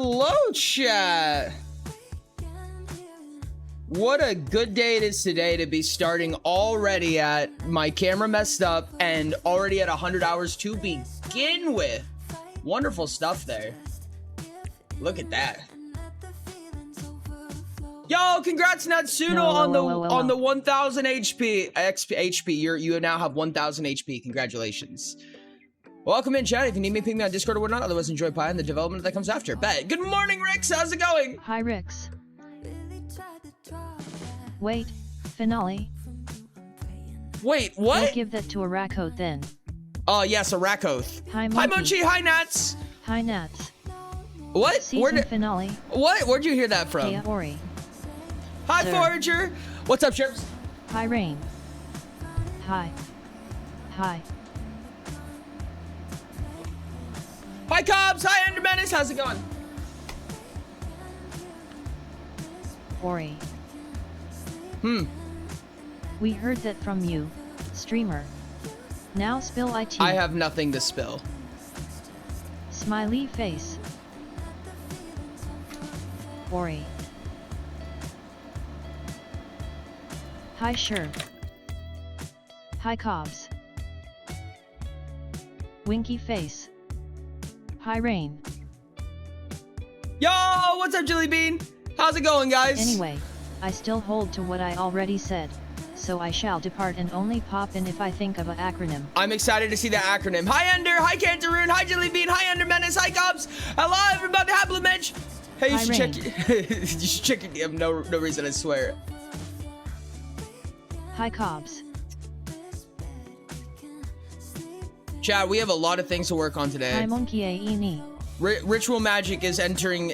Hello, chat. What a good day it is today to be starting already at my camera messed up and already at 100 hours to begin with. Wonderful stuff there. Look at that. Yo, congrats Natsuno on the 1000 HP. You now have 1000 HP. Congratulations. Welcome in, chat. If you need me, ping me on Discord or whatnot. Otherwise, enjoy pie and the development that comes after. Bet. Good morning, Rix. How's it going? Hi, Rix. Wait, finale. Wait, what? We'll give that to a Rakoth then. Oh, yes, a Rakoth. Hi, Hi, Mochi. Hi, Nats. Hi, Nats. What? Season finale. What? Where'd you hear that from? Hey, Ori. Hi, Sir. Forager. What's up, Chips? Hi, Rain. Hi. Hi. Hi, Cobbs. Hi, Ender Menace. How's it going? Ori. We heard that from you, streamer. Now spill IT. I have nothing to spill. Smiley face. Ori. Hi, Sure. Hi, Cobbs. Winky face. Hi, Rain. Yo, what's up, Jelly Bean? How's it going, guys? Anyway, I still hold to what I already said, so I shall depart and only pop in if I think of an acronym. I'm excited to see the acronym. Hi, Ender. Hi, Cantaroon. Hi, Jelly Bean. Hi, Ender Menace. Hi, Cobbs. Hello, everybody. Hi, Blue Mensch. Hey, you Hi, should check. You should check your DM. No reason, I swear. Hi, Cobbs. Chat, we have a lot of things to work on today. Hi, Monkey Aini. Ritual magic is entering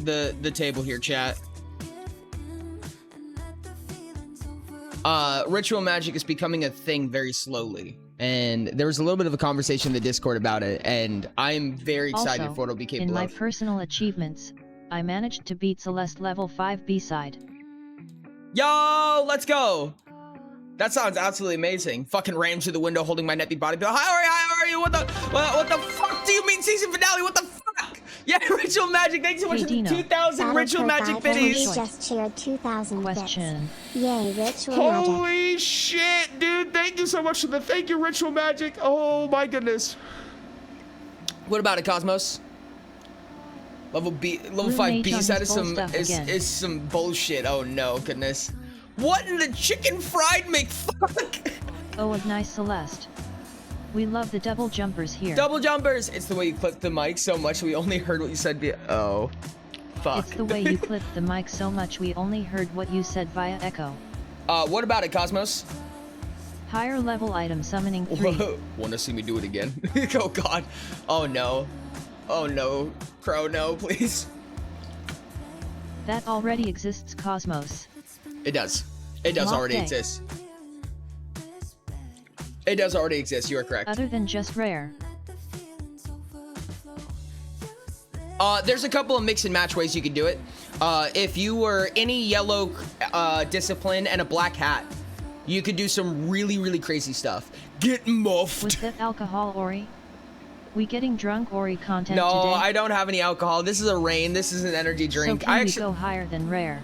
the table here, chat. Ritual magic is becoming a thing very slowly, and there was a little bit of a conversation in the Discord about it, and I'm very excited Also, for what it'll be capable in my of. personal achievements, I managed to beat Celeste level 5 B-side. Yo, let's go. That sounds absolutely amazing. Fucking ran through the window holding my net body. Hi, Ori, what the fuck do you mean season finale? What the fuck? Yeah, Ritual Magic, thanks so much for the 2,000 Ritual Magic biddies. Just cheered 2,000 Question. bits. Yay, Ritual Magic. Holy shit, dude. Thank you so much for the thank you, Ritual Magic. Oh my goodness. What about it, Cosmos? Level 5 B side is some bullshit. Oh no, goodness. What in the chicken fried McFuck? Oh, of nice Celeste. We love the double jumpers here. Double jumpers. It's the way you clipped the mic so much we only heard what you said via. Oh, fuck. It's the way you clipped the mic so much we only heard what you said via echo. What about it, Cosmos? Higher level item summoning 3. Whoa. Wanna see me do it again? Oh god. Oh no. Oh no. Crow, no, please. That already exists, Cosmos. It does. It does already exist. It does already exist, you are correct. Other than just rare. There's a couple of mix and match ways you can do it. If you were any yellow discipline and a black hat, you could do some really crazy stuff. Get muffed. Was that alcohol, Ori? We getting drunk Ori content no, today? I don't have any alcohol. This is a rain. This is an energy drink. So can we go higher than rare?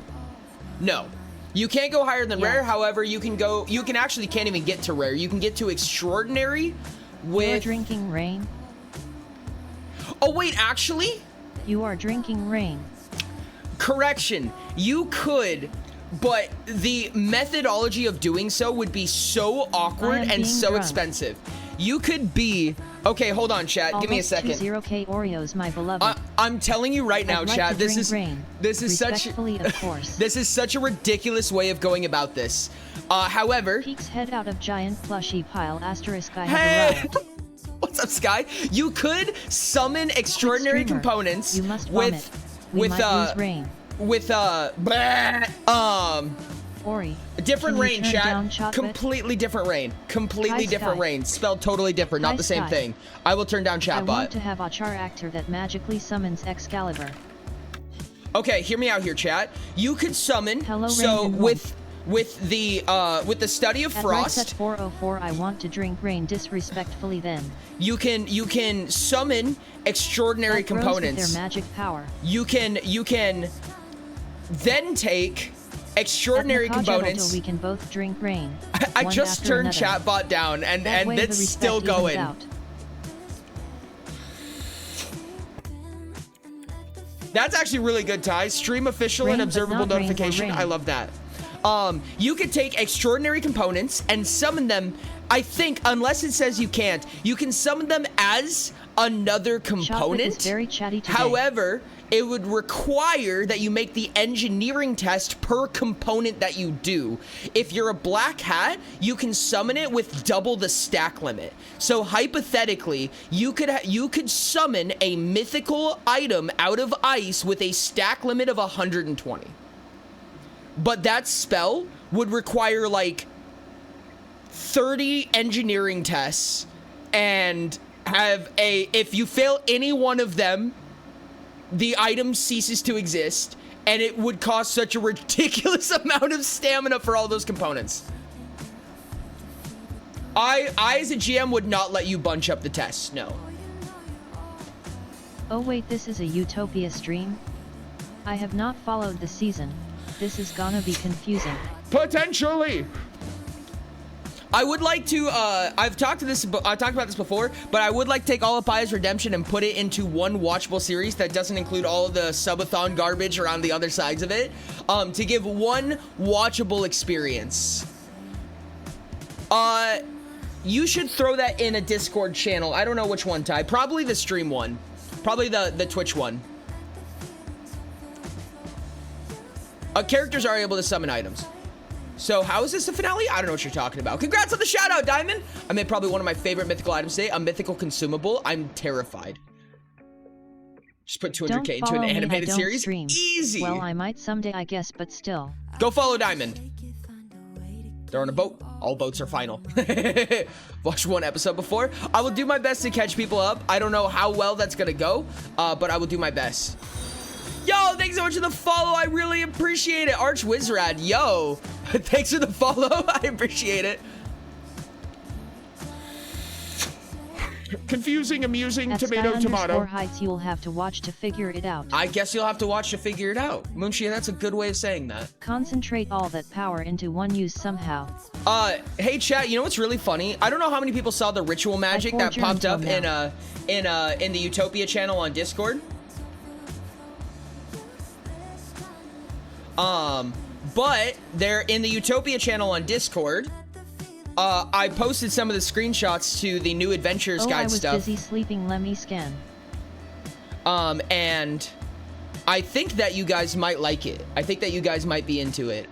No. You can't go higher than rare, however, you can actually can't even get to rare. You can get to extraordinary with... You're drinking rain? Oh, wait, actually? You are drinking rain. Correction. You could, but the methodology of doing so would be so awkward and so expensive. You could be... Okay, hold on, chat. Almost give me a second. 20K Oreos, my beloved. I'm telling you right now, chat. This is such of course. This is such a ridiculous way of going about this. However, Peek's head out of giant plushy pile asterisk I hey! have arrived. What's up, Sky? You could summon extraordinary components Ori, different rain, chat. Completely different rain. Completely different rain. Spelled totally different, not the same thing. I will turn down chatbot. I want to have a char actor that magically summons Excalibur. Okay, hear me out here, chat. You could summon. Hello, so with the study of At frost. At 404, I want to drink rain disrespectfully. Then you can summon extraordinary that grows components. with their magic power. You can then take extraordinary components. We can both drink rain. I just turned chatbot down, and it's still going. That's actually really good, Ty. Stream official and observable notification. I love that. You could take extraordinary components and summon them. I think, unless it says you can't, you can summon them as another component. Is very chatty today. However, it would require that you make the engineering test per component that you do. If you're a black hat, you can summon it with double the stack limit. So hypothetically, you could summon a mythical item out of ice with a stack limit of 120. But that spell would require like 30 engineering tests, and if you fail any one of them, the item ceases to exist, and it would cost such a ridiculous amount of stamina for all those components. I as a GM would not let you bunch up the tests, no. Oh wait, this is a Utopia stream? I have not followed the season. This is gonna be confusing. Potentially. I would like to, I've talked about this before, but I would like to take all of Paya's Redemption and put it into one watchable series that doesn't include all of the subathon garbage around the other sides of it, to give one watchable experience. You should throw that in a Discord channel. I don't know which one, Ty. Probably the stream one. Probably the Twitch one. Characters are able to summon items. So how is this the finale? I don't know what you're talking about. Congrats on the shout out, Diamond. I made probably one of my favorite mythical items today, a mythical consumable. I'm terrified. Just put 200k into an animated series. Stream. Easy. Well, I might someday, I guess, but still. Go follow Diamond. They're on a boat. All boats are final. Watched one episode before. I will do my best to catch people up. I don't know how well that's gonna go, but I will do my best. Yo, thanks so much for the follow. I really appreciate it. Arch Wizrad, yo. Thanks for the follow. I appreciate it. Confusing, amusing, At tomato. Heights, you'll have to watch to figure it out. I guess you'll have to watch to figure it out. Moonshia, that's a good way of saying that. Concentrate all that power into one use somehow. Hey chat, you know what's really funny? I don't know how many people saw the ritual magic that popped up in the Utopia channel on Discord. But they're in the Utopia channel on Discord. I posted some of the screenshots to the new adventures guide stuff. I was busy sleeping. Let me scan. And I think that you guys might like it. I think that you guys might be into it.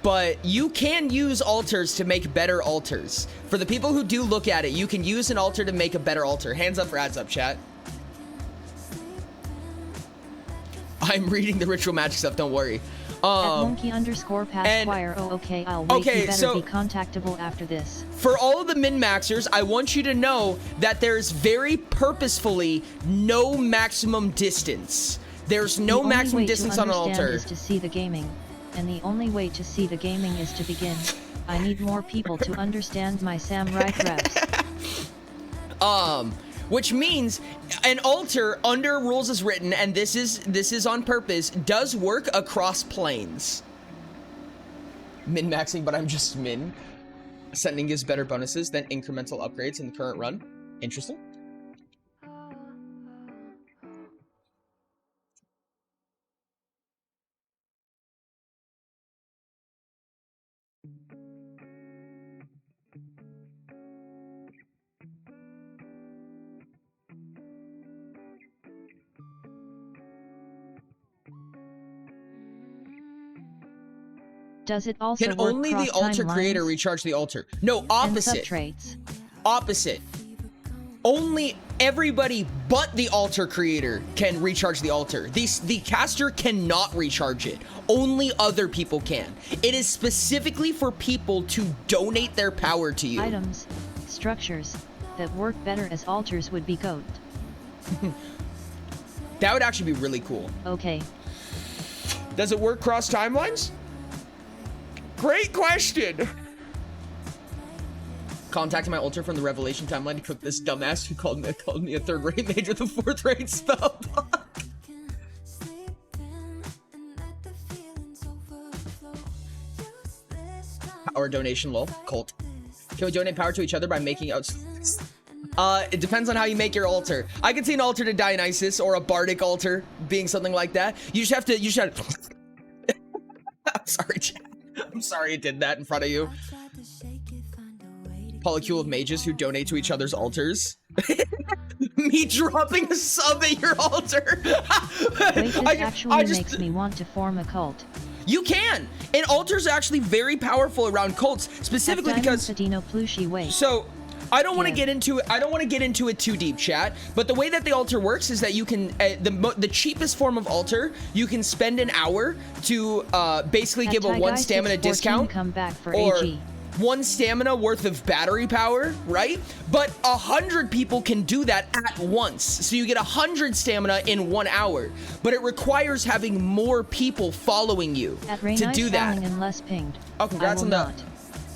But you can use altars to make better altars. For the people who do look at it, you can use an altar to make a better altar. Hands up for ads up, chat. I'm reading the ritual magic stuff, don't worry. At monkey_past oh, okay, I'll wait. Okay, you better so be contactable after this. For all of the min-maxers, I want you to know that there's very purposefully no maximum distance. There's no maximum distance on an altar. Is to see the gaming, and the only way to see the gaming is to begin. I need more people to understand my samurai reps. Which means an altar under rules as written, and this is on purpose, does work across planes. Min-maxing, but I'm just min. Ascending gives better bonuses than incremental upgrades in the current run. Interesting. Does it also Can work only the altar creator recharge the altar? No, opposite. Opposite. Only everybody but the altar creator can recharge the altar. The caster cannot recharge it. Only other people can. It is specifically for people to donate their power to you. Items, structures that work better as altars would be goat. That would actually be really cool. Okay. Does it work cross timelines? Great question. Contacting my altar from the Revelation timeline to cook this dumbass who called me a third-rate mage with a fourth-rate spell. Power donation, lol. Cult. Can we donate power to each other by making out? It depends on how you make your altar. I could see an altar to Dionysus or a bardic altar being something like that. You just have to. I'm sorry, chat. I'm sorry it did that in front of you. Polycule of mages who donate to each other's altars. Me dropping a sub at your altar. Wait, this actually makes me want to form a cult. You can, and altars are actually very powerful around cults, specifically because. So, I don't want to get into it. I don't want to get into it too deep, chat. But the way that the altar works is that you can the cheapest form of altar. You can spend an hour to basically give a 1 stamina discount or AG. 1 stamina worth of battery power, right? But 100 people can do that at once. So you get 100 stamina in 1 hour. But it requires having more people following you to do that. And less pinged. Oh,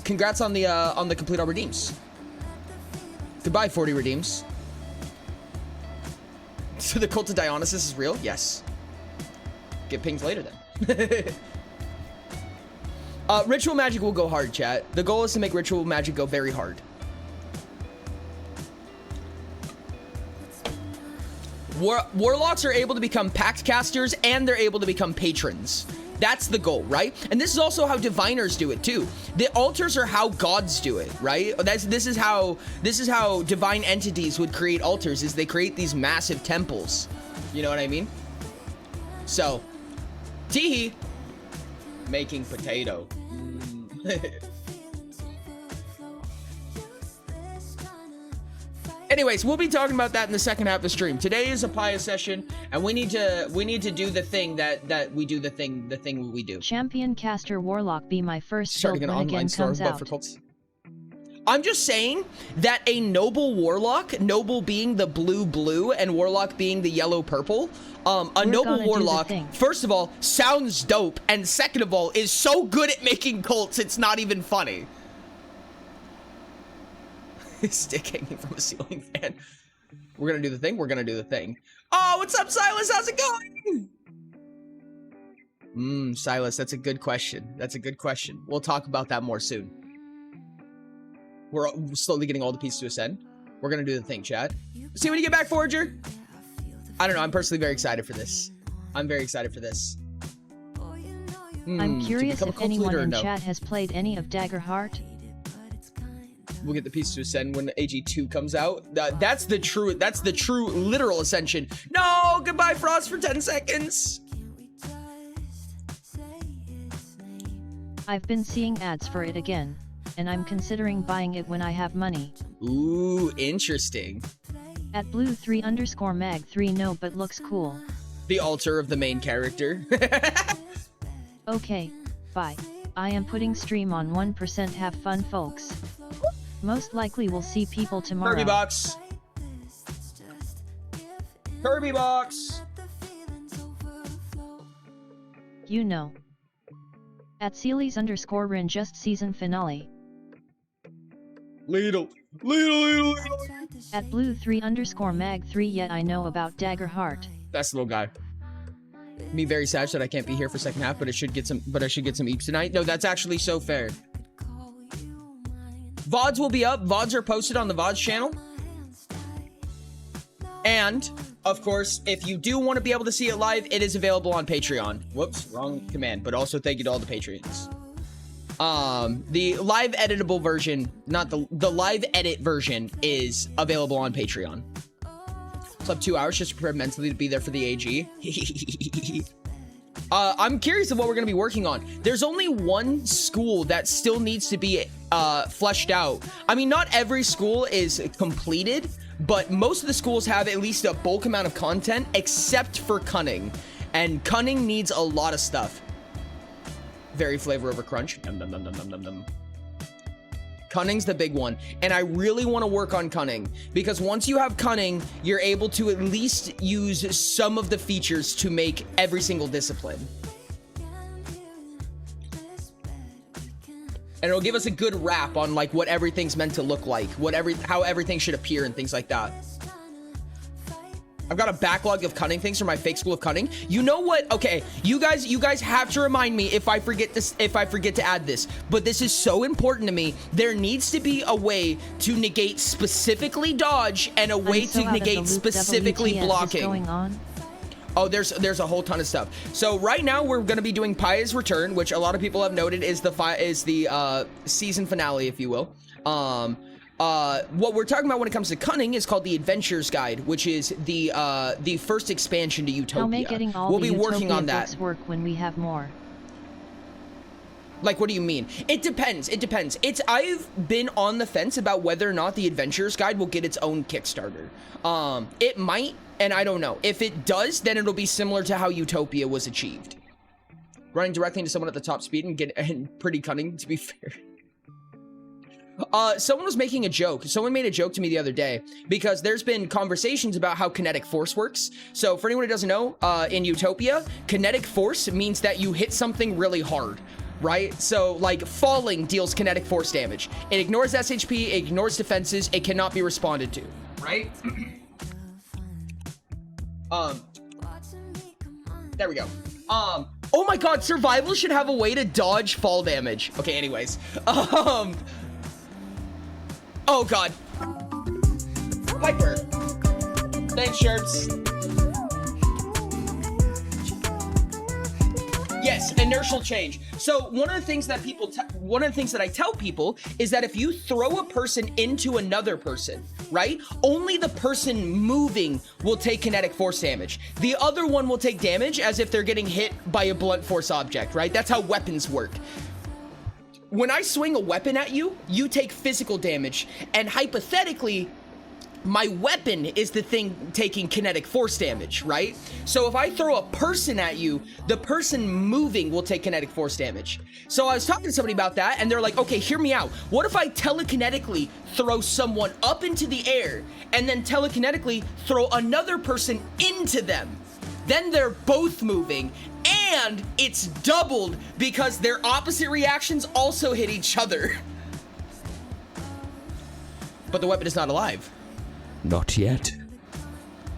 congrats on the complete all redeems. Goodbye, 40 redeems. So the cult of Dionysus is real? Yes. Get pinged later then. Ritual magic will go hard, chat. The goal is to make ritual magic go very hard. Warlocks are able to become pact casters and they're able to become patrons. That's the goal, right? And this is also how diviners do it too. The altars are how gods do it, right? This is how divine entities would create altars, is they create these massive temples. You know what I mean? So, teehee. Making potato. Anyways, we'll be talking about that in the second half of the stream. Today is a pious session, and we need to do the thing that we do, the thing we do. Champion caster warlock be my first build when again comes out. I'm just saying that a noble warlock, noble being the blue and warlock being the yellow purple, a noble warlock, first of all, sounds dope, and second of all, is so good at making cults, it's not even funny. Stick hanging from a ceiling fan. We're gonna do the thing. We're gonna do the thing. Oh, what's up, Silas? How's it going? Silas, that's a good question. That's a good question. We'll talk about that more soon. We're slowly getting all the pieces to ascend. We're gonna do the thing, chat. See when you get back, Forager. I don't know. I'm personally very excited for this. I'm very excited for this. I'm curious if anyone in chat has played any of Daggerheart. We'll get the piece to ascend when AG2 comes out. That's the true literal ascension. No, goodbye Frost for 10 seconds. I've been seeing ads for it again, and I'm considering buying it when I have money. Ooh, interesting. At blue3_mag3 no, but looks cool. The altar of the main character. Okay, bye. I am putting stream on 1%. Have fun, folks. Most likely we'll see people tomorrow. Kirby box. Kirby box. You know. At Sealies_Rin just season finale. Lidl. At blue3_mag3 yet I know about Daggerheart. That's the little guy. Me very sad that I can't be here for second half, but I should get some eeps tonight. No, that's actually so fair. VODs will be up. VODs are posted on the VODs channel. And, of course, if you do want to be able to see it live, it is available on Patreon. Whoops, wrong command. But also thank you to all the Patreons. The live editable version, not the live edit version is available on Patreon. Slept 2 hours just to prepare mentally to be there for the AG. I'm curious of what we're going to be working on. There's only one school that still needs to be fleshed out. I mean, not every school is completed, but most of the schools have at least a bulk amount of content, except for Cunning. And Cunning needs a lot of stuff. Very flavor over crunch. Dum, dum, dum, dum, dum, dum, dum. Cunning's the big one, and I really want to work on Cunning, because once you have Cunning, you're able to at least use some of the features to make every single discipline. And it'll give us a good wrap on like what everything's meant to look like, how everything should appear and things like that. I've got a backlog of cunning things for my fake school of cunning. You know what? Okay, you guys have to remind me if I forget to add this, but this is so important to me. There needs to be a way to negate specifically dodge and a way to negate specifically blocking. Going on? Oh, there's a whole ton of stuff. So right now we're gonna be doing Paya's Return, which a lot of people have noted is the season finale, if you will. What we're talking about when it comes to cunning is called the Adventurer's Guide, which is the first expansion to Utopia. How may getting all we'll the be working on that. books work when we have more? Like, what do you mean? It depends. It depends. I've been on the fence about whether or not the Adventurer's Guide will get its own Kickstarter. It might, and I don't know. If it does, then it'll be similar to how Utopia was achieved. Running directly into someone at the top speed and pretty cunning, to be fair. Someone was making a joke. Someone made a joke to me the other day because there's been conversations about how kinetic force works. So for anyone who doesn't know, in Utopia, kinetic force means that you hit something really hard, right? So like falling deals kinetic force damage. It ignores SHP, it ignores defenses, it cannot be responded to, right? There we go. Oh my god, survival should have a way to dodge fall damage. Okay, anyways. Oh god. Piper. Thanks, shirts. Yes, inertial change. So one of the things that I tell people is that if you throw a person into another person, right? Only the person moving will take kinetic force damage. The other one will take damage as if they're getting hit by a blunt force object, right? That's how weapons work. When I swing a weapon at you, you take physical damage, and hypothetically, my weapon is the thing taking kinetic force damage, right? So if I throw a person at you, the person moving will take kinetic force damage. So I was talking to somebody about that, and they're like, okay, hear me out. What if I telekinetically throw someone up into the air, and then telekinetically throw another person into them? Then they're both moving, and it's doubled because their opposite reactions also hit each other. But the weapon is not alive. Not yet.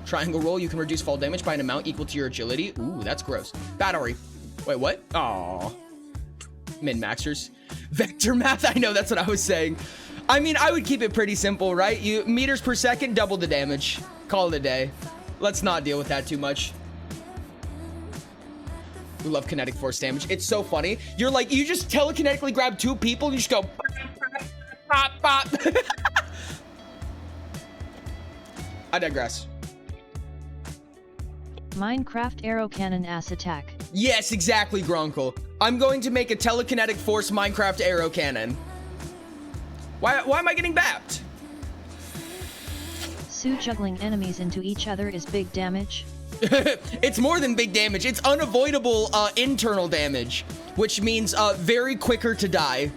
Triangle roll, you can reduce fall damage by an amount equal to your agility. Ooh, that's gross. Battery. Wait, what? Aww. Min-maxers. Vector math, I know, that's what I was saying. I mean, I would keep it pretty simple, right? Meters per second, double the damage. Call it a day. Let's not deal with that too much. We love kinetic force damage. It's so funny. You're like, you just telekinetically grab two people and you just go pop, pop, pop. I digress. Minecraft arrow cannon ass attack. Yes, exactly, Gronkle. I'm going to make a telekinetic force Minecraft arrow cannon. Why am I getting bapped? Sue juggling enemies into each other is big damage. It's more than big damage. It's unavoidable internal damage, which means very quicker to die.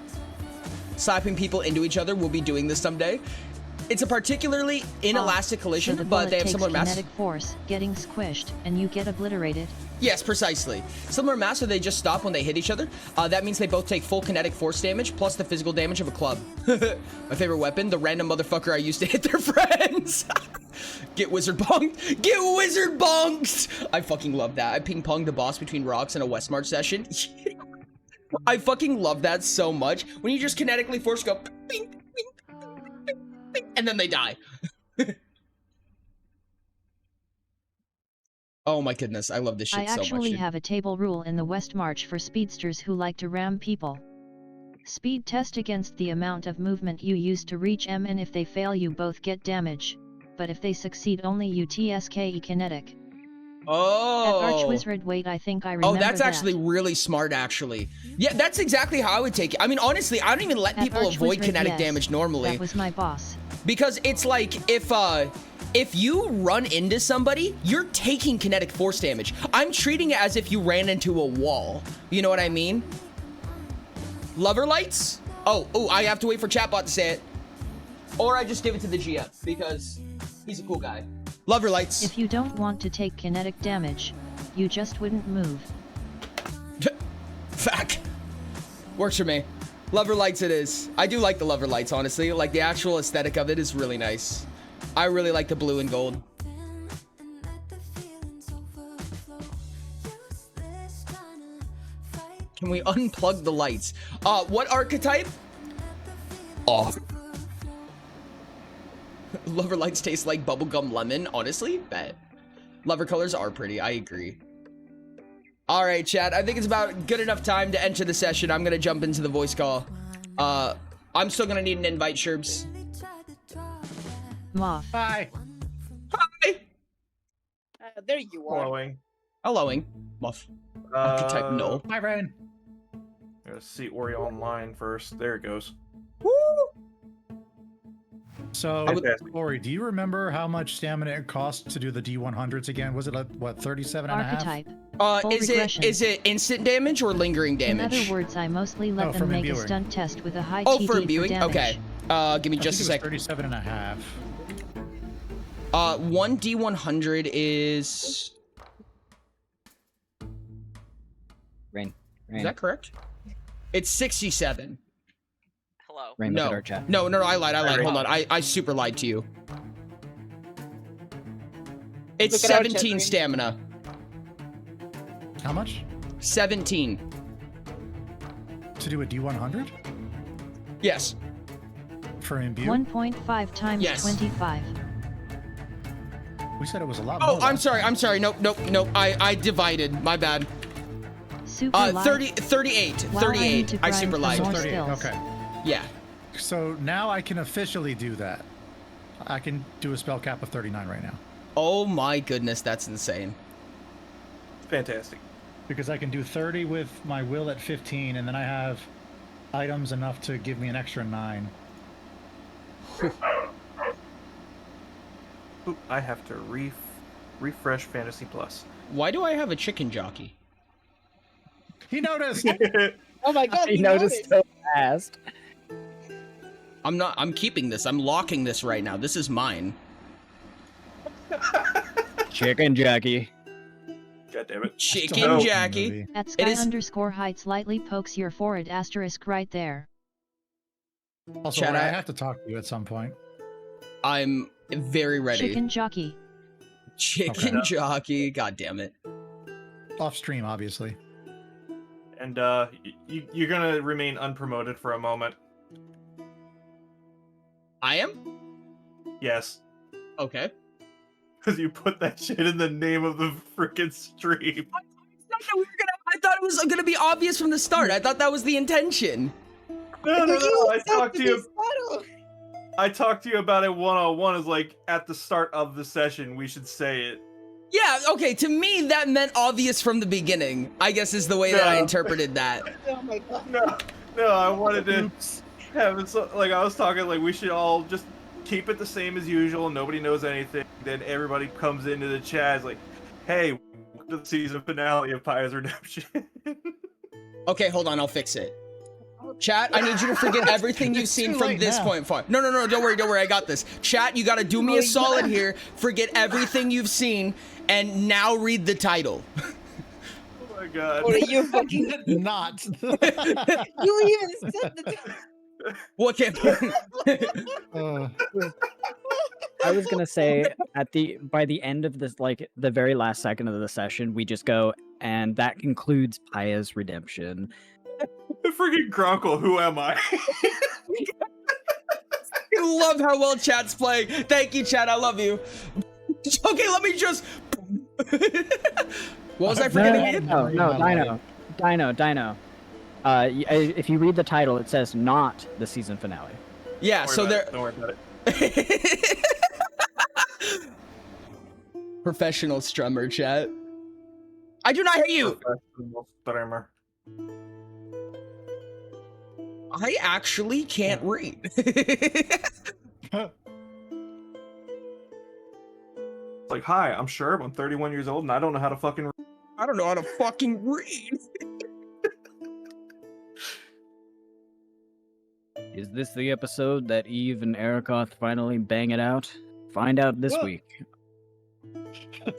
Slapping people into each other. We'll be doing this someday. It's a particularly inelastic collision, so but they have similar mass. Kinetic force getting squished, and you get obliterated. Yes, precisely. Similar mass, so they just stop when they hit each other. That means they both take full kinetic force damage plus the physical damage of a club. My favorite weapon, the random motherfucker I used to hit their friends. Get wizard bonked. Get wizard bonked. I fucking love that. I ping-ponged the boss between rocks in a Westmarch session. I fucking love that so much. When you just kinetically force go, ping, ping, ping, ping, ping, and then they die. Oh my goodness, I love this shit so much. I actually have a table rule in the Westmarch for speedsters who like to ram people. Speed test against the amount of movement you use to reach M, and if they fail you both get damage. But if they succeed only you TSKE kinetic. Oh. At Archwizard, wait, I think I remember that. Oh, that's that. actually really smart, actually. Yeah, that's exactly how I would take it. I mean, honestly, I don't even let people avoid kinetic damage normally. That was my boss. Because it's like, if you run into somebody, you're taking kinetic force damage. I'm treating it as if you ran into a wall. You know what I mean? Lover lights? Oh, I have to wait for chatbot to say it. Or I just give it to the GM, because he's a cool guy. Lover lights. If you don't want to take kinetic damage, you just wouldn't move. Fuck. Works for me. Lover lights it is. I do like the lover lights, honestly. Like, the actual aesthetic of it is really nice. I really like the blue and gold. Can we unplug the lights? What archetype? Off. Lover lights taste like bubblegum lemon. Honestly, bet. Lover colors are pretty. I agree. All right, chat. I think it's about good enough time to enter the session. I'm going to jump into the voice call. I'm still going to need an invite, Sherbs. Moth. Hi. Hi. There you are. Following. Helloing. Muff. Archetype no. Hi, Ryan. Gotta see Ori online first. There it goes. Woo! So, Fantastic. Ori, do you remember how much stamina it cost to do the D100s again? Was it like, what, 37 and a half? Archetype. Full regression. Is it instant damage or lingering damage? In other words, I mostly let them from make a imbuing. stunt test with a high Oh, TD for imbuing? damage. Okay. Give me just a sec. 37 and a half. One D100 is... Rain. Is that correct? It's 67. Hello. Rain, look No. at our chat. No, I lied. Hold on. I super lied to you. It's Look at our chat, 17 Rain. stamina. How much? 17. To do a D100? Yes. For imbue? 1.5 times Yes. 25. We said it was a lot Oh, more. I'm sorry. Nope. I divided. My bad. Super light. 38. Wow, I need 38. to I grind super for lied. more 38, skills. okay. Yeah. So now I can officially do that. I can do a spell cap of 39 right now. Oh my goodness, that's insane. Fantastic. Because I can do 30 with my will at 15, and then I have items enough to give me an extra 9. Oop, I have to refresh Fantasy Plus. Why do I have a chicken jockey? He noticed! Oh my god, He noticed so fast. I'm keeping this. I'm locking this right now. This is mine. Chicken Jackie. God damn it. Chicken Still haven't seen the Jackie. movie. At It is- sky_height slightly pokes your forehead asterisk right there. Also, Chat, Ori, I I- have to talk to you at some point. I'm very ready. Chicken jockey. Chicken Okay. jockey. God damn it. Off stream, obviously. And you're gonna remain unpromoted for a moment. I am? Yes. Okay. Because you put that shit in the name of the freaking stream. I thought it was gonna be obvious from the start. I thought that was the intention. No. I talked to you. I talked to you about it one-on-one. Is like at the start of the session, we should say it. Yeah, okay, to me that meant obvious from the beginning, I guess is the way that I No. interpreted that. Oh my god. No, I wanted to have it so, like, I was talking, like, we should all just keep it the same as usual, nobody knows anything, then everybody comes into the chat, is like, hey, welcome to the season finale of Pyre's Redemption. Okay, hold on, I'll fix it. Chat, I need you to forget everything you've It's seen too from late this now. point far. No, don't worry, I got this. Chat, you gotta do me a solid here, forget everything you've seen, and now read the title. Oh my god. Or you fucking. Not. You even said the. What can Uh, I was gonna say by the end of this, like the very last second of the session, we just go, and that concludes Paya's redemption. Freaking Gronkle, who am I? I love how well chat's playing. Thank you, chat, I love you. Okay, let me just... What was I forgetting again? No, Dino. If you read the title, it says not the season finale. Yeah, so there... Don't worry about it. Professional strummer, chat. I do not hate you! Professional streamer. I actually can't read. It's like, hi, I'm Sherb, I'm 31 years old, and I don't know how to fucking read. I don't know how to fucking read. Is this the episode that Eve and Erikoth finally bang it out? Find out this Well- week.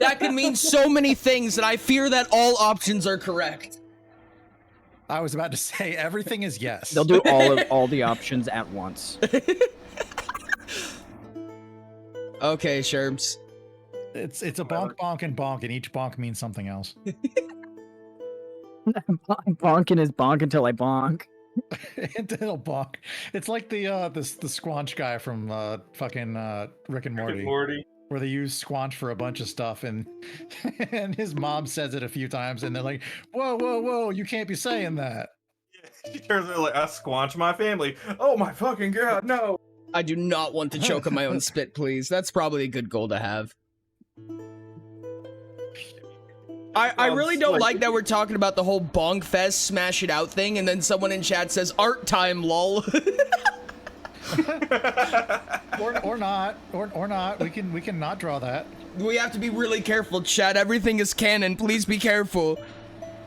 That could mean so many things, and I fear that all options are correct. I was about to say everything is yes. They'll do all the options at once. Okay, Sherbs. It's a bonk, bonk, and bonk, and each bonk means something else. Bonking is bonk until I bonk. Until bonk. It's like the Squanch guy from fucking Rick and Morty. Where they use Squanch for a bunch of stuff, and and his mom says it a few times, and they're like, "Whoa, whoa, whoa! You can't be saying that." She turns around like, I squanch my family. Oh my fucking god, no! I do not want to choke on my own spit, please. That's probably a good goal to have. I really don't like that we're talking about the whole Bong Fest smash it out thing, and then someone in chat says art time, lol. or not. We can not draw that. We have to be really careful, chat. Everything is canon. Please be careful.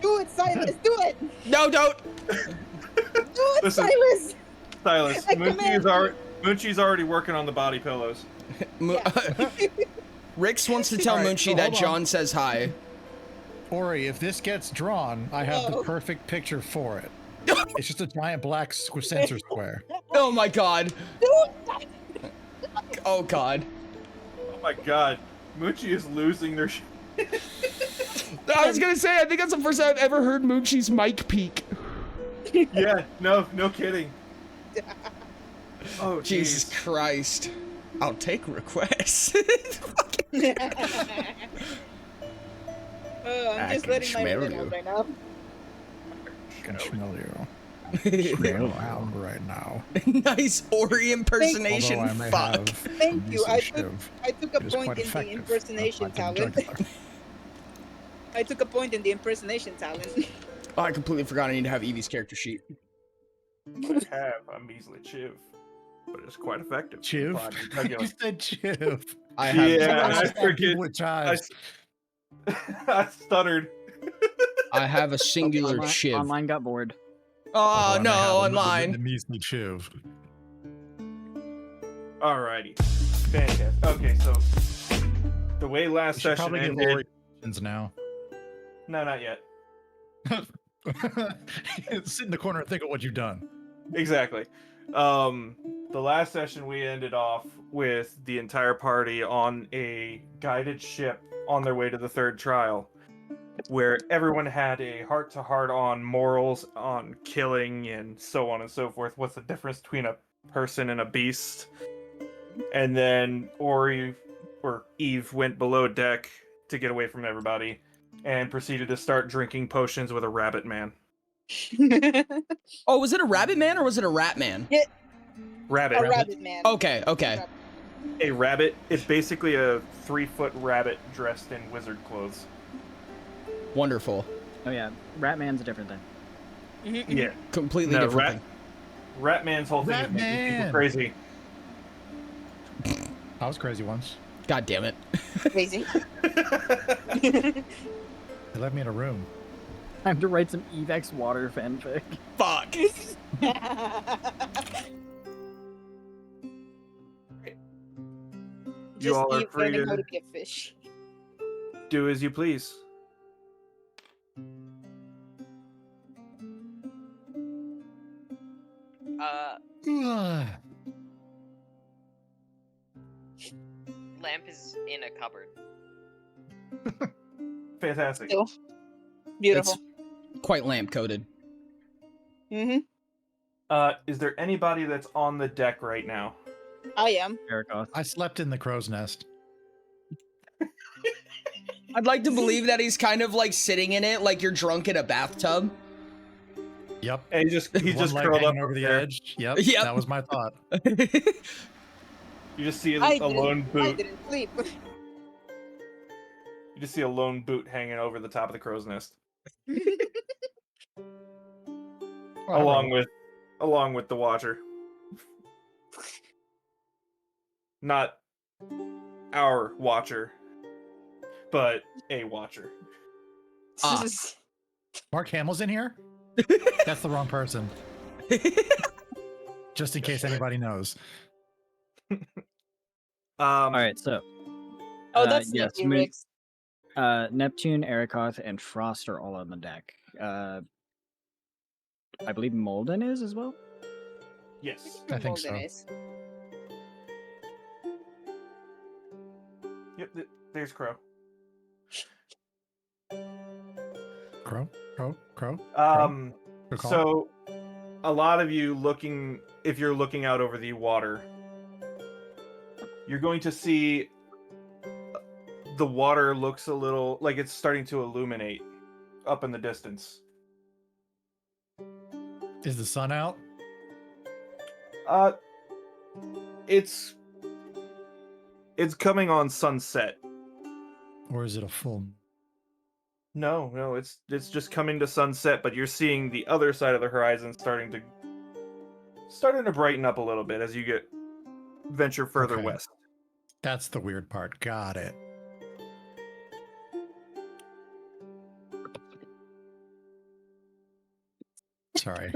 Do it, Silas. Do it. No, don't. Do it, Listen, Silas. Silas, I command you. Munchie's already working on the body pillows. Rix wants to tell All right, Munchie so that hold on. John says hi. Ori, if this gets drawn, I have the No. perfect picture for it. It's just a giant black sensor square. Oh my god. Oh god. Oh my god, Munchie is losing their shit. I was gonna say, I think that's the first time I've ever heard Munchie's mic peak. Yeah, no kidding. Oh Jesus jeez. Christ. I'll take requests. I'm just can letting my smell mind you. out right now. I can smell you. Smell around right now. Nice Ori impersonation. Although I may Fuck. have Thank you. I took a It is point quite in the effective, impersonation unlike the talent. jugular. I took a point in the impersonation talent. Oh, I completely forgot I need to have Evie's character sheet. I have a measly chiv, but it's quite effective. Chiv? Fine, You regular. said chiv. I have. Yeah, I People forget. with chives. I stuttered. I have a singular online, chiv. Online got bored. Oh Although I may no, have a online. measly chiv. Alrighty, fantastic. Okay, so the way last You should session probably get ended. Ori questions now. No, not yet. Sit in the corner and think of what you've done. Exactly. The last session we ended off with the entire party on a guided ship on their way to the third trial, where everyone had a heart-to-heart on morals, on killing, and so on and so forth. What's the difference between a person and a beast? And then Ori or Eve went below deck to get away from everybody and proceeded to start drinking potions with a rabbit man. Oh, was it a rabbit man or was it a rat man? Rabbit. A rabbit man. Okay, okay. A rabbit. It's basically a 3-foot rabbit dressed in wizard clothes. Wonderful. Oh yeah, Ratman's a different thing. Yeah. Completely No, different thing. Ratman's whole thing is making people Ratman! crazy. I was crazy once. God damn it. Crazy. They left me in a room. Time to write some Evex water fanfic. Fuck. You all are Eve free learning how to to be a fish. do as you please. Lamp is in a cupboard. Fantastic. Still. Beautiful. It's quite lamp coated. Mm-hmm. Is there anybody that's on the deck right now? I am. Erikoth. I slept in the crow's nest. I'd like to believe that he's kind of like sitting in it like you're drunk in a bathtub. Yep. And he just One leg curled up hanging over the there. edge. Yep. Yep. That was my thought. You just see a I lone I boot. didn't sleep. You just see a lone boot hanging over the top of the crow's nest, along with the watcher. Not our watcher, but a watcher. Ah. Mark Hamill's in here? That's the wrong person. Just in case anybody knows. All right, so Oh, that's yes, Nicky Riggs. Neptune, Erikoth, and Frost are all on the deck. I believe Molden is as well. Yes. I think so. Yep, there's Crow. Crow? So a lot of you looking, if you're looking out over the water, you're going to see the water looks a little like it's starting to illuminate up in the distance. Is the sun out? It's coming on sunset. Or is it a full? No, it's just coming to sunset, but you're seeing the other side of the horizon starting to brighten up a little bit as you venture further west. That's the weird part. Got it. Sorry.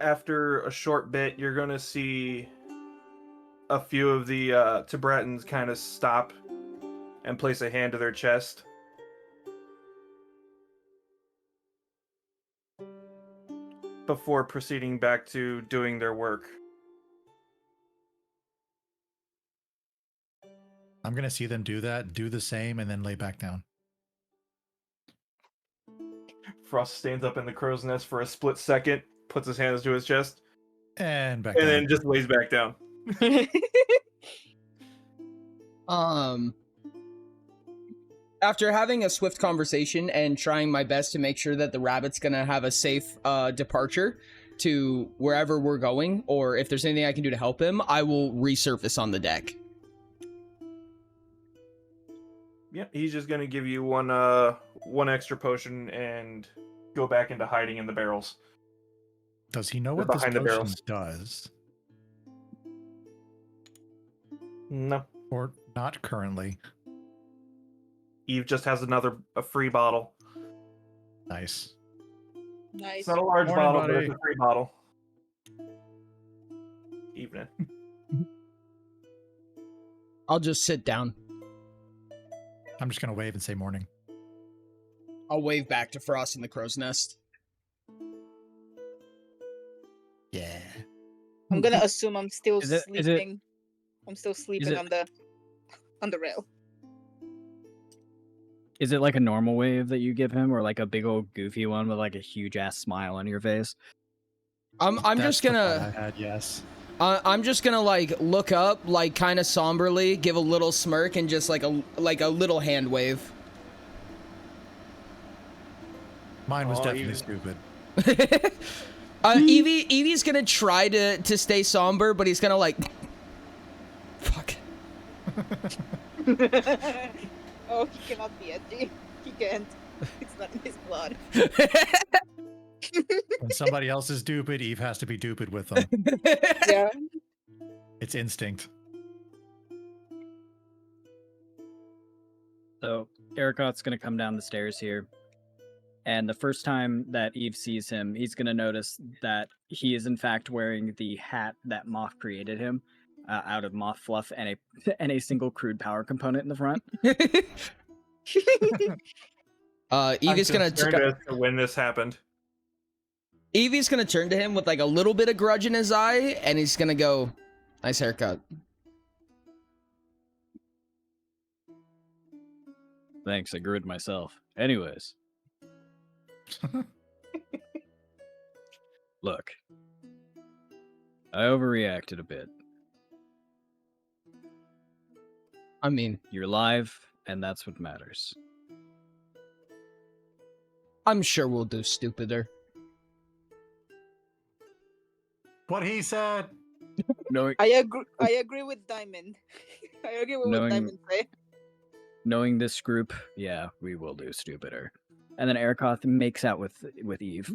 After a short bit, you're going to see a few of the Tibetans kind of stop and place a hand to their chest. Before proceeding back to doing their work. I'm going to see them do that, do the same, and then lay back down. Frost stands up in the crow's nest for a split second, puts his hands to his chest, and back and down. then just lays back down. After having a swift conversation and trying my best to make sure that the rabbit's gonna have a safe departure to wherever we're going, or if there's anything I can do to help him, I will resurface on the deck. Yeah, he's just gonna give you one extra potion and go back into hiding in the barrels. Does he know what this potion does? No. Or not currently. Eve just has a free bottle. Nice. Nice. It's not a large Morning, bottle, buddy. but it's a free bottle. Evening. I'll just sit down. I'm just going to wave and say morning. I'll wave back to Frost in the crow's nest. Yeah. I'm gonna assume I'm still Is it- sleeping. I'm still sleeping it- on the rail. Is it like a normal wave that you give him, or like a big old goofy one with like a huge ass smile on your face? I'm just gonna. I had, yes. I'm just gonna like look up, like kind of somberly, give a little smirk, and just like a little hand wave. Mine was definitely stupid. Evie's gonna try to stay somber, but he's gonna like. Fuck. Oh, he cannot be edgy. He can't. It's not in his blood. When somebody else is stupid, Eve has to be stupid with them. Yeah. It's instinct. So Ericot's gonna come down the stairs here, and the first time that Eve sees him, he's gonna notice that he is in fact wearing the hat that Moth created him, out of moth fluff and a single crude power component in the front. Evie's gonna when this happened. Evie's gonna turn to him with like a little bit of grudge in his eye, and he's gonna go, "Nice haircut." Thanks, I grew it myself. Anyways. Look. I overreacted a bit. I mean, you're alive, and that's what matters. I'm sure we'll do stupider. What he said. I agree with Diamond. I agree with what Diamond said. Knowing this group, yeah, we will do stupider. And then Erikoth makes out with Eve.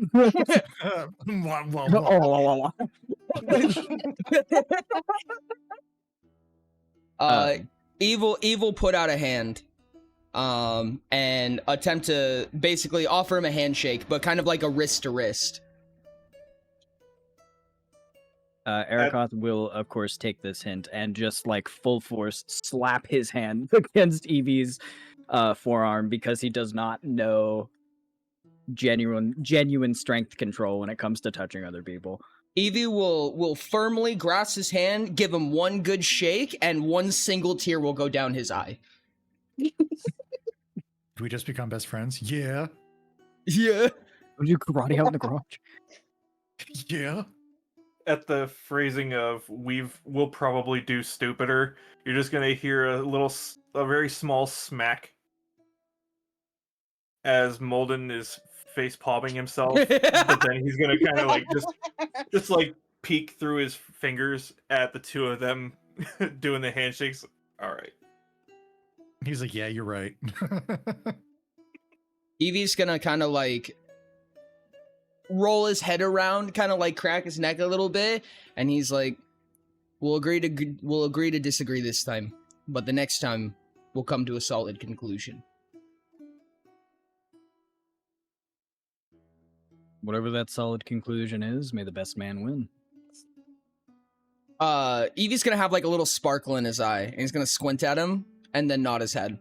Eve will put out a hand, and attempt to basically offer him a handshake, but kind of like a wrist to wrist. Erikoth will, of course, take this hint and just like full force slap his hand against Evie's forearm because he does not know genuine strength control when it comes to touching other people. Evie will firmly grasp his hand, give him one good shake, and one single tear will go down his eye. Do we just become best friends? Yeah. Yeah. Would you karate out in the garage? Yeah. At the phrasing of we'll probably do stupider, you're just gonna hear a very small smack as Molden is face palming himself, but then he's gonna kind of like just like peek through his fingers at the two of them doing the handshakes. All right. He's like, yeah, you're right. Evie's gonna kind of like roll his head around, kind of like crack his neck a little bit, and he's like, we'll agree to disagree this time, but the next time we'll come to a solid conclusion. Whatever that solid conclusion is, may the best man win. Evie's gonna have like a little sparkle in his eye, and he's gonna squint at him and then nod his head.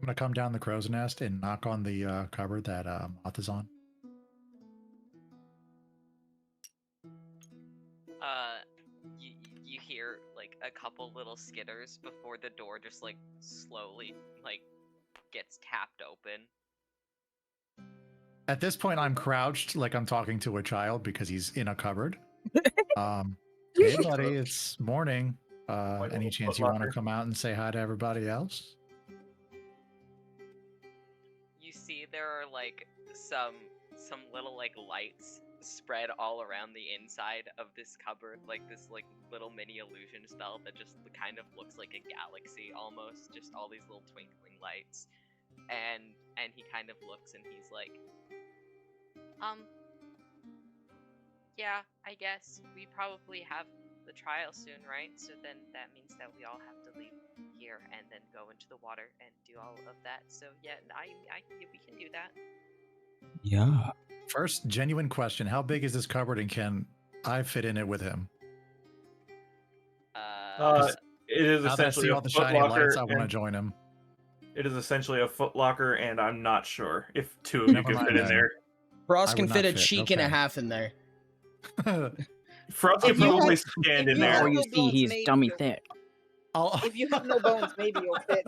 I'm gonna come down the crow's nest and knock on the cupboard that Moth is on. You hear like a couple little skitters before the door just like slowly like gets tapped open. At this point, I'm crouched like I'm talking to a child because he's in a cupboard. Hey, buddy, it's morning. Any chance you want to come out and say hi to everybody else? You see there are like some little like lights spread all around the inside of this cupboard, like this like little mini illusion spell that just kind of looks like a galaxy almost, just all these little twinkling lights. And he kind of looks and he's like, yeah, I guess we probably have the trial soon, right? So then that means that we all have to leave here and then go into the water and do all of that. So yeah, we can do that. Yeah. First, genuine question. How big is this cupboard and can I fit in it with him? It is Now that I essentially see a all the shiny footlocker. lights, I want to join him. It is essentially a footlocker, and I'm not sure if two of you can fit in there. Frost I can would fit not a fit, cheek and a half in there. Frost can probably stand in there. Oh, you see, he's maybe dummy you'll- thick. If you have no bones, maybe you'll fit.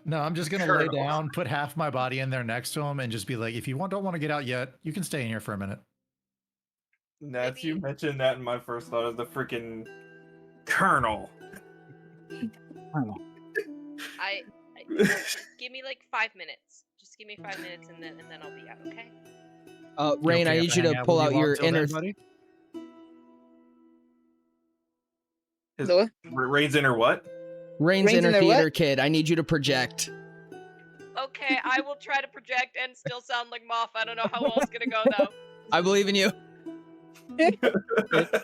No, I'm just gonna lay down, put half my body in there next to him, and just be like, if you don't want to get out yet, you can stay in here for a minute. That's you mentioned that in my first thought of the freaking Colonel. I give me like 5 minutes. Just give me 5 minutes and then I'll be out, okay? Rain, okay I if need I you hang to out pull with out you your until then, inner. buddy? Raid's inner what? Rain's Rain's inner inner what? theater kid. I need you to project. Okay, I will try to project and still sound like Moth. I don't know how well it's gonna go though. I believe in you.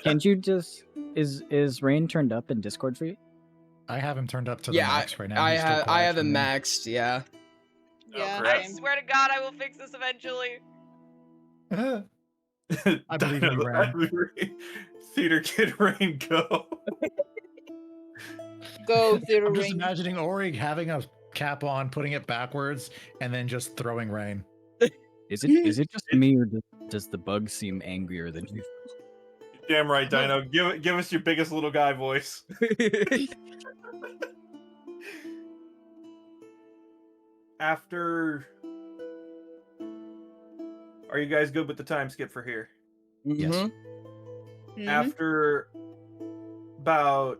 Can't you just... Is Rain turned up in Discord for you? I have him turned up to the Yeah, max right now. I He's still have quiet him for me. maxed. Yeah. Yeah, crap. I swear to God, I will fix this eventually. I believe in you, Rain. Theater Kid Rain, go. Go Theater I'm just Rain. imagining Ori having a cap on, putting it backwards, and then just throwing Rain. Is it just me, or does the bug seem angrier than you? Damn right, Dino. Give us your biggest little guy voice. After, are you guys good with the time skip for here? Yes. Mhm. After about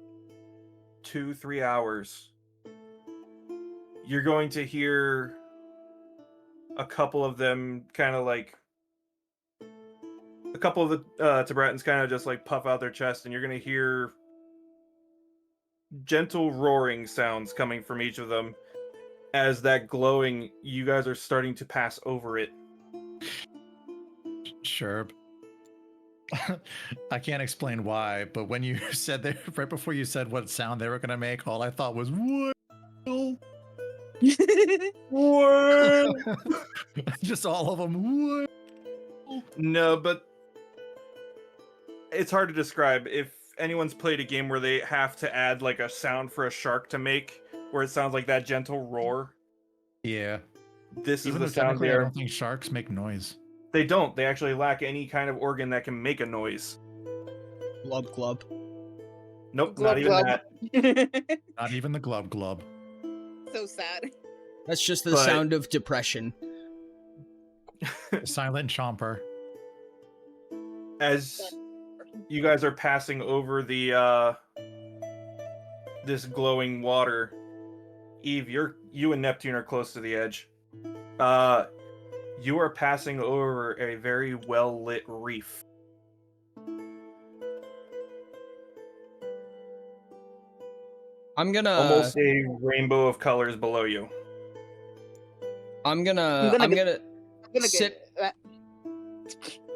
2-3 hours, you're going to hear a couple of them kind of like a couple of the Tibetans kind of just like puff out their chest, and you're going to hear gentle roaring sounds coming from each of them as that glowing, you guys are starting to pass over it. Sure. I can't explain why, but when you said that, right before you said what sound they were going to make, all I thought was, "Whale." What? Just all of them. No, but it's hard to describe. anyone's played a game where they have to add like a sound for a shark to make, where it sounds like that gentle roar. Yeah. This Even is the though sound technically I there. don't think sharks make noise. They don't. They actually lack any kind of organ that can make a noise. Glub glub. Nope, Glub, not even glub. that. Not even the glub glub. So sad. That's just the But- sound of depression. Silent chomper. As you guys are passing over the this glowing water, Eve, you and Neptune are close to the edge. You are passing over a very well lit reef. I'm gonna Almost a rainbow of colors below you. I'm gonna sit.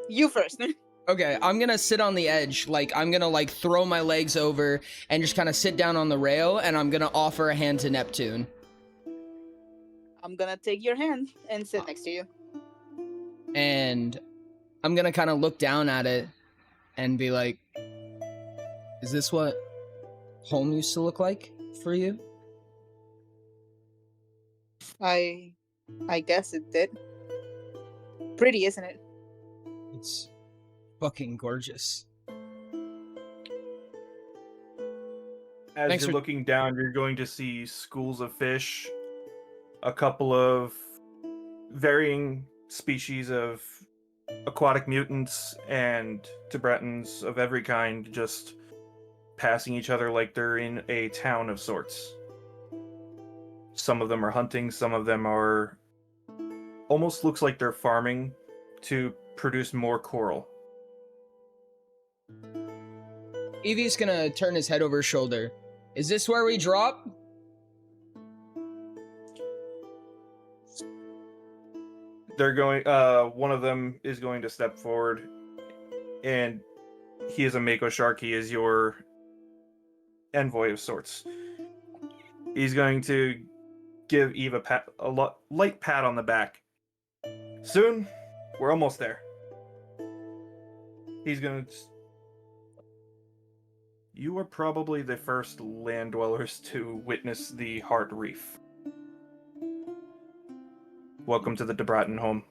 You first. Okay, I'm gonna sit on the edge. Like, I'm gonna, like, throw my legs over and just kind of sit down on the rail, and I'm gonna offer a hand to Neptune. I'm gonna take your hand and sit next to you. And I'm gonna kind of look down at it and be like, is this what home used to look like for you? I guess it did. Pretty, isn't it? It's fucking gorgeous. As Thanks you're for- looking down, you're going to see schools of fish, a couple of varying species of aquatic mutants and Tibetans of every kind just passing each other like they're in a town of sorts. Some of them are hunting, some of them are almost looks like they're farming to produce more coral. Evie's gonna turn his head over his shoulder. Is this where we drop? They're going one of them is going to step forward, and he is a Mako shark. He is your envoy of sorts. He's going to give Eve a light pat on the back. Soon, we're almost there. He's gonna. You are probably the first land dwellers to witness the Heart Reef. Welcome to the Debraten home.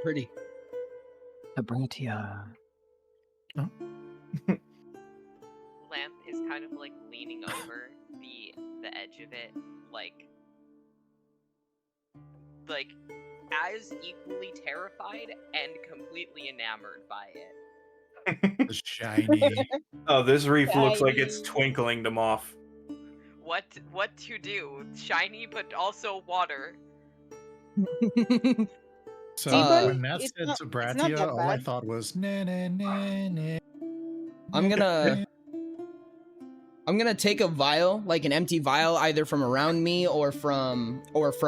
Pretty. Abratia. Lamp is kind of like leaning over the edge of it, like as equally terrified and completely enamored by it. Shiny. Oh, this reef looks like it's Shiny. twinkling to Moff. What to do? Shiny, but also water. So See, buddy, when that it's said not that Sabratia, all I bad. thought was na na na na. I'm gonna take a vial, like an empty vial, either from around me or from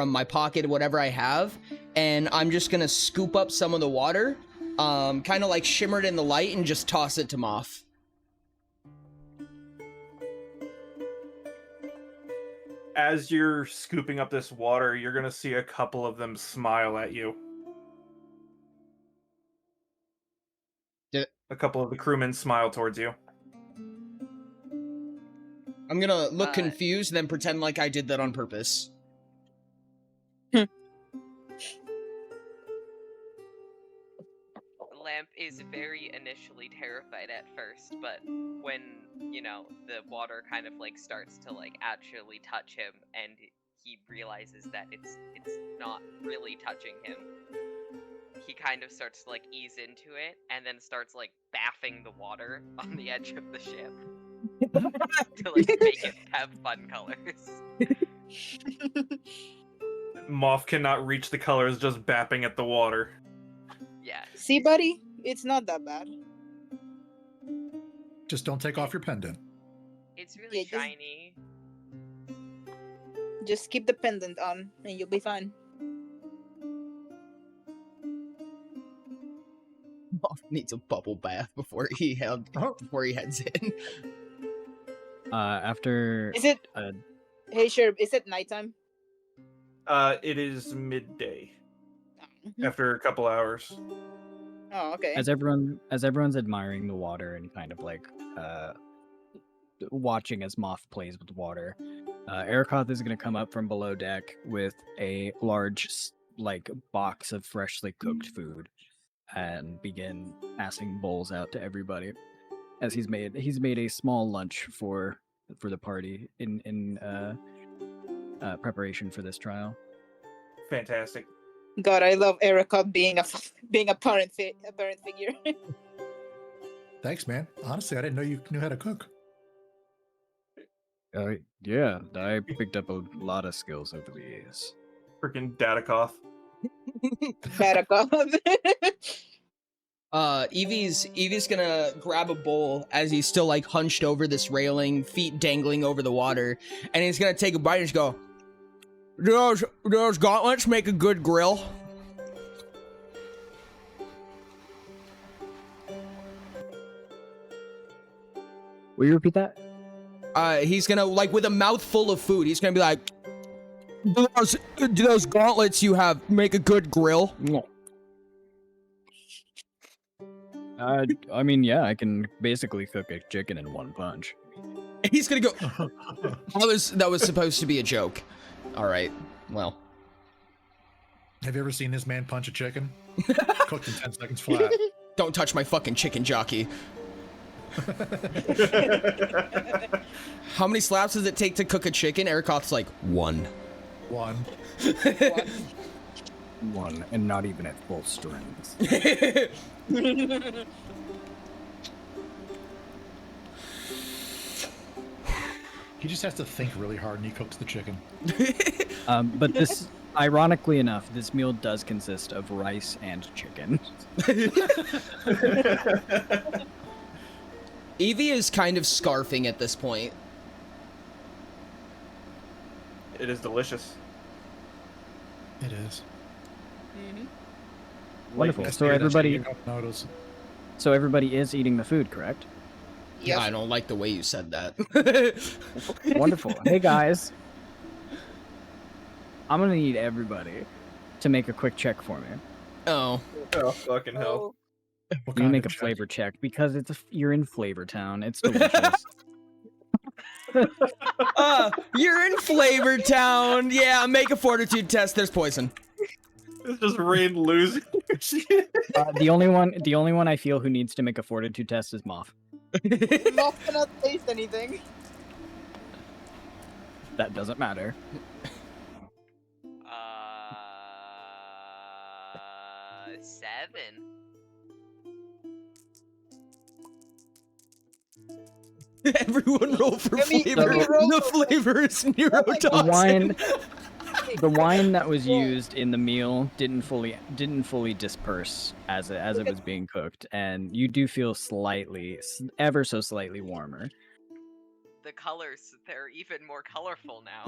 my pocket, whatever I have, and I'm just gonna scoop up some of the water, kind of like shimmered in the light, and just toss it to Moff. As you're scooping up this water, you're gonna see a couple of them smile at you. A couple of the crewmen smile towards you. I'm gonna look confused, then pretend like I did that on purpose. Lamp is very initially terrified at first, but when, you know, the water kind of like starts to like actually touch him and he realizes that it's not really touching him, he kind of starts to like ease into it and then starts like bathing the water on the edge of the ship to like make it have fun colors. Moff cannot reach the colors just bapping at the water. Yeah. See, buddy, it's not that bad. Just don't take off your pendant. It's really Yeah, shiny. Just keep the pendant on, and you'll be fine. Moff needs a bubble bath before he heads in. After Is it? uh, Hey, Sherb, is it nighttime? It is midday. After a couple hours. Oh, okay. As everyone's admiring the water and kind of like watching as Moth plays with the water, Erikoth is going to come up from below deck with a large like box of freshly cooked food and begin passing bowls out to everybody. As he's made a small lunch for the party in preparation for this trial. Fantastic. God, I love Erica being a parent figure. Thanks, man. Honestly, I didn't know you knew how to cook. Yeah, I picked up a lot of skills over the years. Freaking Datakoth. Evie's gonna grab a bowl as he's still like hunched over this railing, feet dangling over the water, and he's gonna take a bite and just go, do those gauntlets make a good grill? Will you repeat that? He's gonna, like, with a mouthful of food, he's gonna be like, do those gauntlets you have make a good grill? I mean, yeah, I can basically cook a chicken in one punch. He's gonna go, that was supposed to be a joke. All right, well. Have you ever seen this man punch a chicken? Cooked in 10 seconds flat. Don't touch my fucking chicken jockey. How many slaps does it take to cook a chicken? Erikoth's like, one. One, and not even at full strength. He just has to think really hard and he cooks the chicken. But this, ironically enough, this meal does consist of rice and chicken. Evie is kind of scarfing at this point. It is delicious. It is. Wonderful. So everybody is eating the food, correct? Yeah, I don't like the way you said that. Wonderful. Hey guys, I'm gonna need everybody to make a quick check for me. Oh fucking hell! You make a flavor check because you're in Flavor Town. It's delicious. You're in Flavor Town. Yeah, make a fortitude test. There's poison. It's just Rain losing. The only one I feel who needs to make a fortitude test is Moth. Moth cannot taste anything. That doesn't matter. 7. Everyone roll for flavor. The flavor is neurotoxin. The wine that was used in the meal didn't fully disperse as it was being cooked, and you do feel ever so slightly warmer. The colors, they're even more colorful now.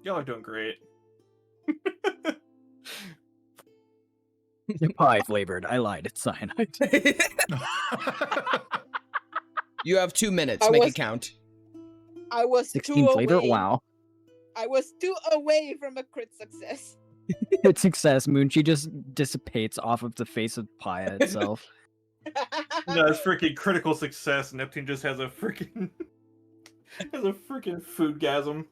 Y'all are doing great. Pie flavored. I lied. It's cyanide. You have 2 minutes. Make it count. I was 16 flavor. Away. Wow. I was 2 away from a crit success. Crit success. Moonchi just dissipates off of the face of pie itself. No, it's freaking critical success. Neptune just has a freaking foodgasm.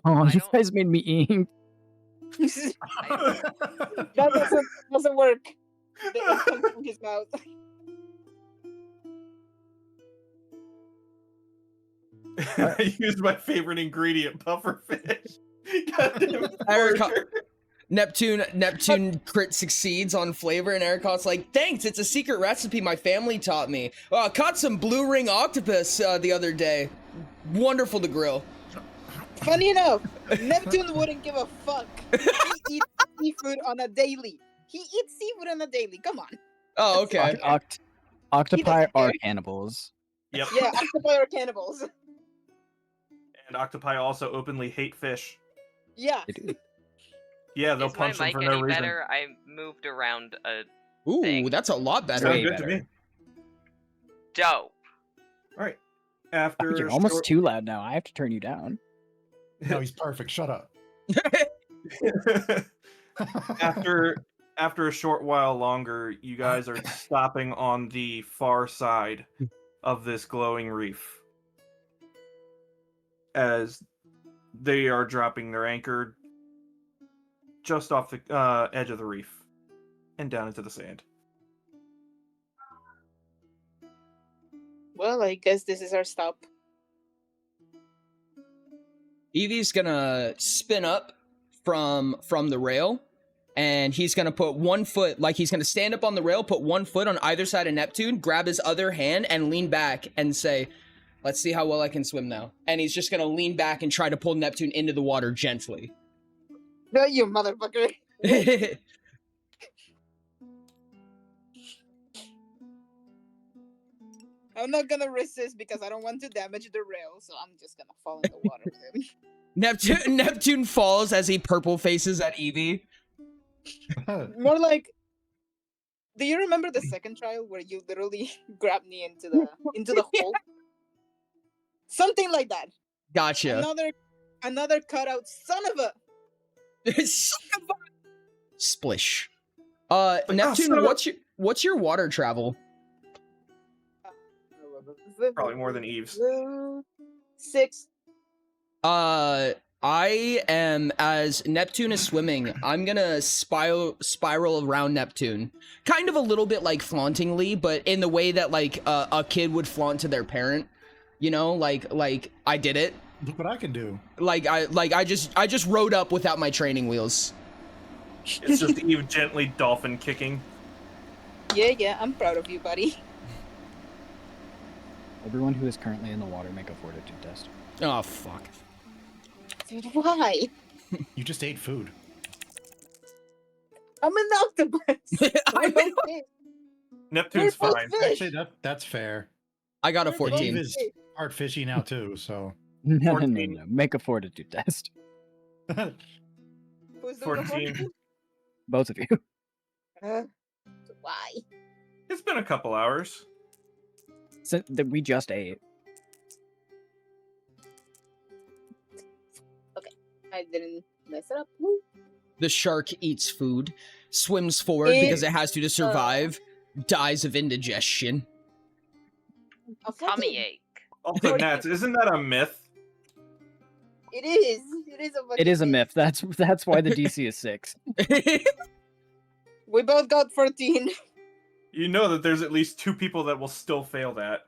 Oh, you guys made me eat. That doesn't work. It comes from his mouth. I used my favorite ingredient, pufferfish. Neptune crit succeeds on flavor, and Erikoth's like, thanks, it's a secret recipe my family taught me. Caught some blue ring octopus the other day. Wonderful to grill. Funny enough, Neptune wouldn't give a fuck. He eats seafood on a daily. He eats seafood on a daily. Come on. Oh, okay. Octopi are cannibals. Yep. Yeah, octopi are cannibals. And octopi also openly hate fish. Yeah. They do. Yeah, they'll Is my punch them mic for any no reason. better? I moved around a Ooh, thing. that's a lot better. Sounds good to me. Dope. All right. After You're almost too loud now. I have to turn you down. No, he's perfect. Shut up. After a short while longer, you guys are stopping on the far side of this glowing reef. As they are dropping their anchor just off the edge of the reef and down into the sand. Well, I guess this is our stop. Evie's gonna spin up from the rail, and he's gonna put one foot, like he's gonna stand up on the rail, put one foot on either side of Neptune, grab his other hand, and lean back and say, "Let's see how well I can swim now." And he's just gonna lean back and try to pull Neptune into the water gently. No, you motherfucker. I'm not gonna resist because I don't want to damage the rail, so I'm just gonna fall in the water with him. Neptune falls as he purple faces at Evie. More like, do you remember the second trial where you literally grabbed me into the hole? Something like that. Gotcha. Another cutout, son of a. Splish. Neptune, what's your water travel? Probably more than Eve's. 6. I am, as Neptune is swimming, I'm gonna spiral around Neptune. Kind of a little bit like flauntingly, but in the way that like a kid would flaunt to their parent. You know, like I did it. Look what I can do. I just rode up without my training wheels. It's just Eve gently dolphin kicking. Yeah, I'm proud of you, buddy. Everyone who is currently in the water, make a fortitude test. Oh, fuck. Dude, why? You just ate food. I'm an octopus. Neptune's fine. Actually, that's fair. I got a 14. Eve is part fishy now too, so. No. Make a fortitude test. Who's the 14. Both of you. Why? It's been a couple hours. So, that we just ate. Okay, I didn't mess it up. Woo. The shark eats food, swims forward because it has to survive, dies of indigestion. Tummy ache. Also, Nats, isn't that a myth? It is. It is a myth. That's why the DC is 6. We both got 14. You know that there's at least 2 people that will still fail that.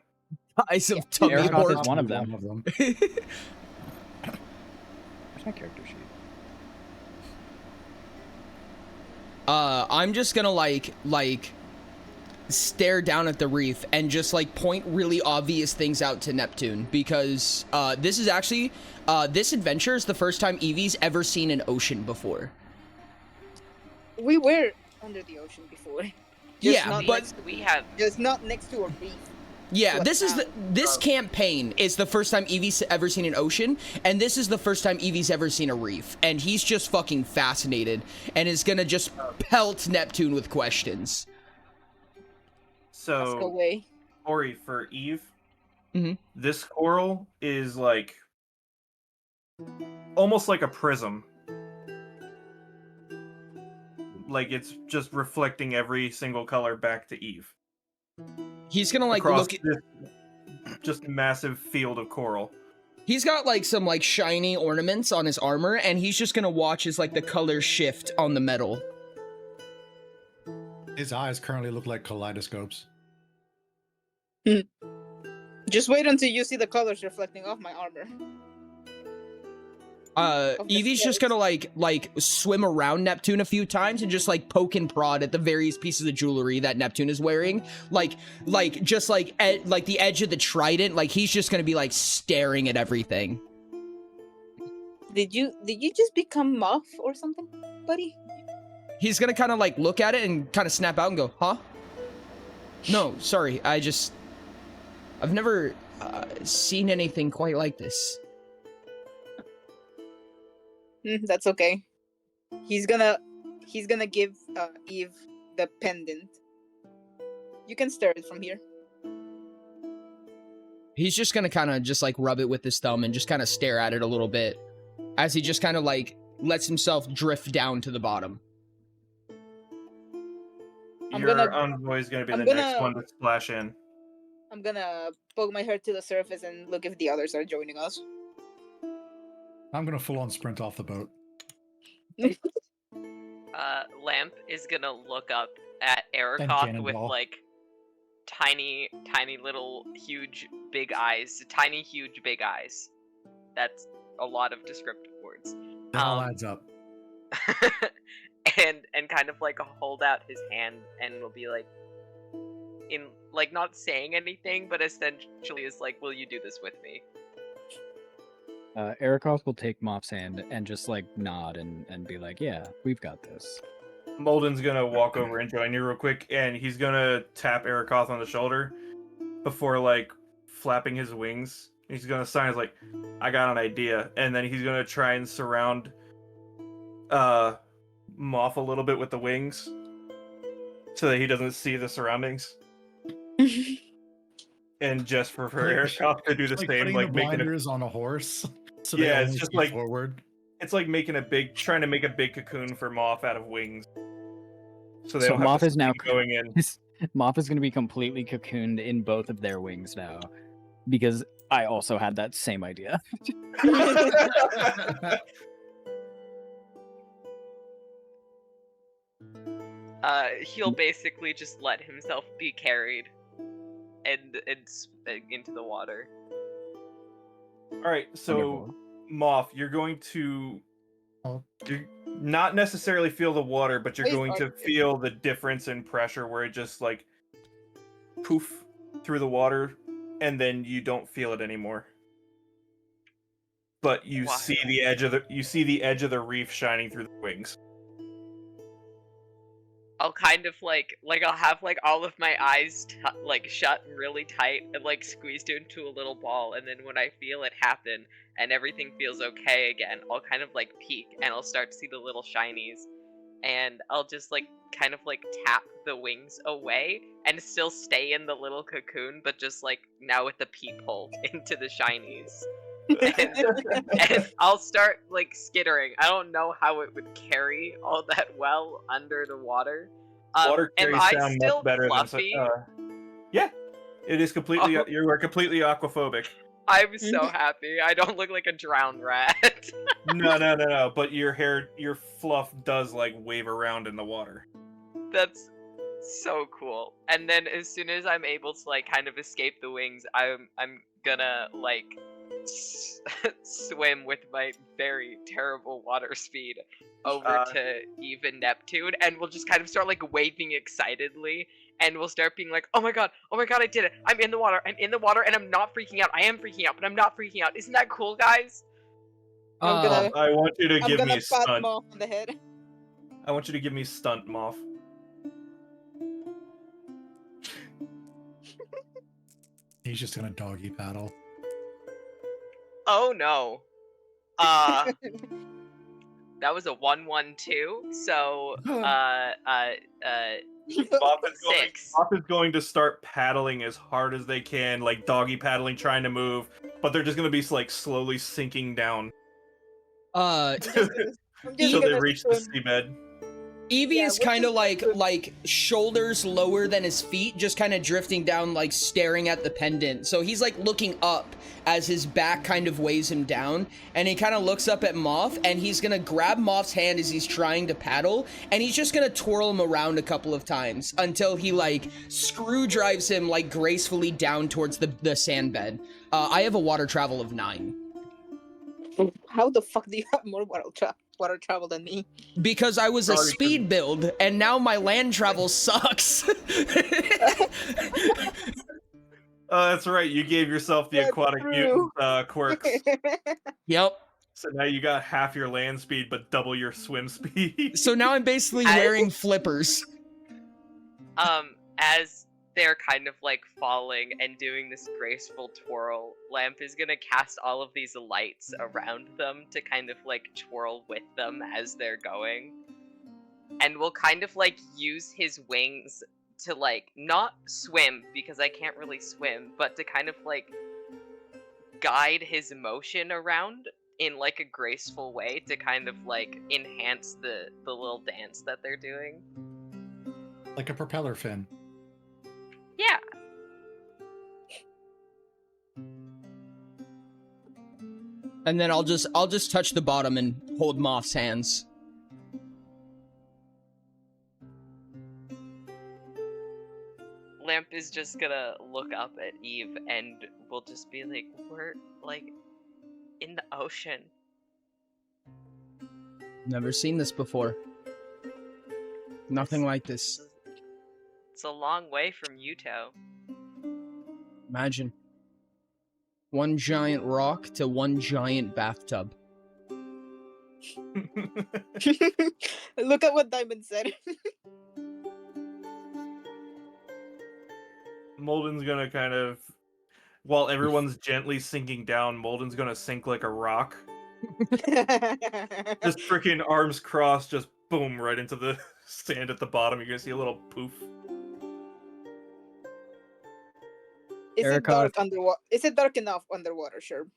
Dies of tummy Airhawk ache. is one of them. Where's my character sheet? I'm just gonna like stare down at the reef and just like point really obvious things out to Neptune, because this is actually this adventure is the first time Evie's ever seen an ocean before. We were under the ocean before. Yeah, but we have just not next to a reef. Yeah, this campaign is the first time Evie's ever seen an ocean, and this is the first time Evie's ever seen a reef, and he's just fucking fascinated and is gonna just pelt Neptune with questions. So, Ori, for Eve, this coral is like almost like a prism. Like it's just reflecting every single color back to Eve. He's gonna like across look at this just massive field of coral. He's got like some like shiny ornaments on his armor, and he's just gonna watch as like the colors shift on the metal. His eyes currently look like kaleidoscopes. Just wait until you see the colors reflecting off my armor. Evie's just gonna like swim around Neptune a few times and just like poke and prod at the various pieces of jewelry that Neptune is wearing, like the edge of the trident. Like he's just gonna be like staring at everything. Did you just become Moff or something, buddy? He's gonna kind of like look at it and kind of snap out and go, "Huh? No, sorry. I've never seen anything quite like this." That's okay. He's gonna give Eve the pendant. You can stare it from here. He's just gonna kind of just like rub it with his thumb and just kind of stare at it a little bit, as he just kind of like lets himself drift down to the bottom. Your envoy is going to be the next one to splash in. I'm gonna poke my head to the surface and look if the others are joining us. I'm gonna full-on sprint off the boat. Lamp is gonna look up at Erikoth with like tiny little huge big eyes. Tiny huge big eyes. That's a lot of descriptive words. That all adds up. and kind of like hold out his hand and will be like, in like not saying anything, but essentially is like, will you do this with me? Erikoth will take Moff's hand and just like nod and be like, yeah, we've got this. Molden's gonna walk over and join you real quick, and he's gonna tap Erikoth on the shoulder before like flapping his wings. He's gonna sign as like, I got an idea, and then he's gonna try and surround Moff a little bit with the wings so that he doesn't see the surroundings. And just for Erikoth to do the same, like making blinders on a horse. So yeah, it's just like forward. It's like trying to make a big cocoon for Moff out of wings. So Moff is now going in. Moff is going to be completely cocooned in both of their wings now, because I also had that same idea. He'll basically just let himself be carried and into the water. All right, so Moff, you're going to not necessarily feel the water, but you're going to feel the difference in pressure where it just like poof through the water, and then you don't feel it anymore. But you see the edge of the reef shining through the wings. I'll kind of like I'll have like all of my eyes like shut really tight and like squeezed into a little ball, and then when I feel it happen and everything feels okay again, I'll kind of like peek and I'll start to see the little shinies, and I'll just like kind of like tap the wings away and still stay in the little cocoon, but just like now with the peephole into the shinies. And I'll start like skittering. I don't know how it would carry all that well under the water. Water carries sound much better fluffy? Yeah, it is completely. You are completely aquaphobic. I'm so happy. I don't look like a drowned rat. No. But your fluff does like wave around in the water. That's so cool. And then as soon as I'm able to like kind of escape the wings, I'm gonna like swim with my very terrible water speed over to Eve and Neptune, and we'll just kind of start like waving excitedly, and we'll start being like, oh my god, I did it, I'm in the water, and I'm not freaking out. I am freaking out, but I'm not freaking out. Isn't that cool, guys? I want you to give me a stunt. Moff on the head. I want you to give me stunt, Moff. He's just gonna doggy paddle. Oh no. That was a 1-1-2. So Moff is going to start paddling as hard as they can, like doggy paddling, trying to move, but they're just gonna be like slowly sinking down. Until they reach the seabed. Evie is kind of like shoulders lower than his feet, just kind of drifting down, like staring at the pendant. So he's like looking up as his back kind of weighs him down, and he kind of looks up at Moff, and he's gonna grab Moff's hand as he's trying to paddle, and he's just gonna twirl him around a couple of times until he like screw drives him like gracefully down towards the sand bed. I have a water travel of 9. How the fuck do you have more water travel than me? Because I was a speed build, and now my land travel sucks. That's right. You gave yourself the aquatic mutant quirks. Yep. So now you got half your land speed, but double your swim speed. So now I'm basically wearing flippers. As they're kind of like falling and doing this graceful twirl, Lamp is gonna cast all of these lights around them to kind of like twirl with them as they're going. And we'll kind of like use his wings to like not swim, because I can't really swim, but to kind of like guide his motion around in like a graceful way to kind of like enhance the little dance that they're doing. Like a propeller fin. Yeah. And then I'll just touch the bottom and hold Moth's hands. Lamp is just gonna look up at Eve and will just be like, we're like in the ocean. Never seen this before. Nothing like this. It's a long way from Utopia. Imagine. One giant rock to one giant bathtub. Look at what Diamond said. Molden's gonna kind of, while everyone's gently sinking down, Molden's gonna sink like a rock. Just freaking arms crossed, just boom, right into the sand at the bottom. You're gonna see a little poof. Is Erica, it dark underwater? Is it dark enough underwater, Sherb?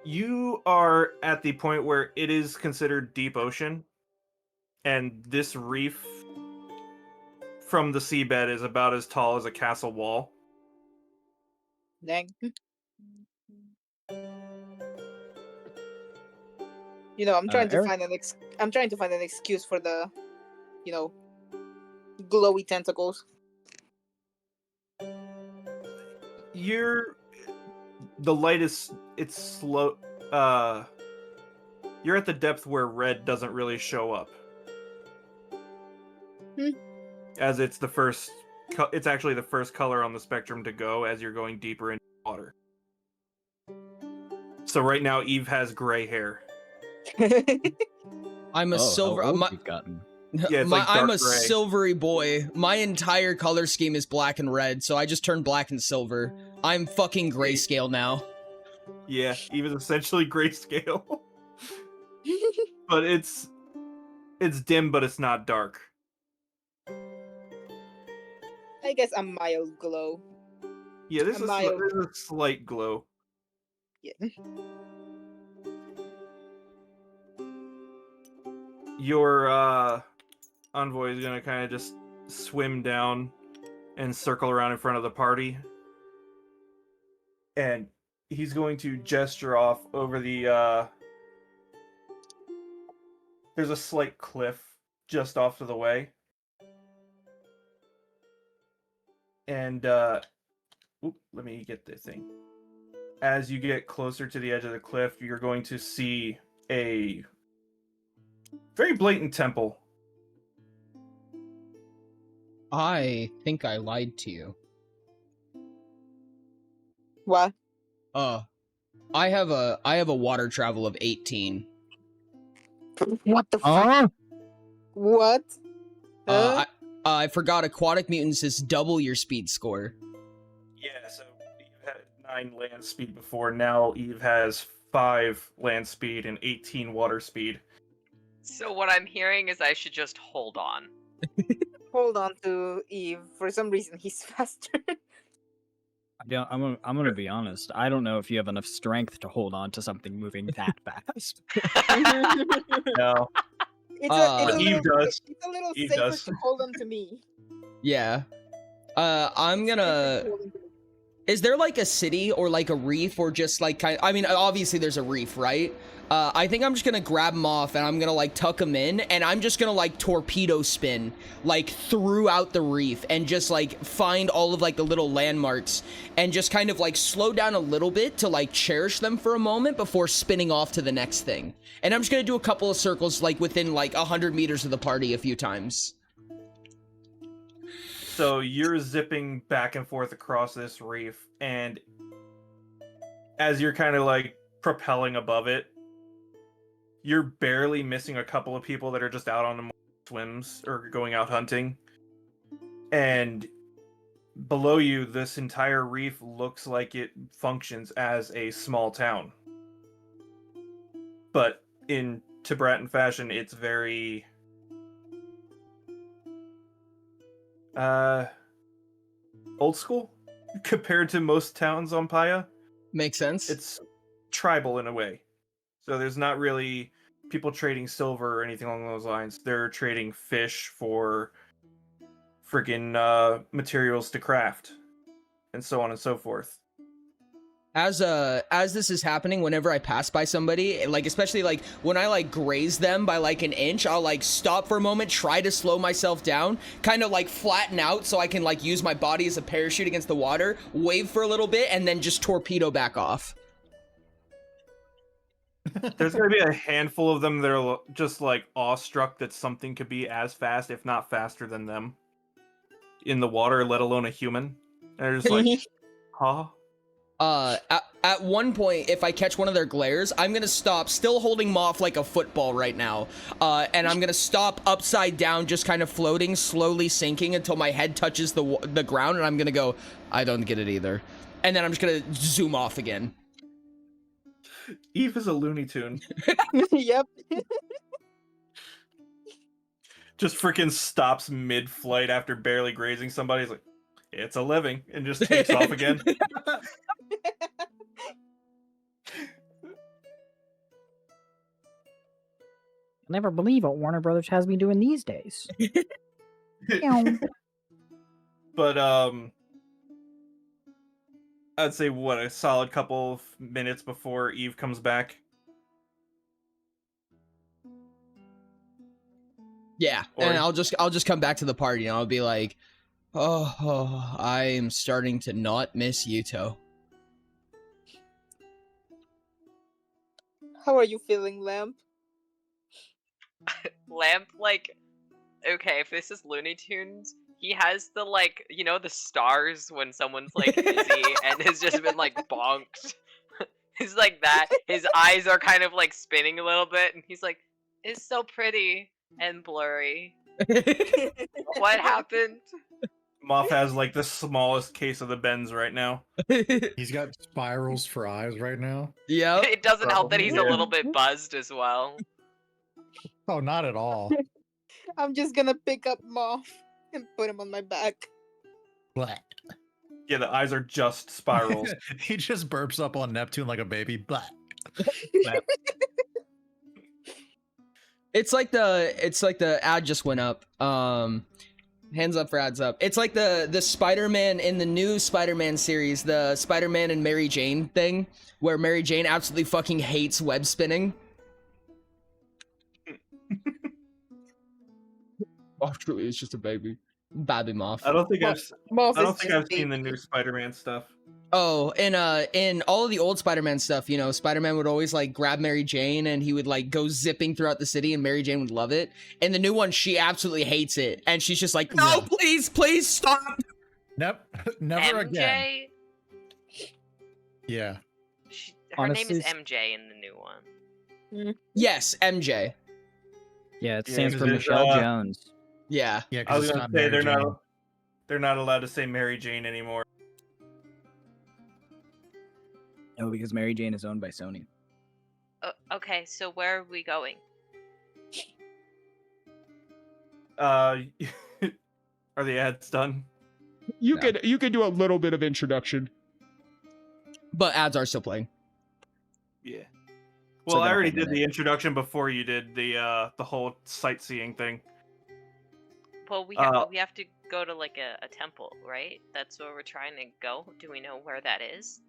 You are at the point where it is considered deep ocean, and this reef from the seabed is about as tall as a castle wall. Dang. You know, I'm trying to find an excuse for the, you know, glowy tentacles. The light is, it's slow. You're at the depth where red doesn't really show up. As it's the first, it's actually the first color on the spectrum to go as you're going deeper into water. So right now Eve has gray hair. I'm a silver. How old you've gotten. Yeah, it's like I'm dark a gray. silvery boy. My entire color scheme is black and red, so I just turned black and silver. I'm fucking grayscale now. Yeah, Eve is essentially grayscale. But it's dim, but it's not dark. I guess a mild glow. Yeah, this is mild. a slight glow. Yeah. Your envoy is gonna kind of just swim down and circle around in front of the party, and he's going to gesture off over the there's a slight cliff just off to the way, and let me get this thing. As you get closer to the edge of the cliff, you're going to see a very blatant temple. I think I lied to you. What? I have a water travel of 18. What the fuck? What? I forgot aquatic mutants is double your speed score. Yeah, so Eve had 9 land speed before. Now Eve has 5 land speed and 18 water speed. So what I'm hearing is I should just hold on. Hold on to Eve. For some reason, he's faster. I'm gonna be honest. I don't know if you have enough strength to hold on to something moving that fast. No. Eve does. It's a little Eve safer does. to hold on to me. Yeah. I'm gonna... Is there like a city or like a reef or just like I mean, obviously there's a reef, right? I think I'm just gonna grab him off and I'm gonna like tuck him in and I'm just gonna like torpedo spin like throughout the reef and just like find all of like the little landmarks and just kind of like slow down a little bit to like cherish them for a moment before spinning off to the next thing. And I'm just gonna do a couple of circles like within like 100 meters of the party a few times. So you're zipping back and forth across this reef, and as you're kind of like propelling above it, you're barely missing a couple of people that are just out on the swims or going out hunting. And below you, this entire reef looks like it functions as a small town. But in Tibetan fashion, it's very... old school compared to most towns on Paya. Makes sense. tribal in a way. So there's not really people trading silver or anything along those lines. They're trading fish for freaking materials to craft, and so on and so forth. As this is happening, whenever I pass by somebody, like especially like when I like graze them by like an inch, I'll like stop for a moment, try to slow myself down, kind of like flatten out so I can like use my body as a parachute against the water, wave for a little bit, and then just torpedo back off. There's gonna be a handful of them that are just like awestruck that something could be as fast, if not faster than them, in the water, let alone a human. And they're just like, huh? At one point, if I catch one of their glares, I'm gonna stop, still holding Moth like a football right now, and I'm gonna stop upside down, just kind of floating, slowly sinking until my head touches the ground, and I'm gonna go, I don't get it either. And then I'm just gonna zoom off again. Eve is a Looney Tune. Yep. Just freaking stops mid-flight after barely grazing somebody. He's like, it's a living, and just takes off again. Never believe what Warner Brothers has me doing these days. But I'd say what, a solid couple of minutes before Eve comes back. Yeah, and I'll just come back to the party and I'll be like, oh, I am starting to not miss Yuto. How are you feeling, Lamp? Lamp, like, okay, if this is Looney Tunes, he has the, like, you know, the stars when someone's, like, busy and has just been, like, bonked. He's like that. His eyes are kind of, like, spinning a little bit, and he's like, it's so pretty and blurry. What happened? Moth has, like, the smallest case of the bends right now. He's got spirals for eyes right now. Yeah. It doesn't help that he's a little bit buzzed as well. Oh, not at all. I'm just gonna pick up Moth and put him on my back. Blah. Yeah, the eyes are just spirals. He just burps up on Neptune like a baby. Blah. It's like the ad just went up. Hands up for ads up. It's like the Spider-Man in the new Spider-Man series, the Spider-Man and Mary Jane thing, where Mary Jane absolutely fucking hates web spinning. Moth truly is just a baby. Baby Moth. I don't think I've seen the baby. new Spider-Man stuff. Oh, in all of the old Spider-Man stuff, you know, Spider-Man would always like grab Mary Jane and he would like go zipping throughout the city and Mary Jane would love it. In the new one, she absolutely hates it. And she's just like, no, please stop. Never MJ? again. Yeah. Her name Honestly, is MJ in the new one. Yes, MJ. Yeah, it stands for there's, Michelle Jones. Yeah. Yeah, I was because it's gonna not say Mary Jane. they're not allowed to say Mary Jane anymore. No, because Mary Jane is owned by Sony. Okay, so where are we going? Are the ads done? You could do a little bit of introduction. But ads are still playing. Yeah. So Well, I then already hold did on. the introduction before you did the whole sightseeing thing. Well, we have to go to like a temple, right? That's where we're trying to go. Do we know where that is?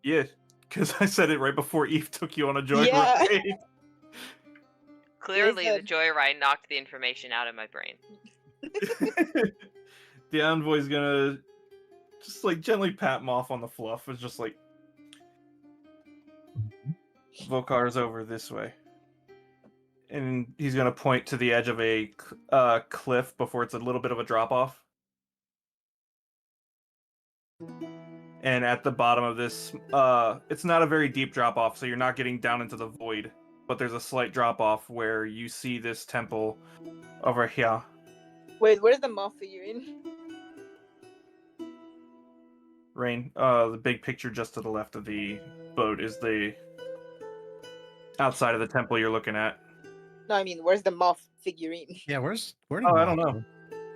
Yeah, because I said it right before Eve took you on a joyride. Yeah. Clearly, the said- joyride knocked the information out of my brain. The envoy's gonna just like gently pat him off on the fluff. It's just like, Vokar's over this way. And he's gonna point to the edge of a cliff before it's a little bit of a drop off. And at the bottom of this, it's not a very deep drop off, so you're not getting down into the void. But there's a slight drop off where you see this temple over here. Wait, where's the Moth figurine? Rain, the big picture just to the left of the boat is the outside of the temple you're looking at. No, I mean, where's the Moth figurine? Yeah, where did Oh, I Moth don't know. go?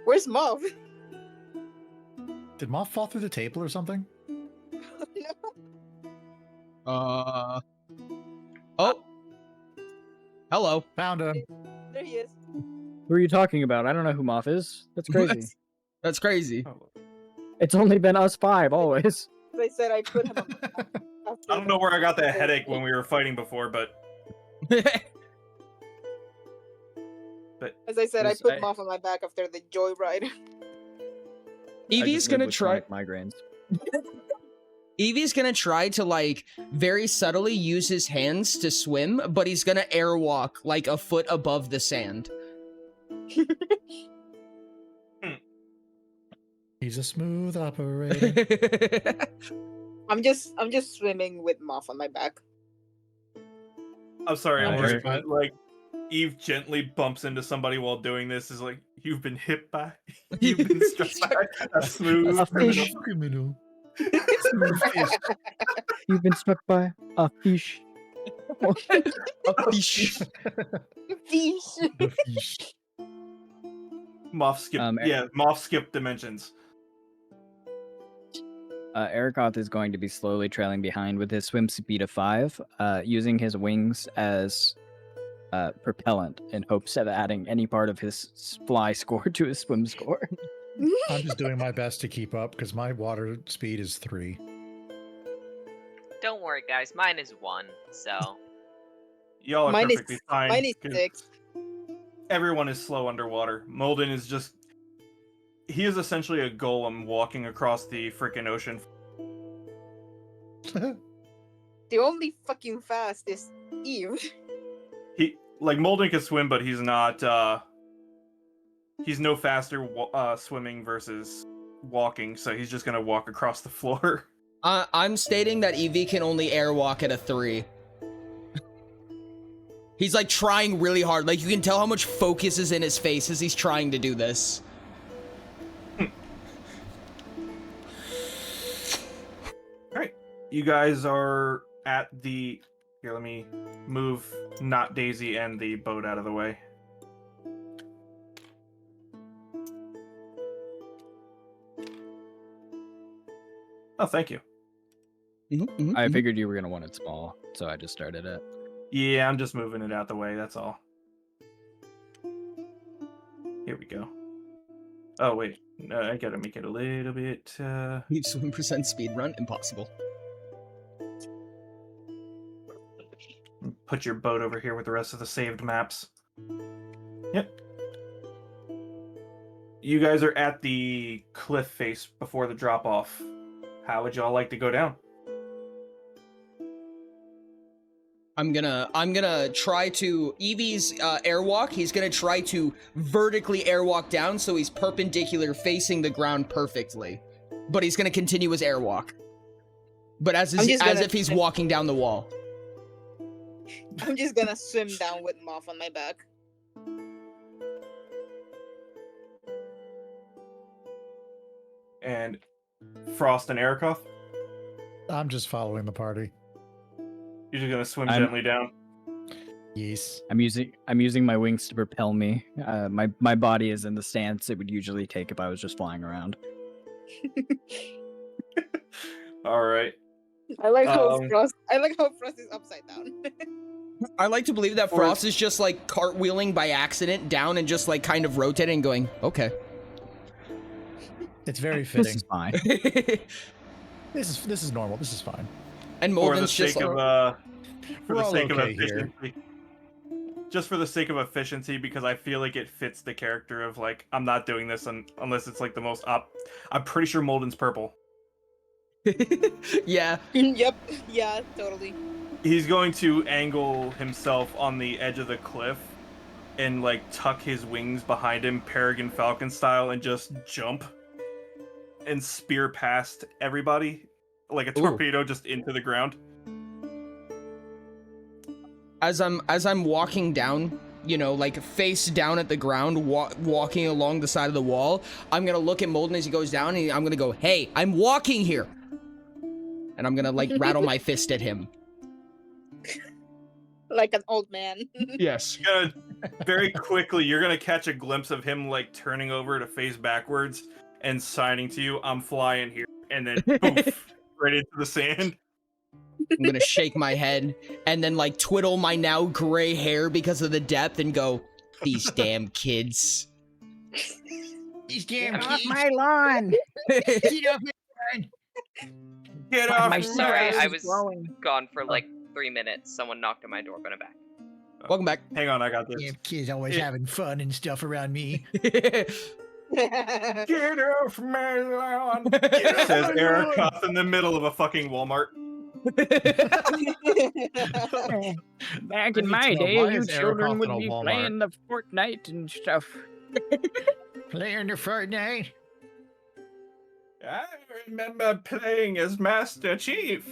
Where's Moth? Did Moth fall through the table or something? No. Oh. Hello. Found him. There he is. Who are you talking about? I don't know who Moth is. That's crazy. That's crazy. It's only been us 5 always. As I said, I put him on my back. I don't know where I got that headache when we were fighting before, but As I said, I put him off on my back after the joyride. Evie's gonna try migraines. Evie's gonna try to like very subtly use his hands to swim, but he's gonna airwalk like a foot above the sand. He's a smooth operator. I'm just swimming with Moth on my back. I'm sorry, I'm Nice. worried, but like Eve gently bumps into somebody while doing this is like, you've been hit by, you've been struck by a smooth criminal. You've been struck by a fish. A fish. Fish. The fish. Moth skip. Moth skip dimensions. Erikoth is going to be slowly trailing behind with his swim speed of 5, using his wings as propellant in hopes of adding any part of his fly score to his swim score. I'm just doing my best to keep up because my water speed is 3. Don't worry, guys. Mine is 1, so... Y'all are Mine perfectly fine. Mine is 6. Everyone is slow underwater. Molden is just... He is essentially a golem walking across the frickin' ocean. The only fucking fast is Eve. Molden can swim, but he's not, he's no faster swimming versus walking, so he's just gonna walk across the floor. I'm stating that Evie can only airwalk at a 3. He's like trying really hard. Like you can tell how much focus is in his face as he's trying to do this. Alright. You guys are at the... Here, let me move not Daisy and the boat out of the way. Oh, thank you. I figured you were going to want it small, so I just started it. Yeah, I'm just moving it out the way, that's all. Here we go. Oh, wait. No, I gotta make it a little bit, Need swim percent speed run? Impossible. Put your boat over here with the rest of the saved maps. Yep. You guys are at the cliff face before the drop-off. How would y'all like to go down? I'm gonna try to Evie's airwalk. He's gonna try to vertically airwalk down so he's perpendicular facing the ground perfectly. But he's gonna continue his airwalk. But as if he's walking down the wall. I'm just gonna swim down with Moth on my back. And Frost and Erikoth? I'm just following the party. You're just gonna swim gently down? Yes. I'm using my wings to propel me. My body is in the stance it would usually take if I was just flying around. All right. I like how Frost is upside down. I like to believe that Frost is just like cartwheeling by accident down and just like kind of rotating and going, okay. It's very fitting. This is fine. This is normal. This is fine. And Molden's just like, for the sake of efficiency. Just for the sake of efficiency, because I feel like it fits the character of like, I'm not doing this unless it's like the most I'm pretty sure Molden's purple. Yeah. Yep. Yeah, totally. He's going to angle himself on the edge of the cliff and like tuck his wings behind him, Peregrine Falcon style, and just jump and spear past everybody like a torpedo just into the ground. As I'm walking down, you know, like face down at the ground, walking along the side of the wall, I'm gonna look at Molden as he goes down, and I'm gonna go, "Hey, I'm walking here," and I'm gonna like rattle my fist at him. Like an old man. Yes. Very quickly, you're gonna catch a glimpse of him like turning over to face backwards and signing to you, "I'm flying here," and then poof, right into the sand. I'm gonna shake my head and then like twiddle my now gray hair because of the depth and go, these damn kids. These damn Get kids. off my lawn! Get off my lawn. Get off My my Sorry, I is was glowing. gone for like 3 minutes. Someone knocked on my door, but I'm back. Welcome back. Hang on, I got this. Damn kids always having fun and stuff around me. Get off my lawn. Says Erica in the middle of a fucking Walmart. Back I in need my to know, day, why you is Eric children off would in a be Walmart? playing the Fortnite and stuff. Playing the Fortnite. I remember playing as Master Chief.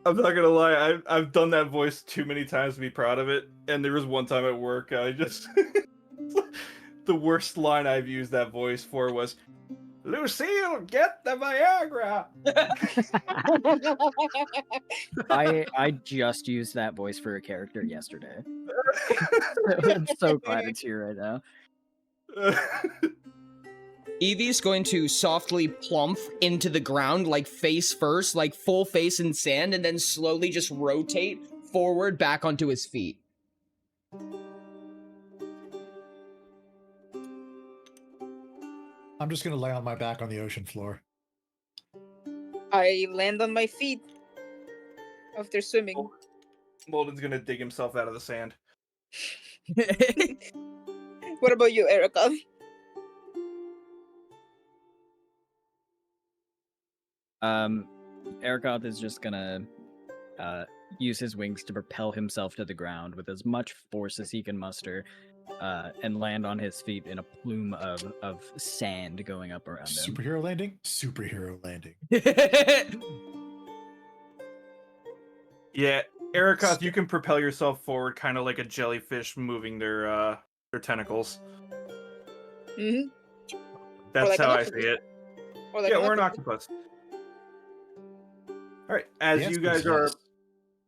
I'm not gonna lie, I've done that voice too many times to be proud of it. And there was one time at work, I just the worst line I've used that voice for was, "Lucille, get the Viagra." I just used that voice for a character yesterday. I'm so glad it's here right now. Evie's going to softly plump into the ground, like face first, like full face in sand, and then slowly just rotate forward back onto his feet. I'm just gonna lay on my back on the ocean floor. I land on my feet after swimming. Molden's gonna dig himself out of the sand. What about you, Erica? Eragoth is just gonna use his wings to propel himself to the ground with as much force as he can muster, and land on his feet in a plume of sand going up around him. Superhero landing? Superhero landing. Yeah, Erica, you can propel yourself forward kind of like a jellyfish moving their tentacles. Mm-hmm. That's like how an I see it. Or like Yeah, an or an octopus. octopus. All right, as The you answer is guys are yes.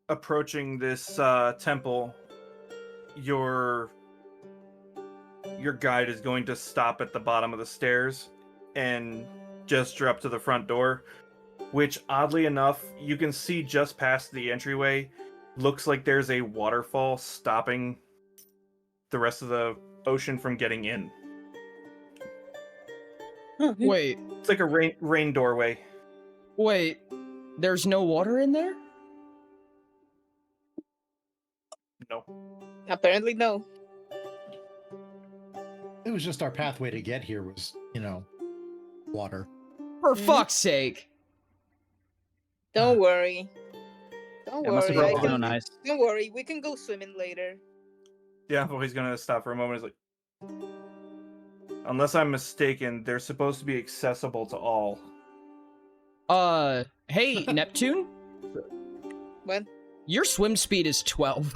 approaching this temple, your guide is going to stop at the bottom of the stairs and gesture up to the front door, which oddly enough, you can see just past the entryway. Looks like there's a waterfall stopping the rest of the ocean from getting in. Wait, It's like a rain doorway. wait. There's no water in there? No. Apparently, no. It was just our pathway to get here was, water. For fuck's sake. Don't worry. Don't That must have worry. been so nice. Don't worry. We can go swimming later. Yeah, well, he's gonna stop for a moment. He's like, unless I'm mistaken, they're supposed to be accessible to all. Hey, Neptune? What? Your swim speed is 12.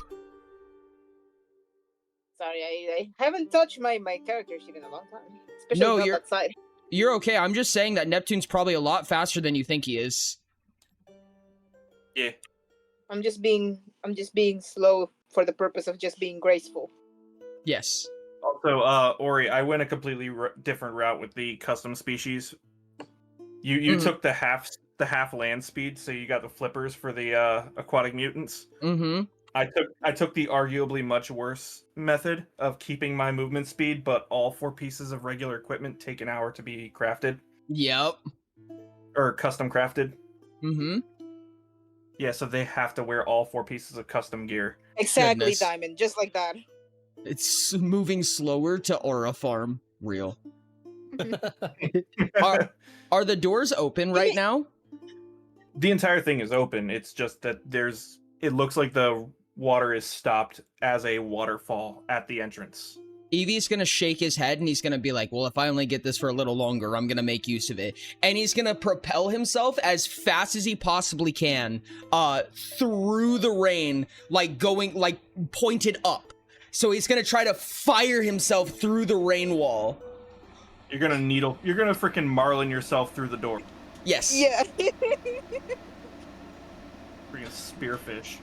Sorry, I haven't touched my character sheet in a long time. Especially No, on you're- that side. You're okay. I'm just saying that Neptune's probably a lot faster than you think he is. Yeah. I'm just being slow for the purpose of just being graceful. Yes. Also, Ori, I went a completely different route with the custom species. You took the half land speed, so you got the flippers for the aquatic mutants. Mm-hmm. I took the arguably much worse method of keeping my movement speed, but all 4 pieces of regular equipment take an hour to be crafted. Yep. Or custom crafted. Mm-hmm. Yeah, so they have to wear all 4 pieces of custom gear. Exactly, Goodness. Diamond. Just like that. It's moving slower to Aura Farm. Real. Are the doors open right now? The entire thing is open. It's just that it looks like the water is stopped as a waterfall at the entrance. Evie's gonna shake his head and he's gonna be like, well, if I only get this for a little longer, I'm gonna make use of it. And he's gonna propel himself as fast as he possibly can, through the rain, like pointed up. So he's gonna try to fire himself through the rain wall. You're gonna freaking Marlin yourself through the door. Yes. Yeah. Bring a spearfish.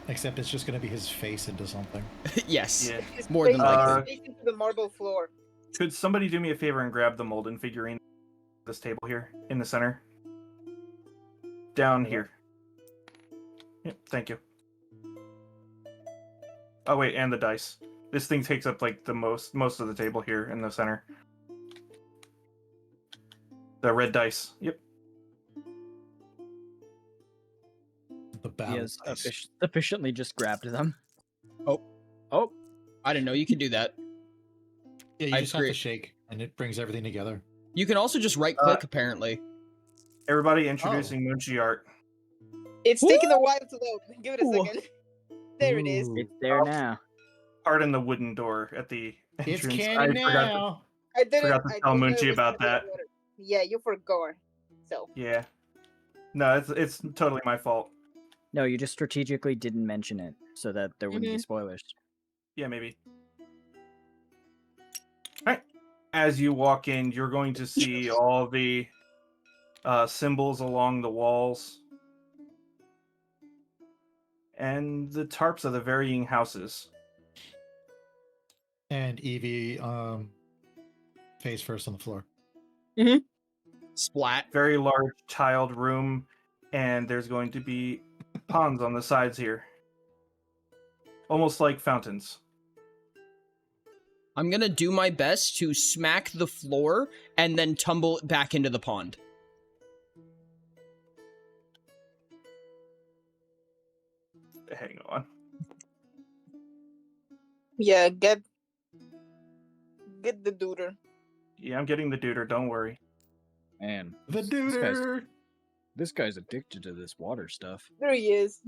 Except it's just gonna be his face into something. Yes. Yeah. It's More than likely. into the marble floor. Could somebody do me a favor and grab the Molden figurine? This table here in the center. Down here. Yep, thank you. Oh wait, and the dice. This thing takes up like the most of the table here in the center. The red dice. Yep. The battle He has dice. efficiently just grabbed them. Oh, I didn't know you could do that. Yeah, you just have to shake, and it brings everything together. You can also just right-click, apparently. Everybody introducing Munchie art. It's taking a while to load. Give it a second. There it is. It's there now. Pardon the wooden door at the entrance. It's canon now. I forgot to tell Munchie about that. Yeah, you forgot. So. Yeah. No, it's totally my fault. No, you just strategically didn't mention it so that there wouldn't be spoilers. Yeah, maybe. All right. As you walk in, you're going to see all the symbols along the walls and the tarps of the varying houses. And Evie face first on the floor. Splat. Very large tiled room, and there's going to be ponds on the sides here. Almost like fountains. I'm gonna do my best to smack the floor and then tumble back into the pond. Hang on. Yeah, get the duder. Yeah, I'm getting the duder, don't worry. Man, The duder! This guy's addicted to this water stuff. There he is.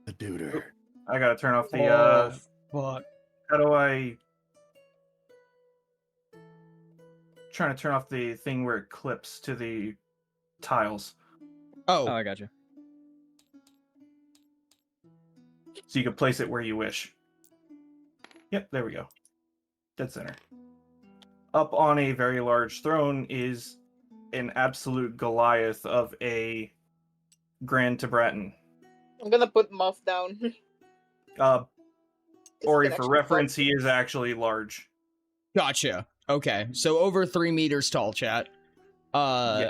The duder. I gotta turn off the Fuck. how do I trying to turn off the thing where it clips to the tiles. Oh, I got you. So you can place it where you wish. Yep, there we go. Dead center. Up on a very large throne is an absolute Goliath of a Grand Tibratin. I'm gonna put Muff down. Ori, for reference, he is actually large. Gotcha. Okay, so over 3 meters tall, chat. Yeah.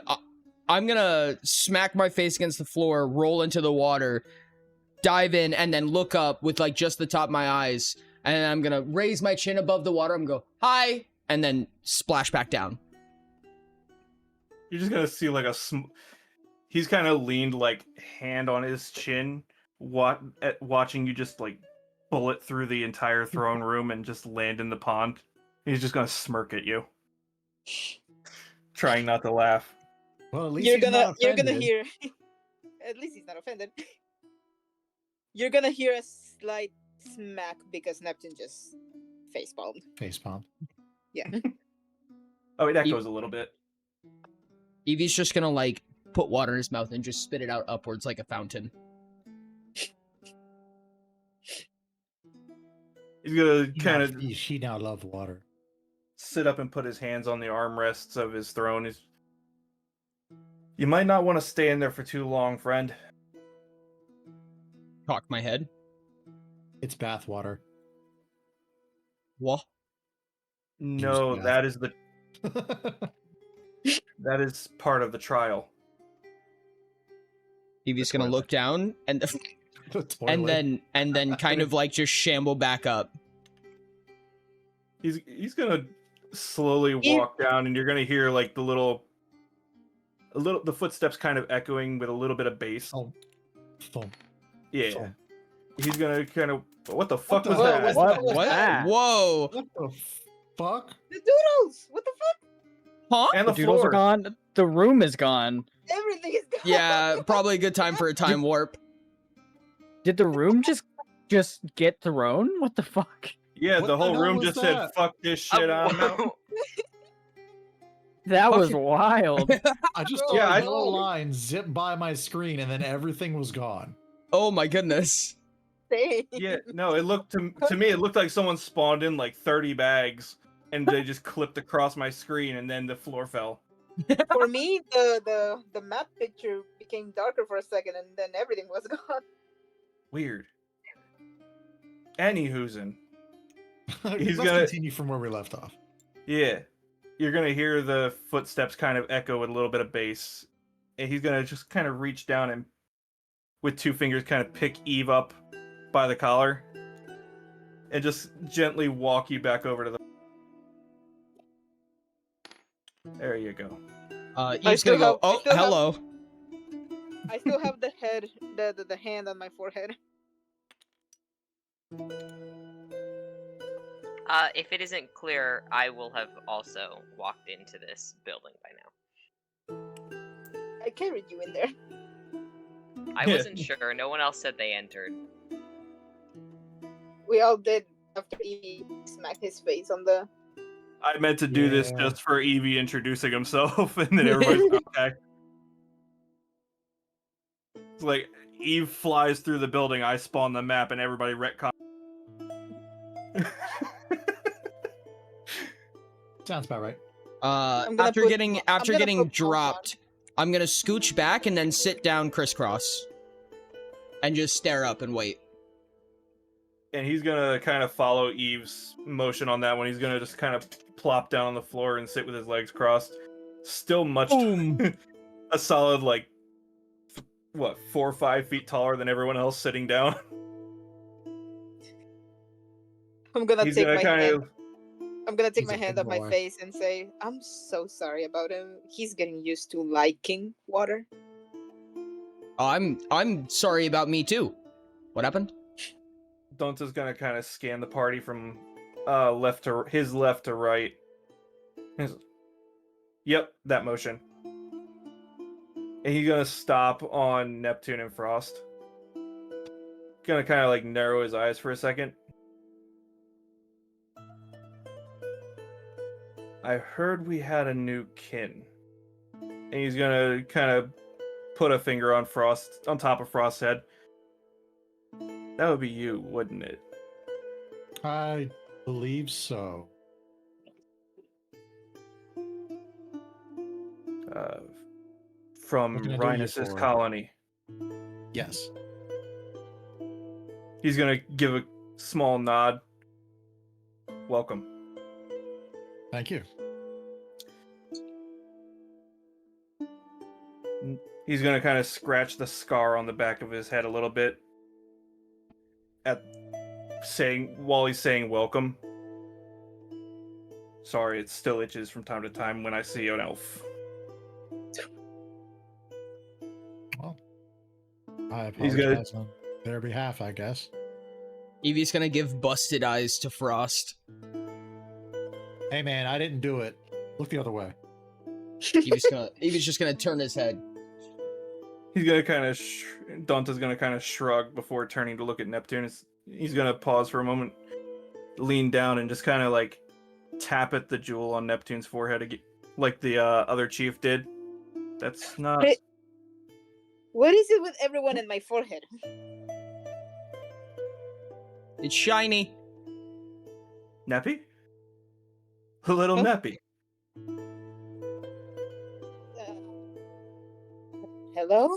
I'm gonna smack my face against the floor, roll into the water, dive in, and then look up with like just the top of my eyes, and I'm gonna raise my chin above the water. I'm gonna go, hi, and then splash back down. You're just gonna see like he's kind of leaned like hand on his chin, watching you just like bullet through the entire throne room and just land in the pond. He's just gonna smirk at you, trying not to laugh. Well, at least you're gonna hear. At least he's not offended. You're gonna hear a slight smack because Neptune just facepalmed. Facepalm. Yeah. Oh, it echoes a little bit. Evie's just gonna like put water in his mouth and just spit it out upwards like a fountain. He's gonna kind of. She now loves water. Sit up and put his hands on the armrests of his throne. You might not want to stay in there for too long, friend. Cock my head. It's bath water. What? No, that is the. That is part of the trial. Evie's gonna look down and then kind of like just shamble back up. He's gonna slowly walk down, and you're gonna hear like the footsteps kind of echoing with a little bit of bass. Yeah. He's gonna kind of. What the fuck was that? What? Whoa! What the fuck? The doodles! What the fuck? Huh? And the doodles floor. are gone. The room is gone. Everything is gone. Yeah, probably a good time for a time warp. Did the room just get thrown? What the fuck? Yeah, What the whole the hell room was just said, that? "Fuck this shit, I'm out." That was wild. I just Bro, saw Yeah, a yellow line zip by my screen, and then everything was gone. Oh my goodness. Same. Yeah, no, it looked to me, it looked like someone spawned in like 30 bags, and they just clipped across my screen, and then the floor fell. For me, the map picture became darker for a second, and then everything was gone. Weird. Anywhoozin. He's Let's gonna continue from where we left off. Yeah. You're gonna hear the footsteps kind of echo with a little bit of bass. And he's gonna just kind of reach down and with 2 fingers kind of pick Eve up by the collar and just gently walk you back over to the... There you go. Eve's gonna go, oh, hello. I still have the head, the hand on my forehead. If it isn't clear, I will have also walked into this building by now. I carried you in there. I wasn't sure. No one else said they entered. We all did after Evie smacked his face on the... I meant to do this just for Evie introducing himself, and then everybody's okay. It's like, Eve flies through the building, I spawn the map, and everybody retcon. Sounds about right. After getting dropped, I'm gonna scooch back and then sit down crisscross. And just stare up and wait. And he's gonna kind of follow Eve's motion on that one. He's gonna just kind of plop down on the floor and sit with his legs crossed. Still much... a solid, like, what, 4 or 5 feet taller than everyone else sitting down. I'm gonna take my hand. I'm gonna take He's my a hand big off my boy. face and say, I'm so sorry about him. He's getting used to liking water. I'm sorry about me too. What happened? Dante's gonna kind of scan the party from his left to right. Yep, that motion. And he's gonna stop on Neptune and Frost. Gonna kind of like narrow his eyes for a second. I heard we had a new kin. And he's gonna kind of put a finger on top of Frost's head. That would be you, wouldn't it? I believe so. From What can I do you Rhinus's for? colony. Yes. He's gonna give a small nod. Welcome. Thank you. He's gonna kind of scratch the scar on the back of his head a little bit while he's saying welcome. Sorry, it still itches from time to time when I see an elf. Well, I apologize on their behalf, I guess. Evie's gonna give busted eyes to Frost. Hey man, I didn't do it. Look the other way. Evie's just gonna turn his head. He's gonna kind of Dante's gonna kind of shrug before turning to look at Neptune. He's gonna pause for a moment, lean down, and just kind of like tap at the jewel on Neptune's forehead, like the other chief did. That's not... Hey, what is it with everyone in my forehead? It's shiny. Neppy? A little Neppy. Hello?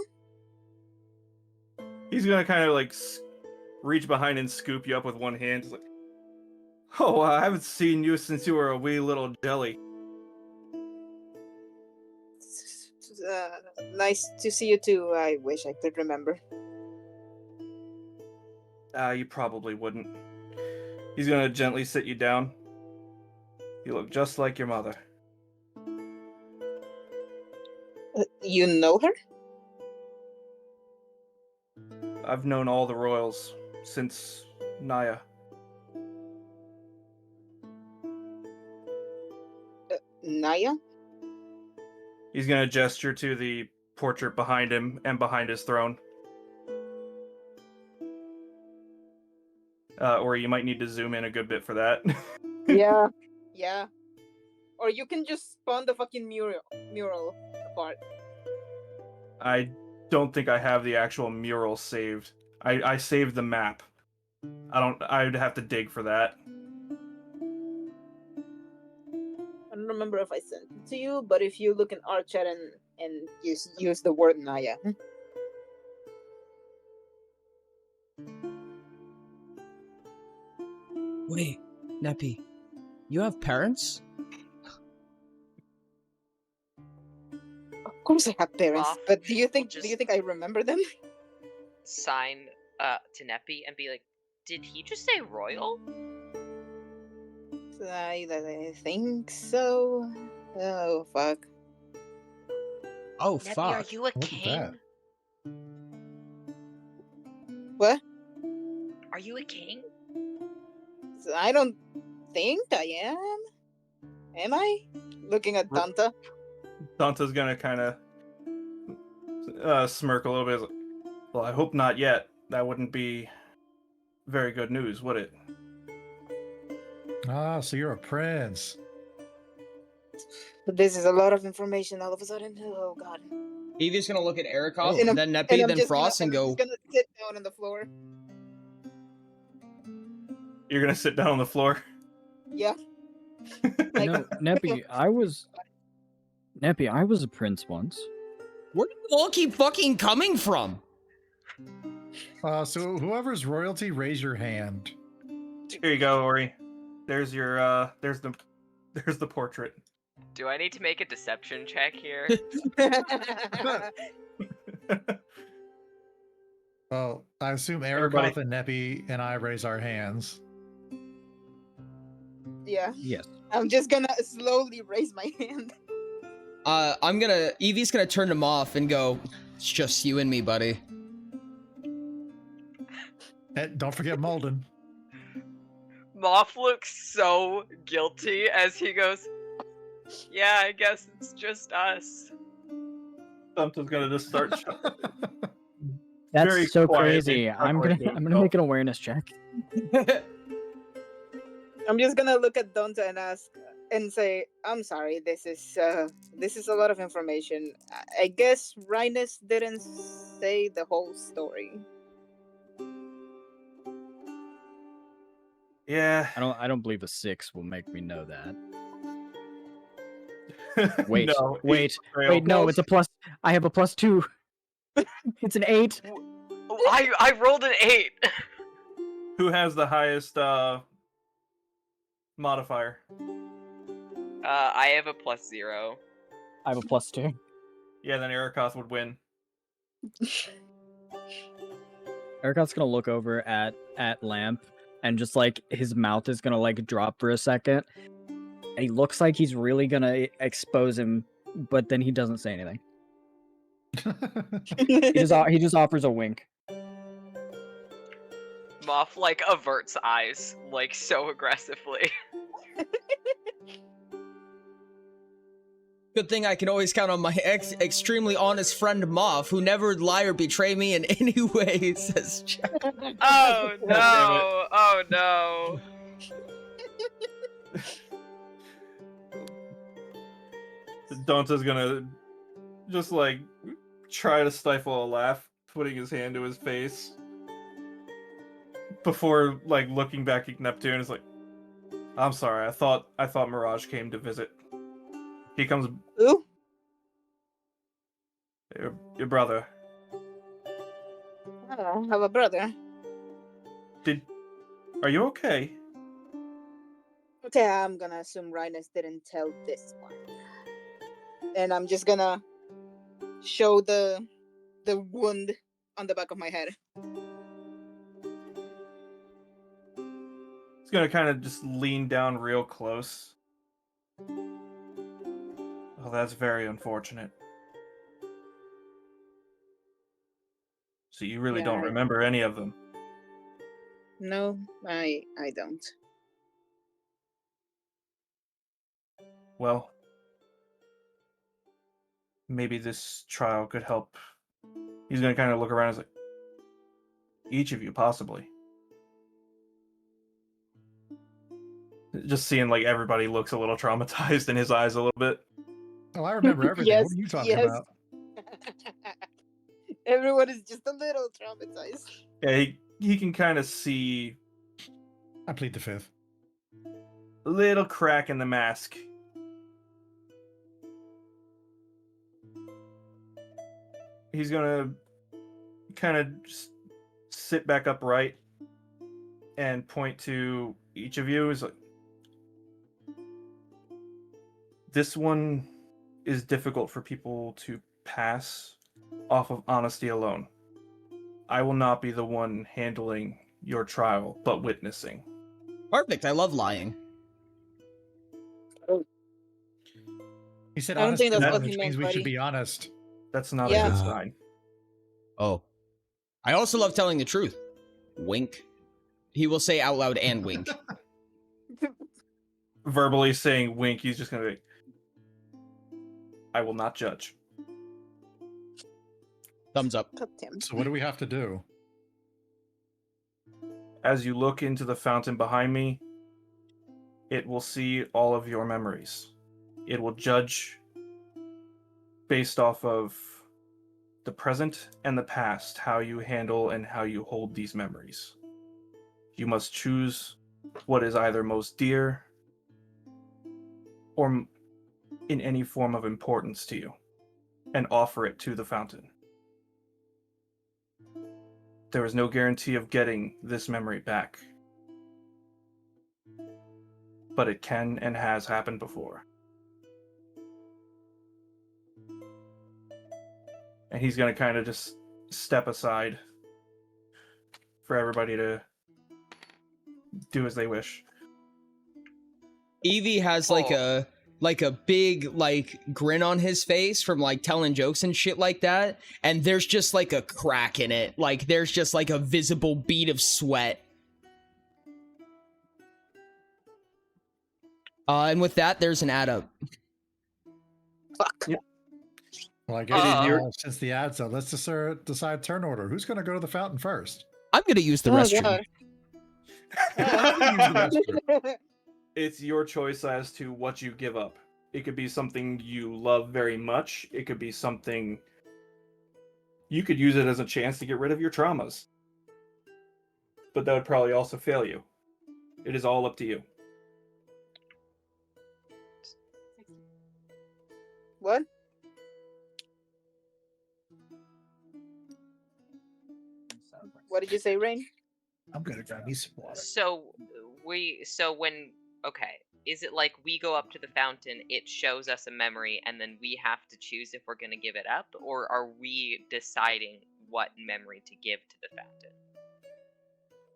He's gonna kind of like reach behind and scoop you up with one hand. He's like, oh, I haven't seen you since you were a wee little jelly. Nice to see you too. I wish I could remember. You probably wouldn't. He's gonna gently sit you down. You look just like your mother. You know her? I've known all the royals since Naya. Naya? He's gonna gesture to the portrait behind him and behind his throne. Or you might need to zoom in a good bit for that. Yeah. Yeah. Or you can just spawn the fucking mural apart. I don't think I have the actual mural saved. I saved the map. I'd have to dig for that. I don't remember if I sent it to you, but if you look in our chat and use the word Naya. Wait, Neppy, you have parents? Of course I have parents, Moth but do you will think I remember them? sign to Neppy and be like, did he just say royal? I think so. Oh fuck. Oh, Neppy, fuck. are you a What was king? that? What? Are you a king? I don't think I am. Am I? Looking at Tanta. Danta's gonna kind of smirk a little bit. Well, I hope not yet. That wouldn't be very good news, would it? Ah, so you're a prince. But this is a lot of information all of a sudden. Oh god. Evie's gonna look at Erikoff, Oh. and then Neppy, then Frost, and I'm go, just gonna sit down on the floor. You're gonna sit down on the floor? Yeah. No, Neppy, I was a prince once. where do you all keep fucking coming from? So whoever's royalty, raise your hand. Here you go, Ori. There's your there's the portrait. Do I need to make a deception check here? Well, I assume Everybody- Erikoff and Neppy and I raise our hands. Yeah. Yes. I'm just gonna slowly raise my hand. Evie's gonna turn him off and go, it's just you and me, buddy. Don't forget Malden. Moth looks so guilty as he goes, yeah, I guess it's just us. Something's gonna just start. That's Very so quietly crazy. I'm chuckling gonna to I'm gonna make an awareness check. I'm just gonna look at Donta and ask and say, I'm sorry, this is a lot of information. I guess Rhinus didn't say the whole story. Yeah. I don't believe a 6 will make me know that. Wait, No, wait, Trail. wait, no, it's a plus. I have a +2. It's an 8. I rolled an 8. Who has the highest modifier? I have a +0. I have a +2. Yeah, then Erikoth would win. Erikoth's gonna look over at Lamp and just like his mouth is gonna like drop for a second. And he looks like he's really gonna expose him, but then he doesn't say anything. He just offers a wink. Moth like averts eyes like so aggressively. Good thing I can always count on my extremely honest friend Moff, who never lie or betray me in any way, says Jack. Oh no! Oh no! Danta's gonna just like try to stifle a laugh, putting his hand to his face before like looking back at Neptune. Is like, I'm sorry, I thought Mirage came to visit. He comes. Who? Your brother. Oh, I have a brother. Are you okay? Okay, I'm gonna assume Rhinus didn't tell this one. And I'm just gonna show the wound on the back of my head. He's gonna kind of just lean down real close. Oh, that's very unfortunate. So you really don't remember any of them? No, I don't. Well, maybe this trial could help. He's gonna kind of look around and is like, each of you, possibly. Just seeing like everybody looks a little traumatized in his eyes a little bit. Oh, I remember everything. Yes, What are you talking yes. about? Everyone is just a little traumatized. Yeah, he can kind of see I plead the fifth. a little crack in the mask. He's gonna kind of just sit back upright and point to each of you. Is like, This one is difficult for people to pass off of honesty alone. I will not be the one handling your trial, but witnessing. Perfect. I love lying. He said I don't think honesty that's alone, what he which meant, means we should buddy. be honest. That's not Yeah. a good sign. Oh. I also love telling the truth. Wink. He will say out loud and wink. Verbally saying wink, he's just gonna be, I will not judge. Thumbs up. So what do we have to do? As you look into the fountain behind me, it will see all of your memories. It will judge based off of the present and the past, how you handle and how you hold these memories. You must choose what is either most dear or in any form of importance to you and offer it to the fountain. There is no guarantee of getting this memory back, but it can and has happened before. And he's going to kind of just step aside for everybody to do as they wish. Evie has like a big like grin on his face from like telling jokes and shit like that, and there's just like a crack in it. Like there's just like a visible bead of sweat. And with that, there's an add up. Fuck. Yep. Well, I guess since the ad's up, let's decide turn order. Who's going to go to the fountain first? I'm gonna use the restroom. It's your choice as to what you give up. It could be something you love very much. It could be something you could use it as a chance to get rid of your traumas. But that would probably also fail you. It is all up to you. What? What did you say, Rain? I'm gonna grab me some water. So is it like we go up to the fountain, it shows us a memory, and then we have to choose if we're gonna give it up, or are we deciding what memory to give to the fountain?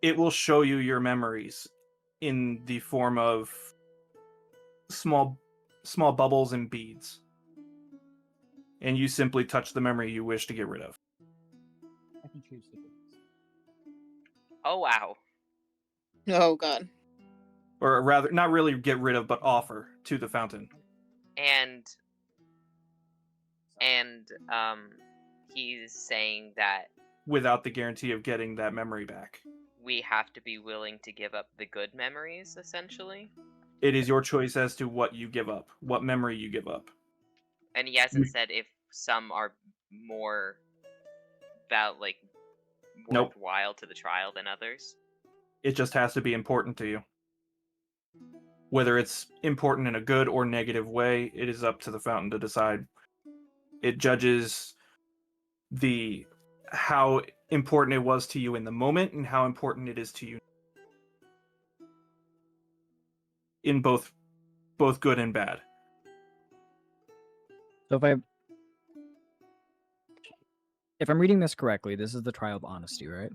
It will show you your memories in the form of small bubbles and beads. And you simply touch the memory you wish to get rid of. I can choose the beads. Oh wow. Oh god. Or rather, not really get rid of, but offer to the fountain. And he's saying that without the guarantee of getting that memory back. We have to be willing to give up the good memories, essentially? It is your choice as to what you give up, what memory you give up. And he hasn't said if some are more worthwhile to the trial than others? It just has to be important to you. Whether it's important in a good or negative way, it is up to the fountain to decide. It judges how important it was to you in the moment and how important it is to you in both good and bad. So if I'm reading this correctly, this is the trial of honesty, right?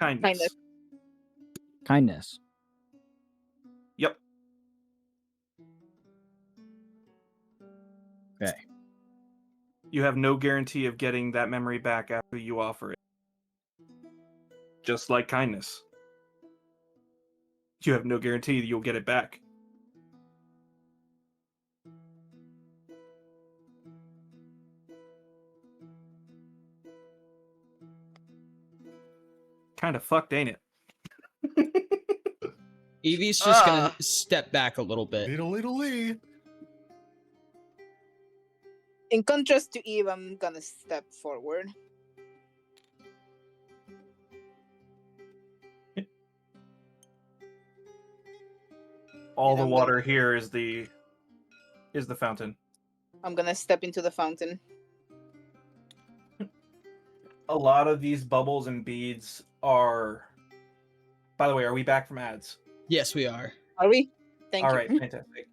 Kindness. Kindness. Yep. Okay. You have no guarantee of getting that memory back after you offer it. Just like kindness. You have no guarantee that you'll get it back. Kind of fucked, ain't it? Evie's just gonna step back a little bit. Lee. In contrast to Eve, I'm gonna step forward. All the water here is the fountain. I'm gonna step into the fountain. A lot of these bubbles and beads are... By the way, are we back from ads? Yes, we are. Are we? Thank you. All right, fantastic.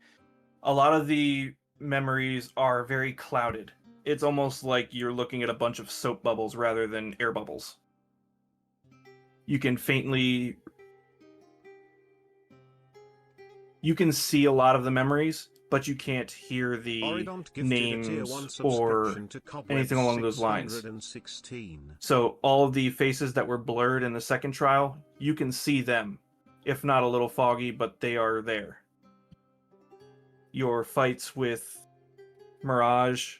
a lot of the memories are very clouded. It's almost like you're looking at a bunch of soap bubbles rather than air bubbles. You can faintly... You can see a lot of the memories, but you can't hear the names or anything along those lines. So all of the faces that were blurred in the second trial, you can see them. If not a little foggy, but they are there. Your fights with Mirage,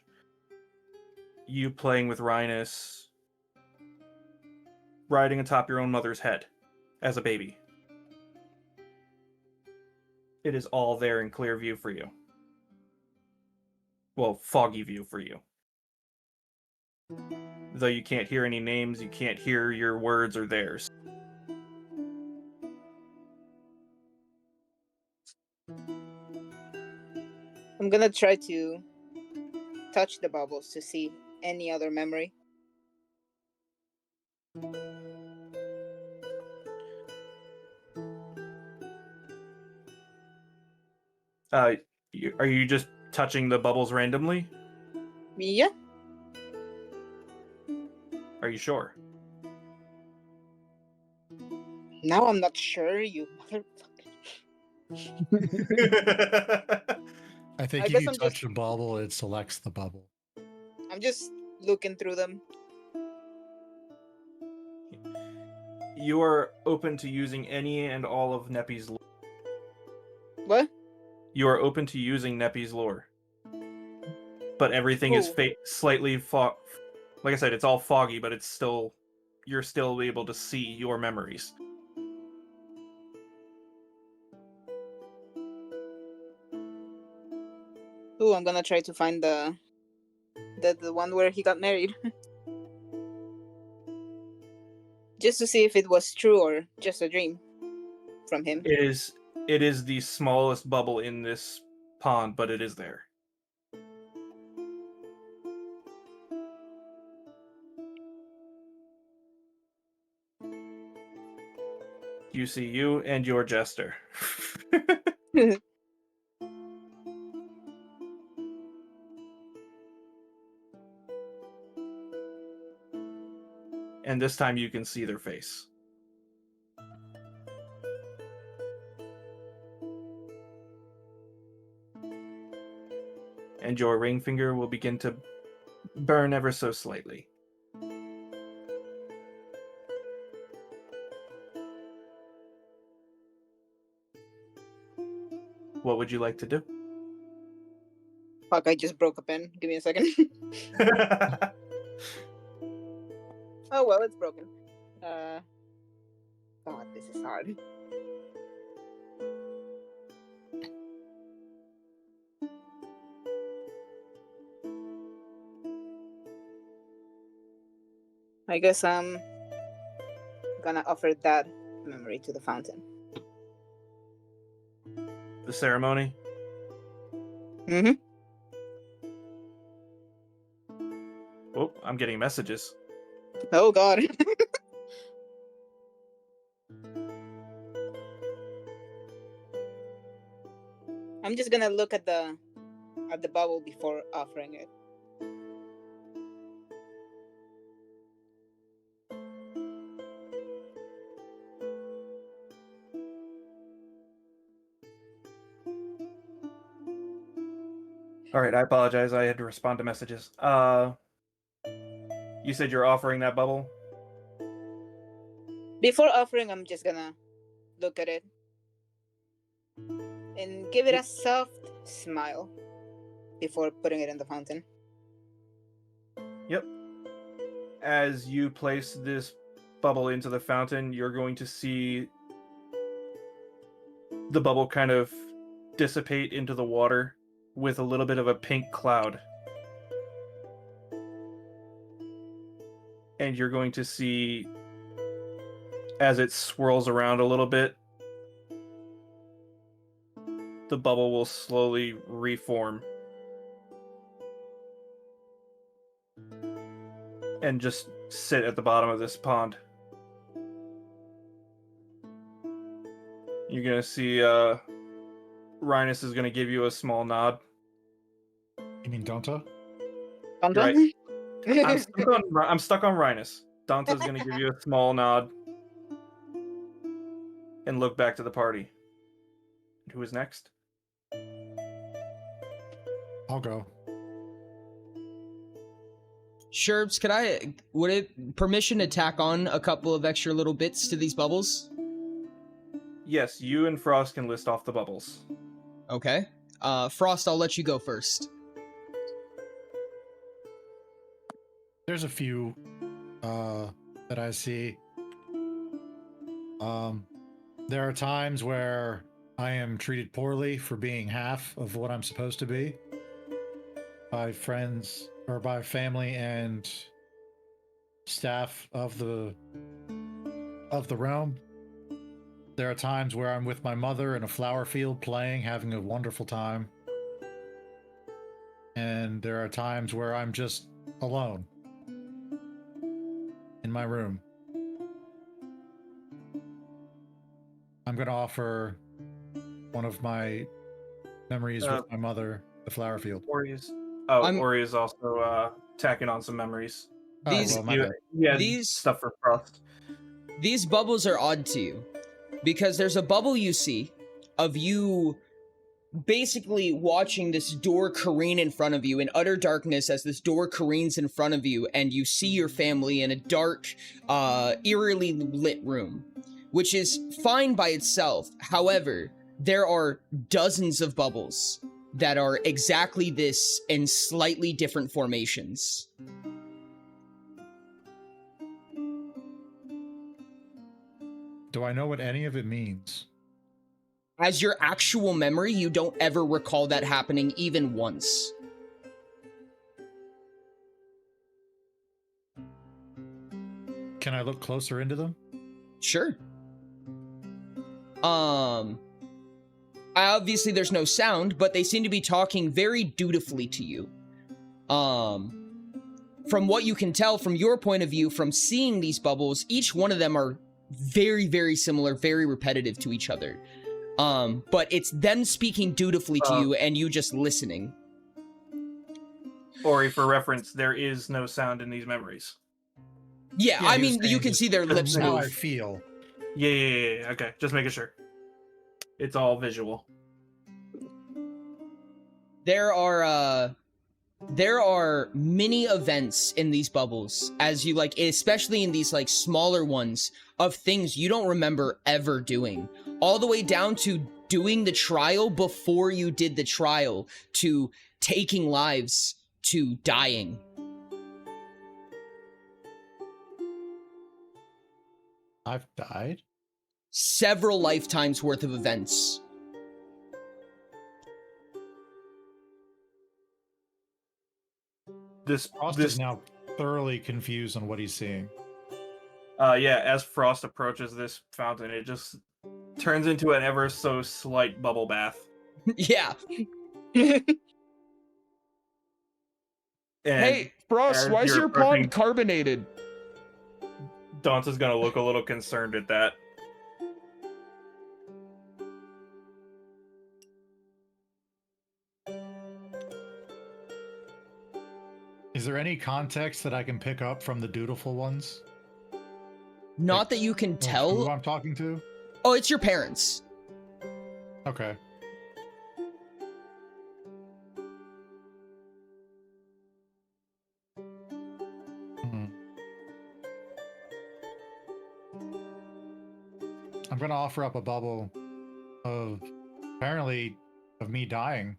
you playing with Rhinus, riding atop your own mother's head as a baby. It is all there in clear view for you. Well, foggy view for you. Though you can't hear any names, you can't hear your words or theirs. I'm gonna try to touch the bubbles to see any other memory. Are you just touching the bubbles randomly? Yeah. Are you sure? Now I'm not sure, you motherfucker. I think if you touch a bubble, it selects the bubble. I'm just looking through them. You are open to using any and all of Neppy's lore. What? You are open to using Neppy's lore. But everything is slightly like I said, it's all foggy, but it's still... You're still able to see your memories. Ooh, I'm gonna try to find the one where he got married. Just to see if it was true or just a dream from him. It is the smallest bubble in this pond, but it is there. You see you and your jester. And this time you can see their face. And your ring finger will begin to burn ever so slightly. What would you like to do? Fuck, I just broke a pen. Give me a second. Oh, well, it's broken. God, this is hard. I guess I'm gonna offer that memory to the fountain. The ceremony? Mm-hmm. Oh, I'm getting messages. Oh, God. I'm just gonna look at the bubble before offering it. All right, I apologize. I had to respond to messages. You said you're offering that bubble? Before offering, I'm just gonna look at it and give it a soft smile before putting it in the fountain. Yep. As you place this bubble into the fountain, you're going to see the bubble kind of dissipate into the water with a little bit of a pink cloud. And you're going to see, as it swirls around a little bit, the bubble will slowly reform. And just sit at the bottom of this pond. You're gonna see Rhinus is going to give you a small nod. You mean Donta? Right. I'm stuck on Rhinus. Danta's going to give you a small nod and look back to the party. Who is next? I'll go. Sherbs, would it permission to tack on a couple of extra little bits to these bubbles? Yes, you and Frost can list off the bubbles. Okay. Frost, I'll let you go first. There's a few that I see. There are times where I am treated poorly for being half of what I'm supposed to be by friends or by family and staff of the realm. There are times where I'm with my mother in a flower field playing, having a wonderful time. And there are times where I'm just alone in my room. I'm going to offer one of my memories with my mother, the flower field. Ori is also tacking on some memories. These stuff for Frost. These bubbles are odd to you because there's a bubble you see of you basically watching this door careen in front of you in utter darkness as this door careens in front of you, and you see your family in a dark, eerily lit room, which is fine by itself. However, there are dozens of bubbles that are exactly this in slightly different formations. Do I know what any of it means? As your actual memory, you don't ever recall that happening even once. Can I look closer into them? Sure. Obviously there's no sound, but they seem to be talking very dutifully to you. From what you can tell from your point of view, from seeing these bubbles, each one of them are very, very similar, very repetitive to each other. But it's them speaking dutifully to you and you just listening. Ori, for reference, there is no sound in these memories. Yeah, I mean, you can see their lips move. How I feel. Yeah. Okay, just making sure. It's all visual. There are mini events in these bubbles, as you like, especially in these like smaller ones, of things you don't remember ever doing. All the way down to doing the trial before you did the trial, to taking lives, to dying. I've died? Several lifetimes worth of events. Frost is now thoroughly confused on what he's seeing. As Frost approaches this fountain, it just turns into an ever so slight bubble bath. Yeah. Hey, Frost, why is your pond carbonated? Danta's gonna look a little concerned at that. Is there any context that I can pick up from the dutiful ones? Not that you can tell. Who I'm talking to? Oh, it's your parents. Okay. I'm gonna offer up a bubble of apparently of me dying.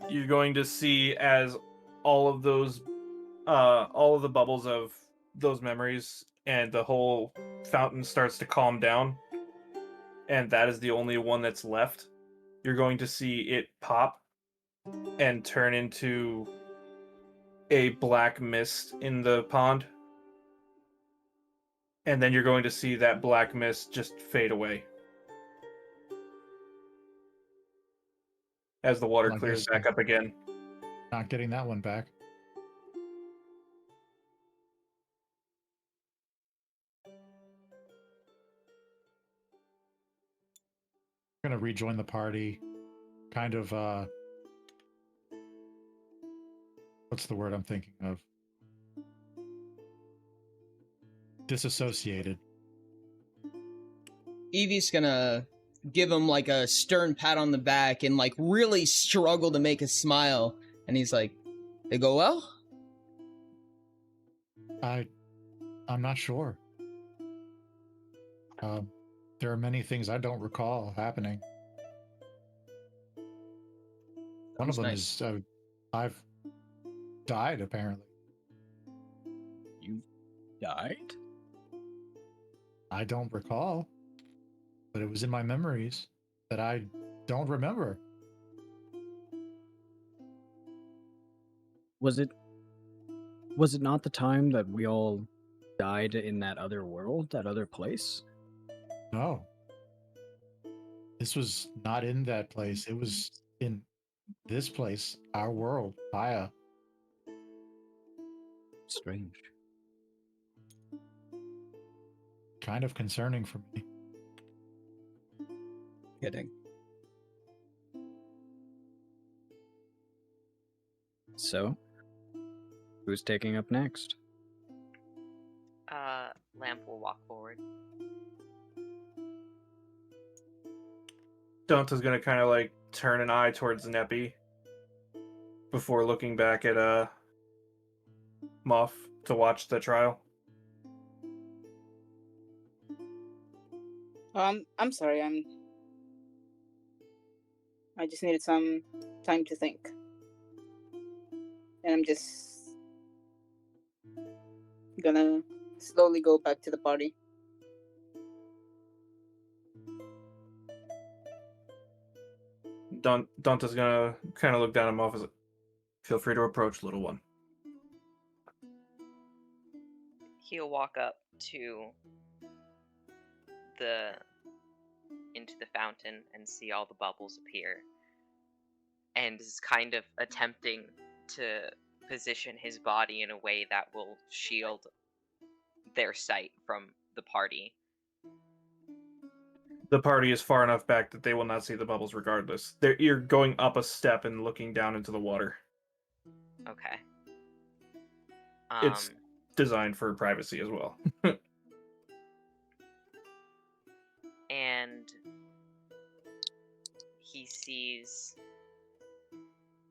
You're going to see as all of the bubbles of those memories and the whole fountain starts to calm down, and that is the only one that's left. You're going to see it pop and turn into a black mist in the pond. And then you're going to see that black mist just fade away as the water clears back up again. Not getting that one back. gonna rejoin the party. Kind of what's the word I'm thinking of? Disassociated. Evie's gonna give him like a stern pat on the back and like really struggle to make a smile. And he's like, "They go well?" I'm not sure. There are many things I don't recall happening. One of them is I've died, apparently. You died? I don't recall, but it was in my memories that I don't remember. Was it not the time that we all died in that other world, that other place? No. This was not in that place. It was in this place, our world, Aya. Strange. Kind of concerning for me. Kidding. So, who's taking up next? Lamp will walk forward. Danta's gonna kind of like turn an eye towards Neppy before looking back at Moff to watch the trial. I'm sorry. I just needed some time to think, and I'm just gonna slowly go back to the party. Danta's gonna kind of look down at Moff as, "Feel free to approach, little one." He'll walk up to into the fountain and see all the bubbles appear, and is kind of attempting to position his body in a way that will shield their sight from the party. The party is far enough back that they will not see the bubbles regardless. You're going up a step and looking down into the water. Okay. It's designed for privacy as well. And he sees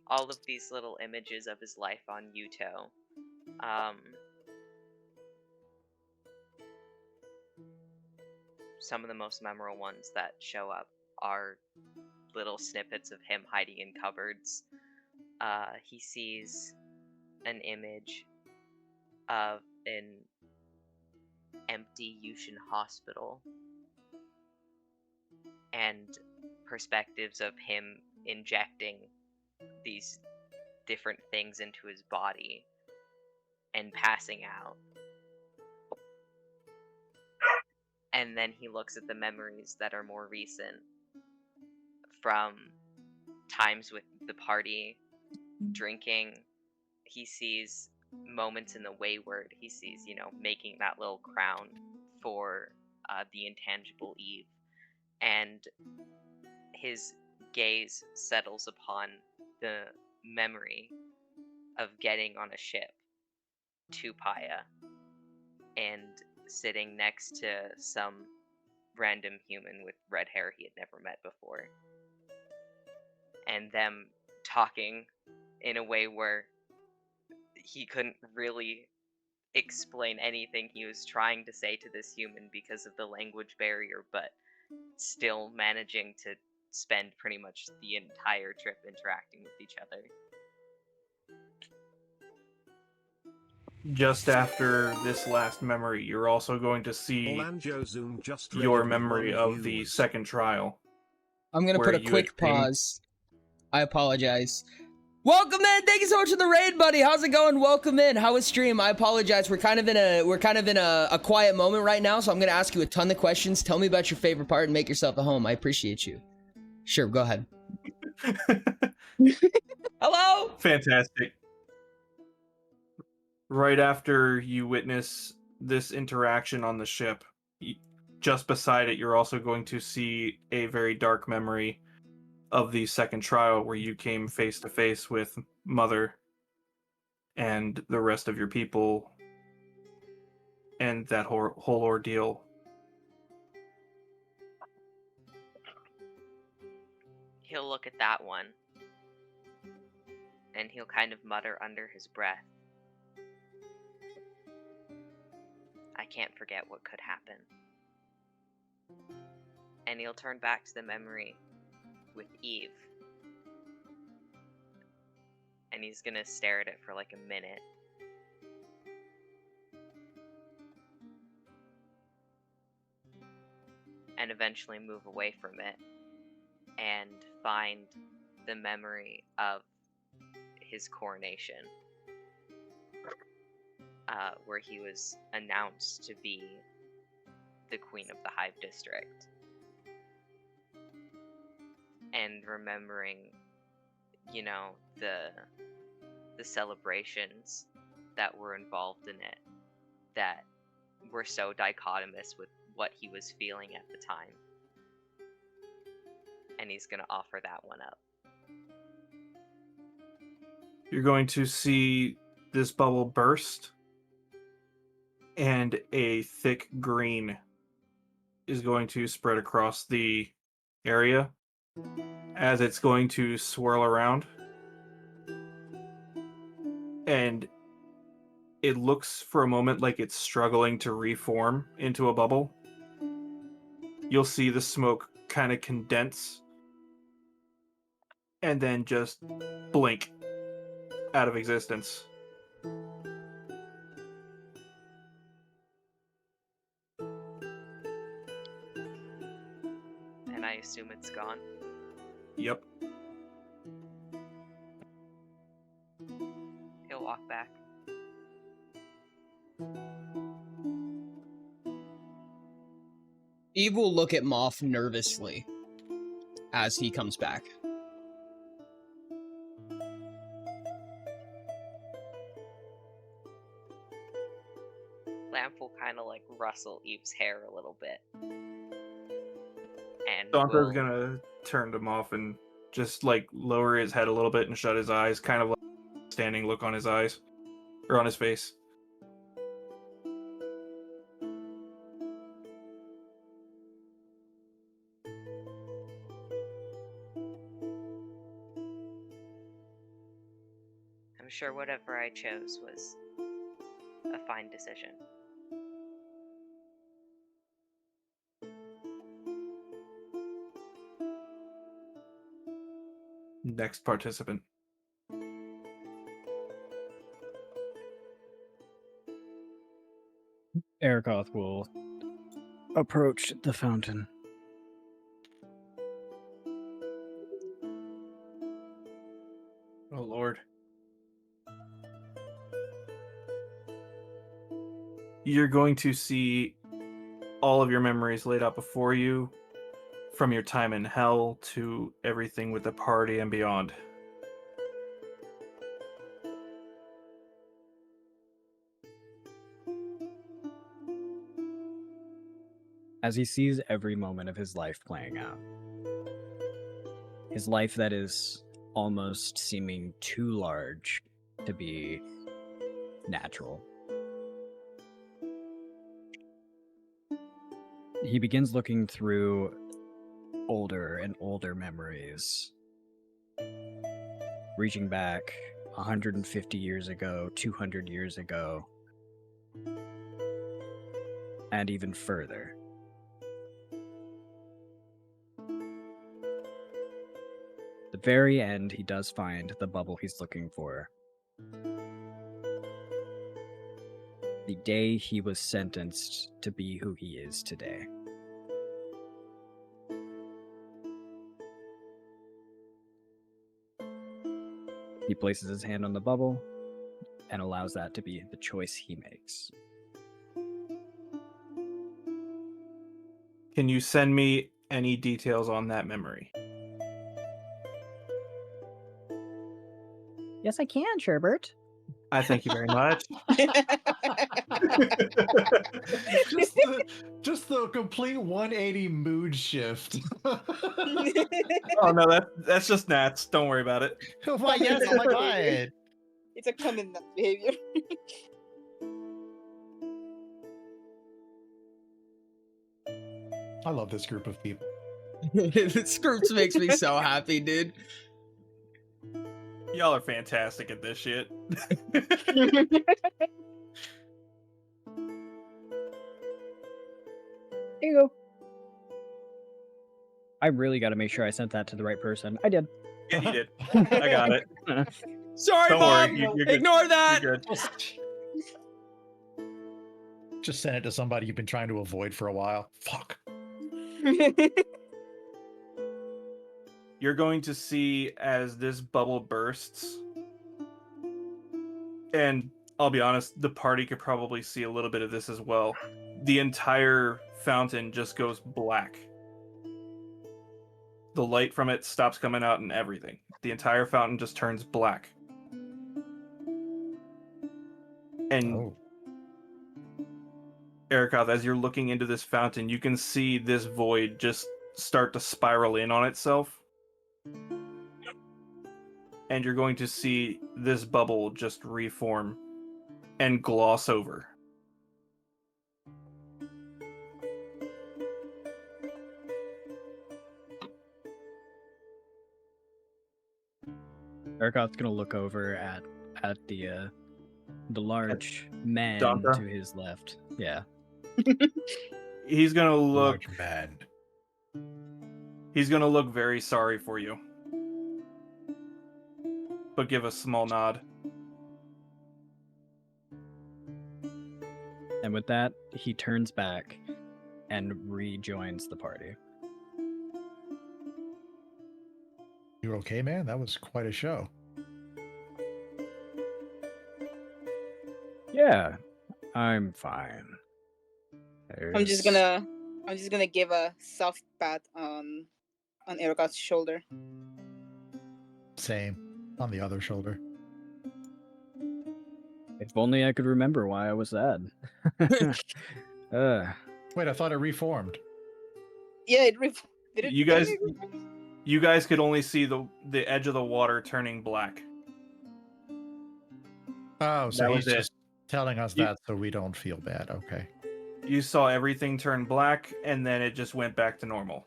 all of these little images of his life on Uto. Some of the most memorable ones that show up are little snippets of him hiding in cupboards. He sees an image of an empty Yushin hospital and perspectives of him injecting these different things into his body and passing out. And then he looks at the memories that are more recent from times with the party, drinking. He sees moments in the Wayward. He sees, making that little crown for the intangible Eve. And his gaze settles upon the memory of getting on a ship to Paya and sitting next to some random human with red hair he had never met before. And them talking in a way where he couldn't really explain anything he was trying to say to this human because of the language barrier, but still managing to spend pretty much the entire trip interacting with each other. Just after this last memory, you're also going to see your memory of the second trial. I'm going to put a quick pause. I apologize. Welcome in. Thank you so much for the raid, buddy. How's it going? Welcome in. How was stream? I apologize. We're kind of in a quiet moment right now, so I'm going to ask you a ton of questions. Tell me about your favorite part and make yourself at home. I appreciate you. Sure, go ahead. Hello? Fantastic. Right after you witness this interaction on the ship, just beside it, you're also going to see a very dark memory of the second trial where you came face to face with Mother and the rest of your people and that whole ordeal. He'll look at that one, and he'll kind of mutter under his breath, I can't forget what could happen. And he'll turn back to the memory with Eve. And he's gonna stare at it for like a minute. And eventually move away from it and find the memory of his coronation, where he was announced to be the Queen of the Hive District. And remembering, you know, the celebrations that were involved in it that were so dichotomous with what he was feeling at the time. And he's gonna offer that one up. You're going to see this bubble burst, and a thick green is going to spread across the area as it's going to swirl around. And it looks for a moment like it's struggling to reform into a bubble. You'll see the smoke kind of condense and then just blink out of existence. And I assume it's gone? Yep. He'll walk back. Eve will look at Moth nervously as he comes back. Lamp will kind of like rustle Eve's hair a little bit. And Donko's gonna turn to Moth and just like lower his head a little bit and shut his eyes, kind of like a standing look on his eyes, or on his face. I'm sure whatever I chose was a fine decision. Next participant. Arakoth will approach the fountain. Oh, Lord. You're going to see all of your memories laid out before you, from your time in hell to everything with the party and beyond. As he sees every moment of his life playing out, his life that is almost seeming too large to be natural. He begins looking through older and older memories, reaching back 150 years ago, 200 years ago, and even further. At the very end, he does find the bubble he's looking for. The day he was sentenced to be who he is today. He places his hand on the bubble and allows that to be the choice he makes. Can you send me any details on that memory? Yes, I can, Sherbert. I thank you very much. Just the complete 180 mood shift. Oh no, that's just Nats. Don't worry about it. Why, yes, oh my god. It's a common Nat behavior. I love this group of people. This group makes me so happy, dude. Y'all are fantastic at this shit. Here you go. I really got to make sure I sent that to the right person. I did. Yeah, you did. I got it. Sorry, Don't Mom. worry, you're good. Ignore that. You're good. Just send it to somebody you've been trying to avoid for a while. Fuck. You're going to see as this bubble bursts, and I'll be honest, the party could probably see a little bit of this as well. The entire fountain just goes black. The light from it stops coming out and everything. The entire fountain just turns black. And Erikoth, as you're looking into this fountain, you can see this void just start to spiral in on itself. And you're going to see this bubble just reform and gloss over. Erikoth's gonna look over at the large man Danta? to his left. Yeah. He's gonna look. Large man. He's gonna look very sorry for you, but give a small nod. And with that, he turns back and rejoins the party. You okay, man? That was quite a show. Yeah, I'm fine. I'm just gonna give a soft pat on Erikoth's shoulder. Same. On the other shoulder. If only I could remember why I was sad. Wait, I thought it reformed. Yeah, did it You guys could only see the edge of the water turning black. Oh, so That he's was it. just telling us that so we don't feel bad. Okay. You saw everything turn black, and then it just went back to normal.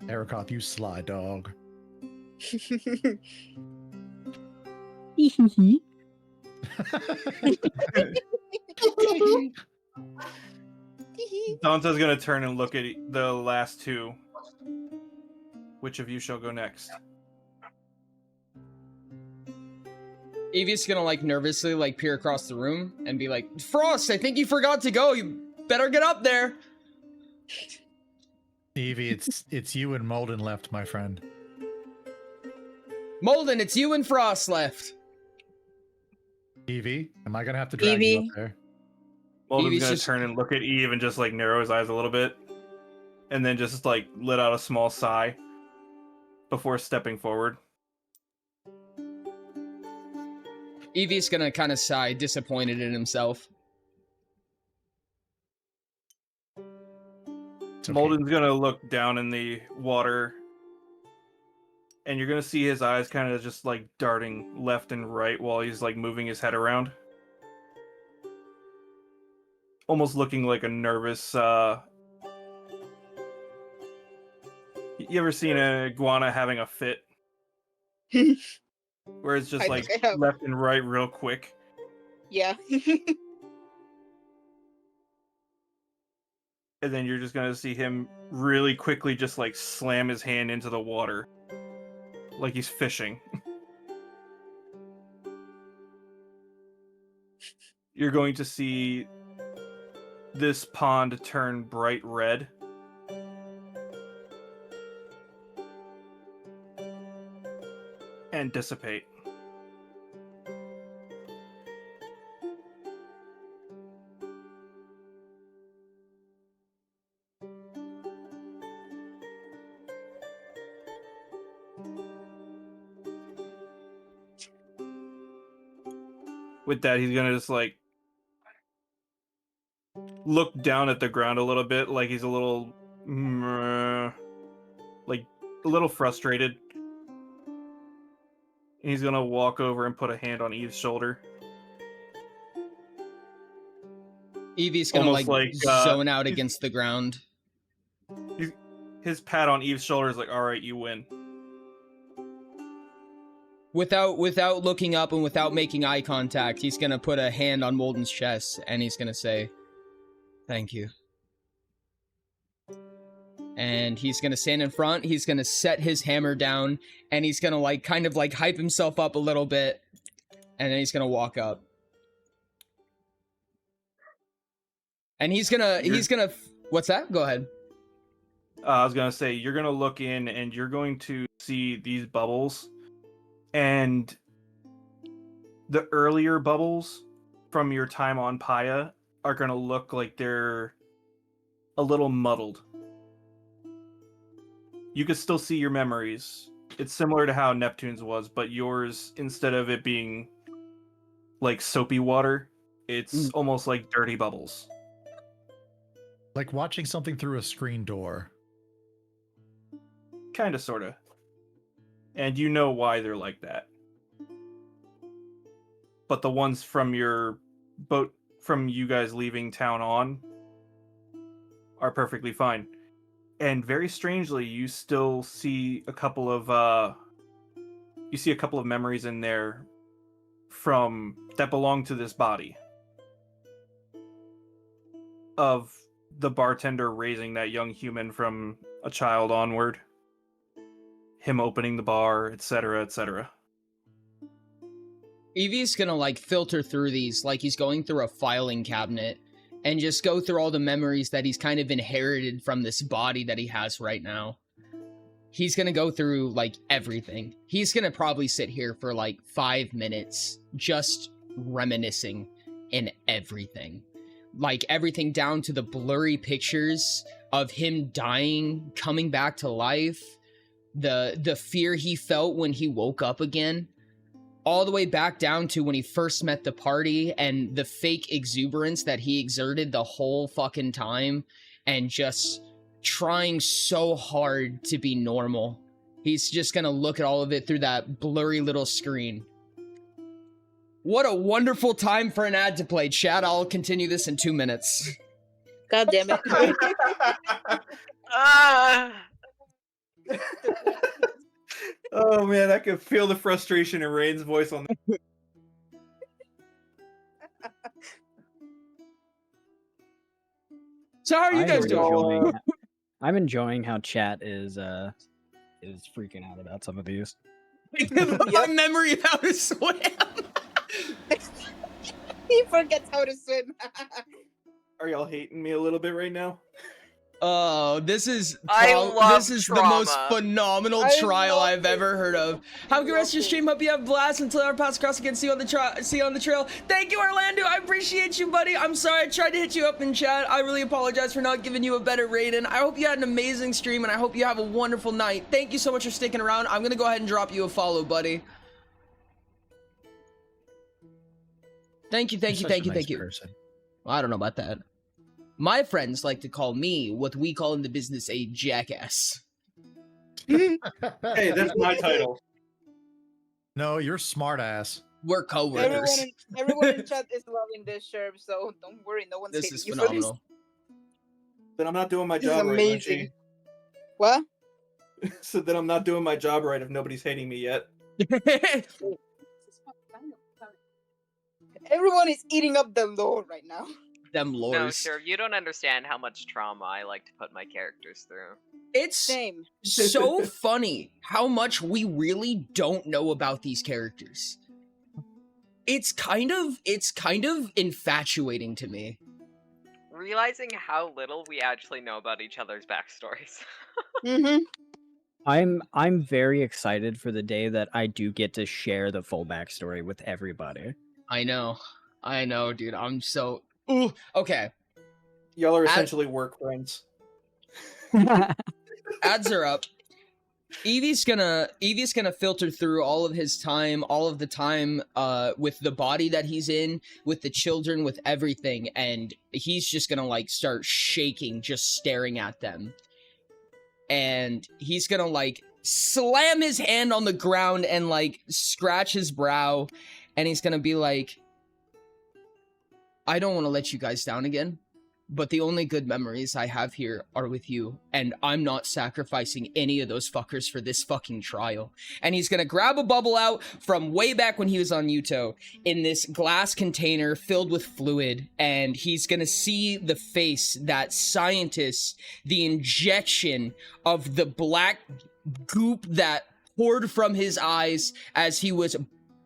Erikoth, you sly dog. Dante's gonna turn and look at the last two. Which of you shall go next? Evie's gonna like nervously like peer across the room and be like, Frost, I think you forgot to go. You better get up there. Evie, it's you and Molden left, my friend. Molden, it's you and Frost left. Evie, am I gonna have to drag you up there? Molden's Evie's gonna just- turn and look at Eve and just like narrow his eyes a little bit, and then just like let out a small sigh before stepping forward. Evie's gonna kind of sigh, disappointed in himself. Okay. Molden's gonna look down in the water, and you're gonna see his eyes kind of just like darting left and right while he's like moving his head around, almost looking like a nervous. You ever seen an iguana having a fit? Where it's just I like think I have. left and right real quick. Yeah. And then you're just gonna see him really quickly just like slam his hand into the water. Like he's fishing. You're going to see this pond turn bright red. And dissipate. With that, he's gonna just like look down at the ground a little bit, like he's a little, like a little frustrated. He's gonna walk over and put a hand on Eve's shoulder. Evie's gonna like zone out against the ground. His pat on Eve's shoulder is like, "All right, you win." Without looking up and without making eye contact, he's gonna put a hand on Molden's chest and he's gonna say, "Thank you." And he's gonna stand in front, he's gonna set his hammer down, and he's gonna like kind of like hype himself up a little bit, and then he's gonna walk up. And he's gonna what's that? Go ahead. I was gonna say, you're gonna look in and you're going to see these bubbles, and the earlier bubbles from your time on Paya are gonna look like they're a little muddled. You can still see your memories. It's similar to how Neptune's was, but yours, instead of it being like soapy water, it's almost like dirty bubbles. Like watching something through a screen door. Kinda, sorta. And you know why they're like that. But the ones from your boat, from you guys leaving town on, are perfectly fine. And very strangely, you still see a couple of memories in there from that belong to this body. Of the bartender raising that young human from a child onward. Him opening the bar, etc., etc. Evie's gonna like filter through these like he's going through a filing cabinet and just go through all the memories that he's kind of inherited from this body that he has right now. He's gonna go through like everything. He's gonna probably sit here for like 5 minutes just reminiscing in everything. Like everything down to the blurry pictures of him dying, coming back to life, the fear he felt when he woke up again, all the way back down to when he first met the party and the fake exuberance that he exerted the whole fucking time and just trying so hard to be normal. He's just gonna look at all of it through that blurry little screen. What a wonderful time for an ad to play, chat. I'll continue this in 2 minutes. God damn it. Oh man, I could feel the frustration in Rain's voice on that. So how are you guys doing? I'm enjoying how chat is freaking out about some of these. My memory of how to swim. He forgets how to swim. Are y'all hating me a little bit right now? Oh, this is the most phenomenal trial I've ever heard of. Have a good rest of your stream. Hope you have a blast until our paths cross again. See you on the trail. Thank you, Orlando. I appreciate you, buddy. I'm sorry I tried to hit you up in chat. I really apologize for not giving you a better rating. I hope you had an amazing stream and I hope you have a wonderful night. Thank you so much for sticking around. I'm gonna go ahead and drop you a follow, buddy. Thank you. Well, I don't know about that. My friends like to call me what we call in the business a jackass. Hey, that's my title. No, you're smart ass. We're co-workers. Everyone in chat is loving this, Sherb, so don't worry, no one's hating you for this. Then I'm not doing my This is job right. amazing. What? So then I'm not doing my job right if nobody's hating me yet. Everyone is eating up the lore right now. Them lores. No, sure. You don't understand how much trauma I like to put my characters through. It's Same. so funny how much we really don't know about these characters. It's kind of infatuating to me. Realizing how little we actually know about each other's backstories. Mm-hmm. I'm very excited for the day that I do get to share the full backstory with everybody. I know, dude. I'm so... Ooh, okay. Y'all are essentially work friends. Ads are up. Evie's gonna filter through all of his time, all of the time with the body that he's in, with the children, with everything, and he's just gonna like start shaking, just staring at them. And he's gonna like slam his hand on the ground and like scratch his brow, and he's gonna be like, I don't want to let you guys down again, but the only good memories I have here are with you, and I'm not sacrificing any of those fuckers for this fucking trial. And he's gonna grab a bubble out from way back when he was on Utopia in this glass container filled with fluid, and he's gonna see the face that scientists, the injection of the black goop that poured from his eyes as he was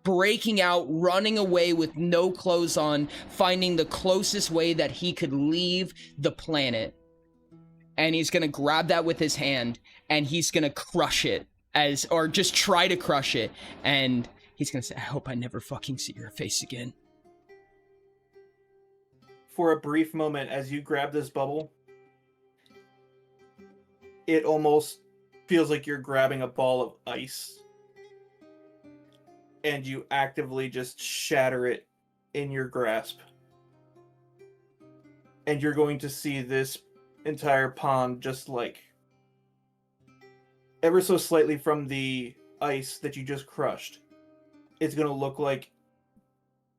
breaking out, running away with no clothes on, finding the closest way that he could leave the planet. And he's gonna grab that with his hand, and he's gonna crush it, or just try to crush it, and he's gonna say, I hope I never fucking see your face again. For a brief moment, as you grab this bubble, it almost feels like you're grabbing a ball of ice. And you actively just shatter it in your grasp. And you're going to see this entire pond just like ever so slightly from the ice that you just crushed. It's going to look like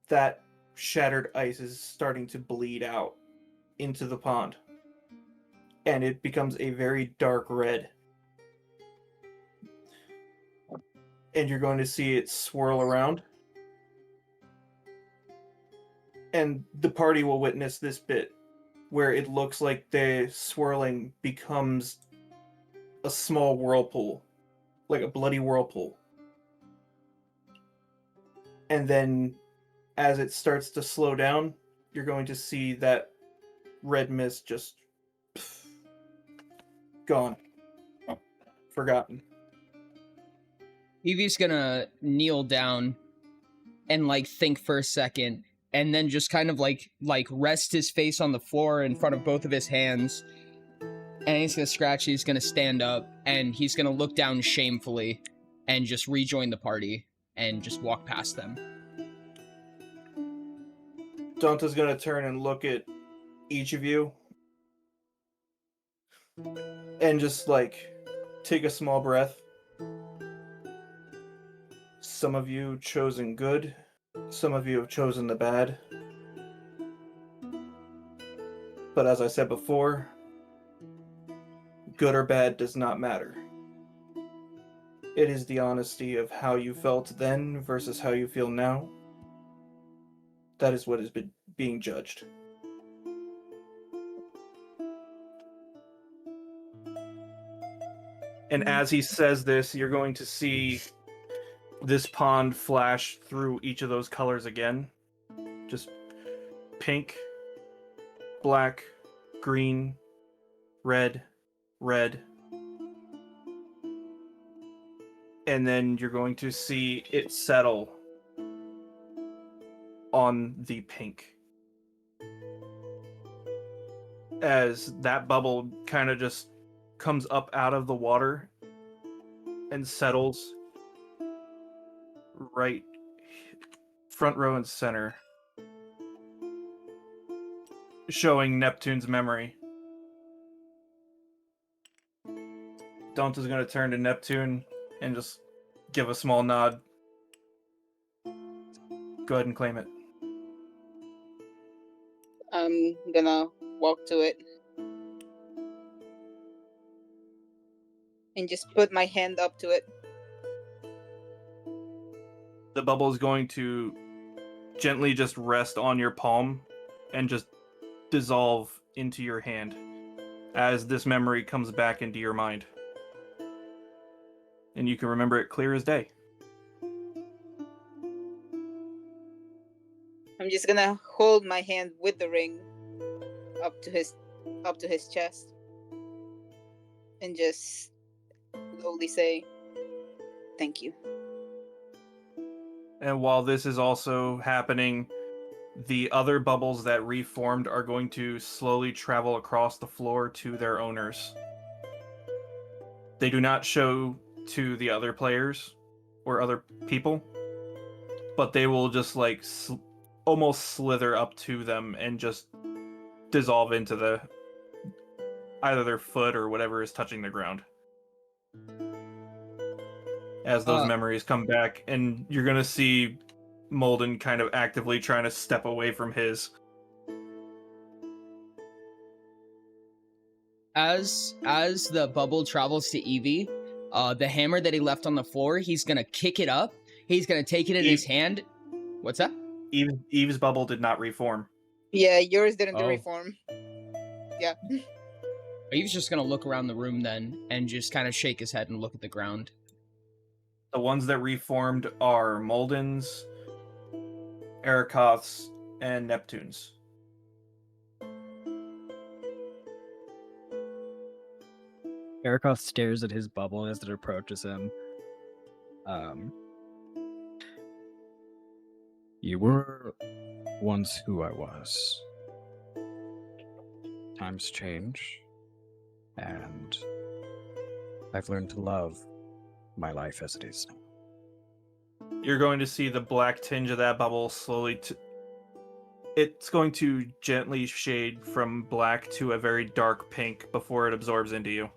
that shattered ice is starting to bleed out into the pond. And it becomes a very dark red. And you're going to see it swirl around. And the party will witness this bit where it looks like the swirling becomes a small whirlpool, like a bloody whirlpool. And then as it starts to slow down, you're going to see that red mist just gone. Forgotten. Evie's gonna kneel down and like think for a second, and then just kind of like rest his face on the floor in front of both of his hands, and he's gonna scratch. He's gonna stand up, and he's gonna look down shamefully and just rejoin the party and just walk past them. Dante's gonna turn and look at each of you and just like take a small breath. Some of you chosen good, some of you have chosen the bad. But as I said before, good or bad does not matter. It is the honesty of how you felt then versus how you feel now. That is what is being judged. And as he says this, you're going to see this pond flash through each of those colors again. Just pink, black, green, red, red. And then you're going to see it settle on the pink. As that bubble kind of just comes up out of the water and settles right front row and center, showing Neptune's memory. Dante's going to turn to Neptune and just give a small nod. Go ahead and claim it. I'm gonna walk to it and just put my hand up to it. The bubble is going to gently just rest on your palm and just dissolve into your hand as this memory comes back into your mind. And you can remember it clear as day. I'm just gonna hold my hand with the ring up to his chest and just slowly say, thank you. And while this is also happening, the other bubbles that reformed are going to slowly travel across the floor to their owners. They do not show to the other players or other people, but they will just like almost slither up to them and just dissolve into the either their foot or whatever is touching the ground. As those memories come back, and you're gonna see Molden kind of actively trying to step away from his. As the bubble travels to Evie, the hammer that he left on the floor, he's gonna kick it up. He's gonna take it in his hand. What's that? Eve's bubble did not reform. Yeah, yours didn't reform. Yeah. Eve's just gonna look around the room then and just kind of shake his head and look at the ground. The ones that reformed are Molden's, Arakoth's, and Neptune's. Arakoth stares at his bubble as it approaches him. You were once who I was. Times change, and I've learned to love my life as it is now. You're going to see the black tinge of that bubble slowly. It's going to gently shade from black to a very dark pink before it absorbs into you.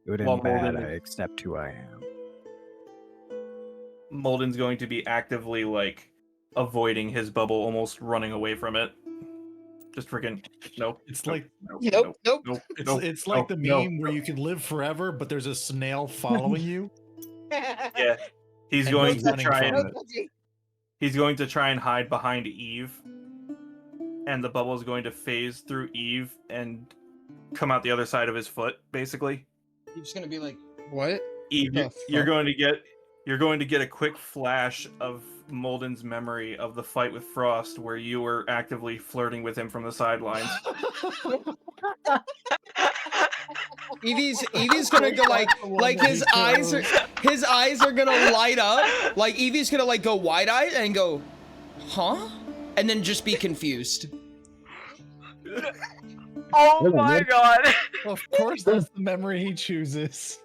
Good and bad, I accept who I am. Molden's going to be actively, like, avoiding his bubble, almost running away from it. Just freaking, nope. It's like, nope. It's like the meme where you can live forever, but there's a snail following you. Yeah. He's going to try and hide behind Eve. And the bubble is going to phase through Eve and come out the other side of his foot, basically. He's just gonna be like, what? Eve, you're going to get a quick flash of Molden's memory of the fight with Frost, where you were actively flirting with him from the sidelines. Evie's gonna go like his eyes are gonna light up. Like Evie's gonna like go wide-eyed and go, huh? And then just be confused. Oh my god! Of course, that's the memory he chooses.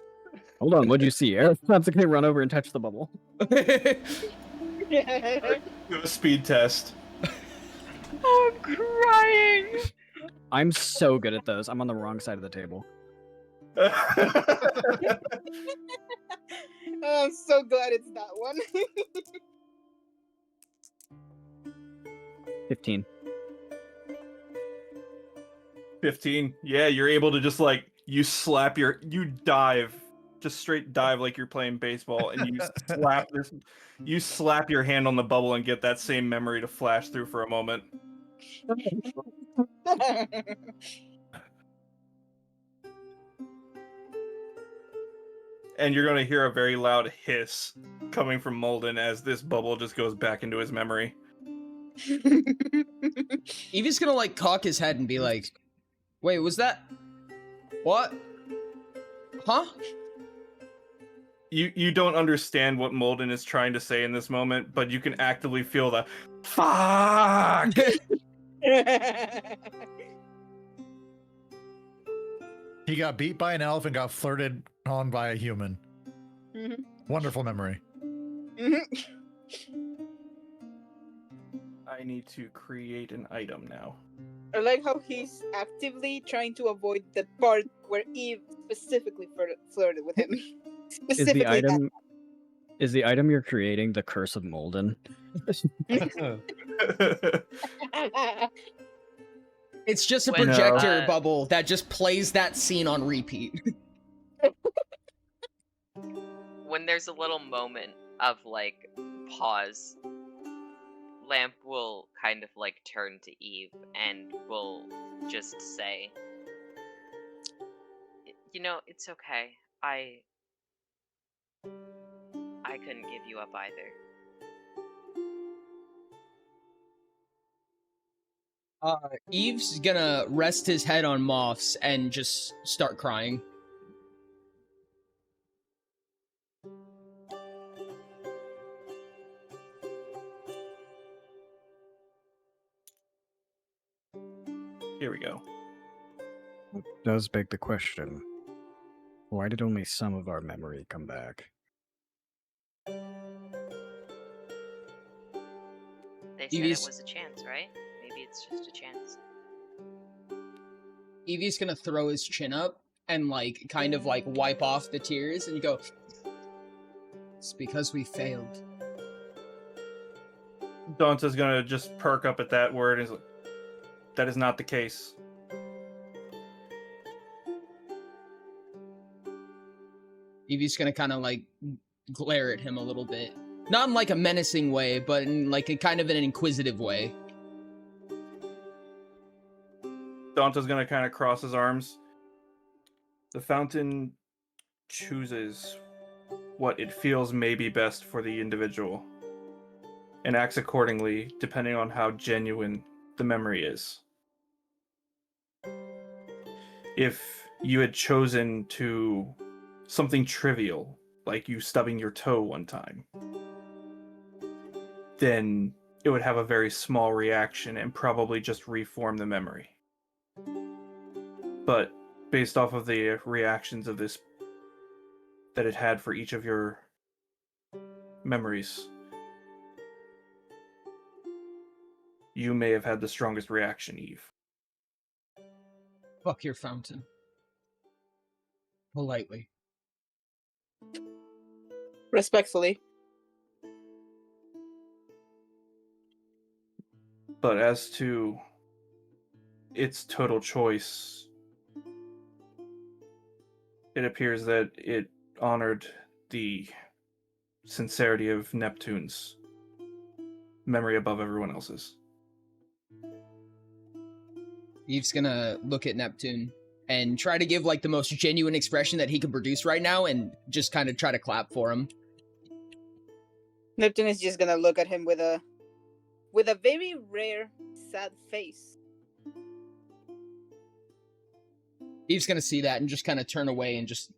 Hold on, what'd you see? Arakoth's gonna run over and touch the bubble. Do a speed test. Oh, I'm crying! I'm so good at those. I'm on the wrong side of the table. I'm so glad it's that one. 15. 15. Yeah, you're able to just like you dive, just straight dive like you're playing baseball, and you slap your hand on the bubble and get that same memory to flash through for a moment. And you're going to hear a very loud hiss coming from Molden as this bubble just goes back into his memory. Evie's gonna like cock his head and be like, wait, was that what? Huh? You don't understand what Molden is trying to say in this moment, but you can actively feel the fuck. He got beat by an elf and got flirted on by a human. Mm-hmm. Wonderful memory. Mm-hmm. I need to create an item now. I like how he's actively trying to avoid the part where Eve specifically flirted with him. Specifically, is the item you're creating the Curse of Molden? It's just a projector bubble that just plays that scene on repeat. When there's a little moment of like pause, Lamp will kind of like turn to Eve and will just say, you know, it's okay. I couldn't give you up either. Eve's gonna rest his head on Moth's and just start crying. Here we go. Does beg the question, why did only some of our memory come back? They said it was a chance, right? Maybe it's just a chance. Evie's gonna throw his chin up and, like, kind of, like, wipe off the tears and go, it's because we failed. Dante's gonna just perk up at that word and is like, that is not the case. Evie's gonna kind of, like, glare at him a little bit. Not in, like, a menacing way, but in, like, a kind of an inquisitive way. Dante's gonna kind of cross his arms. The fountain chooses what it feels may be best for the individual and acts accordingly depending on how genuine the memory is. If you had chosen to something trivial, like you stubbing your toe one time, then it would have a very small reaction and probably just reform the memory. But based off of the reactions of this that it had for each of your memories, you may have had the strongest reaction, Eve. Fuck your fountain. Politely. Respectfully. But as to its total choice, it appears that it honored the sincerity of Neptune's memory above everyone else's. Eve's gonna look at Neptune and try to give, like, the most genuine expression that he can produce right now and just kind of try to clap for him. Neptune is just gonna look at him with a very rare, sad face. Eve's gonna see that and just kind of turn away and just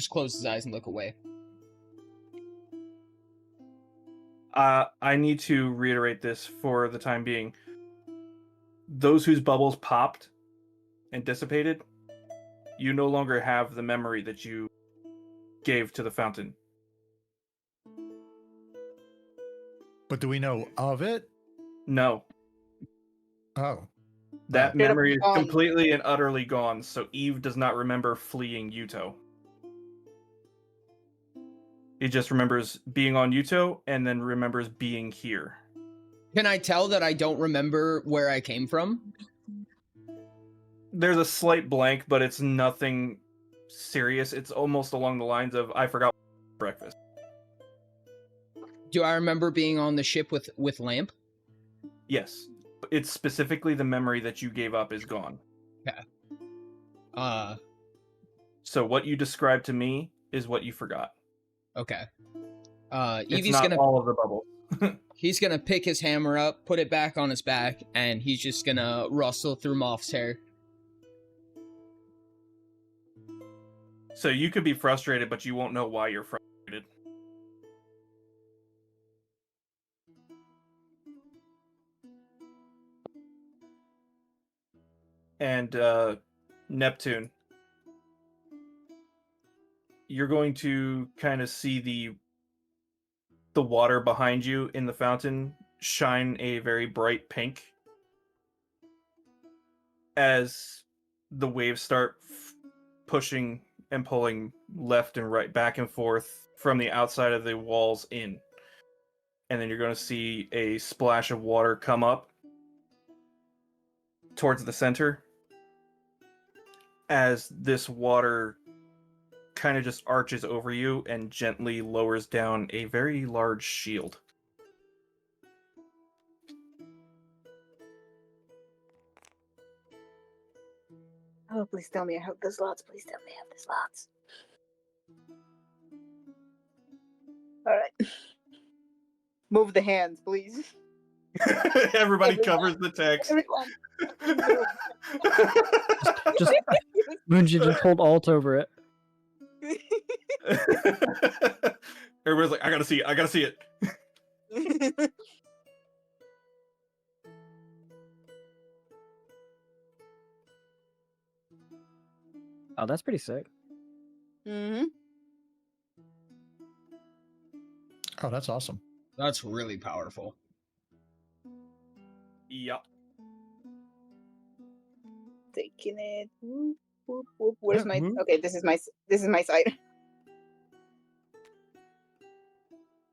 close his eyes and look away. I need to reiterate this for the time being. Those whose bubbles popped and dissipated, you no longer have the memory that you gave to the fountain. But do we know of it? No. Oh. That memory is completely and utterly gone, so Eve does not remember fleeing Uto. He just remembers being on Uto and then remembers being here. Can I tell that I don't remember where I came from? There's a slight blank, but it's nothing serious. It's almost along the lines of, I forgot breakfast. Do I remember being on the ship with Lamp? Yes. It's specifically the memory that you gave up is gone. Okay. So what you described to me is what you forgot. Okay. It's Evie's not gonna all of the bubble. He's gonna pick his hammer up, put it back on his back, and he's just gonna rustle through Moth's hair. So you could be frustrated, but you won't know why you're frustrated. And Neptune, you're going to kind of see the water behind you in the fountain shine a very bright pink as the waves start pushing and pulling left and right, back and forth from the outside of the walls in. And then you're going to see a splash of water come up towards the center as this water kind of just arches over you and gently lowers down a very large shield. Oh, please tell me I have the slots. Please tell me I have the slots. All right. Move the hands, please. Everybody covers the text. Everyone. Just Moonji, just hold alt over it. Everybody's like, I gotta see it. I gotta see it. Oh, that's pretty sick. Mm-hmm. Oh, that's awesome. That's really powerful. Yup. Taking it. Whoop, whoop, whoop. Where's my? Okay, this is my side.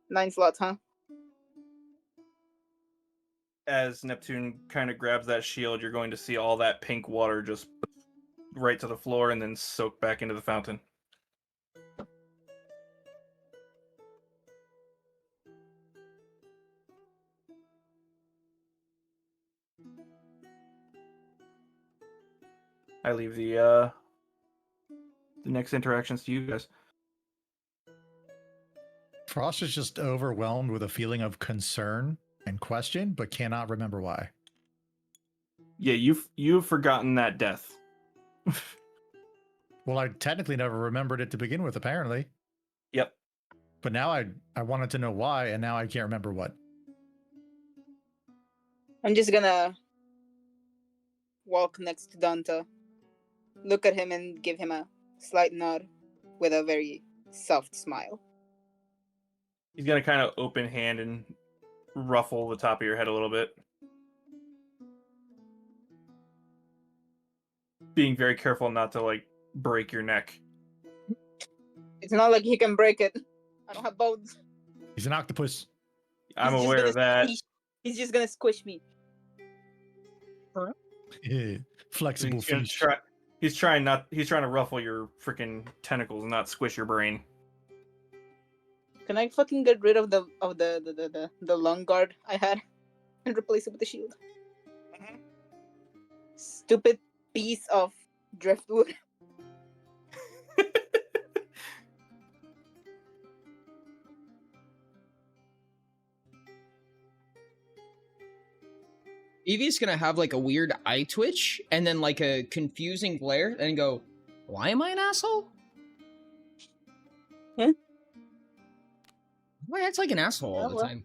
9 slots, huh? As Neptune kind of grabs that shield, you're going to see all that pink water just right to the floor and then soak back into the fountain. I leave the next interactions to you guys. Frost is just overwhelmed with a feeling of concern and question, but cannot remember why. Yeah, you've forgotten that death. Well, I technically never remembered it to begin with, apparently. Yep. But now I wanted to know why, and now I can't remember what. I'm just gonna walk next to Dante, look at him and give him a slight nod with a very soft smile. He's gonna kind of open hand and ruffle the top of your head a little bit. Being very careful not to, like, break your neck. It's not like he can break it. I don't have bones. He's an octopus. I'm aware of that. He's just gonna squish me. Flexible fish. He's trying to ruffle your freaking tentacles, not squish your brain. Can I fucking get rid of the long guard I had and replace it with the shield? Mm-hmm. Stupid piece of driftwood. Evie's gonna have like a weird eye twitch and then like a confusing glare and go, "Why am I an asshole? Huh? Why act like an asshole all the time?"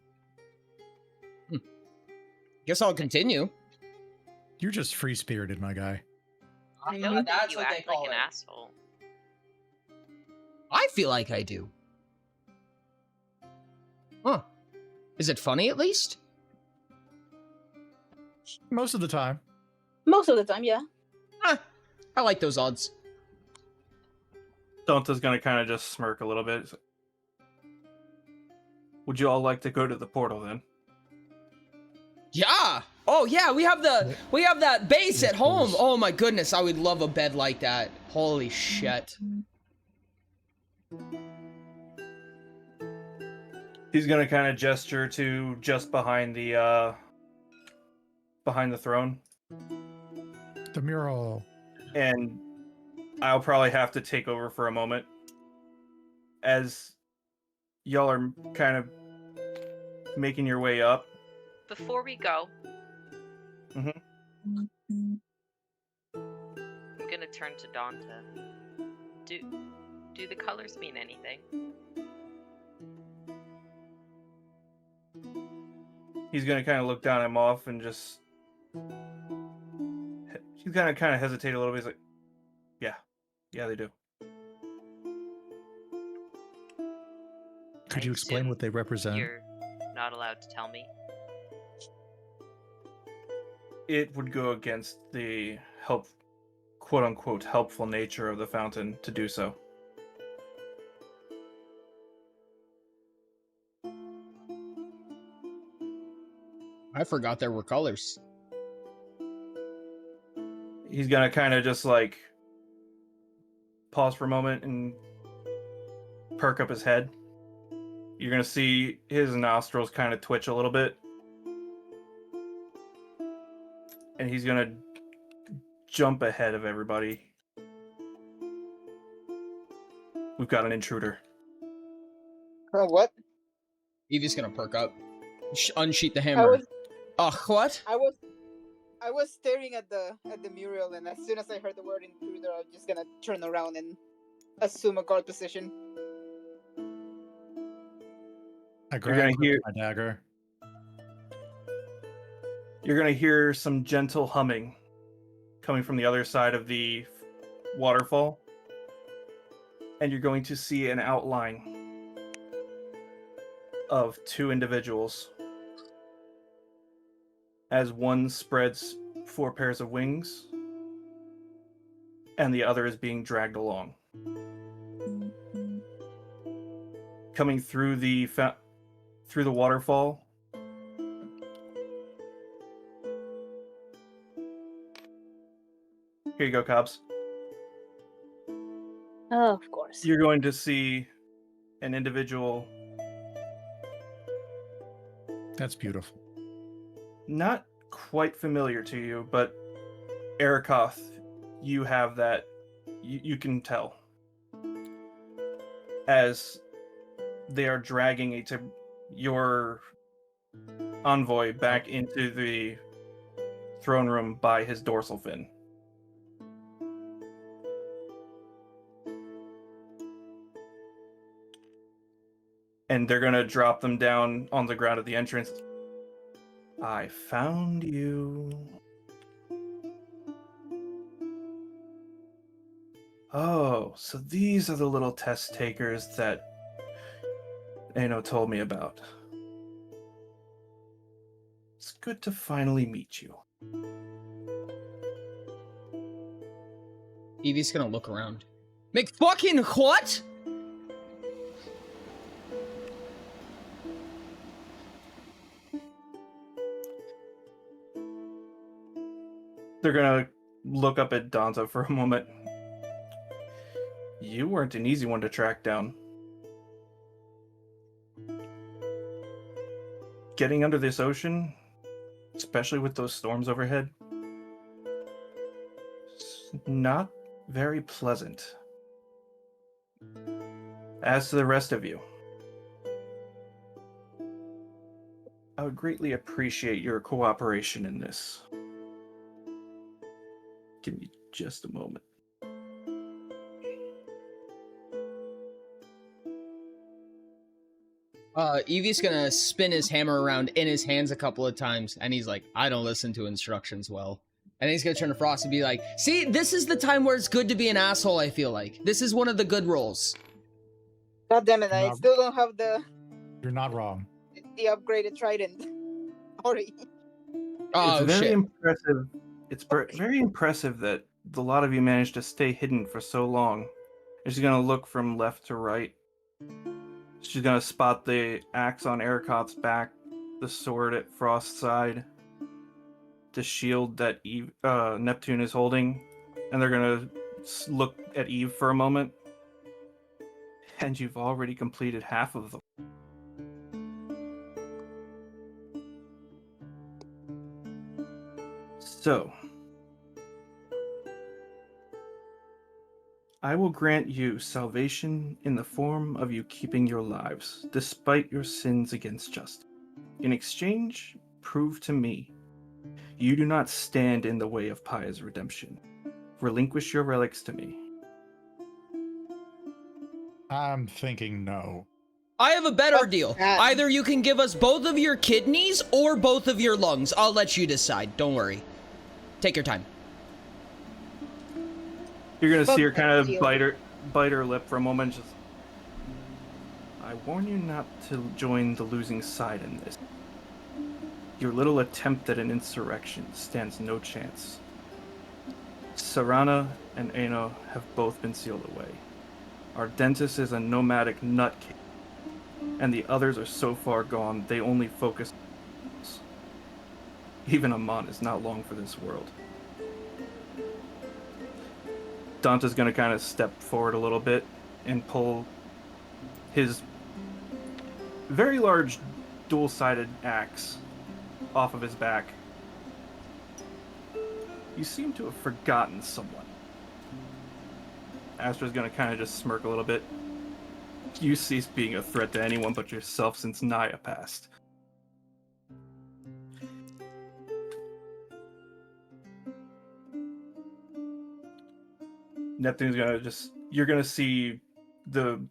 Guess I'll continue. You're just free-spirited, my guy. I feel like you act like an asshole. I feel like I do. Huh. Is it funny at least? Most of the time. Most of the time, yeah. I like those odds. Dante's gonna kind of just smirk a little bit. Would you all like to go to the portal then? Yeah. Oh yeah, we have that base at home. Oh my goodness, I would love a bed like that. Holy shit. He's gonna kind of gesture to just behind the throne. The mural. And I'll probably have to take over for a moment. As y'all are kind of making your way up. Before we go, Mm-hmm. I'm gonna turn to Dante. Do the colors mean anything? He's gonna kind of look down at Moth and just... He's gonna kind of hesitate a little bit. He's like, yeah, they do. Could you explain what they represent? You're not allowed to tell me. It would go against the quote-unquote helpful nature of the fountain to do so. I forgot there were colors. He's gonna kind of just like pause for a moment and perk up his head. You're gonna see his nostrils kind of twitch a little bit. And he's gonna jump ahead of everybody. We've got an intruder. What? Evie's gonna perk up. Unsheath the hammer. What? I was staring at the mural, and as soon as I heard the word intruder, I was just gonna turn around and assume a guard position. I grabbed my dagger. You're gonna hear some gentle humming coming from the other side of the waterfall. and you're going to see an outline of two individuals as one spreads 4 pairs of wings and the other is being dragged along. Coming through the waterfall, here you go, Cobbs. Oh, of course. You're going to see an individual. That's beautiful. Not quite familiar to you, but Erikoth, you have that. You can tell. As they are dragging your envoy back into the throne room by his dorsal fin. And they're gonna drop them down on the ground at the entrance. I found you. Oh, so these are the little test takers that Ano told me about. It's good to finally meet you. Evie's gonna look around. Make fucking what? They're gonna look up at Donta for a moment. You weren't an easy one to track down. Getting under this ocean, especially with those storms overhead, it's not very pleasant. As to the rest of you, I would greatly appreciate your cooperation in this. Give me just a moment. Evie's gonna spin his hammer around in his hands a couple of times, and he's like, I don't listen to instructions well. And then he's gonna turn to Frost and be like, see, this is the time where it's good to be an asshole, I feel like. This is one of the good roles. God damn it, I still don't have You're not wrong. the upgraded trident. Sorry. Oh, it's very shit. impressive. It's very impressive that a lot of you managed to stay hidden for so long. She's gonna look from left to right. She's gonna spot the axe on Erikoth's back, the sword at Frost's side, the shield that Neptune is holding, and they're gonna look at Eve for a moment. And you've already completed half of them. So, I will grant you salvation in the form of you keeping your lives, despite your sins against justice. In exchange, prove to me you do not stand in the way of Paya's redemption. Relinquish your relics to me. I'm thinking no. I have a better deal. Either you can give us both of your kidneys or both of your lungs. I'll let you decide. Don't worry. Take your time. You're gonna see her kind of bite her lip for a moment. Just, I warn you not to join the losing side in this. Your little attempt at an insurrection stands no chance. Sarana and Ano have both been sealed away. Our dentist is a nomadic nutcase, and the others are so far gone they only focus. Even Amon is not long for this world. Dante's gonna kind of step forward a little bit and pull his very large dual-sided axe off of his back. You seem to have forgotten someone. Astra's gonna kind of just smirk a little bit. You ceased being a threat to anyone but yourself since Naya passed. Neptune's gonna you're gonna see the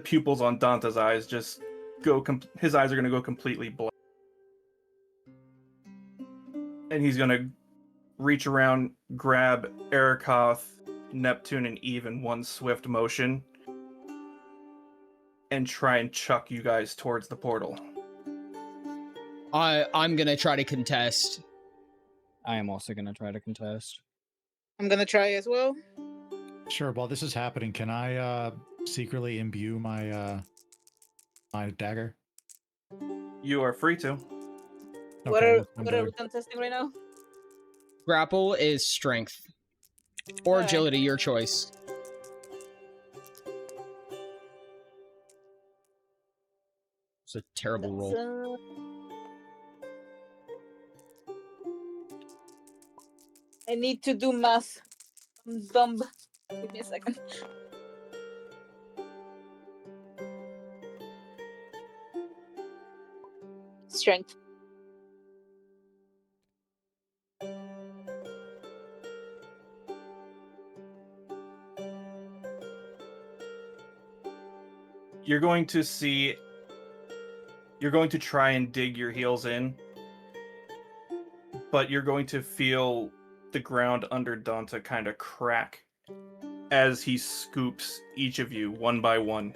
pupils on Dante's eyes just go, his eyes are gonna go completely blank. And he's gonna reach around, grab Erikoth, Neptune and Eve in one swift motion and try and chuck you guys towards the portal. I'm gonna try to contest. I am also gonna try to contest. I'm gonna try as well. Sure. While this is happening, can I secretly imbue my my dagger? You are free to. What are we contesting right now? Grapple is strength. Or Alright. agility, your choice. It's a terrible roll. I need to do math. I'm dumb. Give me a second. Strength. You're going to see. You're going to try and dig your heels in, but you're going to feel the ground under Donta kind of crack as he scoops each of you one by one.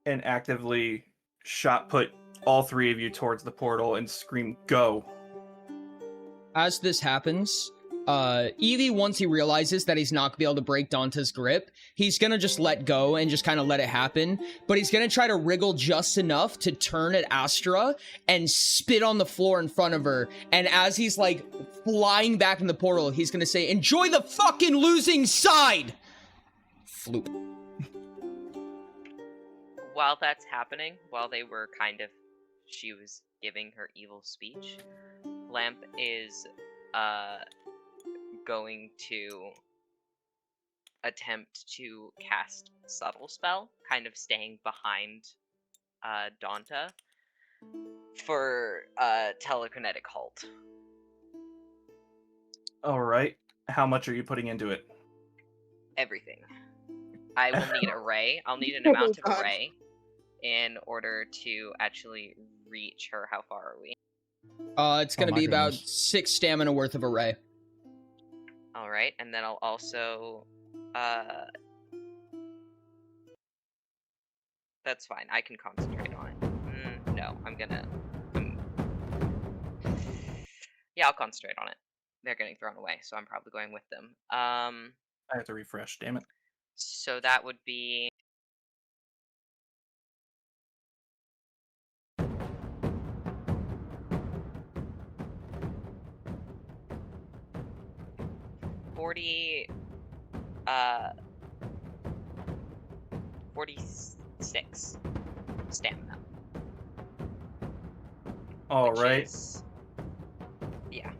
And actively shot put all three of you towards the portal and scream, "Go!" As this happens, Evie, once he realizes that he's not gonna be able to break Danta's grip, he's gonna just let go and just kind of let it happen. But he's gonna try to wriggle just enough to turn at Astra and spit on the floor in front of her. And as he's like flying back in the portal, he's gonna say, "Enjoy the fucking losing side!" Floop. While that's happening, while they were she was giving her evil speech, Lamp is going to attempt to cast Subtle Spell, kind of staying behind Donta for telekinetic halt. All right. How much are you putting into it? Everything. I will need a ray. I'll need an amount of a ray in order to actually reach her. How far are we? It's gonna be about 6 stamina worth of array. All right, and then I'll also, that's fine. I can concentrate on it. No, yeah, I'll concentrate on it. They're getting thrown away, so I'm probably going with them. I have to refresh, damn it. So that would be 46 stamina. All right. Yeah.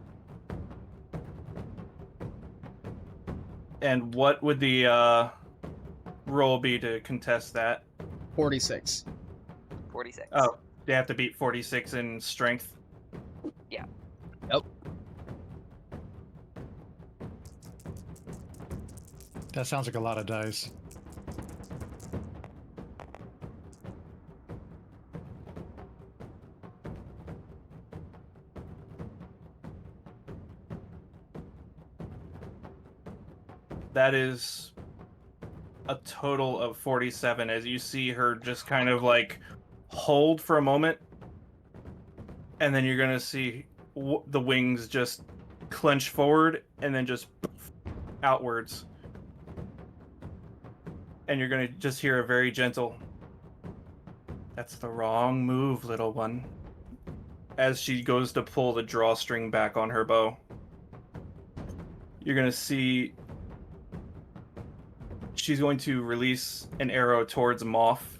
And what would the roll be to contest that? 46. 46. Oh, they have to beat 46 in strength? Yeah. Yep. That sounds like a lot of dice. That is a total of 47 as you see her just kind of like hold for a moment, and then you're gonna see the wings just clench forward and then just outwards, and you're gonna just hear a very gentle, "That's the wrong move, little one," as she goes to pull the drawstring back on her bow. You're gonna see she's going to release an arrow towards Moth,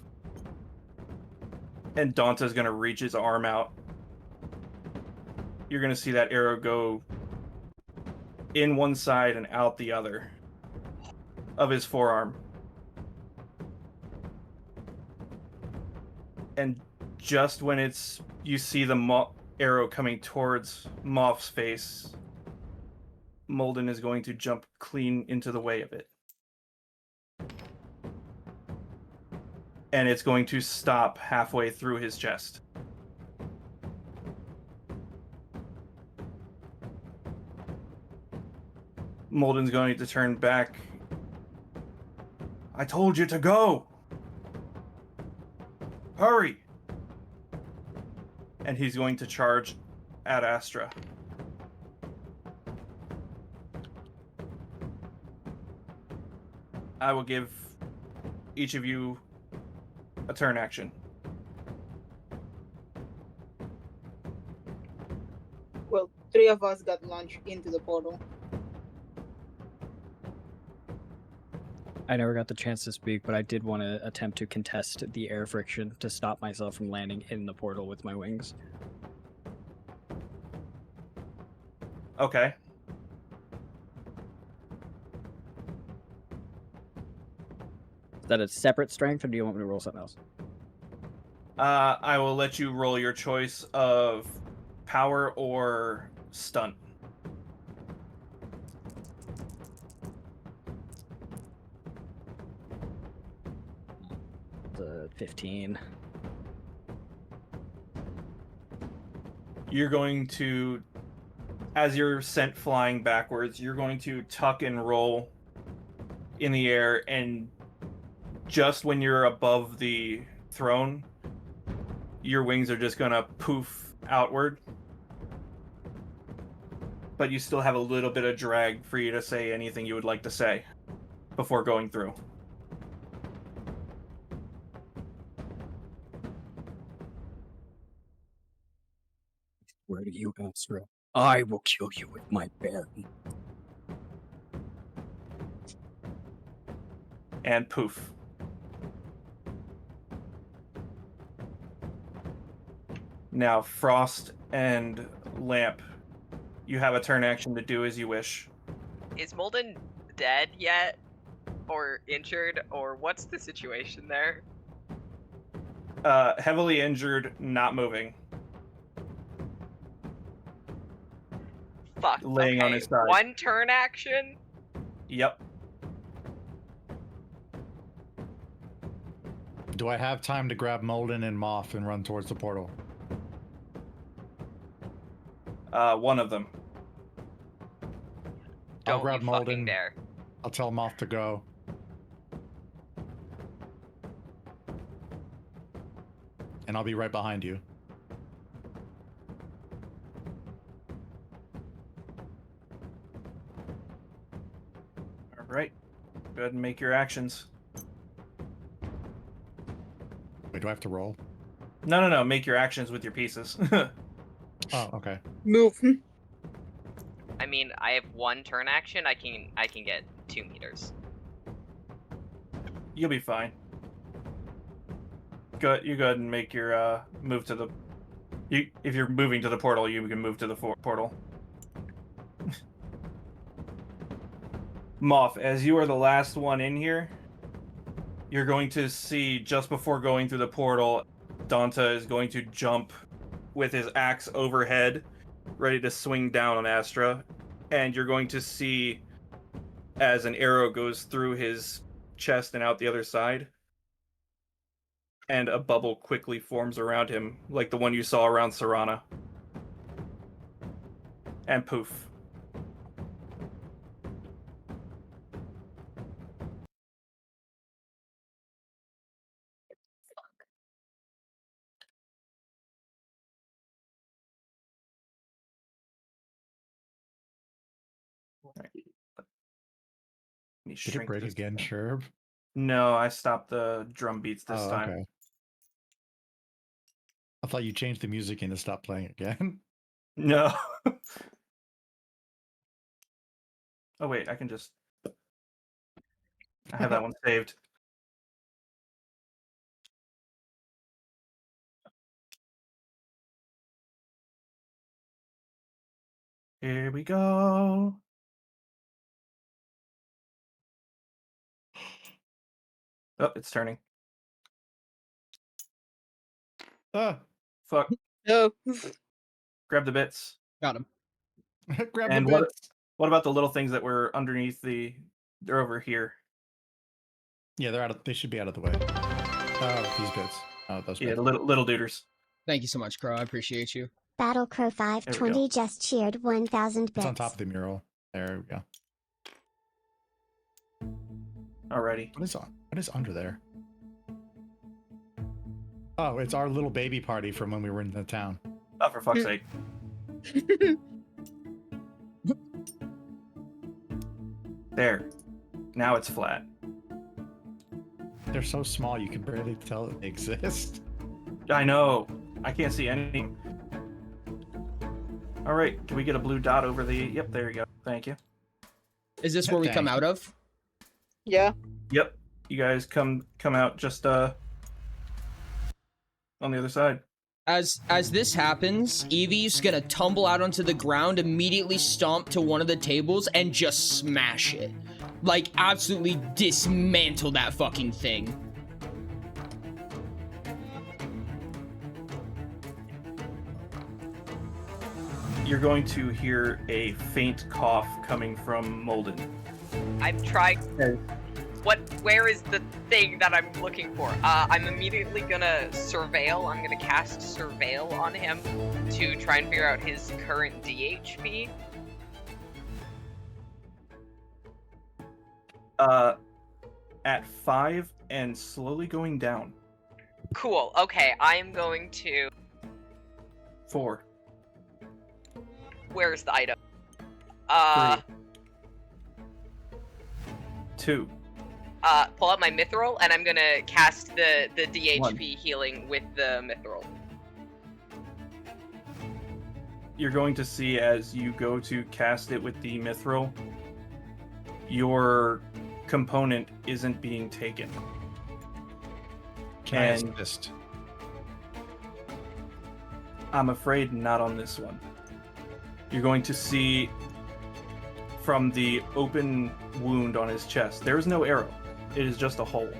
and Danta's going to reach his arm out. You're going to see that arrow go in one side and out the other of his forearm. And just when you see the arrow coming towards Moth's face, Molden is going to jump clean into the way of it. And it's going to stop halfway through his chest. Molden's going to turn back. I told you to go! Hurry! And he's going to charge at Astra. I will give each of you a turn action. Well, 3 of us got launched into the portal. I never got the chance to speak, but I did want to attempt to contest the air friction to stop myself from landing in the portal with my wings. Okay. Is that a separate strength, or do you want me to roll something else? I will let you roll your choice of power or stunt. The 15. You're going to, as you're sent flying backwards, you're going to tuck and roll in the air, and just when you're above the throne, your wings are just gonna poof outward. But you still have a little bit of drag for you to say anything you would like to say before going through. Where do you, Astra? I will kill you with my bear. And poof. Now, Frost and Lamp, you have a turn action to do as you wish. Is Molden dead yet? Or injured? Or what's the situation there? Heavily injured, not moving. Fuck. Laying okay. on his side. 1 turn action? Yep. Do I have time to grab Molden and Moth and run towards the portal? One of them. I'll Don't grab you fucking Molden. dare. I'll tell Moth to go. And I'll be right behind you. All right. Go ahead and make your actions. Wait, do I have to roll? No. Make your actions with your pieces. Oh, okay. Move. I mean, I have 1 turn action. I can get 2 meters. You'll be fine. You go ahead and make your move to the. If you're moving to the portal, you can move to the portal. Moth, as you are the last one in here, you're going to see just before going through the portal, Danta is going to jump with his axe overhead, ready to swing down on Astra, and you're going to see as an arrow goes through his chest and out the other side, and a bubble quickly forms around him, like the one you saw around Serana. And poof. Did it break again, Sherb? No, I stopped the drum beats this time. Okay. I thought you changed the music and it stopped playing again. No. Oh wait, I can just. I have that one saved. Here we go. Oh, it's turning. Ah. Fuck. No. Grab the bits. Got him. Grab And the bits. what about the little things that were underneath they're over here. Yeah, they should be out of the way. These bits. Oh, those bits. Yeah, the little duders. Thank you so much, Crow. I appreciate you. Battle Crow 520 just cheered 1,000 bits. It's on top of the mural. There we go. already. What is under there? Oh, it's our little baby party from when we were in the town. Oh, for fuck's sake. There. Now it's flat. They're so small you can barely tell that they exist. I know. I can't see anything. All right. Can we get a blue dot over the... Yep, there you go. Thank you. Is this where we come out of? Yeah. Yep. You guys come out just on the other side. As this happens, Evie's gonna tumble out onto the ground, immediately stomp to one of the tables, and just smash it. Like, absolutely dismantle that fucking thing. You're going to hear a faint cough coming from Molden. I'm trying. Where is the thing that I'm looking for? I'm immediately gonna surveil. I'm gonna cast surveil on him to try and figure out his current DHP. At 5 and slowly going down. Cool. Okay, I am going to. 4. Where's the item? 3. 2. Pull out my mithril, and I'm gonna cast the DHP 1. healing with the mithril. You're going to see as you go to cast it with the mithril, your component isn't being taken. Can I assist? I'm afraid not on this one. You're going to see from the open wound on his chest, there is no arrow. It is just a hole,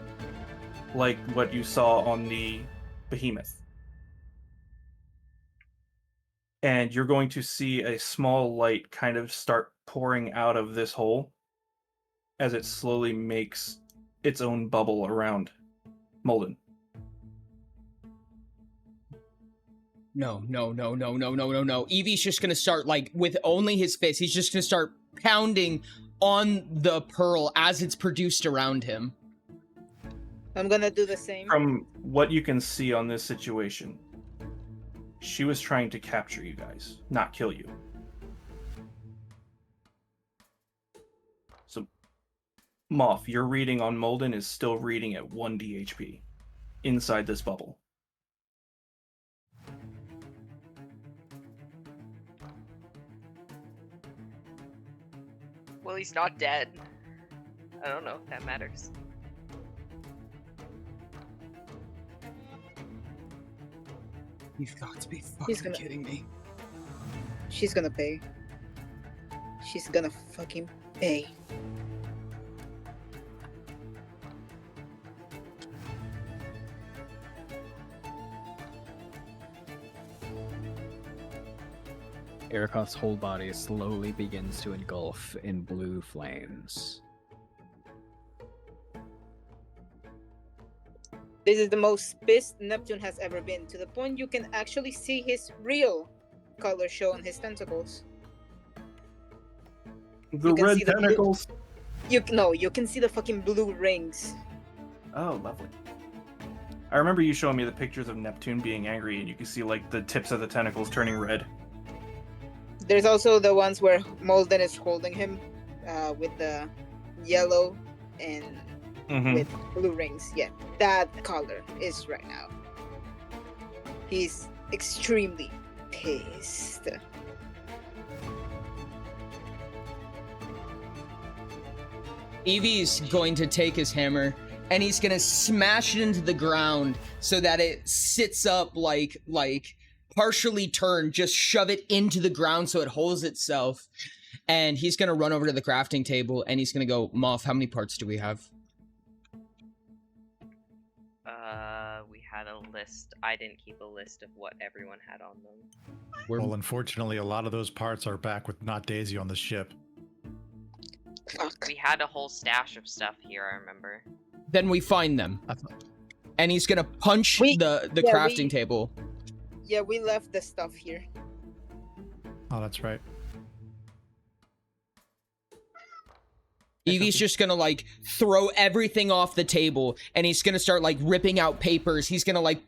like what you saw on the behemoth. And you're going to see a small light kind of start pouring out of this hole as it slowly makes its own bubble around Molden. No. Evie's just gonna start, like, with only his fist, he's just gonna start pounding on the pearl as it's produced around him. I'm gonna do the same. From what you can see on this situation, she was trying to capture you guys, not kill you. So, Moth, your reading on Molden is still reading at 1 DHP inside this bubble. Well, he's not dead. I don't know if that matters. You've got to be fucking kidding me. She's gonna pay. She's gonna fucking pay. Erikoth's whole body slowly begins to engulf in blue flames. This is the most pissed Neptune has ever been, to the point you can actually see his real color show on his tentacles. The red tentacles? You can see the fucking blue rings. Oh, lovely. I remember you showing me the pictures of Neptune being angry, and you can see, like, the tips of the tentacles turning red. There's also the ones where Molden is holding him with the yellow and with blue rings. Yeah, that color is right now. He's extremely pissed. Evie's going to take his hammer and he's gonna smash it into the ground so that it sits up like partially turned, just shove it into the ground so it holds itself. And he's gonna run over to the crafting table and he's gonna go, Moth, how many parts do we have? We had a list. I didn't keep a list of what everyone had on them. Well, unfortunately, a lot of those parts are back with Not Daisy on the ship. Fuck. We had a whole stash of stuff here, I remember. Then we find them. And he's gonna punch the crafting table. Yeah, we left the stuff here. Oh, that's right. Evie's just gonna like throw everything off the table, and he's gonna start like ripping out papers. He's gonna like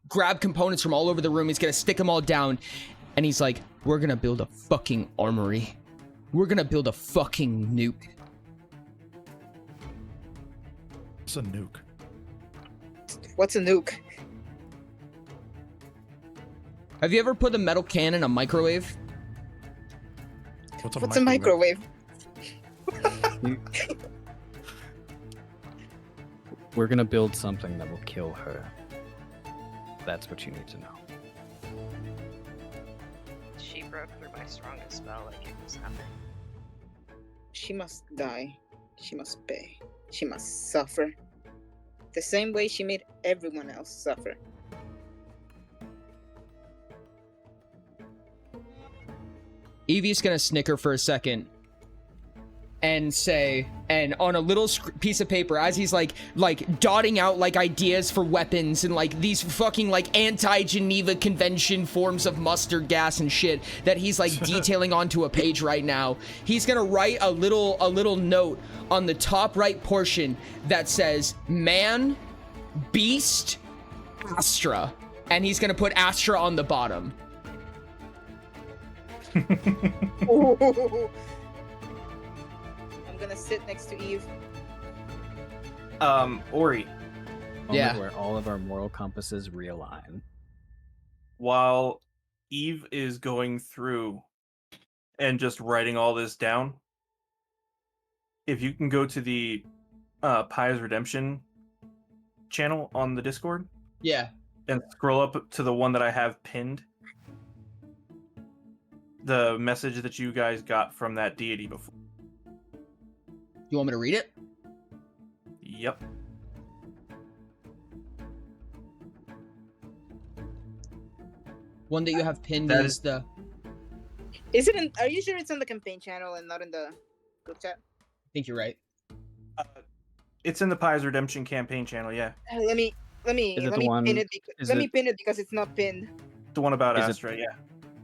grab components from all over the room. He's gonna stick them all down, and he's like, "We're gonna build a fucking armory. We're gonna build a fucking nuke." What's a nuke? What's a nuke? Have you ever put a metal can in a microwave? What's a microwave? We're gonna build something that will kill her. That's what you need to know. She broke through my strongest spell like it was nothing. She must die. She must pay. She must suffer. The same way she made everyone else suffer. Evie's gonna snicker for a second and say, and on a little piece of paper, as he's like dotting out like ideas for weapons and like these fucking like anti-Geneva Convention forms of mustard gas and shit that he's like detailing onto a page right now, he's gonna write a little note on the top right portion that says man, beast, Astra, and he's gonna put Astra on the bottom. Ooh. I'm gonna sit next to Eve. Ori. Yeah. Where all of our moral compasses realign. While Eve is going through and just writing all this down, if you can go to the Pi's Redemption channel on the Discord. Yeah. And scroll up to the one that I have pinned. The message that you guys got from that deity before. You want me to read it? Yep. One that you have pinned that is the... Is it in... Are you sure it's on the campaign channel and not in the group chat? I think you're right. It's in the Pi's Redemption campaign channel, yeah. Let me pin it. Let me pin it because it's not pinned. The one about Astra, yeah.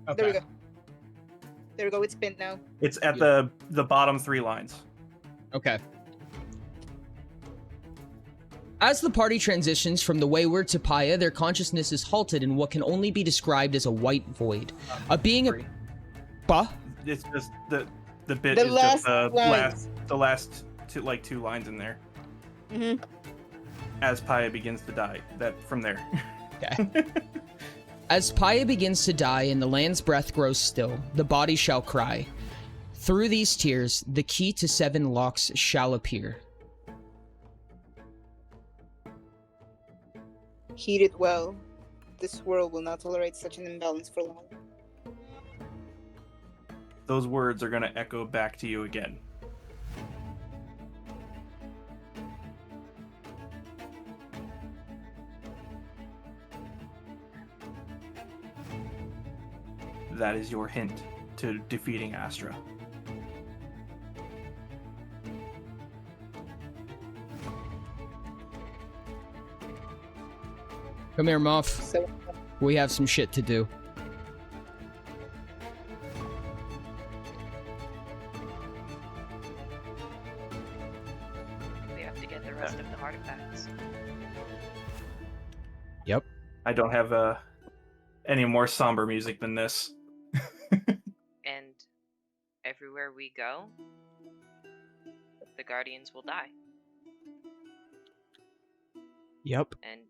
Okay. There we go. There we go. It's pinned now. It's at the bottom 3 lines. Okay. As the party transitions from the Wayward to Paya, their consciousness is halted in what can only be described as a white void. A being of... It's just the bit The is last just the last 2 lines in there. Mm-hmm. As Paya begins to die. That from there. Okay. As Paya begins to die and the land's breath grows still, the body shall cry. Through these tears, the key to 7 locks shall appear. Heed it well. This world will not tolerate such an imbalance for long. Those words are going to echo back to you again. That is your hint to defeating Astra. Come here, Moff. We have some shit to do. We have to get the rest of the artifacts. Yep. I don't have any more somber music than this. And everywhere we go, the Guardians will die. Yep. And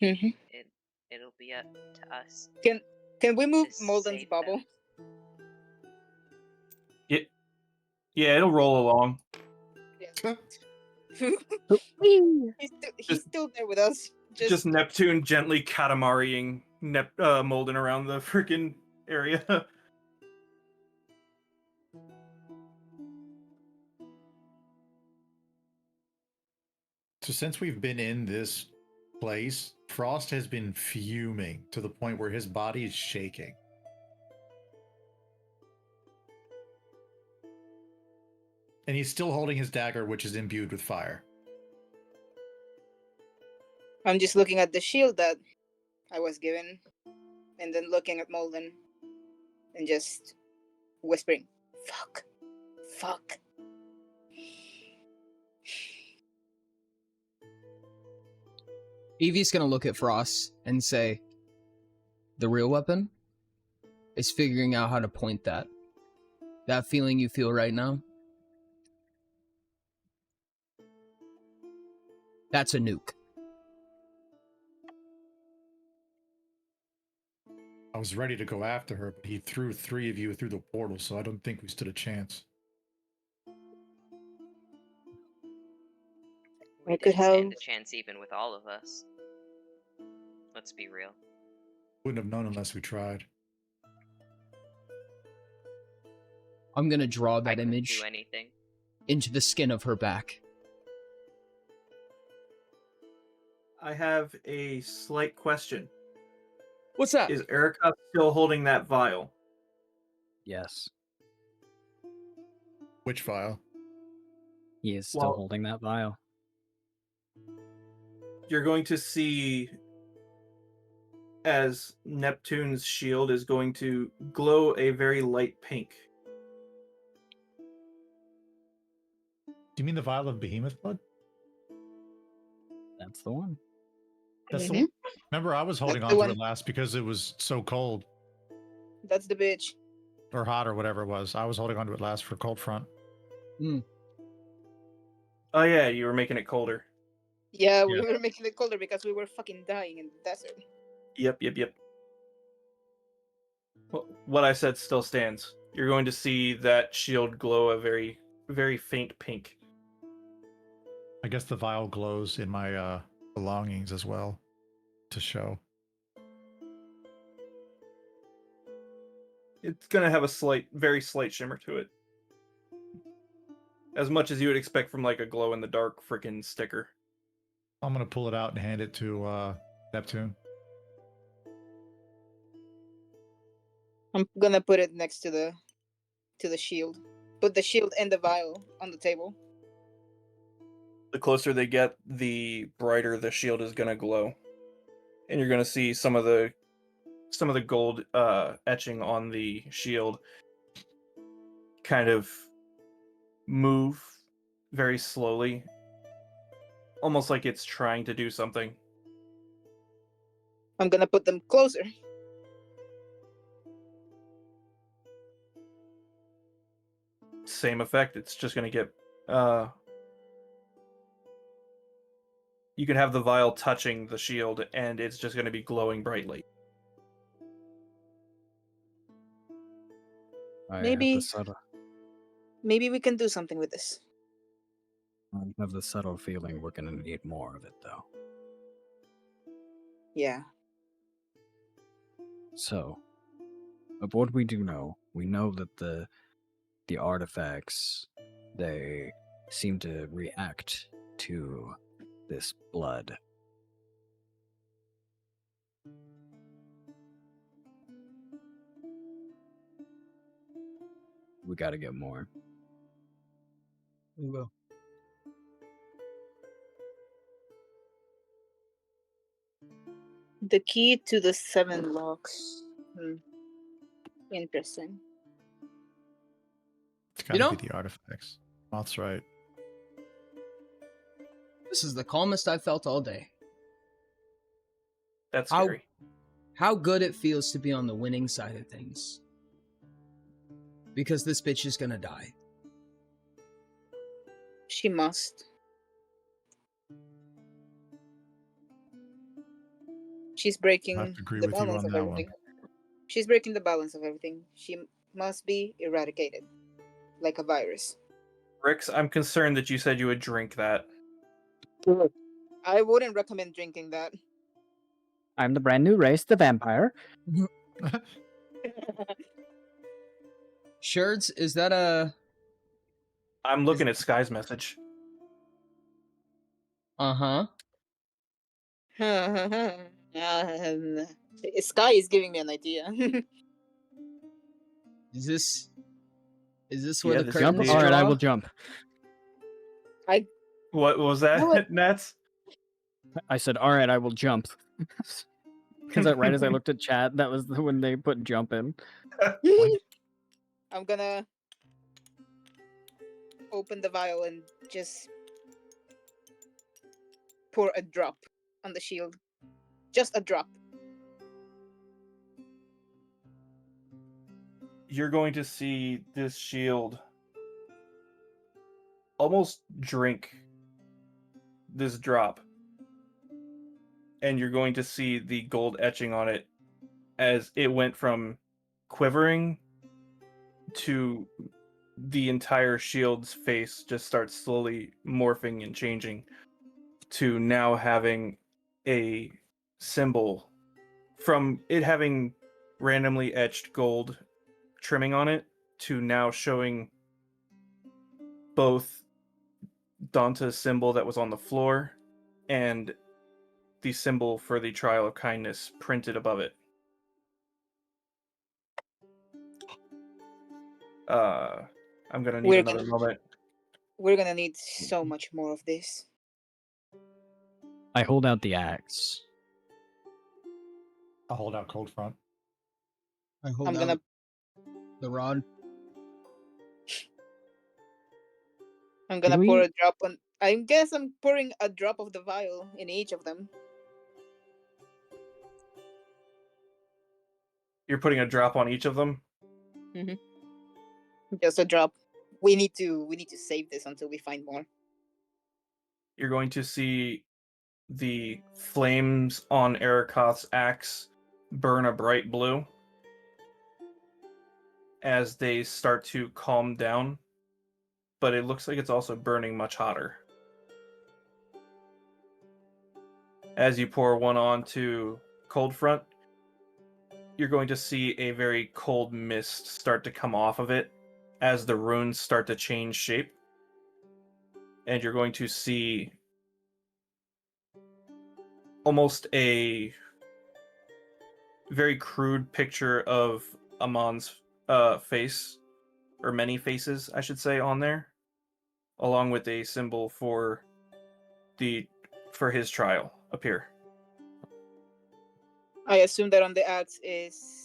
it'll be up to us. Can we move to Molden's save bubble? them. Yeah, it'll roll along. Yeah. he's still there with us. Just Neptune gently Katamariing Molden around the freaking area. So since we've been in this place, Frost has been fuming to the point where his body is shaking. And he's still holding his dagger, which is imbued with fire. I'm just looking at the shield that I was given, and then looking at Molden, and just whispering, "Fuck, fuck." Evie's gonna look at Frost and say, the real weapon is figuring out how to point that. That feeling you feel right now, that's a nuke. I was ready to go after her, but he threw 3 of you through the portal, so I don't think we stood a chance. We could didn't stand have- a chance even with all of us. Let's be real. Wouldn't have known unless we tried. I'm gonna draw I that couldn't image do anything. into the skin of her back. I have a slight question. What's that? Is Erica still holding that vial? Yes, Which file? he is still Well- holding that vial. You're going to see as Neptune's shield is going to glow a very light pink. Do you mean the vial of behemoth blood? That's the one. That's Mhm. the one. Remember, I was holding That's the on to one. it last because it was so cold That's the bitch. or hot or whatever it was. I was holding on to it last for cold front. Oh yeah, you were making it colder. Yeah, we Yeah. were making it colder because we were fucking dying in the desert. Yep. Well, what I said still stands. You're going to see that shield glow a very, very faint pink. I guess the vial glows in my belongings as well to show. It's going to have a slight, very slight shimmer to it. As much as you would expect from like a glow in the dark freaking sticker. I'm gonna pull it out and hand it to Neptune. I'm gonna put it next to the shield. Put the shield and the vial on the table. The closer they get, the brighter the shield is going to glow. And you're going to see some of the gold etching on the shield kind of move very slowly, almost like it's trying to do something. I'm gonna put them closer. Same effect. It's just going to get you can have the vial touching the shield and it's just going to be glowing brightly. Maybe we can do something with this. I have the subtle feeling we're gonna need more of it, though. Yeah. So, of what we do know, we know that the artifacts, they seem to react to this blood. We gotta get more. We will. The key to the 7 locks. Interesting. It's gotta know- be the artifacts. That's right. This is the calmest I've felt all day. That's How- scary. How good it feels to be on the winning side of things. Because this bitch is gonna die. She must. She's breaking I have to agree the with you balance on of that one. everything. She's breaking the balance of everything. She must be eradicated. Like a virus. Rix, I'm concerned that you said you would drink that. I wouldn't recommend drinking that. I'm the brand new race, the vampire. Sherds, is that a... I'm looking at Sky's message. Uh-huh. Sky is giving me an idea. Is this where Yeah, the this curtains is All right, I draw? will jump. What was that, What? Nats? I said, all right, I will jump. Because right as I looked at chat, that was when they put jump in. I'm gonna open the vial and just pour a drop on the shield. Just a drop. You're going to see this shield almost drink this drop. And you're going to see the gold etching on it as it went from quivering to the entire shield's face just starts slowly morphing and changing to now having a symbol from it having randomly etched gold trimming on it to now showing both Dante's symbol that was on the floor and the symbol for the trial of kindness printed above it. I'm gonna need another moment. We're gonna need so much more of this. I hold out the axe. I'll hold out cold front. I hold out the rod. I'm gonna pour a drop on. I guess I'm pouring a drop of the vial in each of them. You're putting a drop on each of them? Mm-hmm. Just a drop. We need to save this until we find more. You're going to see the flames on Erikoth's axe burn a bright blue as they start to calm down, but it looks like it's also burning much hotter. As you pour one onto Cold Front, you're going to see a very cold mist start to come off of it as the runes start to change shape. And you're going to see almost a very crude picture of Amon's face, or many faces, I should say, on there, along with a symbol for his trial appear. I assume that on the axe is...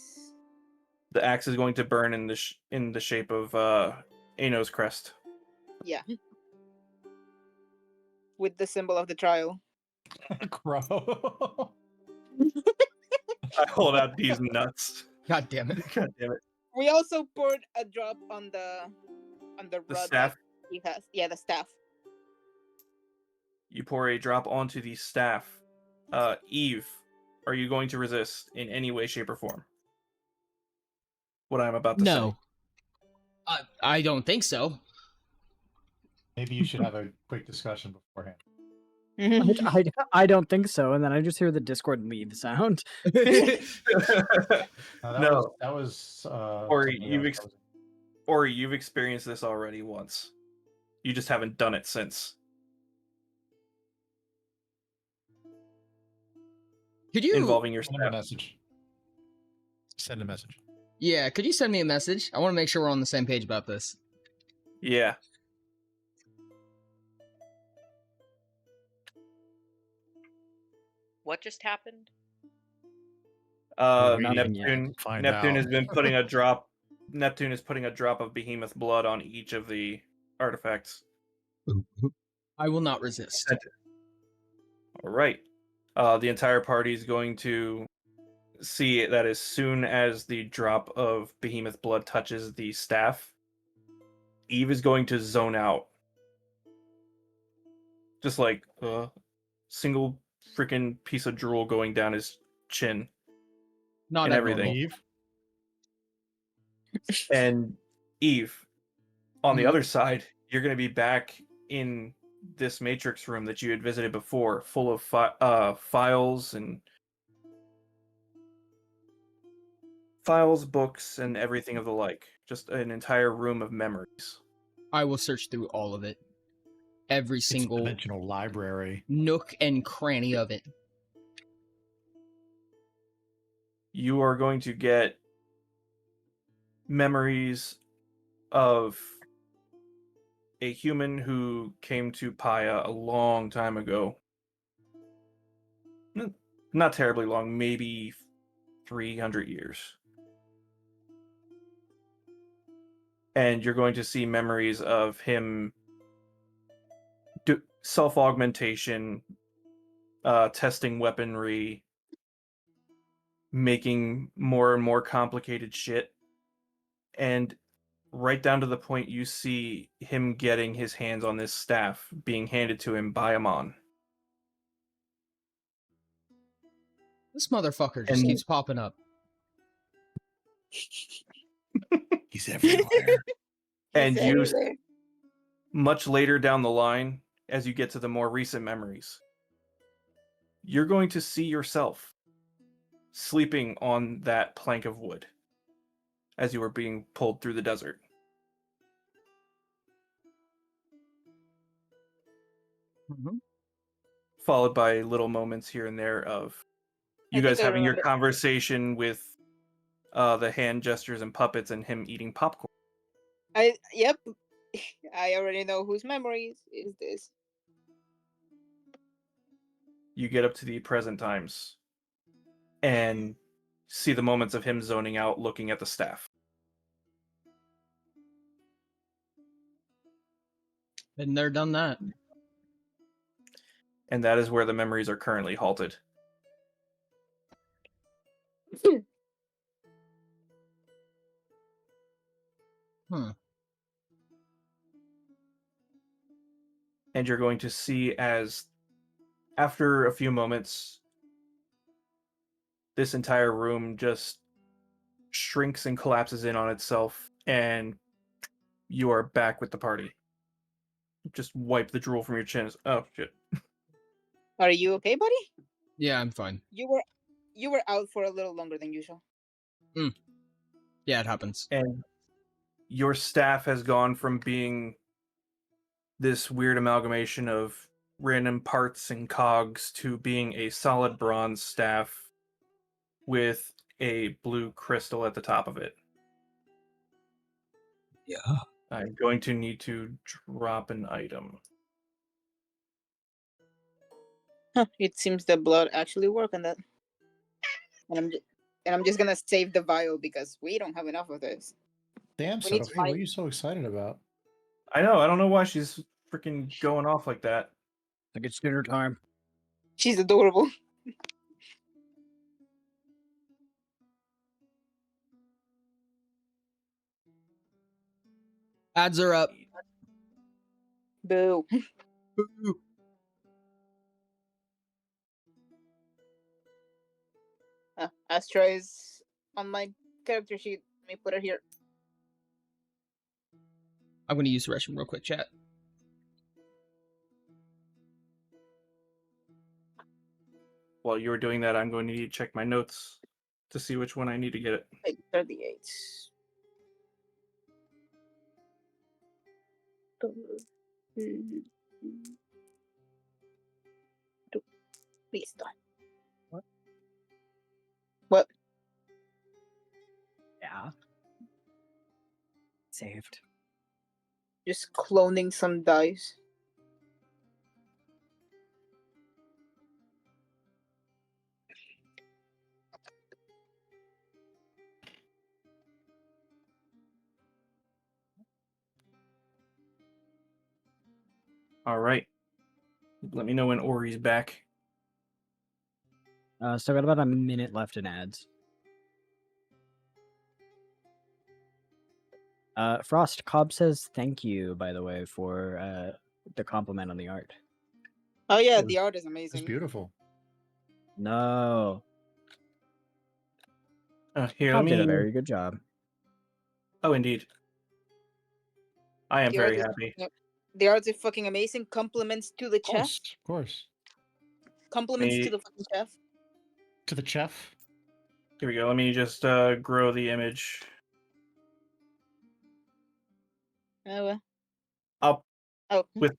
The axe is going to burn in the shape of Ano's crest. Yeah. With the symbol of the trial. Crow. I hold out these nuts. God damn it. God damn it. We also poured a drop on the rod staff. that he has. Yeah, the staff. You pour a drop onto the staff. Eve, are you going to resist in any way, shape, or form what I'm about to say? No. I don't think so. Maybe you should have a quick discussion beforehand. I don't think so, and then I just hear the Discord leave sound. That was Ori, you've experienced this already once. You just haven't done it since. Could you involving your send a message? Send a message. Yeah, could you send me a message? I want to make sure we're on the same page about this. Yeah. What just happened? Neptune has been putting a drop. Neptune is putting a drop of behemoth blood on each of the artifacts. I will not resist. All right. The entire party is going to see that as soon as the drop of behemoth blood touches the staff, Eve is going to zone out. Just like a single freaking piece of drool going down his chin. Not and everything. Eve. And Eve, on the other side, you're going to be back in this matrix room that you had visited before, full of files, books, and everything of the like. Just an entire room of memories. I will search through all of it. Every single dimensional library, nook and cranny of it. You are going to get memories of a human who came to Paya a long time ago. Not terribly long, maybe 300 years. And you're going to see memories of him self-augmentation, testing weaponry, making more and more complicated shit. And right down to the point you see him getting his hands on this staff being handed to him by Amon. This motherfucker just keeps popping up. He's everywhere. And you, much later down the line, as you get to the more recent memories, you're going to see yourself sleeping on that plank of wood as you were being pulled through the desert. Mm-hmm. Followed by little moments here and there of you guys having your conversation with the hand gestures and puppets and him eating popcorn. Yep. I already know whose memories is this. You get up to the present times and see the moments of him zoning out, looking at the staff. Been there, done that. And that is where the memories are currently halted. And you're going to see as, after a few moments, this entire room just shrinks and collapses in on itself, and you are back with the party. Just wipe the drool from your chin. Oh, shit. Are you okay, buddy? Yeah, I'm fine. You were out for a little longer than usual. Yeah, it happens. And your staff has gone from being this weird amalgamation of random parts and cogs to being a solid bronze staff with a blue crystal at the top of it. Yeah. I'm going to need to drop an item. It seems the blood actually worked on that. And I'm just gonna save the vial because we don't have enough of this. Damn, Sophie, what are you so excited about? I know. I don't know why she's freaking going off like that. I think it's dinner time. She's adorable. Ads are up. Boo. Boo. Astra is on my character sheet. Let me put her here. I'm going to use the restroom real quick, chat. While you were doing that, I'm going to need to check my notes to see which one I need to get it. 38. Listo. What? Yeah. Saved. Just cloning some dice. All right. Let me know when Ori's back. Still got about a minute left in ads. Frost, Cobb says thank you, by the way, for the compliment on the art. Oh yeah, the art is amazing. It's beautiful. No. Here, Cobb did a very good job. Oh, indeed. I am very happy. The art's is fucking amazing. Compliments to the chef. Of course. Compliments to the fucking chef. To the chef. Here we go. Let me just grow the image.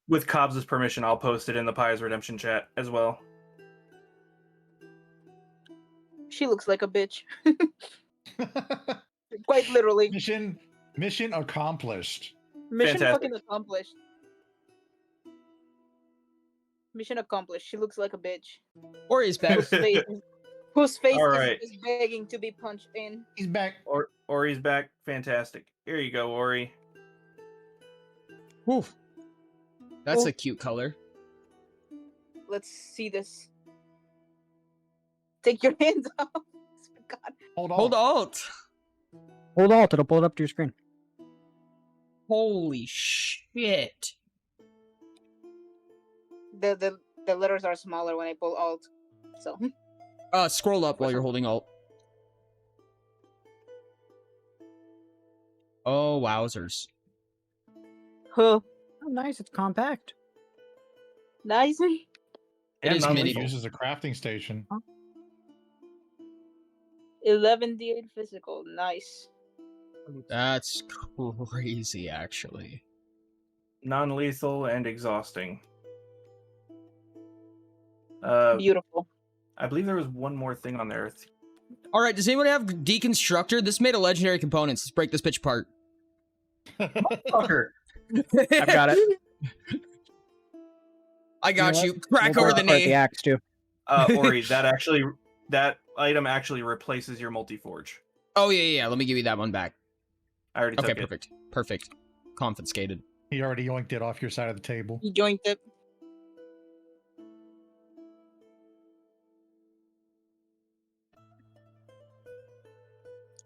With Cobb's permission, I'll post it in the Pies Redemption chat as well. She looks like a bitch. Quite literally. Mission accomplished. Mission fucking accomplished. Mission accomplished. She looks like a bitch. Ori's back. Whose face right. is begging to be punched in. He's back. Ori's back. Fantastic. Here you go, Ori. Woof. That's a cute color. Let's see this. Take your hands off. God. Hold Alt. Hold Alt, it'll pull it up to your screen. Holy shit. The letters are smaller when I pull Alt. So. Scroll up while you're holding Alt. Oh, wowzers. Huh. Oh, nice. It's compact. Nice. It is mini. Used as a crafting station. 11d8 physical. Nice. That's crazy, actually. Non-lethal and exhausting. Beautiful. I believe there was one more thing on there. All right, does anyone have Deconstructor? This made a legendary components. Let's break this bitch apart. Fucker. I've got it. I got you. Crack We'll over the break apart knee. the axe too. Ori, that item actually replaces your multi-forge. Oh, yeah. Let me give you that one back. I already took it. Perfect. Confiscated. He already yoinked it off your side of the table. He joined it.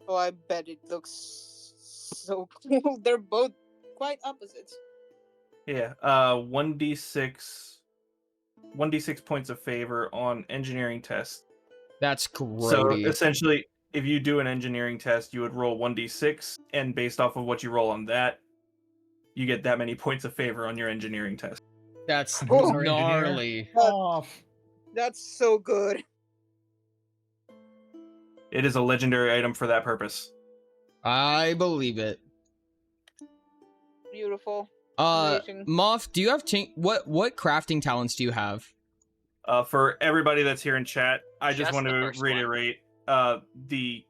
Oh, I bet it looks so cool. They're both quite opposites. Yeah, 1d6 points of favor on engineering test. That's grody. So essentially, if you do an engineering test, you would roll 1d6, and based off of what you roll on that, you get that many points of favor on your engineering test. That's Oh, gnarly. That's so good. It is a legendary item for that purpose. I believe it. Beautiful. Moth, do you have what crafting talents do you have? For everybody that's here in chat, I just want to the reiterate the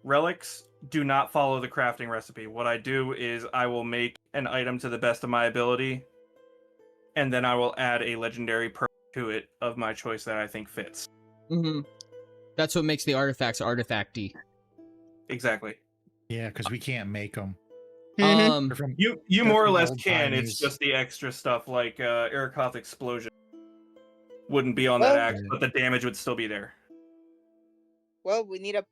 relics do not follow the crafting recipe. What I do is I will make an item to the best of my ability, and then I will add a legendary perk to it of my choice that I think fits. Mm-hmm. That's what makes the artifacts artifacty. Exactly. Yeah, because we can't make them. You more or less old can. Chinese. It's just the extra stuff like Arakoth Explosion wouldn't be on that axe, but the damage would still be there. Well, we need a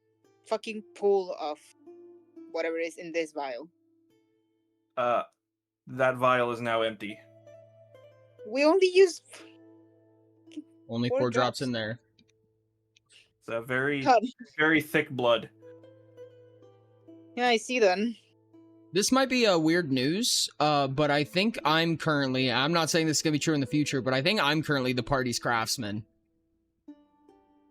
fucking pool of whatever is in this vial. That vial is now empty. We only use only four drops in there. It's a very thick blood. Yeah, I see then. This might be a weird news, but I think I'm not saying this is going to be true in the future, but I think I'm currently the party's craftsman.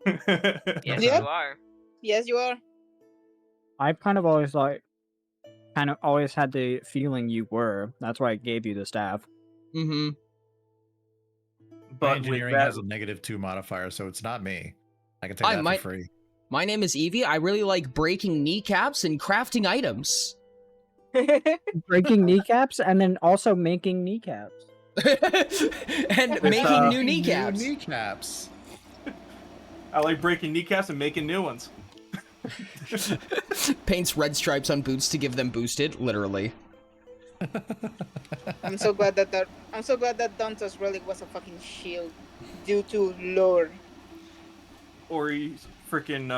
Yes, you are. Yes, you are. I've kind of always had the feeling you were. That's why I gave you the staff. Mm-hmm. But engineering has a -2 modifier, so it's not me. I can take that for free. My name is Evie. I really like breaking kneecaps and crafting items. Breaking kneecaps and then also making kneecaps. And making new kneecaps. I like breaking kneecaps and making new ones. Paints red stripes on boots to give them boosted, literally. I'm so glad that Dantos relic was a fucking shield due to lore. Or he's freaking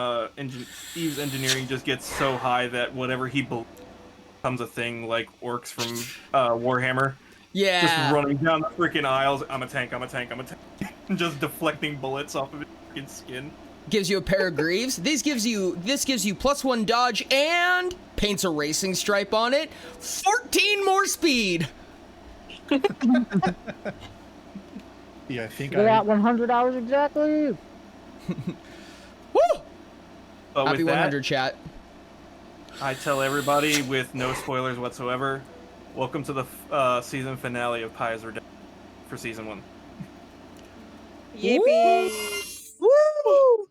Eve's engineering just gets so high that whatever he becomes a thing, like orcs from Warhammer. Yeah. Just running down the freaking aisles. I'm a tank. Just deflecting bullets off of his freaking skin. Gives you a pair of greaves. This gives you +1 dodge and paints a racing stripe on it. 14 more speed. Yeah, I think We're at 100 hours exactly. Woo! But Happy with 100, that, chat. I tell everybody with no spoilers whatsoever, welcome to the season finale of Pi's Redemption for season 1. Yippee! Woo!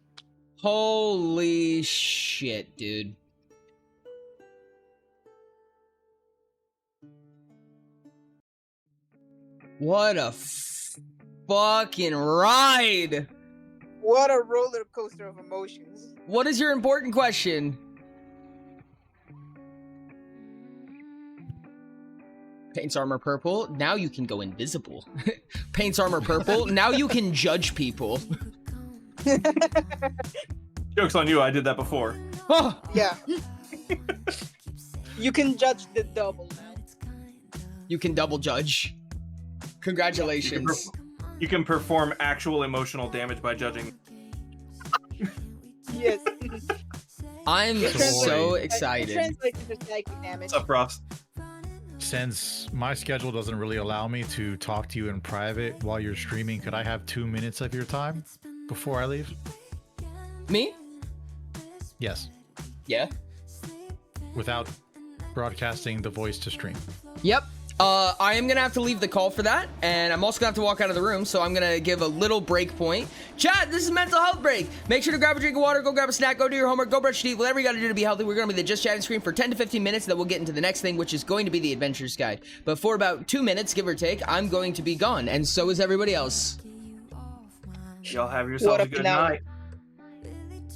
Holy shit, dude. What a fucking ride! What a roller coaster of emotions. What is your important question? Paints armor purple. Now you can go invisible. Paints armor purple. Now you can judge people. Joke's on you, I did that before. Oh. Yeah. You can judge the double now. You can double judge. Congratulations. You can perform actual emotional damage by judging. Yes. I'm so excited. It translates into psychic damage. What's up, Frost? Since my schedule doesn't really allow me to talk to you in private while you're streaming, could I have 2 minutes of your time before I leave? Me? Yes. Yeah. Without broadcasting the voice to stream. Yep. I am gonna have to leave the call for that, and I'm also gonna have to walk out of the room, so I'm gonna give a little break point. Chat, this is mental health break. Make sure to grab a drink of water, go grab a snack, go do your homework, go brush your teeth, whatever you gotta do to be healthy. We're gonna be the Just Chatting screen for 10 to 15 minutes, then we'll get into the next thing, which is going to be the Adventurer's Guide. But for about 2 minutes, give or take, I'm going to be gone, and so is everybody else. Y'all have yourself a good night.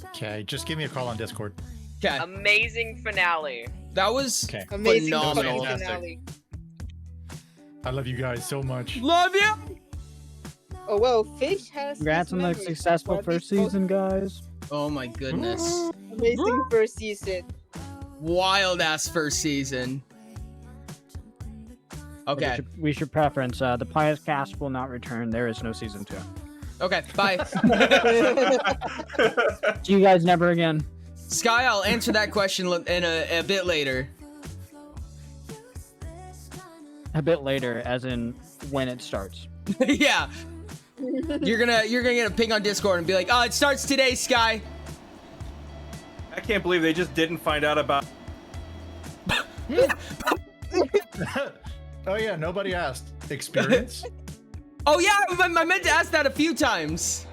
Okay, just give me a call on Discord. Okay. Amazing finale. That was Amazing phenomenal. finale. I love you guys so much. Love you. Oh well, Fish has. Congrats on the successful first season, guys. Oh my goodness. Amazing first season. Wild ass first season. Okay. We should preference the Pious Cast will not return. There is no season 2. Okay, bye. See you guys never again. Sky, I'll answer that question in a bit later. A bit later, as in when it starts. Yeah. You're gonna get a ping on Discord and be like, "Oh, it starts today, Sky." I can't believe they just didn't find out about. Oh yeah, nobody asked. Experience? Oh yeah, I meant to ask that a few times.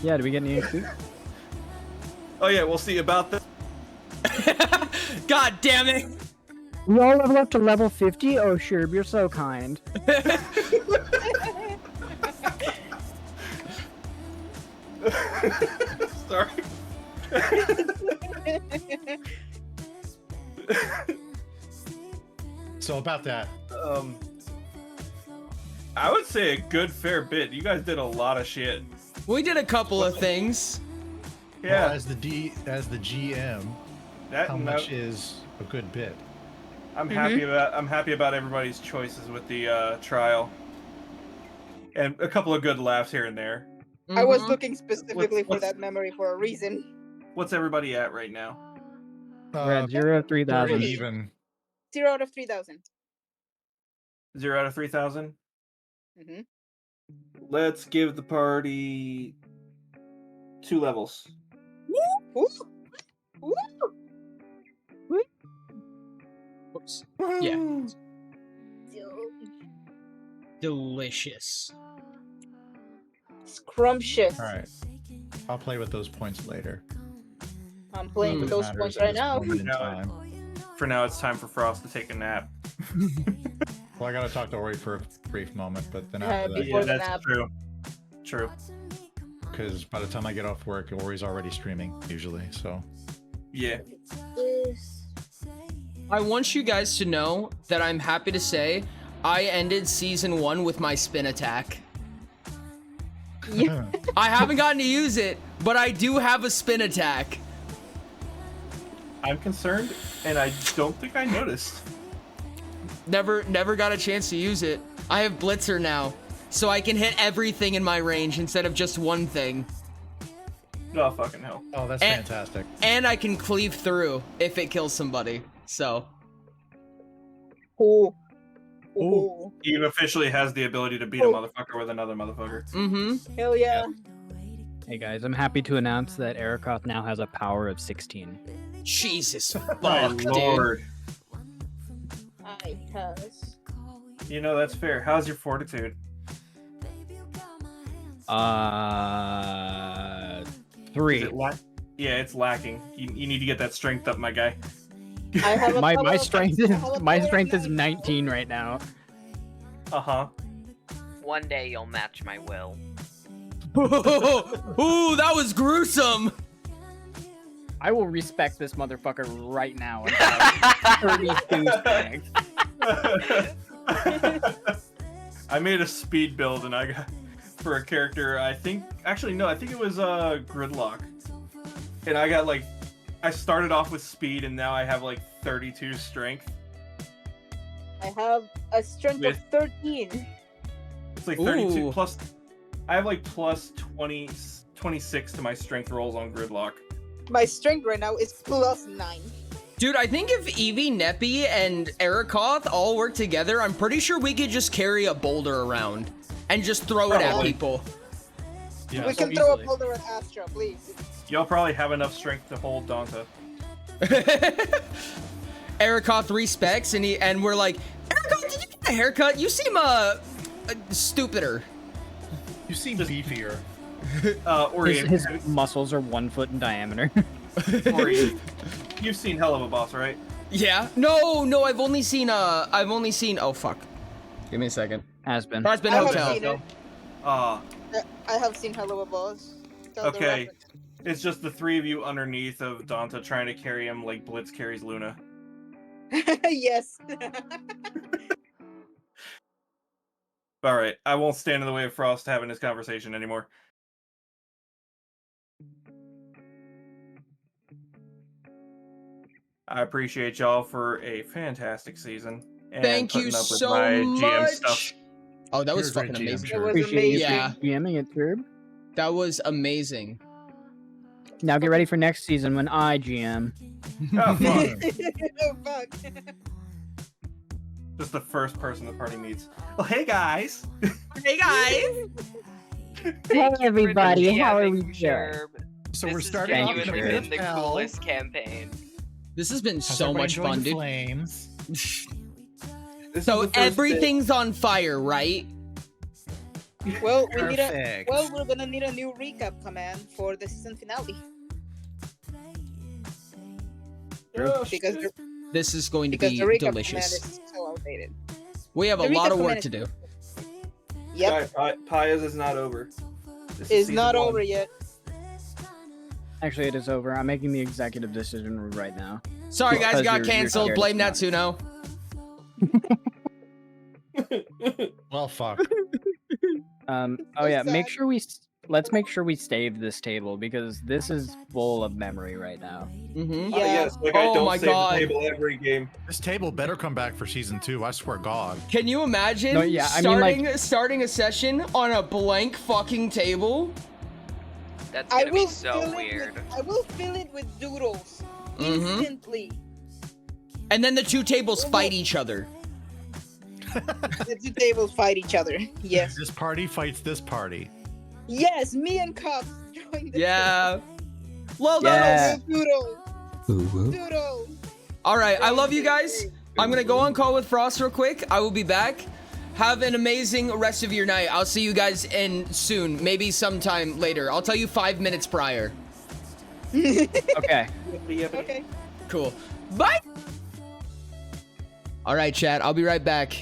Yeah, do we get any XP? Oh yeah, we'll see about this. God damn it. We all level up to level 50? Oh, sure, you're so kind. Sorry. So about that. I would say a good fair bit. You guys did a lot of shit. We did a couple of things. Yeah. Well, as the GM, how much is a good bit? I'm happy about everybody's choices with the trial, and a couple of good laughs here and there. I was looking specifically for that memory for a reason. What's everybody at right now? We're at 0 of 3,000. Even. 0 out of 3,000. 0 out of 3,000. Mm-hmm. Let's give the party 2 levels. Ooh. Ooh. Whoops. Yeah. Delicious. Scrumptious. All right. I'll play with those points later. I'm playing with those points right now. For now, it's time for Frost to take a nap. Well, I gotta talk to Ori for a brief moment, but then after that, before the that's nap. true. True. Because by the time I get off work, Ori's already streaming usually. So. Yeah. I want you guys to know that I'm happy to say I ended season 1 with my spin attack. Yeah. I haven't gotten to use it, but I do have a spin attack. I'm concerned, and I don't think I noticed. Never got a chance to use it. I have Blitzer now, so I can hit everything in my range instead of just one thing. Oh, fucking hell. Oh, that's fantastic. And I can cleave through if it kills somebody, so. Ooh. Ooh. He officially has the ability to beat a motherfucker with another motherfucker. Mm-hmm. Hell yeah. Hey guys, I'm happy to announce that Arakoth now has a power of 16. Jesus My fuck, lord. I has. You know, that's fair. How's your fortitude? 3. Is it yeah, it's lacking. You need to get that strength up, my guy. I have my strength is 19 right now. Uh-huh. One day you'll match my will. Ooh, that was gruesome. I will respect this motherfucker right now. And have 32 strength. I made a speed build and I got for a character. I think it was Gridlock, and I got like I started off with speed and now I have like 32 strength. I have a strength of 13. It's like 32 plus. I have like plus 26 to my strength rolls on Gridlock. My strength right now is plus 9. Dude, I think if Evie, Neppy, and Erikoth all work together, I'm pretty sure we could just carry a boulder around and just throw it at people. Yeah, we can throw a boulder at Astra, please. Y'all probably have enough strength to hold Donta. Erikoth respects, and we're like, Erikoth, did you get a haircut? You seem stupider. You seem beefier. His muscles are 1 foot in diameter. Ori, you've seen Hell of a Boss, right? Yeah. No, I've only seen oh fuck. Give me a second. Has been Hotel. I have seen Hell of a Boss. Okay. It's just the three of you underneath of Donta trying to carry him like Blitz carries Luna. Yes. Alright, I won't stand in the way of Frost having this conversation anymore. I appreciate y'all for a fantastic season. And Thank you so much. Stuff. Oh, that was fucking amazing. That was amazing. Yeah. GMing it, Turb. That was amazing. Now get ready for next season when I GM. Oh, fuck. Oh, fuck. Just the first person the party meets. Well, hey guys. Hey guys. Hey everybody, how are we doing? So this we're starting off genuinely been the coolest campaign. This has been so much fun, dude. Flames. So everything's on fire, right? Well, we're gonna need a new recap command for the season finale. Because this is going to be the recap delicious. command is so outdated. We have a lot of work to do. Yep. Payas is not over. It's not over yet. Actually, it is over. I'm making the executive decision right now. Sorry, guys, Because got you're canceled. scared Blame it's Natsuno. Well, fuck. Oh yeah, let's make sure we save this table because this is full of memory right now. Mm-hmm. Yeah. Yes, like I don't save the table every game. This table better come back for season 2. I swear God. Can you imagine No, yeah, I mean, starting a session on a blank fucking table? That's gonna be so weird. I will fill it with doodles Mhm. instantly. And then the two tables fight each other. The two tables fight each other. Yes. This party fights this party. Yes, me and Cops join the Yeah. Well Yeah. done. Doodles. All right, I love you guys. I'm gonna go on call with Frost real quick. I will be back. Have an amazing rest of your night. I'll see you guys in soon, maybe sometime later. I'll tell you 5 minutes prior. Okay. Okay. Cool. Bye. All right, chat. I'll be right back.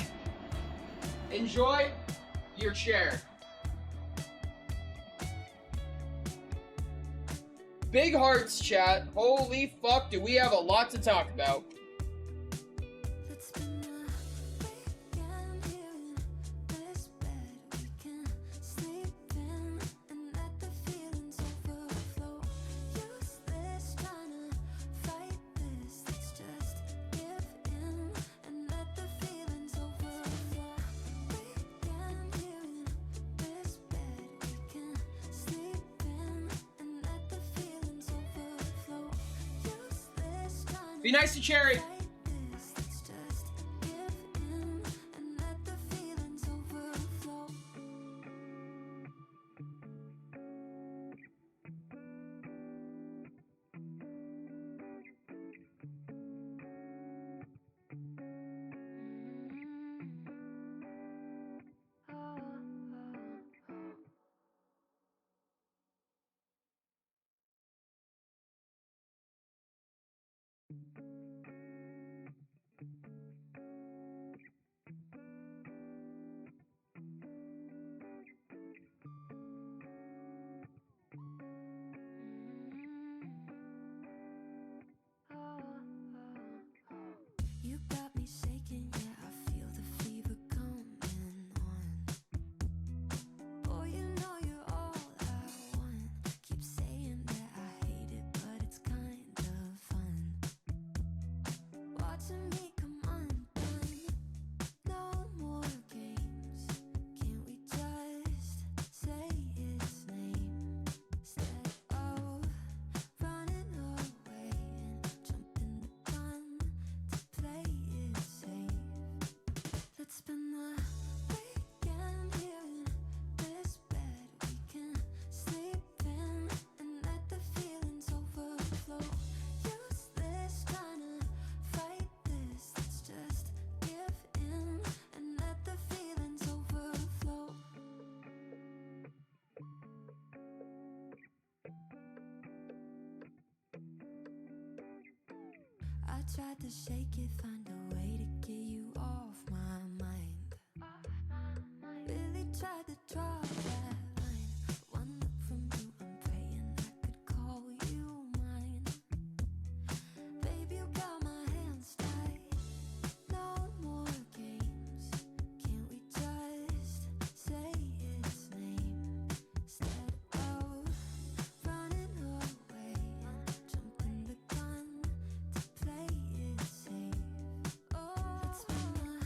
Enjoy your chair. Big hearts, chat. Holy fuck, do we have a lot to talk about. Be nice to Cherry. tried to shake it, find a way to get you off my mind. Really tried to draw that line. One look from you, I'm praying I could call you mine. Baby, you got my hands tied. No more games. Can't we just say its name instead of running away and jumping the gun to play it safe? Oh, it's been a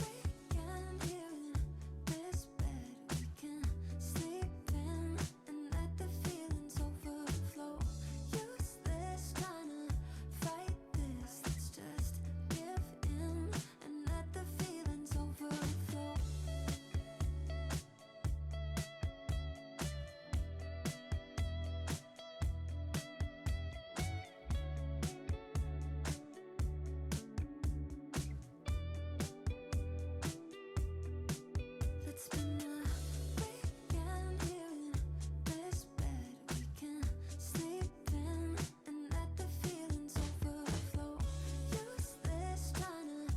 weekend here in this bed we can sleep in and let the feelings overflow. Useless trying to fight this. Let's just give in and let the feelings overflow. Let's spend a weekend here in this bed we can sleep in and let the feelings overflow. Useless trying to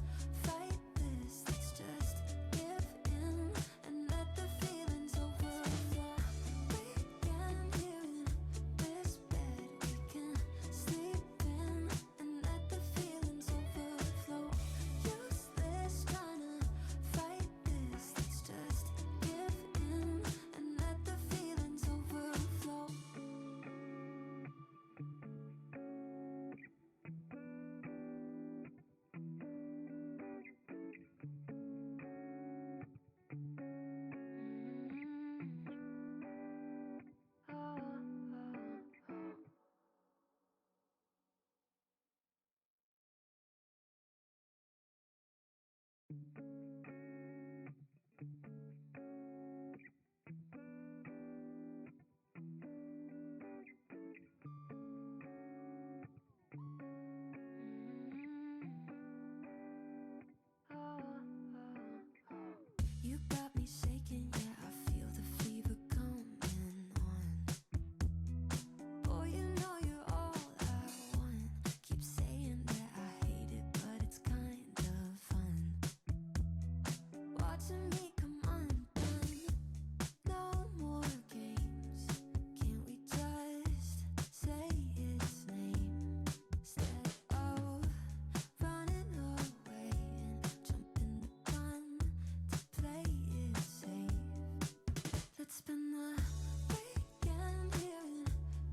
fight this. Let's just give in and let the feelings overflow. Weekend here in this bed we can sleep in and let the feelings overflow. Useless trying to fight this. Let's just give in and let the feelings overflow. You got me shaking, yeah, I feel the fever coming on. Boy, you know you're all I want. Keep saying that I hate it, but it's kind of fun. Watching me come undone. No more games. Can't we just say its name instead of running away and jumping the gun to play it safe? Let's spend the weekend here in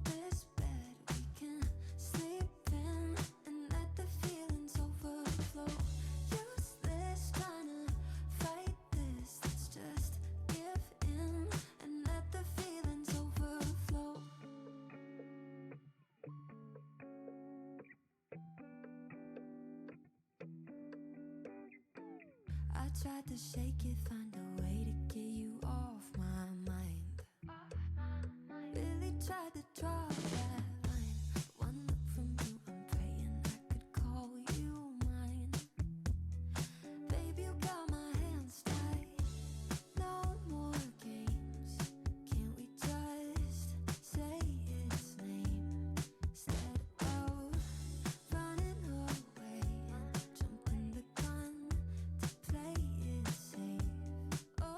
this bed we can sleep in and let the feelings overflow. Useless trying to fight this. Let's just give in and let the feelings overflow. I tried to shake it, find a way to get you off my mind. Really tried to draw that line. One look from you, I'm praying I could call you mine. Baby, you got my hands tied. No more games. Can't we just say its name instead of running away and jumping the gun to play it safe? Oh,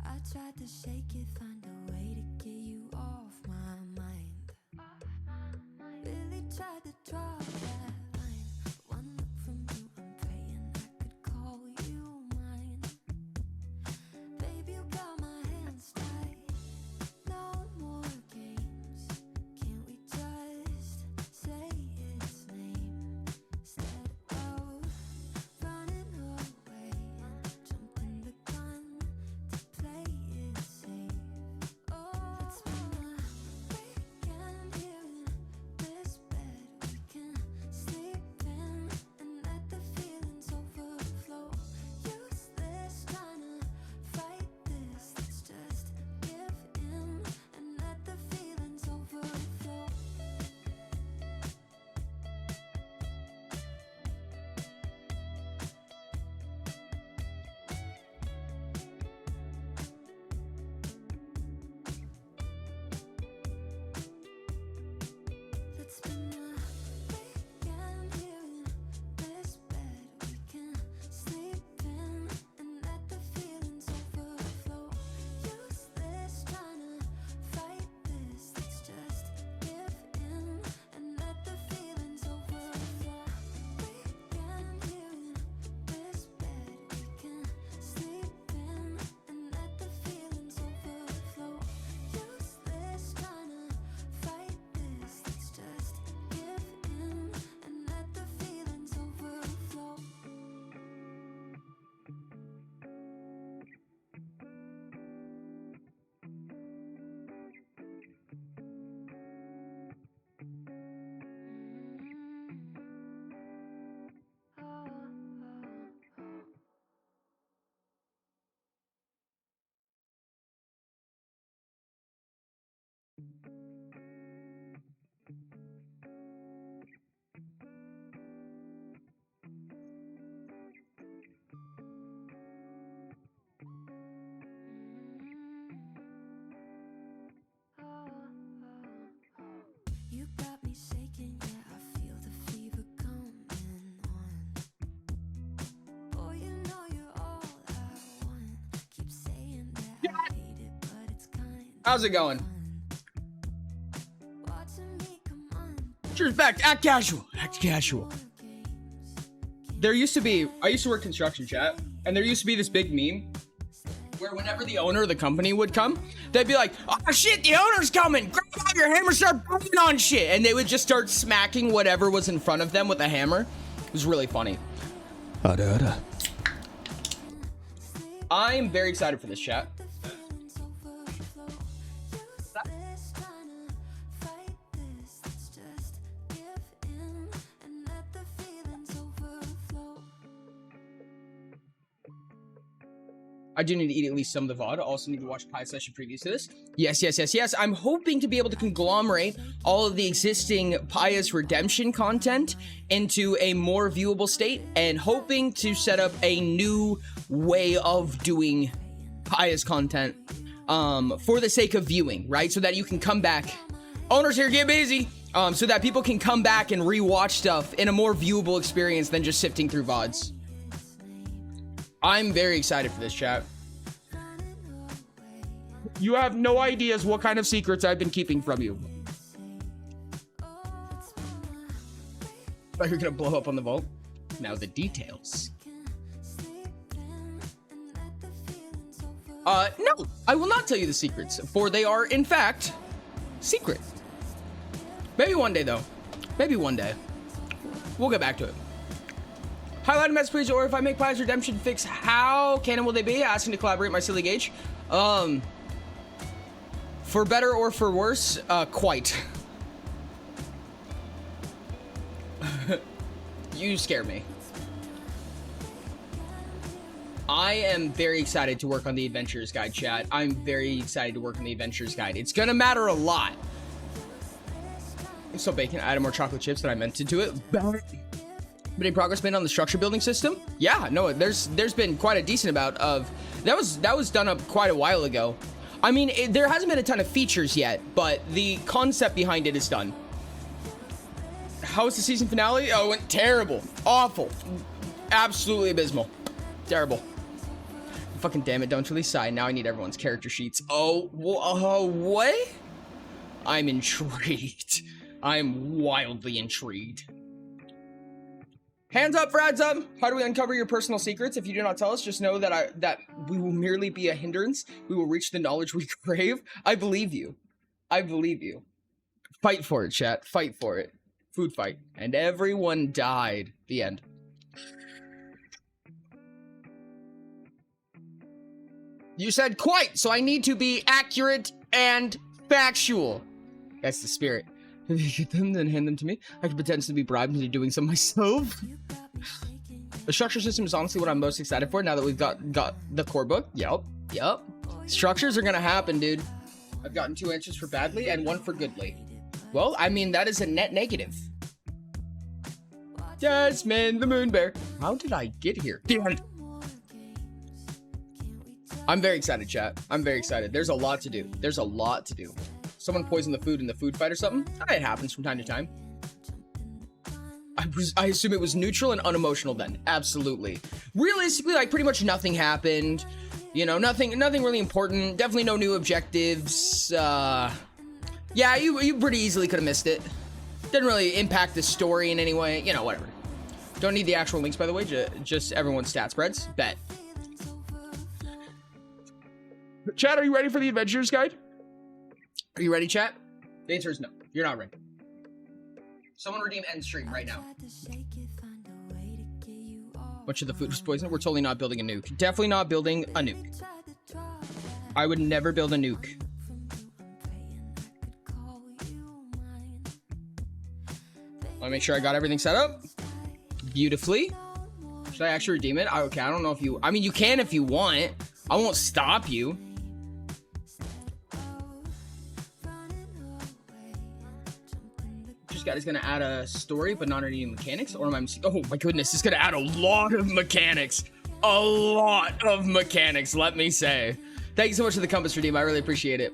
I tried to shake it, find a way to get you off my mind. Really tried to draw that line. One look from you, I'm praying I could call you mine. Baby, you got my hands tied. No more games. Can't we just say its name instead of running away and jumping the gun to play it safe? Oh, it's been a weekend here in this bed we can sleep in and let the feelings overflow. Useless trying to fight this, let's just give in and let the feelings overflow. Let's spend a weekend here in this bed we can sleep in and let the feelings overflow. Useless trying to fight this, let's just give in and let the feelings overflow. Weekend here in this bed we can sleep in and let the feelings overflow. Useless trying to fight this, let's just give in and let the feelings overflow. You got me shaking, yeah, I feel the fever coming on. Boy, you know you're all I want. Keep saying that I hate it, but it's kind How's it going? watching me come on. Cheers back. Act casual. Act casual. There used to be, I used to work construction, chat, and there used to be this big meme where whenever the owner of the company would come, they'd be like, oh shit, the owner's coming. Grab out your hammer, start banging on shit. And they would just start smacking whatever was in front of them with a hammer. It was really funny. I'm very excited for this, chat. Useless trying to fight this, let's just give in and let the feelings overflow. I do need to eat at least some of the VOD. I also need to watch Pie Session previous to this. Yes. I'm hoping to be able to conglomerate all of the existing Pious Redemption content into a more viewable state and hoping to set up a new way of doing Pious content for the sake of viewing, right? So that you can come back. Owners here, get busy. So that people can come back and rewatch stuff in a more viewable experience than just sifting through VODs. I'm very excited for this, chat. You have no ideas what kind of secrets I've been keeping from you. But you're gonna blow up on the vault. Now the details. No, I will not tell you the secrets, for they are, in fact, secret. Maybe one day, though. Maybe one day. We'll get back to it. Highlight a message, please, or if I make Pies Redemption fix, how canon will they be? Asking to collaborate, my silly gauge. For better or for worse, quite. You scare me. I am very excited to work on the Adventurer's Guide, chat. I'm very excited to work on the Adventurer's Guide. It's gonna matter a lot. I'm still baking. I added more chocolate chips than I meant to it. Any progress made on the structure building system? Yeah, no, there's been quite a decent amount of that was done up quite a while ago. I mean, there hasn't been a ton of features yet, but the concept behind it is done. How was the season finale? Oh, it went terrible, awful, absolutely abysmal, terrible. fucking damn it, don't really sigh. Now I need everyone's character sheets. Oh, what? I'm intrigued. I'm wildly intrigued. Hands up for heads up. How do we uncover your personal secrets? If you do not tell us, just know that we will merely be a hindrance. We will reach the knowledge we crave. I believe you. I believe you. Fight for it, chat. Fight for it. Food fight. And everyone died. The end. You said quite, so I need to be accurate and factual. That's the spirit. If you get them, then hand them to me. I could potentially be bribed into doing some myself. The structure system is honestly what I'm most excited for now that we've got the core book. Yep. Structures are gonna happen, dude. I've gotten 2 answers for badly and 1 for goodly. Well, I mean, that is a net negative. Jasmine, the moon bear. How did I get here? The end. I'm very excited, chat. I'm very excited. There's a lot to do. There's a lot to do. Someone poisoned the food in the food fight or something? It happens from time to time. I assume it was neutral and unemotional then. Absolutely. Realistically, like, pretty much nothing happened. You know, nothing really important. Definitely no new objectives. Yeah, you pretty easily could have missed it. Didn't really impact the story in any way. You know, whatever. Don't need the actual links, by the way. Just everyone's stat spreads. Bet. Chat, are you ready for the Adventurer's Guide? Are you ready, chat? The answer is no. You're not ready. Someone redeem end stream right now. Much of the food was poisoned. We're totally not building a nuke. Definitely not building a nuke. I would never build a nuke. Let me make sure I got everything set up beautifully. Should I actually redeem it? Okay, I don't know if you... I mean, you can if you want. I won't stop you. God is gonna add a story, but not any mechanics. Or am I? Oh my goodness, it's gonna add a lot of mechanics. A lot of mechanics. Let me say. Thank you so much for the compass redeem. I really appreciate it.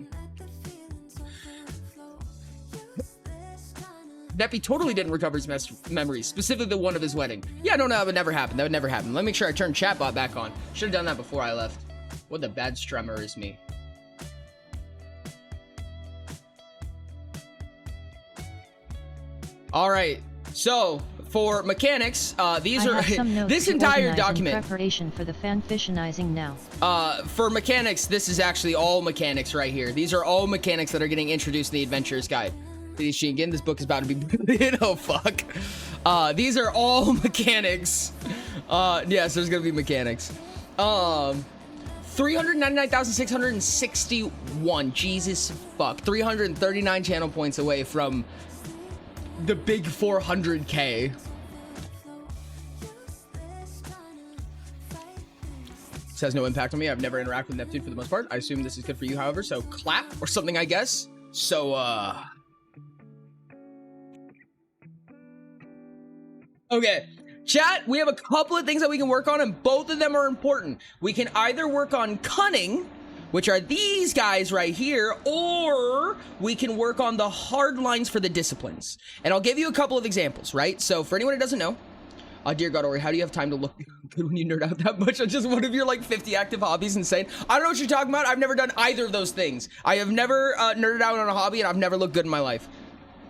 Neppy totally didn't recover his memories, specifically the one of his wedding. Yeah, no, that would never happen. That would never happen. Let me make sure I turn chatbot back on. Should have done that before I left. What the bad strummer is me. All right, so for mechanics, these are this entire document. In preparation for the fanfictionizing now. For mechanics, this is actually all mechanics right here. These are all mechanics that are getting introduced in the Adventurer's Guide. Again, this book is about to be. Oh fuck! These are all mechanics. Yes, there's gonna be mechanics. 399,661. Jesus fuck. 339 channel points away from the big 400k. This has no impact on me. I've never interacted with Neptune for the most part. I assume this is good for you, however, so clap or something, I guess. So, okay. Chat, we have a couple of things that we can work on, and both of them are important. We can either work on cunning, which are these guys right here, or we can work on the hard lines for the disciplines. And I'll give you a couple of examples, right? So for anyone who doesn't know, dear God, Ori, how do you have time to look good when you nerd out that much? Just one of your like 50 active hobbies, insane. I don't know what you're talking about. I've never done either of those things. I have never nerded out on a hobby, and I've never looked good in my life.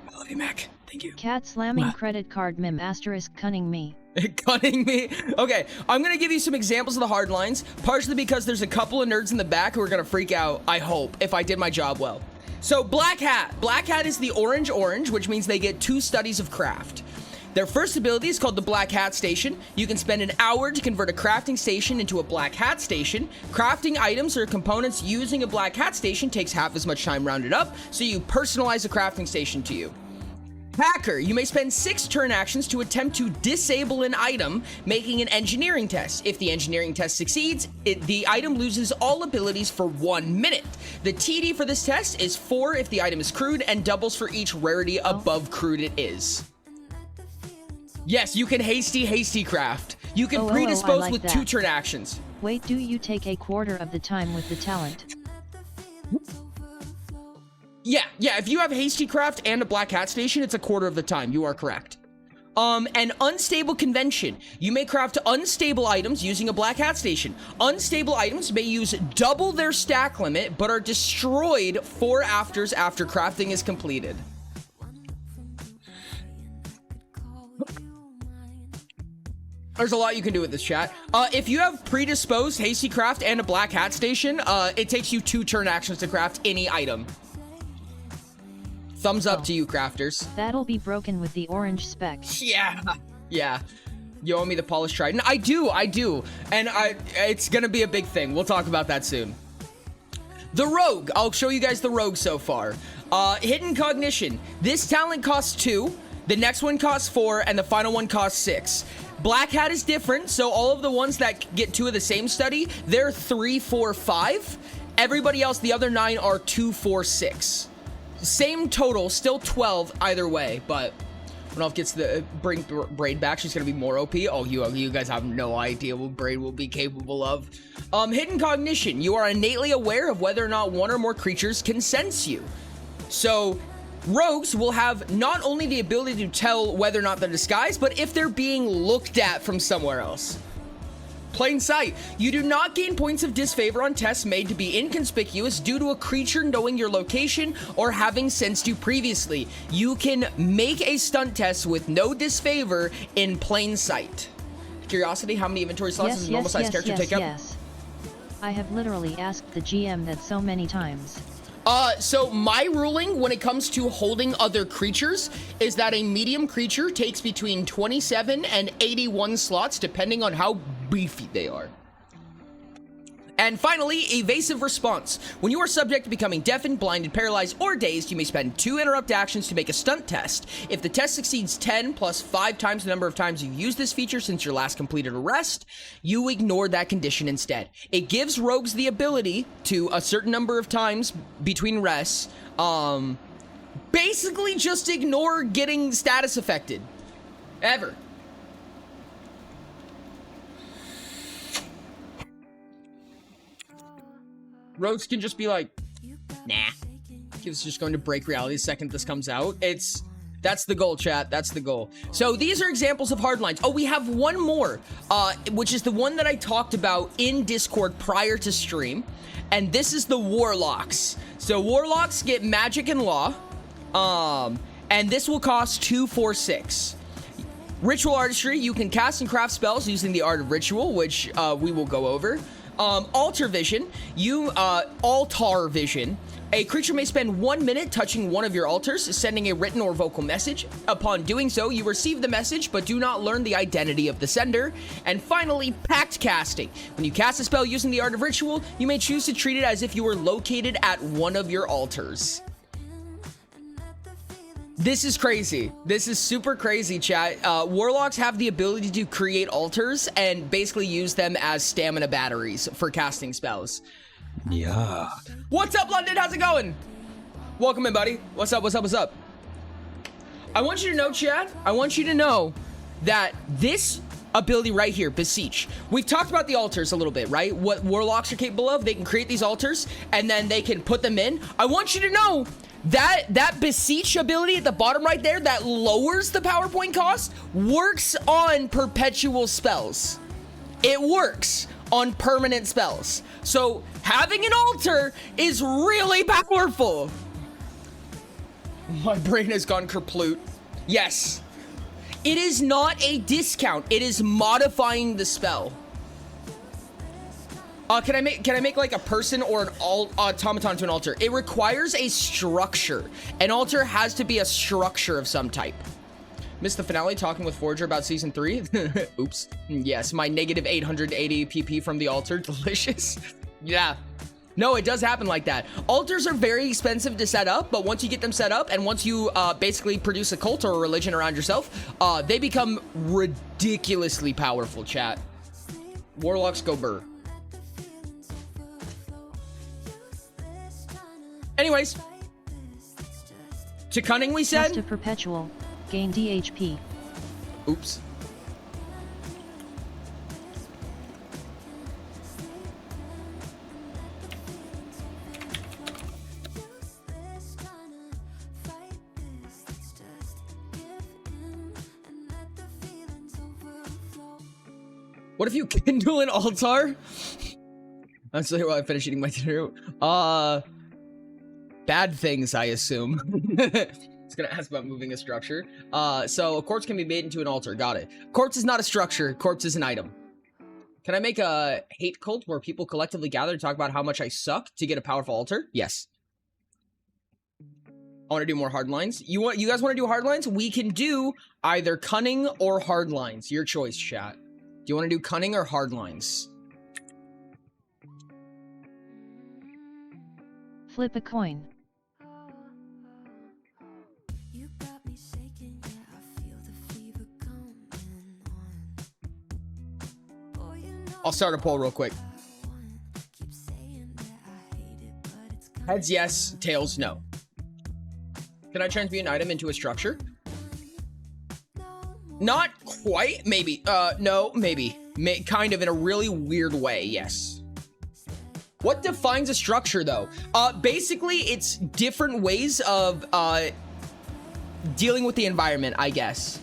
I love you, Mac. Thank you. Cat slamming credit card mim asterisk cunning me. Cunning me. Okay, I'm gonna give you some examples of the hard lines, partially because there's a couple of nerds in the back who are gonna freak out, I hope, if I did my job well. So Black Hat. Black Hat is the orange, which means they get 2 studies of craft. Their first ability is called the Black Hat Station. You can spend an hour to convert a crafting station into a Black Hat Station. Crafting items or components using a Black Hat Station takes half as much time rounded up, so you personalize a crafting station to you. Hacker, you may spend 6 turn actions to attempt to disable an item, making an engineering test. If the engineering test succeeds, the item loses all abilities for 1 minute. The TD for this test is 4 if the item is crude, and doubles for each rarity above crude it is. Yes, you can hasty craft. You can predispose like with that. 2 turn actions. Wait, do you take a quarter of the time with the talent? Yeah, if you have hasty craft and a Black Hat Station, it's a quarter of the time. You are correct. An unstable convention. You may craft unstable items using a black hat station. Unstable items may use double their stack limit, but are destroyed 4 afters after crafting is completed. There's a lot you can do with this, chat. If you have predisposed hasty craft and a black hat station, it takes you 2 turn actions to craft any item. Thumbs up to you, crafters. That'll be broken with the orange spec. Yeah. Yeah. You owe me the polished trident. I do. And it's gonna be a big thing. We'll talk about that soon. The rogue. I'll show you guys the rogue so far. Hidden cognition. This talent costs 2. The next one costs 4, and the final one costs 6. Black hat is different, so all of the ones that get 2 of the same study, they're 3, 4, 5. Everybody else, the other 9 are 2, 4, 6. Same total, still 12 either way, but when Elf gets the bring Braid back, she's gonna be more OP. Oh, you guys have no idea what Braid will be capable of. Hidden cognition. You are innately aware of whether or not one or more creatures can sense you. So rogues will have not only the ability to tell whether or not they're disguised, but if they're being looked at from somewhere else. Plain sight. You do not gain points of disfavor on tests made to be inconspicuous due to a creature knowing your location or having sensed you previously. You can make a stunt test with no disfavor in plain sight. Curiosity, how many inventory slots does a normal sized character take up? Yes. I have literally asked the GM that so many times. So my ruling when it comes to holding other creatures is that a medium creature takes between 27 and 81 slots depending on how beefy they are. And finally, evasive response. When you are subject to becoming deafened, blinded, paralyzed, or dazed, you may spend 2 interrupt actions to make a stunt test. If the test succeeds 10 plus 5 times the number of times you've used this feature since your last completed a rest, you ignore that condition instead. It gives rogues the ability to, a certain number of times between rests, basically just ignore getting status affected. Ever. Rogues can just be like, nah. It's just going to break reality the second this comes out. That's the goal, chat. That's the goal. So these are examples of hardlines. Oh, we have one more, which is the one that I talked about in Discord prior to stream. And this is the Warlocks. So Warlocks get magic and law. And this will cost 2, 4, 6. Ritual artistry, you can cast and craft spells using the art of ritual, which we will go over. Altar vision, altar vision. A creature may spend 1 minute touching one of your altars, sending a written or vocal message. Upon doing so, you receive the message, but do not learn the identity of the sender. And finally, pact casting. When you cast a spell using the art of ritual, you may choose to treat it as if you were located at one of your altars. This is crazy. This is super crazy, chat. Warlocks have the ability to create altars and basically use them as stamina batteries for casting spells. Yeah. What's up, London? How's it going? Welcome in, buddy. What's up? I want you to know, chat. I want you to know that this ability right here, Beseech. We've talked about the altars a little bit, right? What Warlocks are capable of. They can create these altars and then they can put them in. I want you to know that Beseech ability at the bottom right there that lowers the PowerPoint cost works on perpetual spells. It works on permanent spells. So having an altar is really powerful. My brain has gone kerplute. Yes. It is not a discount. It is modifying the spell. Can I make like a person or an automaton to an altar? It requires a structure. An altar has to be a structure of some type. Missed the finale talking with Forger about season 3. Oops. Yes, my negative 880 PP from the altar. Delicious. Yeah. No, it does happen like that. Altars are very expensive to set up, but once you get them set up and once you basically produce a cult or a religion around yourself, they become ridiculously powerful, chat. Warlocks go burr. Anyways, to cunning we said. Test of perpetual, gain DHP. Oops. What if you kindle an altar? I'm still here while I finish eating my dinner. Bad things, I assume. It's gonna ask about moving a structure. So a corpse can be made into an altar. Got it. Corpse is not a structure. Corpse is an item. Can I make a hate cult where people collectively gather to talk about how much I suck to get a powerful altar? Yes. I want to do more hard lines. You guys want to do hard lines? We can do either cunning or hard lines. Your choice, chat. Do you want to do cunning or hard lines? Flip a coin. I'll start a poll real quick. Heads, yes. Tails, no. Can I transmute an item into a structure? Not quite. Maybe. No, maybe. Kind of in a really weird way, yes. What defines a structure, though? Basically, it's different ways of dealing with the environment, I guess.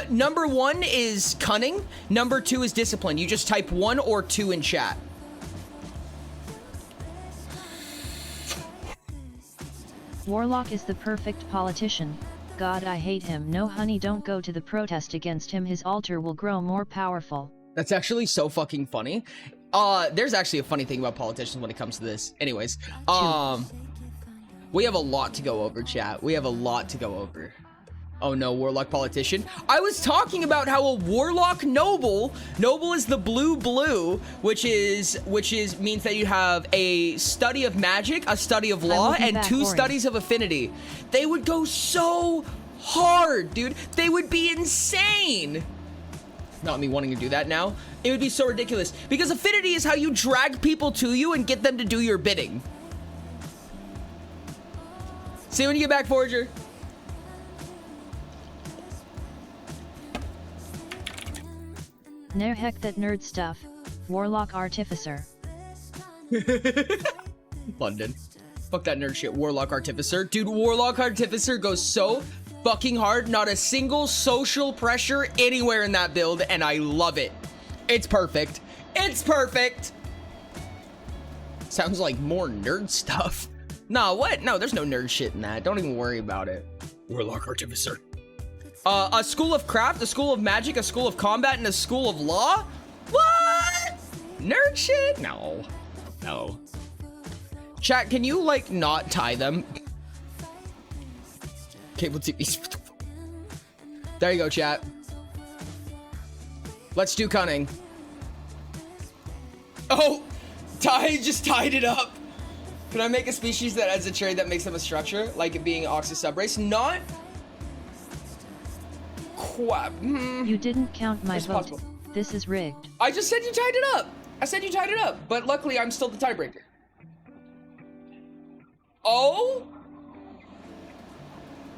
Number 1 is cunning. Number 2 is discipline. You just type 1 or 2 in chat. Warlock is the perfect politician. God, I hate him. No, honey, don't go to the protest against him. His altar will grow more powerful. That's actually so fucking funny. There's actually a funny thing about politicians when it comes to this. Anyways, we have a lot to go over, chat. We have a lot to go over. Oh no, warlock politician. I was talking about how a warlock noble is the blue, which means that you have a study of magic, a study of law, and 2 studies of affinity. They would go so hard, dude. They would be insane. Not me wanting to do that now. It would be so ridiculous because affinity is how you drag people to you and get them to do your bidding. See you when you get back, Forger. No, heck that nerd stuff. Warlock Artificer. London. Fuck that nerd shit. Warlock Artificer. Dude, Warlock Artificer goes so fucking hard. Not a single social pressure anywhere in that build, and I love it. It's perfect. It's perfect. Sounds like more nerd stuff. Nah, what? No, there's no nerd shit in that. Don't even worry about it. Warlock Artificer. A school of craft, a school of magic, a school of combat, and a school of law? What? Nerd shit? No. No. Chat, can you, like, not tie them? Cable TV. There you go, chat. Let's do cunning. Oh! Ty just tied it up. Can I make a species that adds a trait that makes them a structure? Like it being Oxus subrace? Not... You didn't count my vote. Possible. This is rigged. I just said you tied it up. I said you tied it up, but luckily I'm still the tiebreaker. Oh?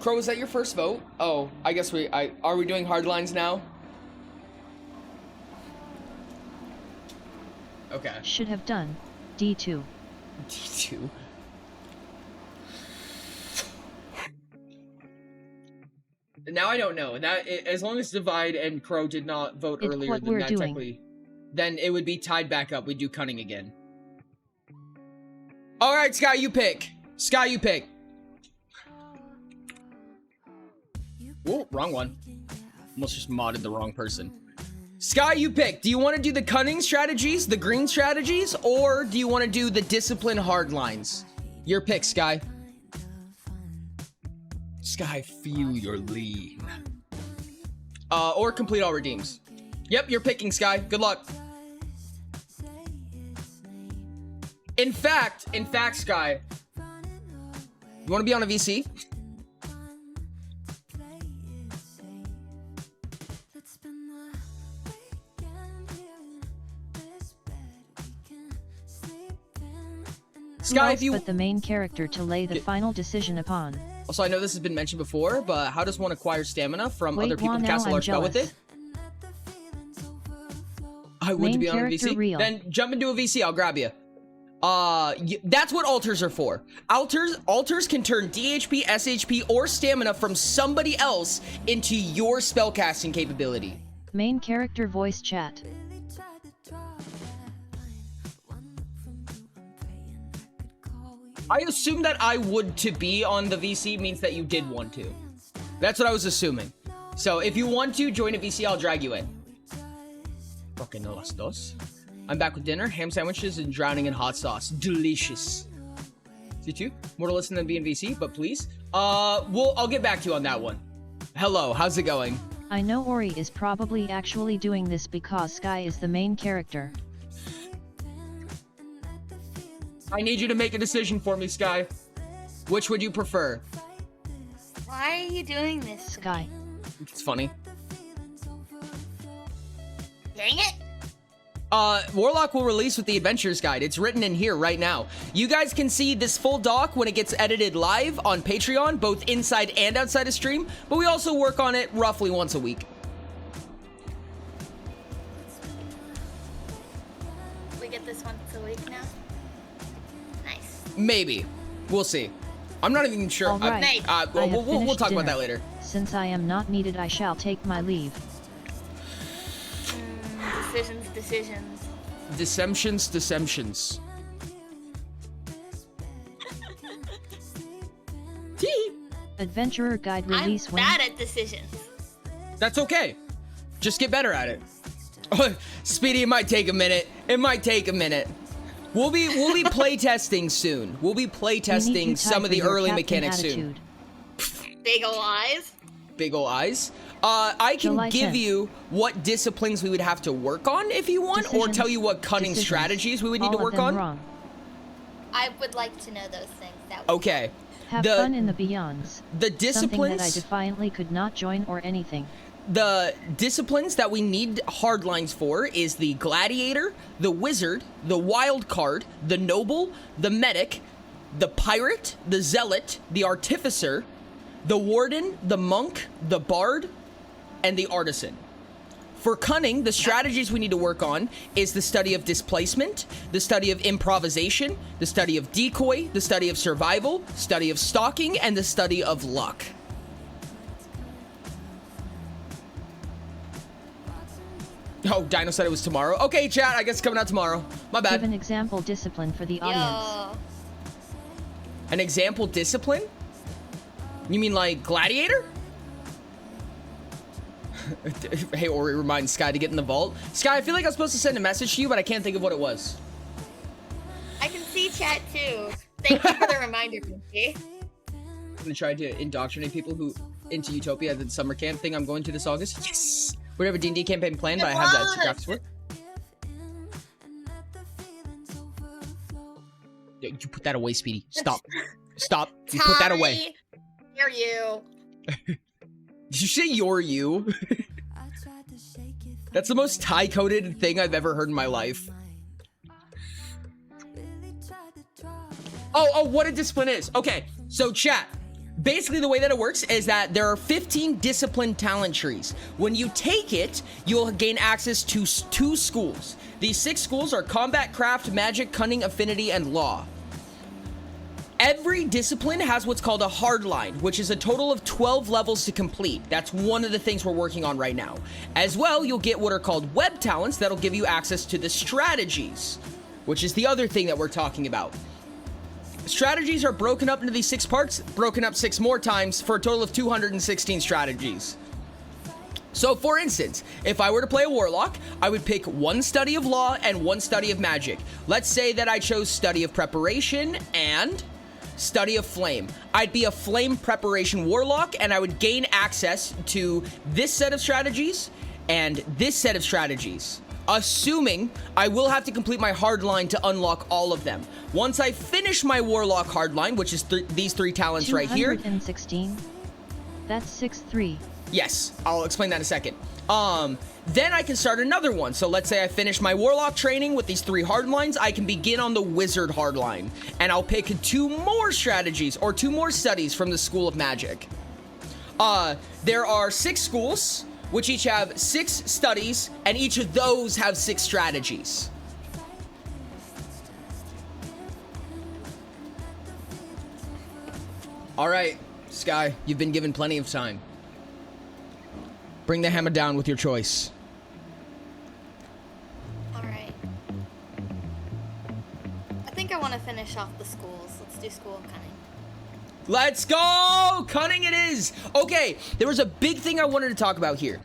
Crow, is that your first vote? Oh, I guess are we doing hard lines now? Okay. Should have done D2. D2. Now I don't know. That as long as Divide and Crow did not vote earlier, then that technically, then it would be tied back up. We'd do cunning again. All right, Sky, you pick. Sky, you pick. Whoa, wrong one. Almost just modded the wrong person. Sky, you pick. Do you want to do the cunning strategies, the green strategies, or do you want to do the discipline hard lines? Your pick, Sky. Sky, feel your lean. Or complete all redeems. Yep, you're picking, Sky. Good luck. In fact, Sky, you want to be on a VC? Sky, if you... but the main character to lay the final decision upon. Also, I know this has been mentioned before, but how does one acquire stamina from other people to cast a large spell with it? I would be on a VC. Then jump into a VC, I'll grab you. That's what altars are for. Altars can turn DHP, SHP, or stamina from somebody else into your spellcasting capability. Main character voice chat. I assume that I would to be on the VC means that you did want to. That's what I was assuming. So if you want to join a VC, I'll drag you in. Okay, no las dos. I'm back with dinner, ham sandwiches, and drowning in hot sauce. Delicious. You too? More to listen than be in VC, but please. I'll get back to you on that one. Hello, how's it going? I know Ori is probably actually doing this because Sky is the main character. I need you to make a decision for me, Sky. Which would you prefer? Why are you doing this? Sky. It's funny. Dang it! Warlock will release with the Adventures Guide. It's written in here right now. You guys can see this full doc when it gets edited live on Patreon, both inside and outside of stream, but we also work on it roughly once a week. We get this once a week now? Nice. Maybe. We'll see. I'm not even sure. All right. We'll talk about that later. Since I am not needed, I shall take my leave. Decisions. Dissensions. Adventurer Guide release I'm bad at decisions. That's okay. Just get better at it. Speedy, it might take a minute. We'll be playtesting soon. We'll be playtesting some of the early mechanics soon. Big ol' eyes. Big ol' eyes. I can give you what disciplines we would have to work on if you want, or tell you what cunning strategies we would need to work on. Wrong. I would like to know those things. Okay. Have fun in the beyonds. The disciplines. Something that I defiantly could not join or anything. The disciplines that we need hardlines for is the gladiator, the wizard, the wild card, the noble, the medic, the pirate, the zealot, the artificer, the warden, the monk, the bard, and the artisan. For cunning, the strategies we need to work on is the study of displacement, the study of improvisation, the study of decoy, the study of survival, study of stalking, and the study of luck. Oh, Dino said it was tomorrow. Okay, chat, I guess it's coming out tomorrow. My bad. Give an example discipline for the audience. An example discipline? You mean like gladiator? Hey, Ori reminds Sky to get in the vault. Sky, I feel like I was supposed to send a message to you, but I can't think of what it was. I can see chat too. Thank you for the reminder, Pinky. I'm gonna try to indoctrinate people who into Utopia at the summer camp thing I'm going to this August. Yes! We have a D&D campaign planned, but I have that to practice for. You put that away, Speedy. Stop. Stop. You put that away. You're you. Did you say you're you? That's the most tie-coded thing I've ever heard in my life. Oh, what a discipline is. Okay, so chat. Basically, the way that it works is that there are 15 discipline talent trees. When you take it, you'll gain access to 2 schools. These 6 schools are combat, craft, magic, cunning, affinity, and law. Every discipline has what's called a hardline, which is a total of 12 levels to complete. That's one of the things we're working on right now. As well, you'll get what are called web talents that'll give you access to the strategies, which is the other thing that we're talking about. Strategies are broken up into these 6 parts, broken up 6 more times for a total of 216 strategies. So for instance, if I were to play a warlock, I would pick 1 study of law and 1 study of magic. Let's say that I chose study of preparation and study of flame. I'd be a flame preparation warlock, and I would gain access to this set of strategies and this set of strategies. Assuming I will have to complete my hardline to unlock all of them. Once I finish my warlock hardline, which is these 3 talents right here. 216. That's 6-3. Yes, I'll explain that in a second. Then I can start another one. So let's say I finish my warlock training with these 3 hardlines. I can begin on the wizard hardline, and I'll pick 2 more strategies or 2 more studies from the School of Magic. There are 6 schools, which each have 6 studies, and each of those have 6 strategies. All right, Sky, you've been given plenty of time. Bring the hammer down with your choice. Alright. I think I want to finish off the schools. Let's do school of cunning. Let's go! Cunning it is! Okay, there was a big thing I wanted to talk about here.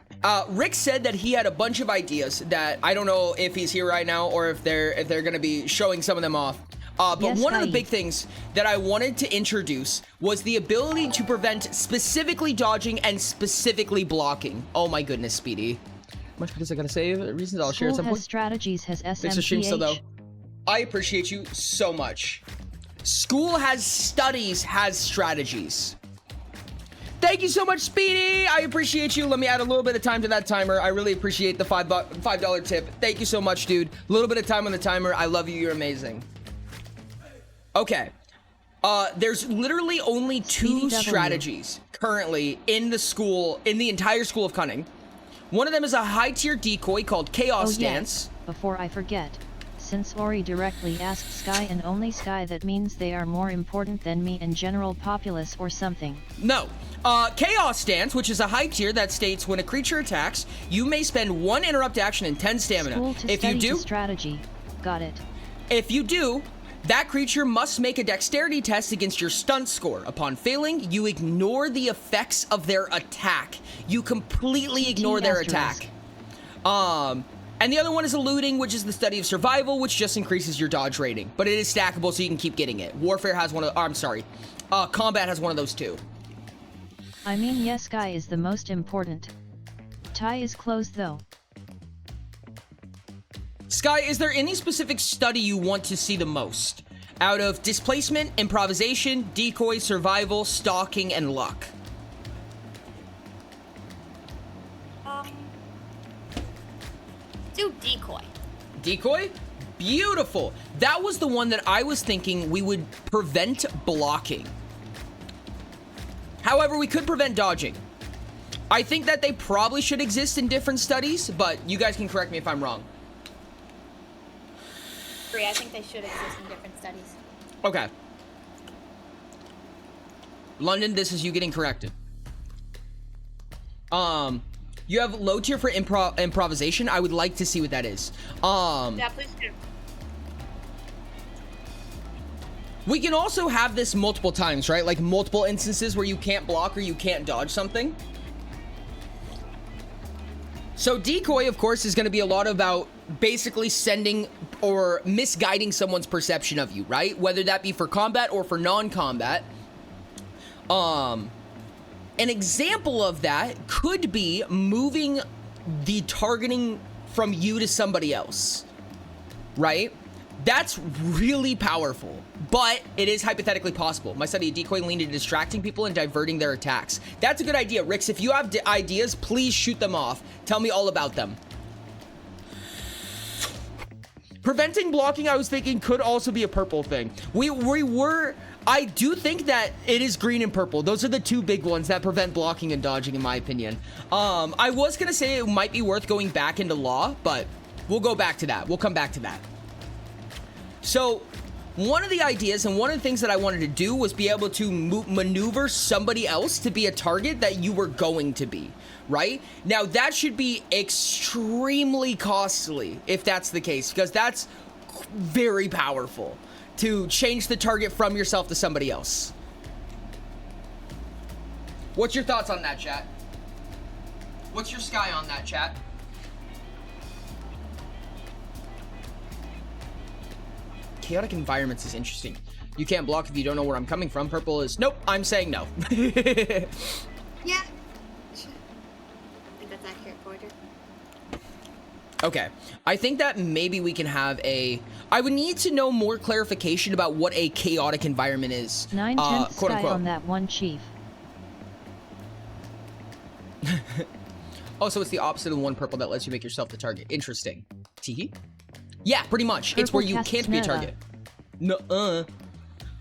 Rick said that he had a bunch of ideas that I don't know if he's here right now or if they're gonna be showing some of them off. But Yes, one of the big things that I wanted to introduce was the ability to prevent specifically dodging and specifically blocking. Oh my goodness, Speedy. How much is I gotta save? Reasons I'll share at some point. Strategies has Thanks for stream still though. SMPH. I appreciate you so much. School has studies, has strategies. Thank you so much, Speedy. I appreciate you. Let me add a little bit of time to that timer. I really appreciate the $5 tip. Thank you so much, dude. A little bit of time on the timer. I love you. You're amazing. Okay. There's literally only 2 strategies currently in the school, in the entire School of Cunning. One of them is a high-tier decoy called Chaos Dance. Before I forget, since Ori directly asked Sky and only Sky, that means they are more important than me and general populace or something. No. Chaos Dance, which is a high tier that states when a creature attacks, you may spend 1 interrupt action and 10 stamina. School to If you study do, to strategy. Got it. If you do, that creature must make a dexterity test against your stunt score. Upon failing, you ignore the effects of their attack. You completely ignore their attack. And the other one is eluding, which is the study of survival, which just increases your dodge rating. But it is stackable, so you can keep getting it. Warfare has one of, I'm sorry. Combat has one of those too. I mean, yes, Sky is the most important. Tie is closed though. Sky, is there any specific study you want to see the most? Out of displacement, improvisation, decoy, survival, stalking, and luck. Do decoy. Decoy? Beautiful. That was the one that I was thinking we would prevent blocking. However, we could prevent dodging. I think that they probably should exist in different studies, but you guys can correct me if I'm wrong. Agree, I think they should exist in different studies. Okay. London, this is you getting corrected. You have low tier for improvisation. I would like to see what that is. Yeah, please do. We can also have this multiple times, right? Like multiple instances where you can't block or you can't dodge something. So decoy, of course, is going to be a lot about basically sending or misguiding someone's perception of you, right? Whether that be for combat or for non-combat. An example of that could be moving the targeting from you to somebody else, right? That's really powerful, but it is hypothetically possible. My study of decoy leaned into distracting people and diverting their attacks. That's a good idea. Rix, if you have ideas, please shoot them off. Tell me all about them. Preventing blocking, I was thinking, could also be a purple thing. I do think that it is green and purple. Those are the 2 big ones that prevent blocking and dodging, in my opinion. I was gonna say it might be worth going back into law, but we'll go back to that. We'll come back to that. So, one of the ideas and one of the things that I wanted to do was be able to maneuver somebody else to be a target that you were going to be, right? Now, that should be extremely costly if that's the case, because that's very powerful to change the target from yourself to somebody else. What's your thoughts on that, chat? What's your Sky on that, chat? Chaotic environments is interesting. You can't block if you don't know where I'm coming from. Purple is, nope, I'm saying no. Yeah. I think that's accurate, Porter. Okay, I think that maybe we can have a... I would need to know more clarification about what a chaotic environment is. 9/10 quote Sky unquote. on that one, Chief. Oh, so it's the opposite of the one purple that lets you make yourself the target. Interesting. Teehee? Yeah, pretty much. It's where you can't be a target. No,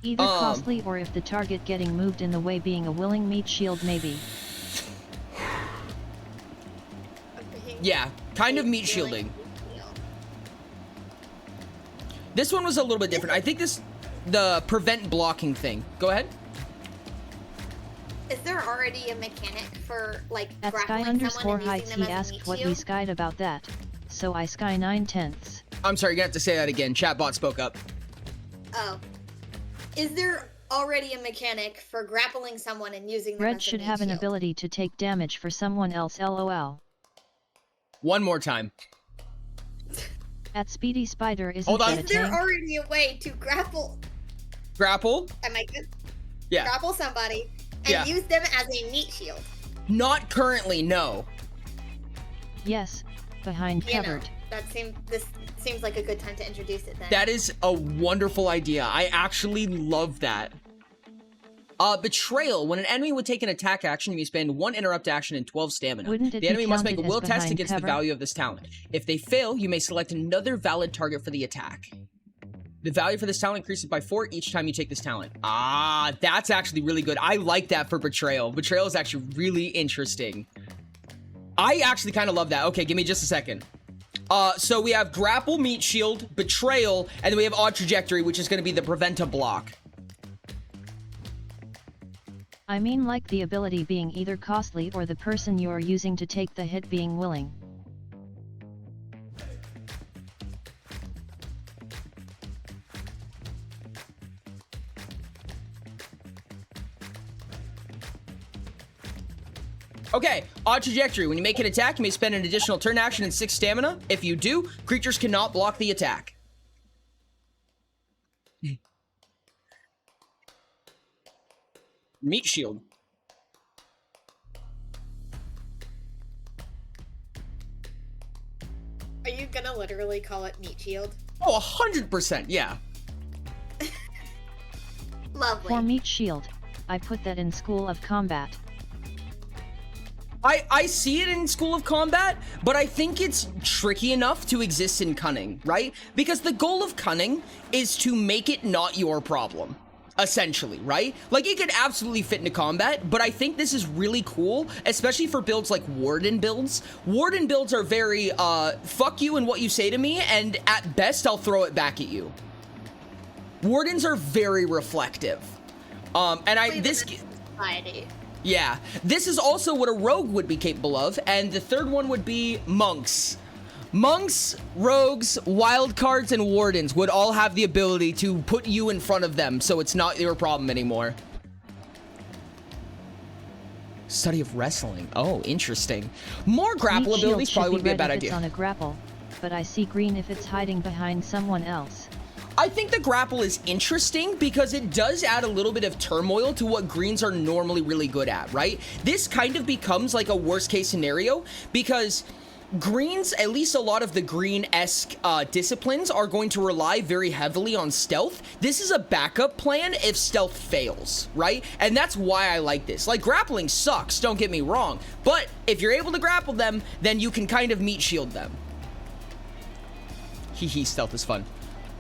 Either costly or if the target getting moved in the way being a willing meat shield, maybe. Yeah, kind of meat shielding. This one was a little bit different. I think the prevent blocking thing. Go ahead. Is there already a mechanic for like At grappling someone and using them as a asked meat what we shield? skied about that, so I sky 9/10. I'm sorry, you have to say that again. Chatbot spoke up. Oh. Is there already a mechanic for grappling someone and using them Red as a should meat have an shield? ability to take damage for someone else, lol. One more time. At Speedy Spider isn't Hold on. that a Is there tank? already a way to grapple? Grapple? Am I good? Yeah. Grapple somebody and Yeah. use them as a meat shield. Not currently, no. Yes, behind You know, cupboard. this seems like a good time to introduce it then. That is a wonderful idea. I actually love that. Betrayal. When an enemy would take an attack action, you may spend 1 interrupt action and 12 stamina. Wouldn't it The enemy be must make a counted as will test behind against the cover? value of this talent. If they fail, you may select another valid target for the attack. The value for this talent increases by 4 each time you take this talent. Ah, that's actually really good. I like that for Betrayal. Betrayal is actually really interesting. I actually kind of love that. Okay, give me just a second. So we have Grapple, Meat Shield, Betrayal, and then we have Odd Trajectory, which is going to be the Prevent a block. I mean like the ability being either costly or the person you're using to take the hit being willing. Okay, Odd Trajectory. When you make an attack, you may spend an additional turn action and 6 stamina. If you do, creatures cannot block the attack. Meat Shield. Are you gonna literally call it meat shield? Oh, 100%, yeah. Lovely. For Meat Shield, I put that in School of Combat. I see it in School of Combat, but I think it's tricky enough to exist in Cunning, right? Because the goal of Cunning is to make it not your problem, essentially, right? Like, it could absolutely fit into combat, but I think this is really cool, especially for builds like Warden builds. Warden builds are very, fuck you and what you say to me, and at best, I'll throw it back at you. Wardens are very reflective. Society. Yeah, this is also what a rogue would be capable of, and the third one would be monks. Monks, rogues, wildcards, and wardens would all have the ability to put you in front of them, so it's not your problem anymore. Study of wrestling. Oh, interesting. More grapple Meat abilities Shield probably should wouldn't be a red bad if idea. It's on a grapple, but I see green if it's hiding behind someone else. I think the grapple is interesting because it does add a little bit of turmoil to what greens are normally really good at, right? This kind of becomes like a worst case scenario because greens, at least a lot of the green-esque disciplines, are going to rely very heavily on stealth. This is a backup plan if stealth fails, right? And that's why I like this. Like, grappling sucks, don't get me wrong, but if you're able to grapple them, then you can kind of meat shield them. Hee, stealth is fun.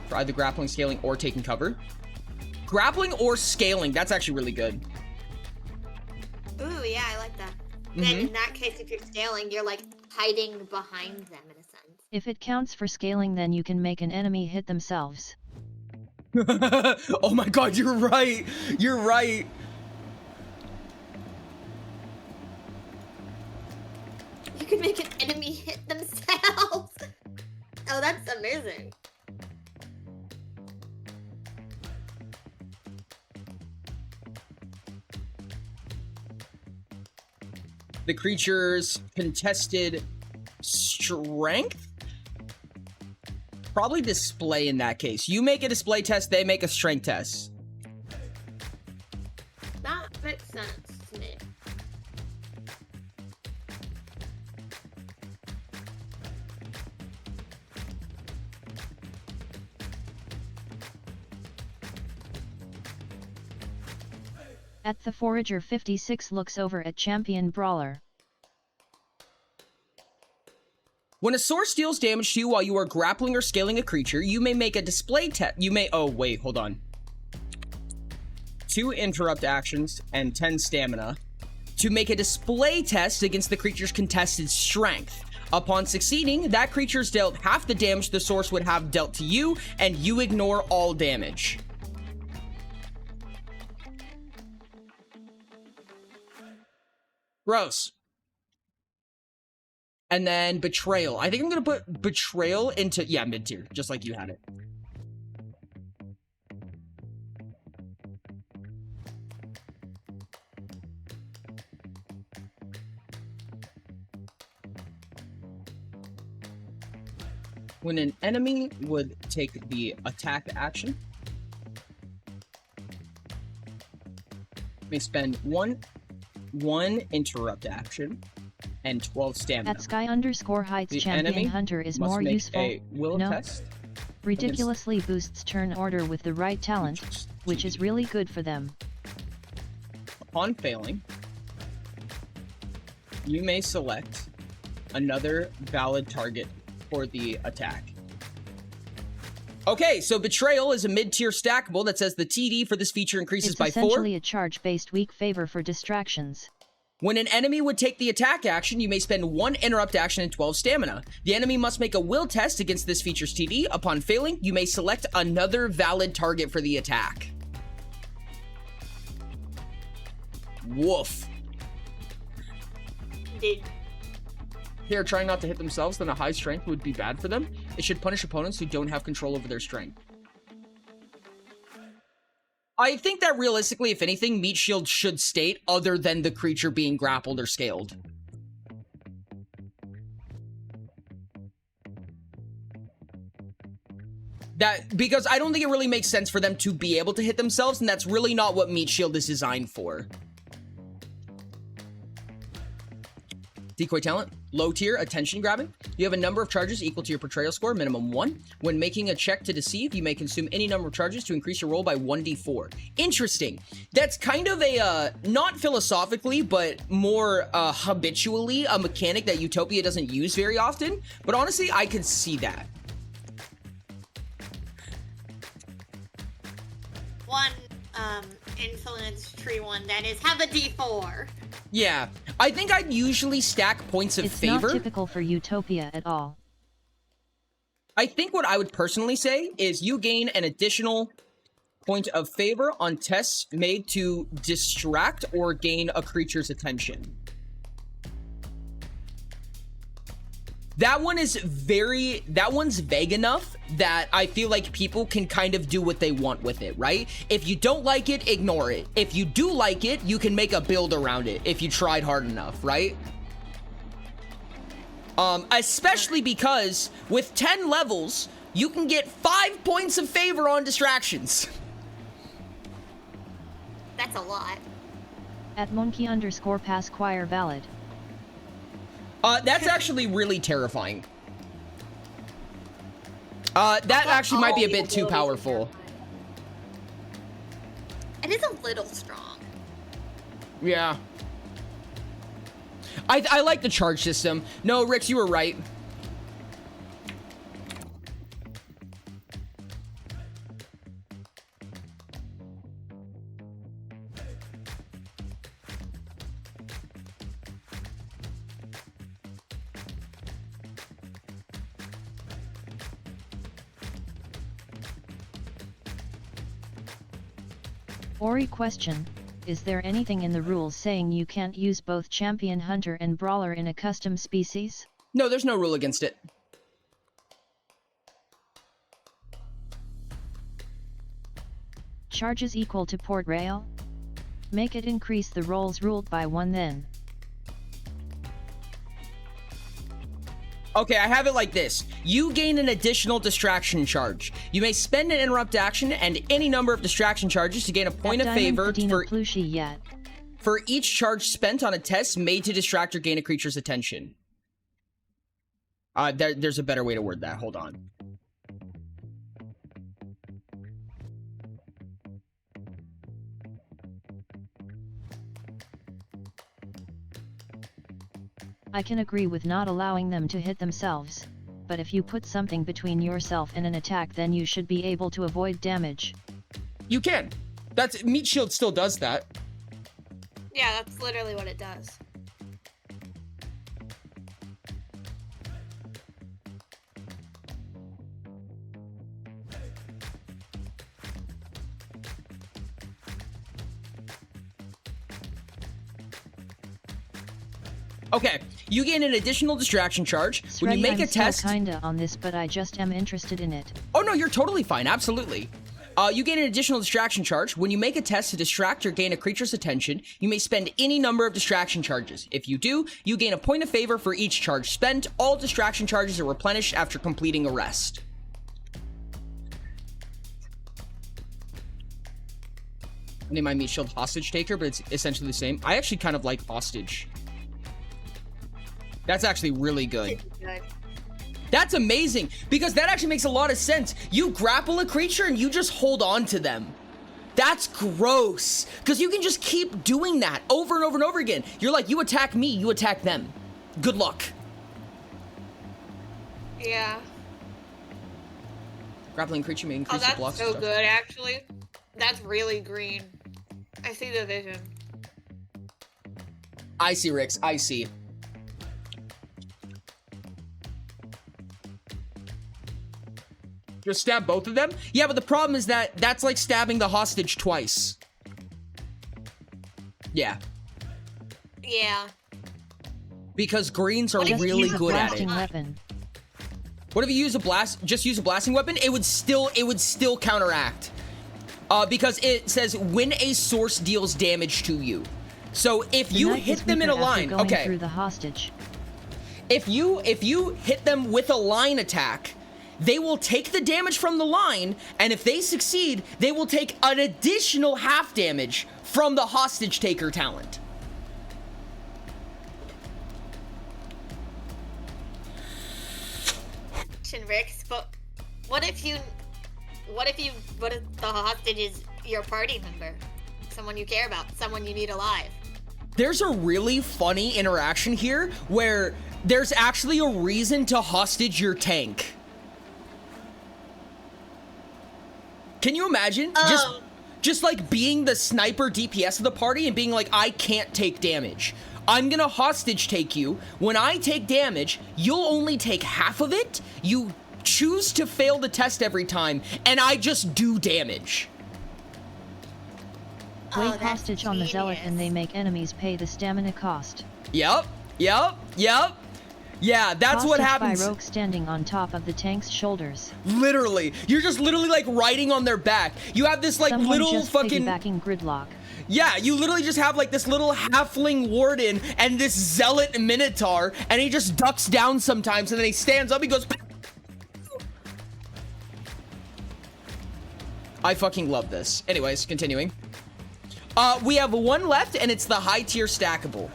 For either grappling, scaling, or taking cover. Grappling or scaling, that's actually really good. Ooh, yeah, I like that. Then in that case, if you're scaling, you're like hiding behind them in a sense. If it counts for scaling, then you can make an enemy hit themselves. Oh my god, you're right. You're right. You can make an enemy hit themselves. Oh, that's amazing. The creature's contested strength? Probably display in that case. You make a display test, they make a strength test. That makes sense to me. At the Forager 56 looks over at Champion Brawler. When a source deals damage to you while you are grappling or scaling a creature, you may make a display test. You may, oh wait, hold on. 2 interrupt actions and 10 stamina to make a display test against the creature's contested strength. Upon succeeding, that creature's dealt half the damage the source would have dealt to you, and you ignore all damage. Gross. And then Betrayal. I think I'm going to put Betrayal into, yeah, mid-tier, just like you had it. When an enemy would take the attack action, may spend one interrupt action and 12 stamina. At Sky_Heights, The Champion enemy Hunter is must more make useful. a will No. test Ridiculously boosts turn order with the right talent, which is really good for them. Upon failing, you may select another valid target for the attack. Okay, so Betrayal is a mid-tier stackable that says the TD for this feature increases It's by 4. essentially a charge-based weak favor for distractions. When an enemy would take the attack action, you may spend 1 interrupt action and 12 stamina. The enemy must make a will test against this feature's TD. Upon failing, you may select another valid target for the attack. Woof. Indeed. They are trying not to hit themselves, then a high strength would be bad for them. It should punish opponents who don't have control over their strength. I think that realistically, if anything, Meat Shield should state other than the creature being grappled or scaled. Because I don't think it really makes sense for them to be able to hit themselves, and that's really not what Meat Shield is designed for. Decoy talent, low tier, attention grabbing. You have a number of charges equal to your portrayal score, minimum 1. When making a check to deceive, you may consume any number of charges to increase your roll by 1d4. Interesting. That's kind of a, not philosophically, but more habitually a mechanic that Utopia doesn't use very often. But honestly, I could see that. One influence tree one that is have a D4. Yeah, I think I'd usually stack points of favor. It's not typical for Utopia at all. I think what I would personally say is you gain an additional point of favor on tests made to distract or gain a creature's attention. That one's vague enough that I feel like people can kind of do what they want with it, right? If you don't like it, ignore it. If you do like it, you can make a build around it if you tried hard enough, right? Especially because with 10 levels, you can get 5 points of favor on distractions. That's a lot. At Monkey_Pasquire valid. That's actually really terrifying. That actually might be a bit too powerful. It is a little strong. Yeah. I like the charge system. No, Rix, you were right. Ori question, is there anything in the rules saying you can't use both Champion Hunter and Brawler in a custom species? No, there's no rule against it. Charges equal to port rail? Make it increase the rolls ruled by 1 then. Okay, I have it like this. You gain an additional distraction charge. You may spend an interrupt action and any number of distraction charges to gain a point of favor for each charge spent on a test made to distract or gain a creature's attention. There's a better way to word that. Hold on. I can agree with not allowing them to hit themselves, but if you put something between yourself and an attack, then you should be able to avoid damage. You can. Meat Shield still does that. Yeah, that's literally what it does. Okay, you gain an additional distraction charge when you make I'm a test. Kinda on this, but I just am interested in it. Oh no, you're totally fine. Absolutely. You gain an additional distraction charge when you make a test to distract or gain a creature's attention. You may spend any number of distraction charges. If you do, you gain a point of favor for each charge spent. All distraction charges are replenished after completing a rest. They might meet Shield Hostage Taker, but it's essentially the same. I actually kind of like Hostage. That's actually really good. That's amazing, because that actually makes a lot of sense. You grapple a creature and you just hold on to them. That's gross, because you can just keep doing that over and over and over again. You're like, you attack me, you attack them. Good luck. Yeah. Grappling creature may increase the blocks. Oh, that's so good, actually. That's really green. I see the vision. I see, Rix. I see. Just stab both of them? Yeah, but the problem is that that's like stabbing the hostage twice. Yeah. Yeah. Because greens are really good at it. Weapon. What if you use just use a blasting weapon? It would still counteract. Because it says when a source deals damage to you. So if you hit them in a line, okay. Through the hostage. If you hit them with a line attack, they will take the damage from the line, and if they succeed, they will take an additional half damage from the hostage taker talent. Rix, but what if the hostage is your party member? Someone you care about, someone you need alive. There's a really funny interaction here where there's actually a reason to hostage your tank. Can you imagine? Just like being the sniper DPS of the party and being like, I can't take damage. I'm gonna hostage take you. When I take damage, you'll only take half of it. You choose to fail the test every time, and I just do damage. Wait hostage on the zealot and they make enemies pay the stamina cost. Yep. Yeah, that's what happens. By Rogue standing on top of the tank's shoulders. Literally. You're just literally like riding on their back. You have this like little just fucking piggybacking gridlock. Yeah, you literally just have like this little halfling warden and this zealot minotaur, and he just ducks down sometimes and then he stands up, he goes. I fucking love this. Anyways, continuing. We have one left, and it's the high tier stackable.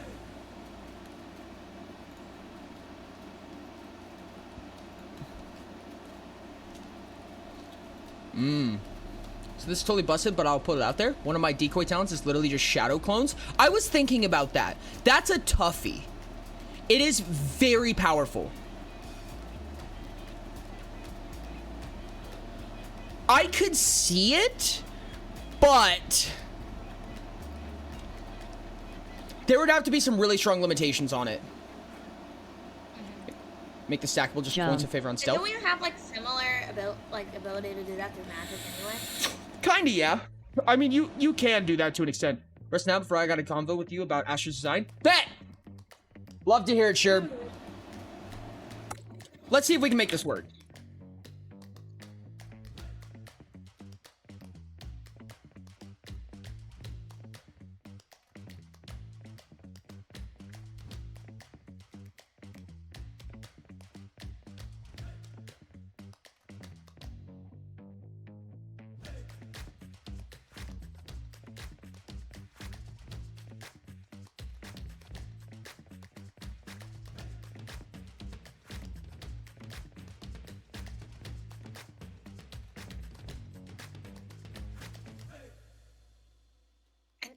So this is totally busted, but I'll put it out there. One of my decoy talents is literally just shadow clones. I was thinking about that. That's a toughie. It is very powerful. I could see it, but there would have to be some really strong limitations on it. Make the stackable just points in favor on stealth. Don't we have like similar ability to do that through magic anyway? Kinda, yeah. I mean, you can do that to an extent. Rest now before I got a convo with you about Asher's design. Bet! Love to hear it, Sherb. Let's see if we can make this work.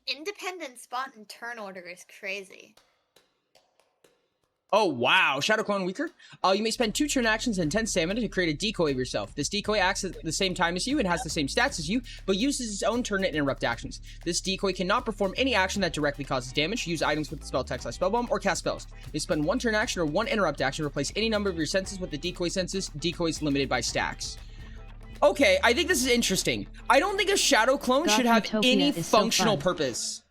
Independent spot and turn order is crazy. Oh, wow. Shadow Clone weaker. You may spend 2 turn actions and 10 stamina to create a decoy of yourself. This decoy acts at the same time as you and has the same stats as you, but uses its own turn and interrupt actions. This decoy cannot perform any action that directly causes damage, use items with the spell text like spell bomb, or cast spells. You spend 1 turn action or 1 interrupt action to replace any number of your senses with the decoy senses. Decoys limited by stacks. Okay, I think this is interesting. I don't think a shadow clone should have Utopia any is so functional fun. purpose.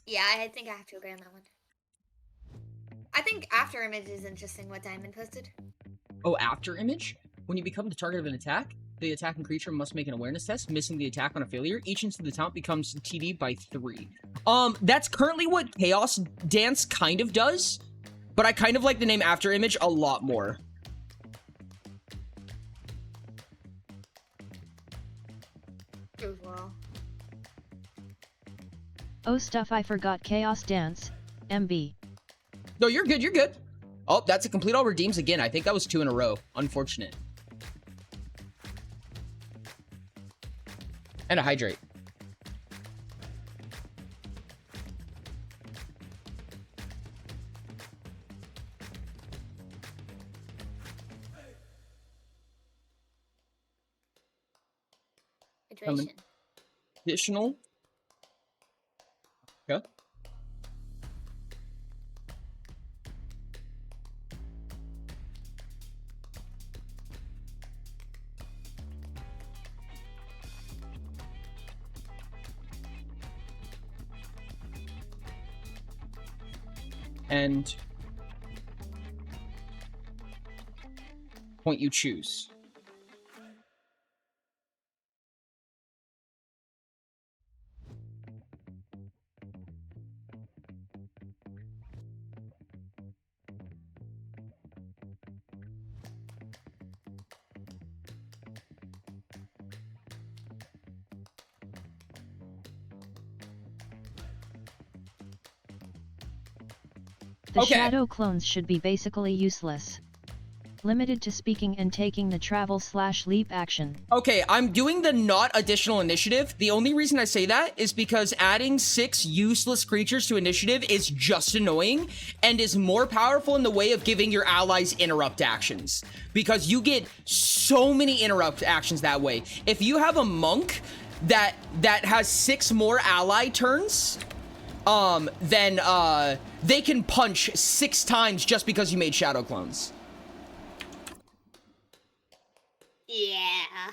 Yeah, I think I have to agree on that one. I think after image is interesting. What Diamond posted. Oh, after image? When you become the target of an attack, the attacking creature must make an awareness test. Missing the attack on a failure, each instance of the taunt becomes TD by 3. That's currently what Chaos Dance kind of does, but I kind of like the name after image a lot more. Well. Oh stuff, I forgot Chaos Dance, MB. No, you're good, you're good. Oh, that's a complete all redeems again. I think that was 2 in a row. Unfortunate. And a hydrate. Hydration. Additional. Okay. And point you choose. The shadow clones should be basically useless. Limited to speaking and taking the travel/leap action. Okay, I'm doing the not additional initiative. The only reason I say that is because adding 6 useless creatures to initiative is just annoying and is more powerful in the way of giving your allies interrupt actions. Because you get so many interrupt actions that way. If you have a monk that has 6 more ally turns, then they can punch 6 times just because you made shadow clones. Yeah.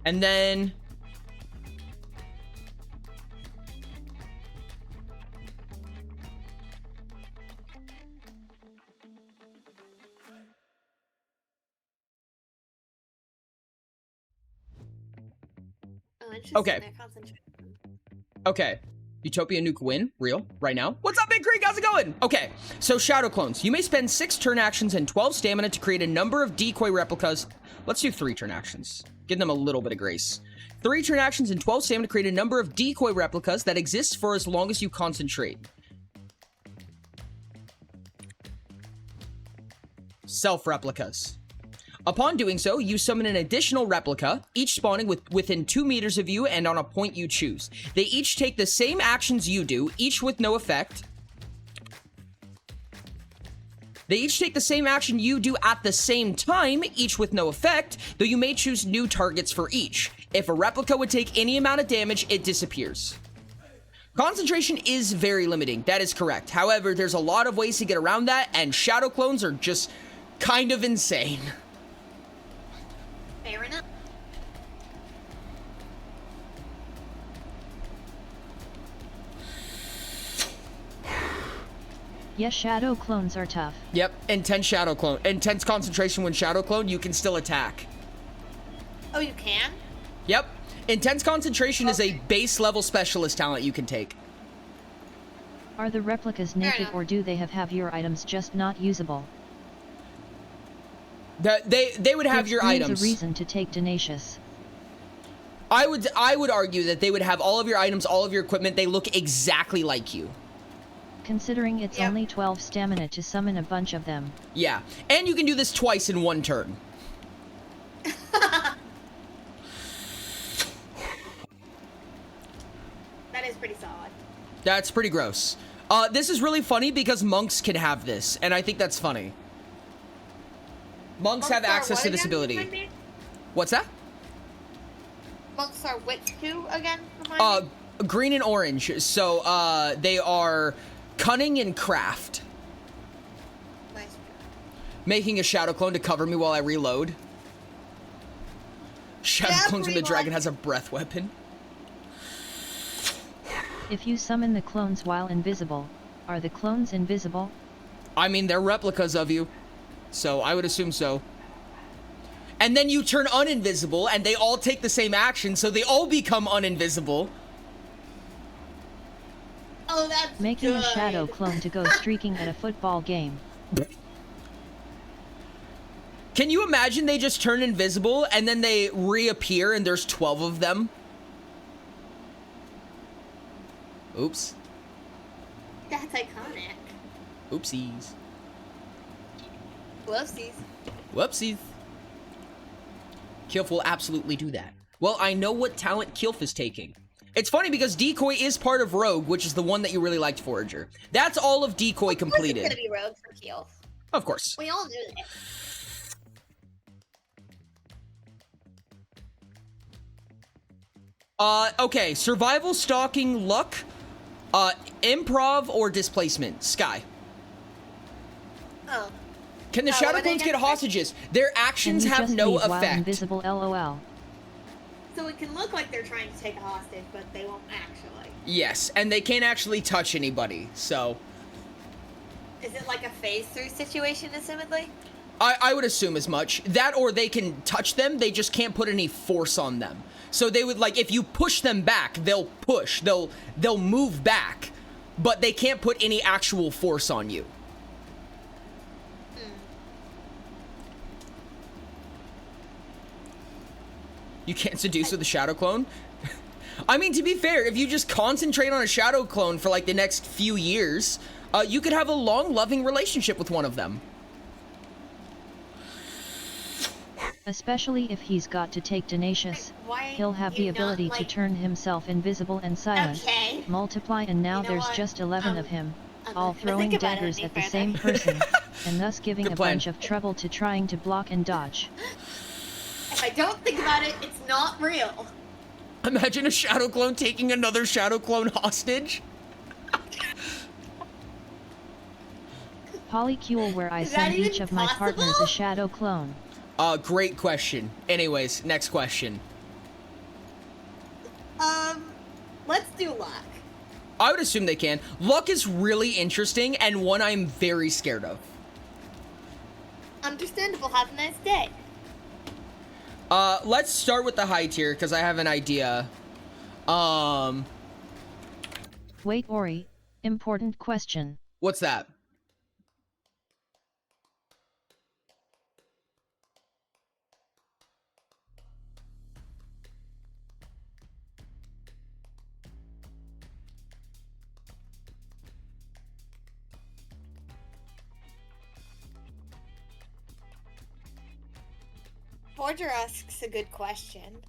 And then Oh, interesting. Okay. They're concentrating. Okay. Utopia nuke win. Real. Right now. What's up, Big Creek? How's it going? Okay. So, Shadow Clones. You may spend 6 turn actions and 12 stamina to create a number of decoy replicas. Let's do 3 turn actions. Give them a little bit of grace. 3 turn actions and 12 stamina to create a number of decoy replicas that exist for as long as you concentrate. Self-replicas. Upon doing so, you summon an additional replica, each spawning within 2 meters of you and on a point you choose. They each take the same actions you do, each with no effect. They each take the same action you do at the same time, each with no effect, though you may choose new targets for each. If a replica would take any amount of damage, it disappears. Concentration is very limiting, that is correct. However, there's a lot of ways to get around that, and shadow clones are just kind of insane. Fair enough. Yes, shadow clones are tough. Yep, intense shadow clone. Intense concentration when shadow clone, you can still attack. Oh, you can? Yep. Intense concentration is a base level specialist talent you can take. Are the replicas naked or do they have your items just not usable? They would have your items. A reason to take Tenacious. I would argue that they would have all of your items, all of your equipment. They look exactly like you. Considering it's only 12 stamina to summon a bunch of them. Yeah, and you can do this twice in 1 turn. That is pretty solid. That's pretty gross. This is really funny because monks can have this, and I think that's funny. Monks have access to this ability. What's that? Monks are which 2 again? Green and orange. So, they are cunning and craft. Nice. Making a shadow clone to cover me while I reload. Shadow clones when the dragon has a breath weapon. If you summon the clones while invisible, are the clones invisible? I mean, they're replicas of you, so I would assume so. And then you turn uninvisible, and they all take the same action, so they all become uninvisible. Oh, that's Making good. a shadow clone to go streaking at a football game. Can you imagine they just turn invisible, and then they reappear, and there's 12 of them? Oops. That's iconic. Oopsies. Whoopsies. Whoopsies. Kilf will absolutely do that. Well, I know what talent Kilf is taking. It's funny because Decoy is part of Rogue, which is the one that you really liked, Forager. That's all of Decoy completed. It's gonna be Rogue for Keel. Of course. We all knew that. Okay, survival, stalking, luck, improv, or displacement. Sky. Oh. Can the Shadow Clones get hostages? Their actions have no effect. Invisible, LOL. So it can look like they're trying to take a hostage, but they won't actually. Yes, and they can't actually touch anybody, so... Is it like a phase-through situation, assumedly? I would assume as much. That or they can touch them, they just can't put any force on them. So they would, like, if you push them back, they'll push. They'll move back, but they can't put any actual force on you. You can't seduce with a shadow clone? I mean, to be fair, if you just concentrate on a shadow clone for like the next few years, you could have a long, loving relationship with one of them. Especially if he's got to take Tenacious, he'll have the ability to turn himself invisible and silent, multiply, and now there's just 11 of him, all throwing daggers at the same person, and thus giving a bunch of trouble to trying to block and dodge. If I don't think about it, it's not real. Imagine a shadow clone taking another shadow clone hostage. Polycule, where I send each of my partners a shadow clone. Great question. Anyways, next question. Let's do luck. I would assume they can. Luck is really interesting and one I'm very scared of. Understandable. Have a nice day. Let's start with the high tier, because I have an idea. Wait, Ori. Important question. What's that? Forger asks a good question.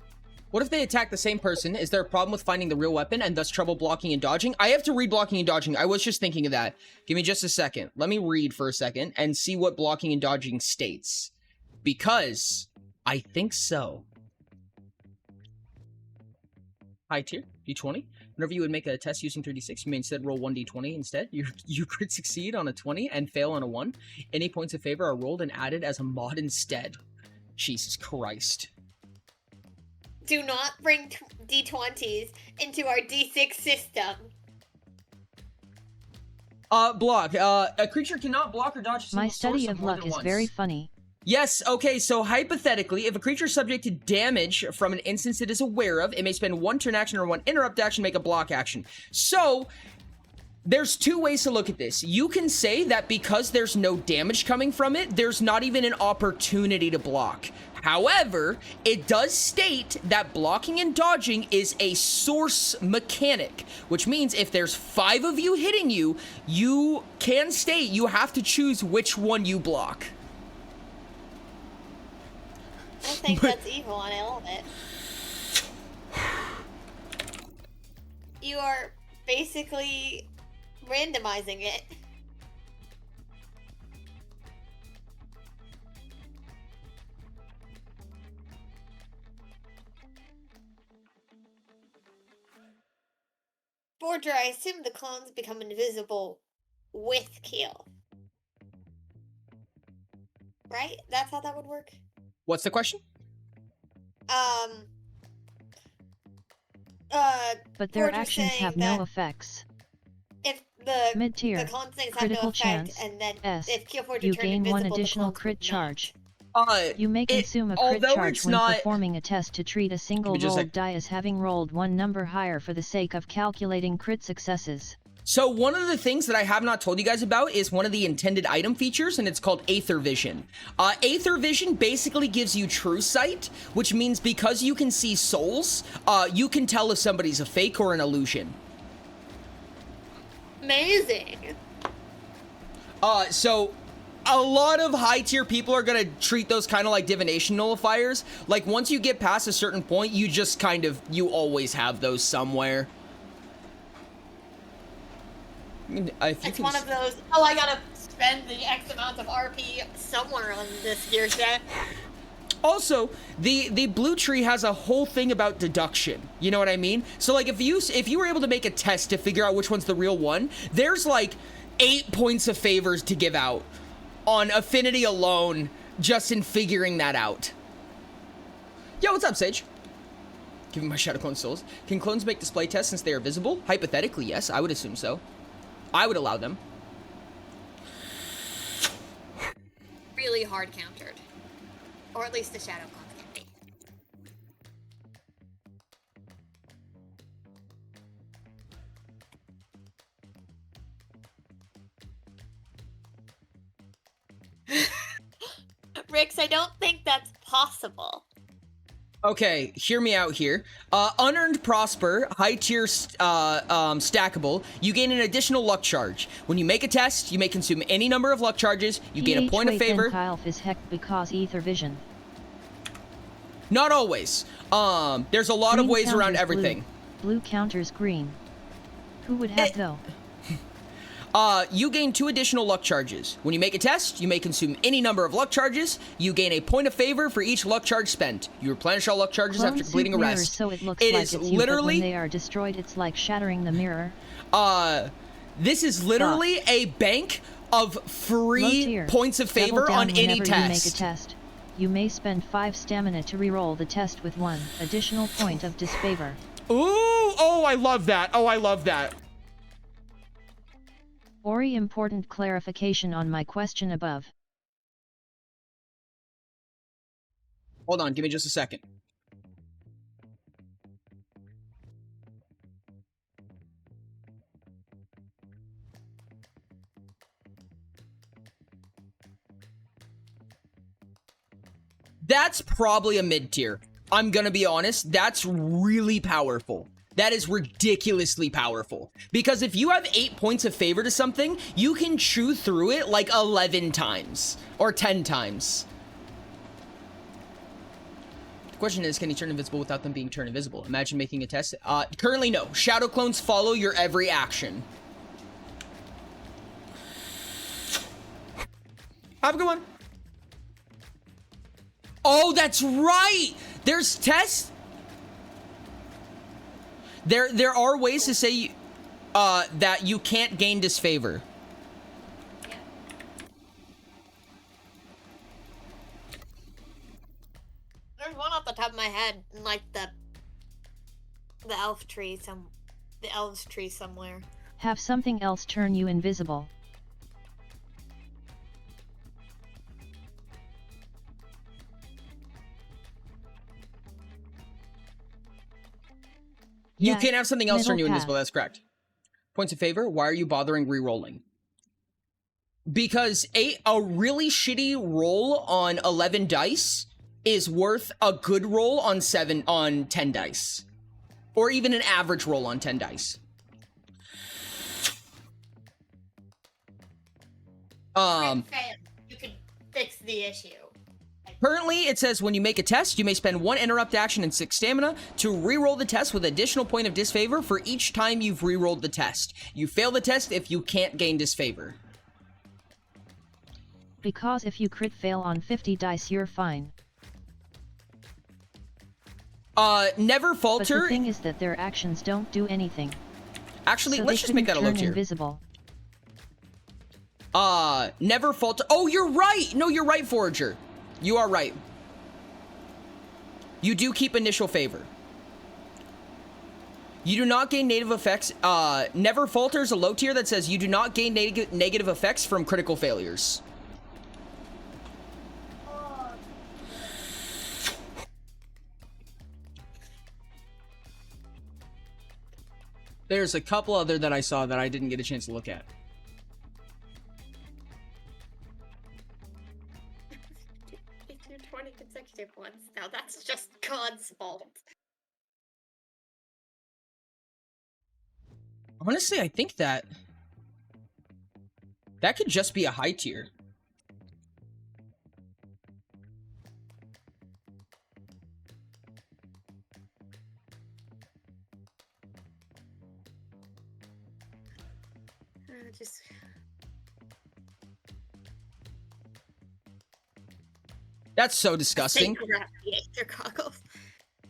What if they attack the same person? Is there a problem with finding the real weapon and thus trouble blocking and dodging? I have to read blocking and dodging. I was just thinking of that. Give me just a second. Let me read for a second and see what blocking and dodging states. Because I think so. High tier, D20. Whenever you would make a test using 3d6, you may instead roll 1d20 instead. You could succeed on a 20 and fail on a 1. Any points of favor are rolled and added as a mod instead. Jesus Christ. Do not bring D20s into our D6 system. Block. A creature cannot block or dodge a single My study source of luck is once. very funny. Yes, okay, so hypothetically, if a creature is subject to damage from an instance it is aware of, it may spend one turn action or one interrupt action to make a block action. So, there's two ways to look at this. You can say that because there's no damage coming from it, there's not even an opportunity to block. However, it does state that blocking and dodging is a source mechanic, which means if there's 5 of you hitting you, you can state you have to choose which one you block. I think that's evil and I love it. You are basically randomizing it. Border, I assume the clones become invisible with Keel. Right? That's how that would work. What's the question? But their Forge was actions saying have that no effects. if the Mid-tier, con things have no critical effect, chance, and then S, if Killforge you returned gain one invisible, the additional clones crit would not. charge. You may consume a crit although charge it's when not- performing a test to treat a single just rolled like- die as having rolled one number higher for the sake of calculating crit successes. So one of the things that I have not told you guys about is one of the intended item features, and it's called Aether Vision. Aether Vision basically gives you true sight, which means because you can see souls, you can tell if somebody's a fake or an illusion. Amazing. So a lot of high tier people are gonna treat those kind of like divination nullifiers. Like once you get past a certain point, you just kind of, you always have those somewhere. It's one of those, oh, I gotta spend the X amount of RP somewhere on this gear set. Also, the blue tree has a whole thing about deduction. You know what I mean? So like if you were able to make a test to figure out which one's the real one, there's like 8 points of favors to give out on affinity alone just in figuring that out. Yo, what's up, Sage? Give me my Shadow Clone souls. Can clones make display tests since they are visible? Hypothetically, yes. I would assume so. I would allow them. Really hard countered. Or at least the Shadow Clones can be. Rix, I don't think that's possible. Okay, hear me out here. Unearned Prosper, high tier stackable, you gain an additional luck charge. When you make a test, you may consume any number of luck charges, you gain a point of favor. Is heck because Aether Vision. Not always. There's a lot Green of ways around counters everything. Blue counters green. Who would have though? You gain 2 additional luck charges. When you make a test, you may consume any number of luck charges. You gain a point of favor for each luck charge spent. You replenish all luck charges after completing a rest. So it looks It like is it's literally you, but when they are destroyed, it's like shattering the mirror. This is literally a bank of free points of favor on any test. You make a test. You may spend 5 stamina to reroll the test with 1 additional point of disfavor. Ooh! Oh, I love that. Oh, I love that. Ori, important clarification on my question above. Hold on, give me just a second. That's probably a mid-tier. I'm gonna be honest, that's really powerful. That is ridiculously powerful. Because if you have 8 points of favor to something, you can chew through it like 11 times. Or 10 times. The question is, can you turn invisible without them being turned invisible? Imagine making a test. Currently, no. Shadow clones follow your every action. Have a good one. Oh, that's right! There's tests. There are ways to say that you can't gain disfavor. There's one off the top of my head, in like the elf tree the elves tree somewhere. Have something else turn you invisible. You can have something else turn you path. invisible, that's correct. Points of favor, why are you bothering re-rolling? Because a really shitty roll on 11 dice is worth a good roll on 10 dice. Or even an average roll on 10 dice. You could fix the issue. Currently, it says when you make a test, you may spend 1 interrupt action and 6 stamina to re-roll the test with additional point of disfavor for each time you've re-rolled the test. You fail the test if you can't gain disfavor. Because if you crit fail on 50 dice, you're fine. Never falter. But the thing is that their actions don't do anything. Actually, so let's just make that a low tier. Invisible. Never falter. Oh, you're right. No, you're right, Forager. You are right. You do keep initial favor. You do not gain native effects. Never falter is a low tier that says you do not gain negative effects from critical failures. There's a couple other that I saw that I didn't get a chance to look at. 20 consecutive ones. Now that's just God's fault. Honestly, I think that could just be a high tier. Just That's so disgusting.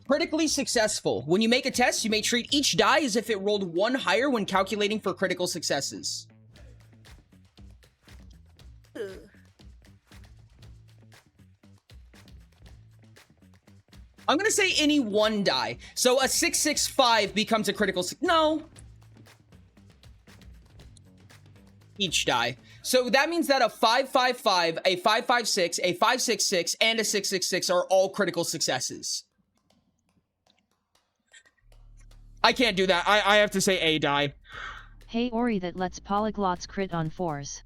Critically successful. When you make a test, you may treat each die as if it rolled one higher when calculating for critical successes. Ooh. I'm gonna say any one die. So a 665 becomes a critical. No. Each die. So that means that a 555, a 556, a 566, and a 666 are all critical successes. I can't do that. I have to say a die. Hey Ori, that lets polyglots crit on 4s.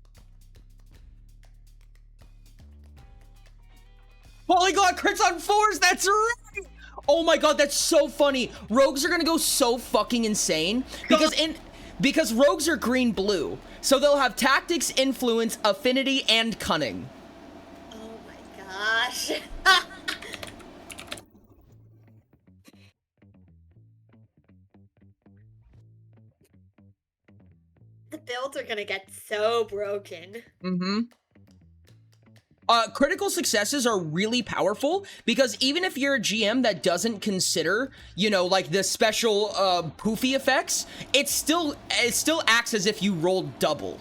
Polyglot crits on 4s, that's right! Oh my god, that's so funny. Rogues are gonna go so fucking insane. Because rogues are green-blue. So they'll have tactics, influence, affinity, and cunning. Oh my gosh. The builds are gonna get so broken. Mm-hmm. Critical successes are really powerful because even if you're a GM that doesn't consider, you know, like the special poofy effects, it still acts as if you rolled double.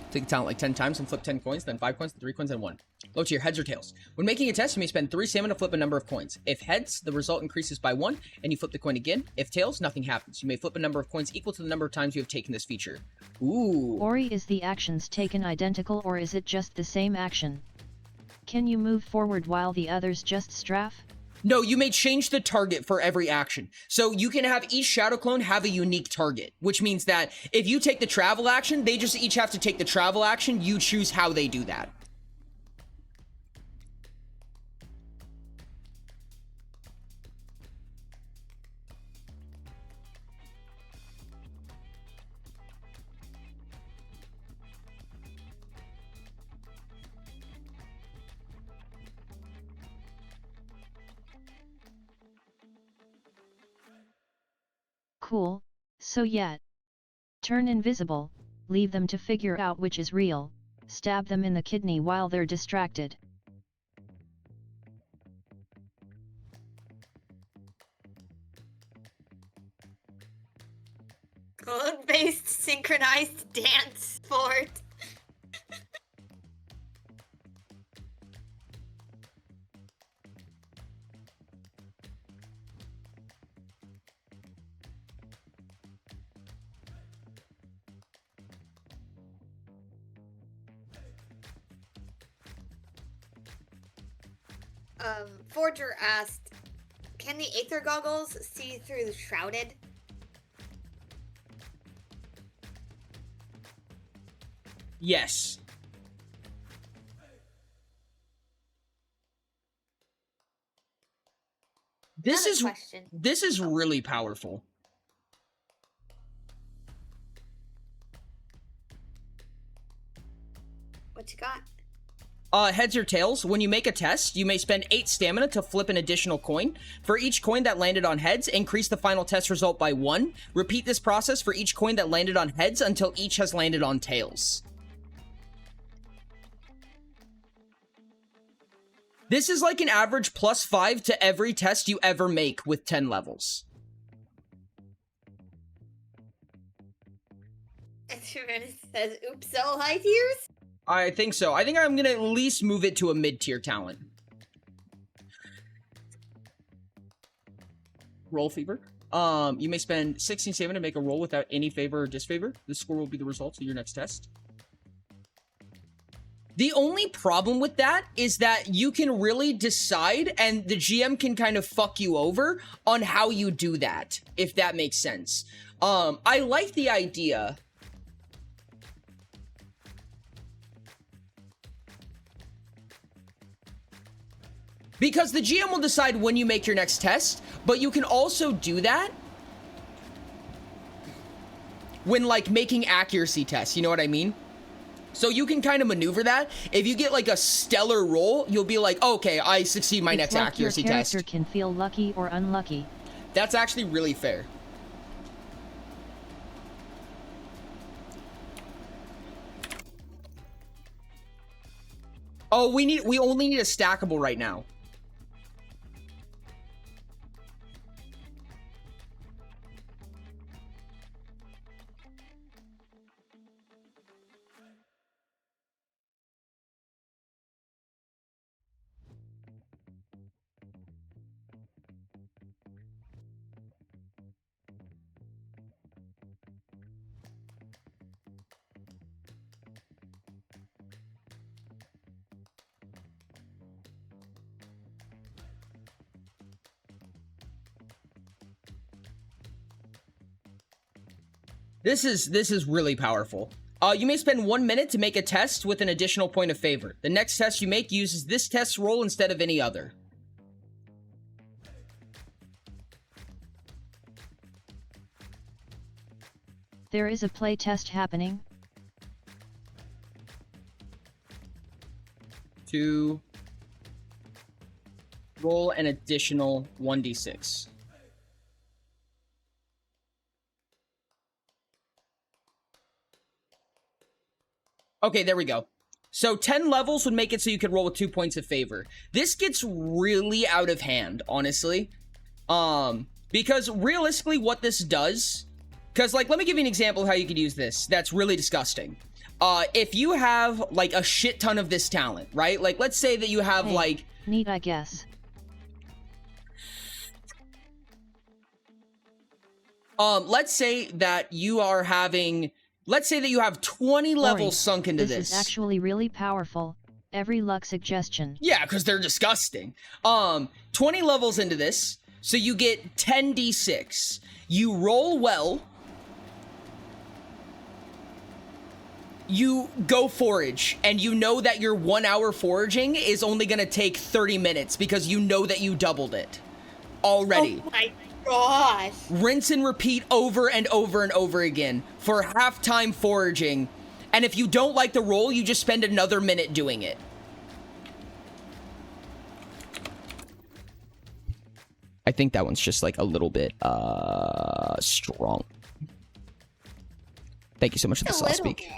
Take the talent like 10 times and flip 10 coins, then 5 coins, then 3 coins, then 1. Low tier, heads or tails. When making a test, you may spend 3 stamina to flip a number of coins. If heads, the result increases by 1, and you flip the coin again. If tails, nothing happens. You may flip a number of coins equal to the number of times you have taken this feature. Ooh. Ori, is the actions taken identical or is it just the same action? Can you move forward while the others just strafe? No, you may change the target for every action. So you can have each shadow clone have a unique target, which means that if you take the travel action, they just each have to take the travel action. You choose how they do that. Cool, so yet. Turn invisible, leave them to figure out which is real, stab them in the kidney while they're distracted. Code-based synchronized dance sport. Forger asked, can the Aether goggles see through the shrouded? Yes. This is really powerful. What you got? Heads or tails, when you make a test, you may spend 8 stamina to flip an additional coin. For each coin that landed on heads, increase the final test result by 1. Repeat this process for each coin that landed on heads until each has landed on tails. This is like an average +5 to every test you ever make with 10 levels. It says, oops, all high tiers? I think so. I think I'm gonna at least move it to a mid-tier talent. Roll fever. You may spend 16 stamina to make a roll without any favor or disfavor. This score will be the result of your next test. The only problem with that is that you can really decide, and the GM can kind of fuck you over on how you do that, if that makes sense. I like the idea. Because the GM will decide when you make your next test, but you can also do that when, like, making accuracy tests, you know what I mean? So you can kind of maneuver that. If you get, like, a stellar roll, you'll be like, okay, I succeed my next accuracy test. Your character can feel lucky or unlucky. That's actually really fair. Oh, we only need a stackable right now. This is really powerful. You may spend 1 minute to make a test with an additional point of favor. The next test you make uses this test roll instead of any other. There is a play test happening. To roll an additional 1d6. Okay, there we go. So 10 levels would make it so you could roll with 2 points of favor. This gets really out of hand, honestly. Because realistically what this does, because, like, let me give you an example of how you could use this. That's really disgusting. If you have, like, a shit ton of this talent, right? Like, let's say that you have, hey, like... Neat, I guess. Let's say that you are having... Let's say that you have 20 levels sunk into this. This is actually really powerful. Every luck suggestion. Yeah, because they're disgusting. 20 levels into this, so you get 10d6. You roll well. You go forage, and you know that your 1 hour foraging is only going to take 30 minutes because you know that you doubled it already. Oh my gosh. Rinse and repeat over and over and over again for half-time foraging. And if you don't like the roll, you just spend another minute doing it. I think that one's just like a little bit strong. Thank you so much for the sauce speak.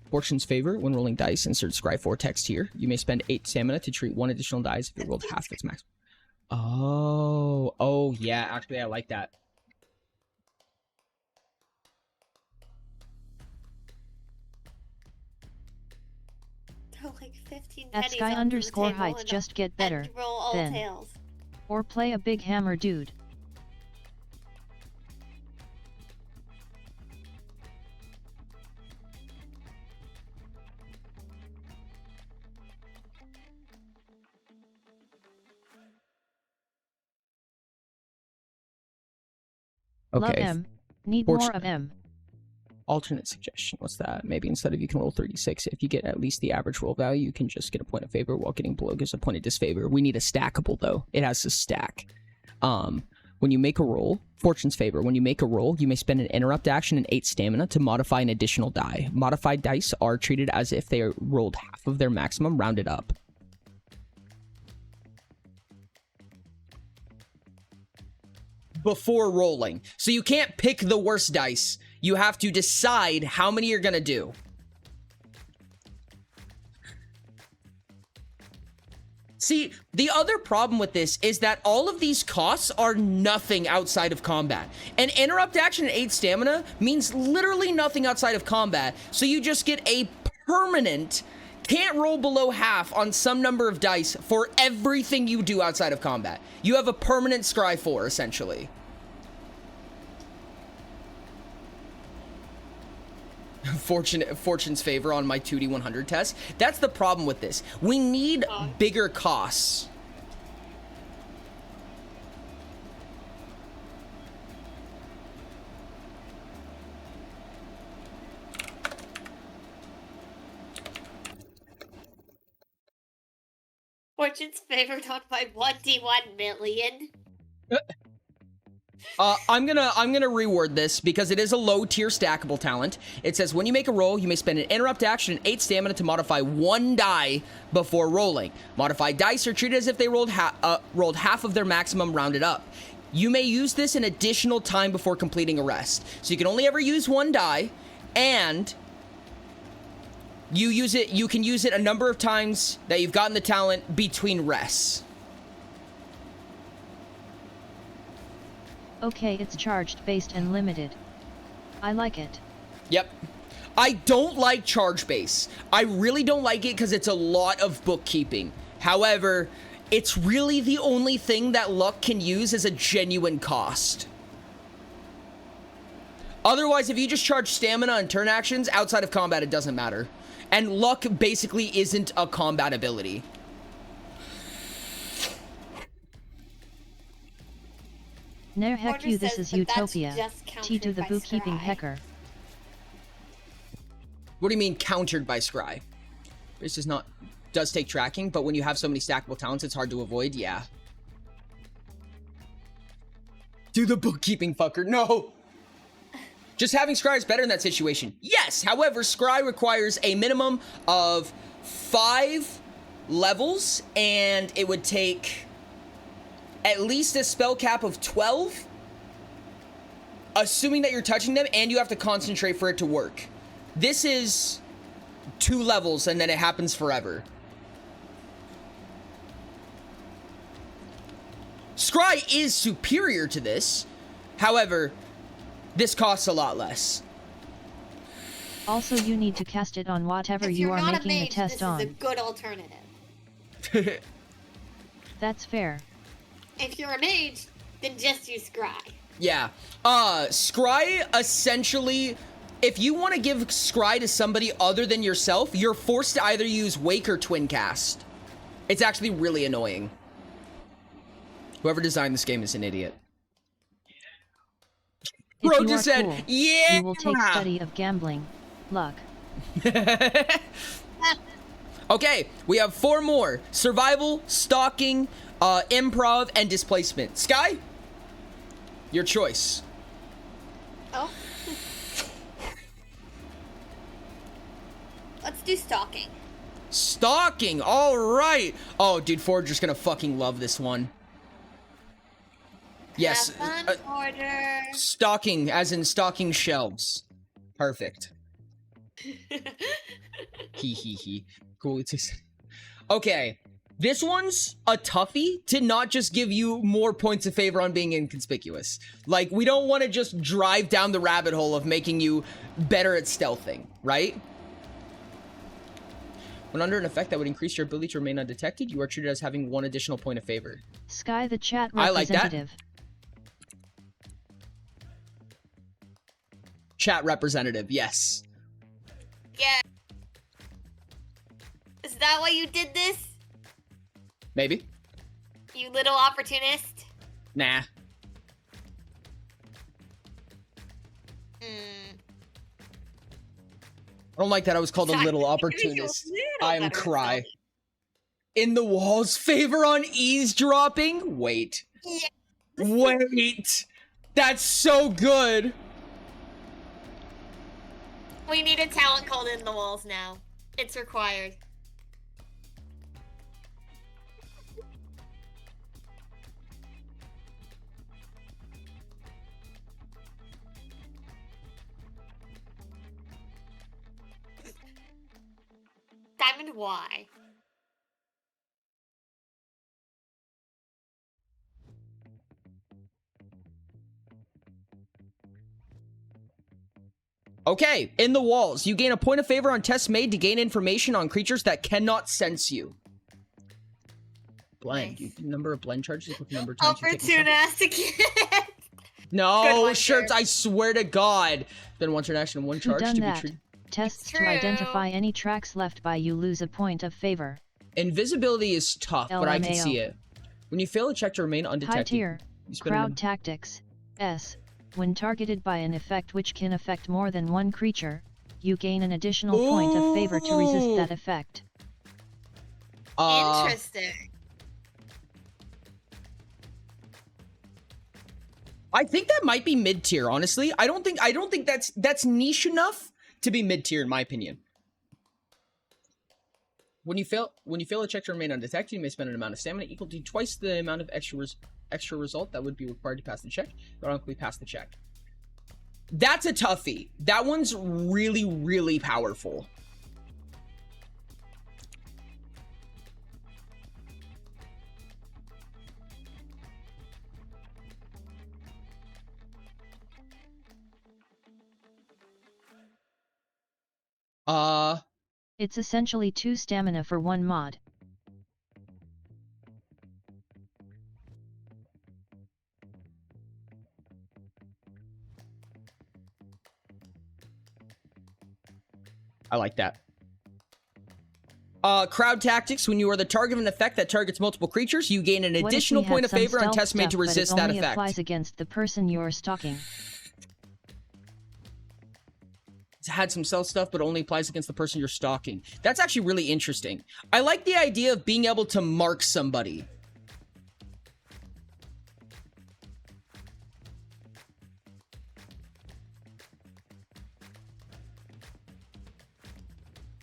Fortune's favor when rolling dice, insert scribe 4 text here. You may spend 8 stamina to treat 1 additional dice if you rolled half its max. Oh yeah, actually I like that. Like 15 At Sky_Heights just get better, roll all then. tails. Or play a big hammer dude. Okay. Love M. Need more of M. Alternate suggestion. What's that? Maybe instead of you can roll 36, if you get at least the average roll value, you can just get a point of favor while getting below gives a point of disfavor. We need a stackable though. It has to stack. When you make a roll, Fortune's favor, when you make a roll, you may spend an interrupt action and 8 stamina to modify an additional die. Modified dice are treated as if they are rolled half of their maximum, rounded up. Before rolling. So you can't pick the worst dice. You have to decide how many you're gonna do. See, the other problem with this is that all of these costs are nothing outside of combat. And interrupt action and 8 stamina means literally nothing outside of combat. So you just get a permanent, can't roll below half on some number of dice for everything you do outside of combat. You have a permanent Scry 4, essentially. Fortune's favor on my 2D 100 test. That's the problem with this. We need bigger costs. Fortune's favored on by 1d1 million. I'm gonna reword this because it is a low tier stackable talent. It says when you make a roll, you may spend an interrupt action and 8 stamina to modify 1 die before rolling. Modified dice are treated as if they rolled half of their maximum rounded up. You may use this an additional time before completing a rest. So you can only ever use 1 die, and you can use it a number of times that you've gotten the talent between rests. Okay, it's charged, based, and limited. I like it. Yep. I don't like charge base. I really don't like it because it's a lot of bookkeeping. However, it's really the only thing that luck can use as a genuine cost. Otherwise, if you just charge stamina and turn actions outside of combat, it doesn't matter. And luck basically isn't a combat ability. Ner heck you, this is Utopia. T to the bookkeeping hacker. What do you mean countered by Scry? This does take tracking, but when you have so many stackable talents, it's hard to avoid, yeah. Do the bookkeeping fucker, no! Just having Scry is better in that situation. Yes, however, Scry requires a minimum of 5 levels, and it would take at least a spell cap of 12, assuming that you're touching them, and you have to concentrate for it to work. This is 2 levels, and then it happens forever. Scry is superior to this. However, this costs a lot less. Also, you need to cast it on whatever you are making the test on. This is a good alternative. That's fair. If you're a mage, then just use Scry. Yeah. Scry essentially, if you want to give Scry to somebody other than yourself, you're forced to either use Wake or Twin Cast. It's actually really annoying. Whoever designed this game is an idiot. Bro just said, cool, yeah! You will take study of gambling. Luck. Okay, we have 4 more. Survival, stalking, improv, and displacement. Sky? Your choice. Oh. Let's do stalking. Stalking, all right. Oh, dude, Ford just gonna fucking love this one. Yes. Have fun, Porter. Stocking, as in stocking shelves. Perfect. He. Cool. Okay. This one's a toughie to not just give you more points of favor on being inconspicuous. Like, we don't want to just drive down the rabbit hole of making you better at stealthing, right? When under an effect that would increase your ability to remain undetected, you are treated as having 1 additional point of favor. Sky the chat representative. I like that. Chat representative, yes. Yeah. Is that why you did this? Maybe. You little opportunist? Nah. I don't like that I was called a little opportunist. I am cry. In the wall's favor on eavesdropping? Wait. Yeah. Wait. That's so good. We need a talent called In the Walls now. It's required. Diamond Y. Okay, in the walls, you gain a point of favor on tests made to gain information on creatures that cannot sense you. Blend. Nice. Number of blend charges equal to number of times you take Opportunistic. No, shirts, I swear to God. Then once an action and one charge done to that? be treated. Tests to identify any tracks left by you lose a point of favor. Invisibility is tough, but I can LMAO. see it. When you fail a check to remain undetected. High tier. You spend Crowd tactics. S. When targeted by an effect which can affect more than one creature, you gain an additional point of favor to resist that effect. Interesting. I think that might be mid tier, honestly. I don't think that's niche enough to be mid tier in my opinion. When you fail a check to remain undetected, you may spend an amount of stamina equal to twice the amount of extra result that would be required to pass the check. You automatically pass the check. That's a toughie. That one's really, really powerful. It's essentially 2 stamina for 1 mod. I like that. Crowd tactics. When you are the target of an effect that targets multiple creatures, you gain an additional point of favor on tests made to resist that effect. It only applies against the person you are stalking. It's had some stealth stuff, but only applies against the person you're stalking. That's actually really interesting. I like the idea of being able to mark somebody.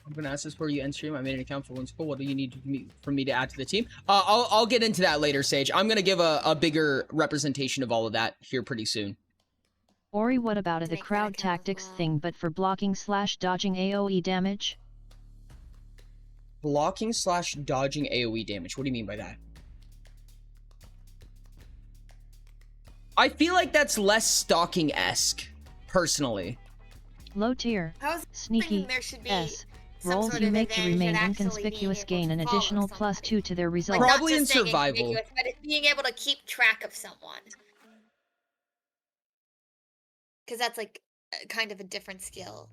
I'm gonna ask this before you end stream. I made an account for one school. What do you need for me to add to the team? I'll get into that later, Sage. I'm gonna give a bigger representation of all of that here pretty soon. Ori, what about the crowd tactics thing but for blocking/dodging AoE damage? Blocking/dodging AoE damage. What do you mean by that? I feel like that's less stalking-esque, personally. Low tier. I was Sneaky. there should be S. some Rolls sort you of make to advantage remain at actually inconspicuous being able gain an to follow additional someone. +2 to their results. Like, Probably not in just staying survival. inconspicuous, but it's being able to keep track of someone. Because that's like kind of a different skill.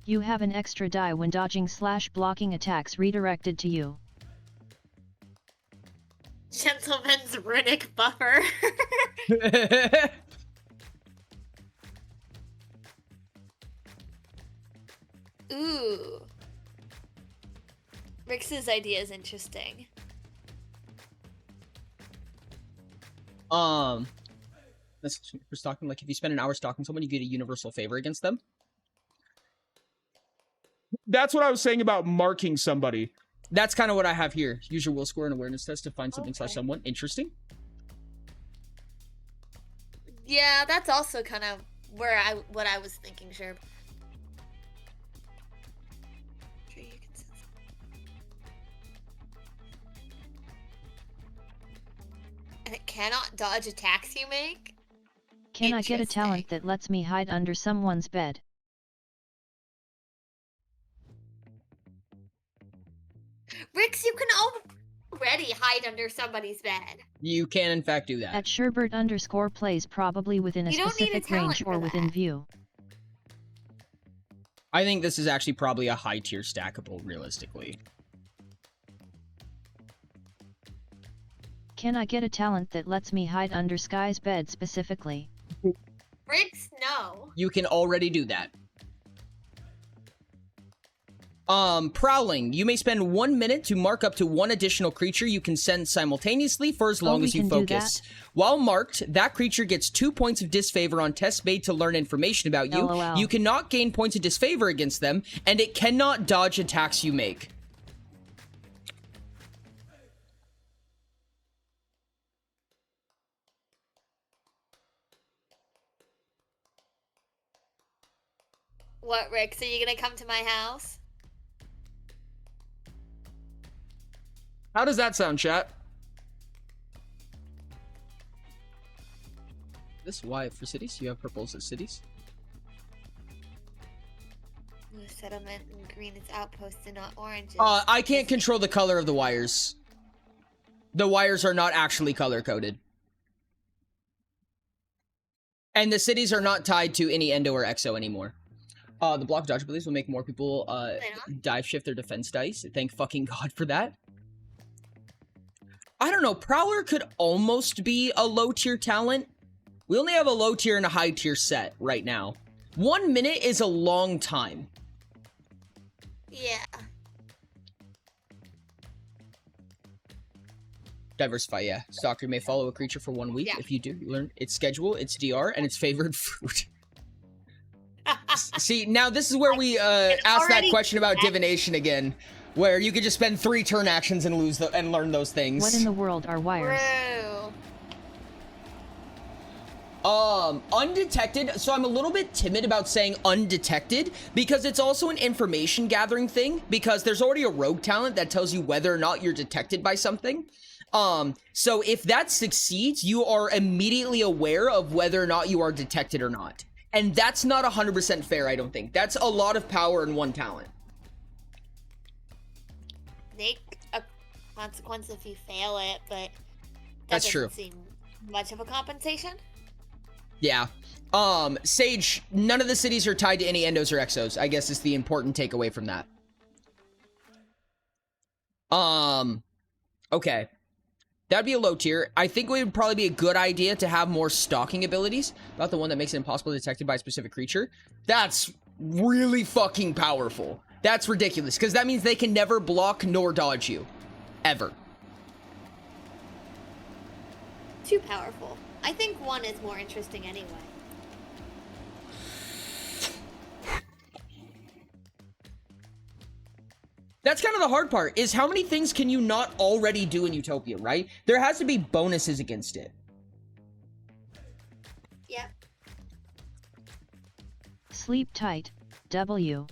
You have an extra die when dodging/blocking attacks redirected to you. Gentleman's runic buffer. Ooh. Rix's idea is interesting. That's for stalking. Like if you spend an hour stalking someone, you get a universal favor against them. That's what I was saying about marking somebody. That's kind of what I have here. Use your will score and awareness test to find something/someone. Interesting. Yeah, that's also kind of where what I was thinking, sure. And it cannot dodge attacks you make? Can I get a talent that lets me hide under someone's bed? Rix, you can already hide under somebody's bed. You can, in fact, do that. At Sherbert_plays probably within a You don't need a specific talent range or for within that. view. I think this is actually probably a high tier stackable, realistically. Can I get a talent that lets me hide under Sky's bed specifically? Rix, no. You can already do that. Prowling. You may spend 1 minute to mark up to 1 additional creature you can send simultaneously for as long as you focus. While marked, that creature gets 2 points of disfavor on tests made to learn information about you. LOL. You cannot gain points of disfavor against them, and it cannot dodge attacks you make. What, Rick? So you gonna come to my house? How does that sound, chat? This Y for cities. You have purples as cities. Blue settlement and green is outposts and not oranges. I can't control the color of the wires. The wires are not actually color coded. And the cities are not tied to any endo or exo anymore. The block of dodge abilities will make more people dive shift their defense dice. Thank fucking God for that. I don't know. Prowler could almost be a low tier talent. We only have a low tier and a high tier set right now. 1 minute is a long time. Yeah. Diversify, yeah. Stalker may follow a creature for 1 week. Yeah. If you do, you learn its schedule, its DR, and its favorite fruit. See, now this is where we ask that question about divination again, where you could just spend 3 turn actions and and learn those things. What in the world are wires? Undetected. So I'm a little bit timid about saying undetected because it's also an information gathering thing, because there's already a rogue talent that tells you whether or not you're detected by something. So if that succeeds, you are immediately aware of whether or not you are detected or not. And that's not 100% fair, I don't think. That's a lot of power in one talent. Make a consequence if you fail it, but That's true. Seem much of a compensation. Yeah. Sage, none of the cities are tied to any endos or exos, I guess is the important takeaway from that. Okay. That'd be a low tier. I think it would probably be a good idea to have more stalking abilities. About the one that makes it impossible to be detected by a specific creature. That's really fucking powerful. That's ridiculous, because that means they can never block nor dodge you. Ever. Too powerful. I think 1 is more interesting anyway. That's kind of the hard part, is how many things can you not already do in Utopia, right? There has to be bonuses against it. Yep. Sleep tight. W.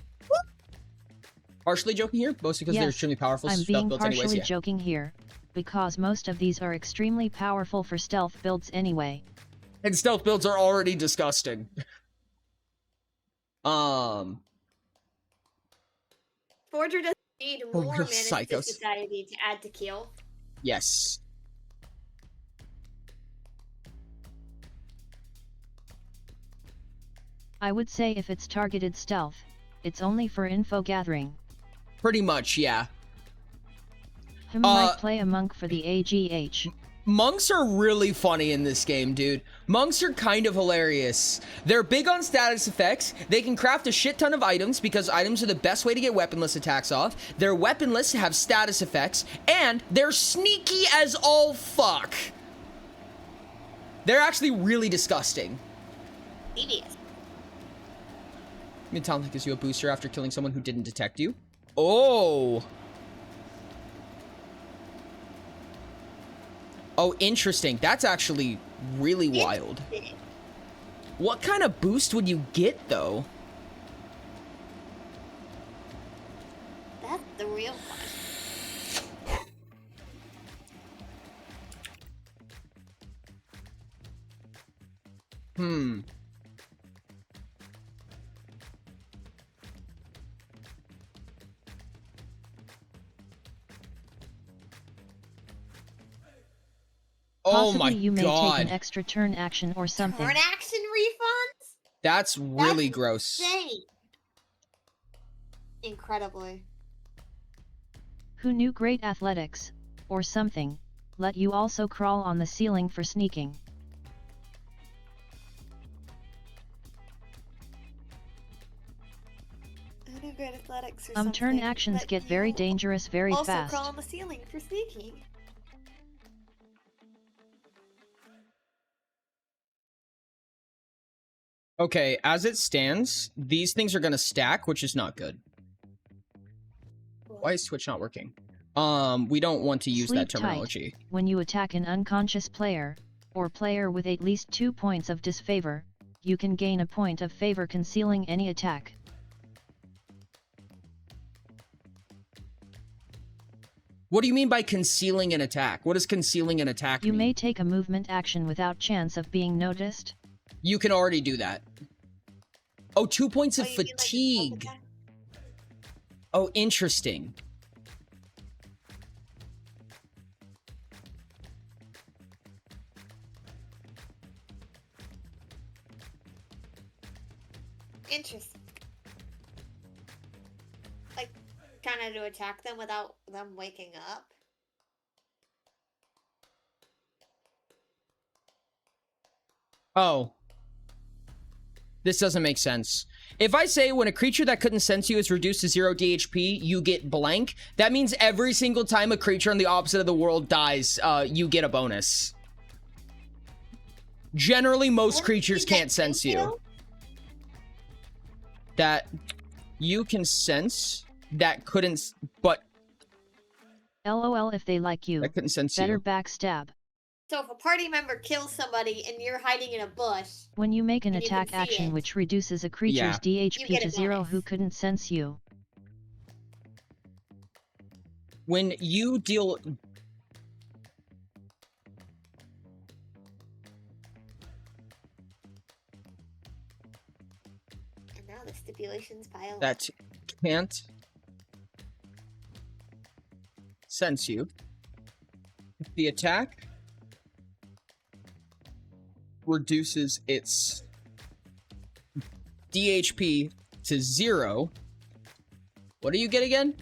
Partially joking here, mostly because they're extremely powerful I'm stealth being builds partially anyways, yeah. joking here, because most of these are extremely powerful for stealth builds anyway. And stealth builds are already disgusting. Forger doesn't need more real mana to psychos. society to add to kill. Yes. I would say if it's targeted stealth, it's only for info gathering. Pretty much, yeah. Might play a monk for the AGH. Monks are really funny in this game, dude. Monks are kind of hilarious. They're big on status effects. They can craft a shit ton of items because items are the best way to get weaponless attacks off. They're weaponless, have status effects, and they're sneaky as all fuck. They're actually really disgusting. Devious. Mid-talent gives you a booster after killing someone who didn't detect you. Oh. Oh, interesting. That's actually really wild. What kind of boost would you get, though? That's the real question. Oh Possibly my you may God. take an extra turn action or something. Turn action refunds? That's really gross. Insane. Incredibly. Who knew great athletics, or something, let you also crawl on the ceiling for sneaking. Who knew great athletics or Turn something? actions Let get very you dangerous very also fast. crawl on the ceiling for sneaking. Okay, as it stands, these things are gonna stack, which is not good. Why is Twitch not working? We don't want to use that Sleep terminology. tight. When you attack an unconscious player, or player with at least 2 points of disfavor, you can gain a point of favor concealing any attack. What do you mean by concealing an attack? What does concealing an attack mean? You may take a movement action without chance of being noticed. You can already do that. Oh, 2 points of you mean, like, fatigue. Oh, interesting. Interesting. Like, kind of to attack them without them waking up. Oh. This doesn't make sense. If I say when a creature that couldn't sense you is reduced to 0 DHP, you get blank, that means every single time a creature on the opposite of the world dies, you get a bonus. Generally, most creatures can't sense you. That you can sense that couldn't, but... LOL if they like you. That couldn't sense Better you. backstab. So if a party member kills somebody and you're hiding in a bush... When you make an and you attack can see action it, which reduces a creature's You DHP get to a 0 bonus. who couldn't sense you. When you deal... And now the stipulations pile up. That can't sense you. If the attack reduces its DHP to 0, what do you get again?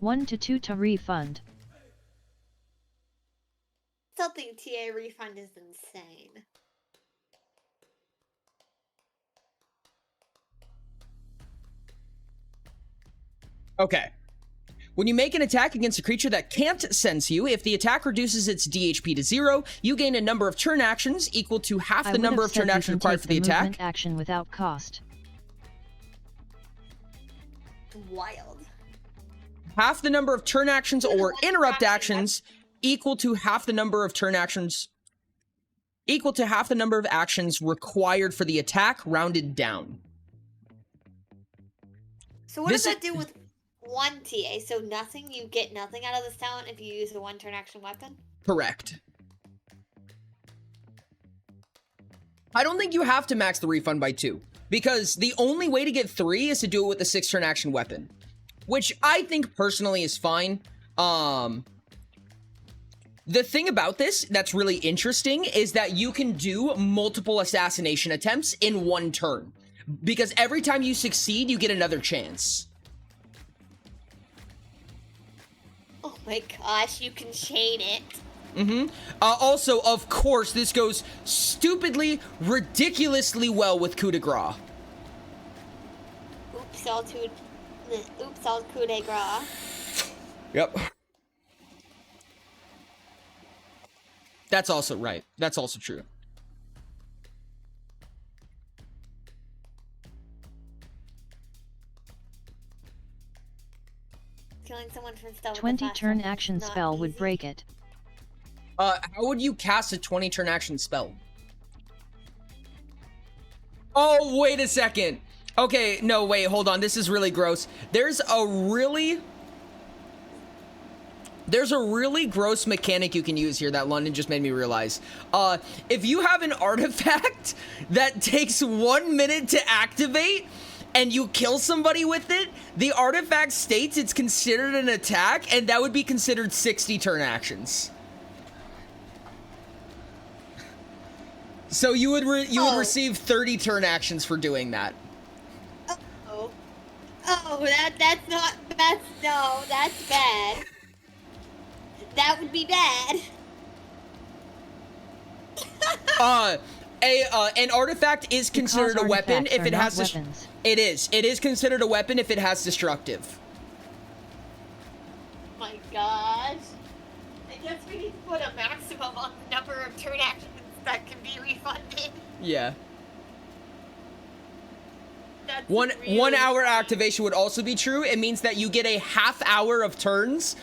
$1 to $2 to refund. I still think TA refund is insane. Okay. When you make an attack against a creature that can't sense you, if the attack reduces its DHP to 0, you gain a number of turn actions equal to half the number of turn actions required for the attack. Movement action without cost. Wild. Half the number of turn actions or interrupt actions equal to half the number of turn actions required for the attack, rounded down. So what does that do with one TA? So nothing? You get nothing out of this talent if you use a one turn action weapon? Correct. I don't think you have to max the refund by 2, because the only way to get 3 is to do it with the 6 turn action weapon, which I think personally is fine. The thing about this that's really interesting is that you can do multiple assassination attempts in one turn, because every time you succeed, you get another chance. Oh my gosh, you can chain it. Also, of course, this goes stupidly, ridiculously well with coup de grace. Oops, all coup de grace. Yep. That's also right. That's also true. Killing someone from stealth. 20 turn action spell would break it. How would you cast a 20 turn action spell? Oh, wait a second. Okay, no, wait, hold on. This is really gross. There's a really gross mechanic you can use here that London just made me realize. If you have an artifact that takes 1 minute to activate and you kill somebody with it, the artifact states it's considered an attack, and that would be considered 60 turn actions. So you would receive 30 turn actions for doing that. That's bad. That would be bad. An artifact is considered a weapon if it has weapons. It is considered a weapon if it has destructive. My gosh. I guess we need to put a maximum on the number of turn actions that can be refunded. Yeah. That's One really hour funny. activation would also be true. It means that you get a half hour of turns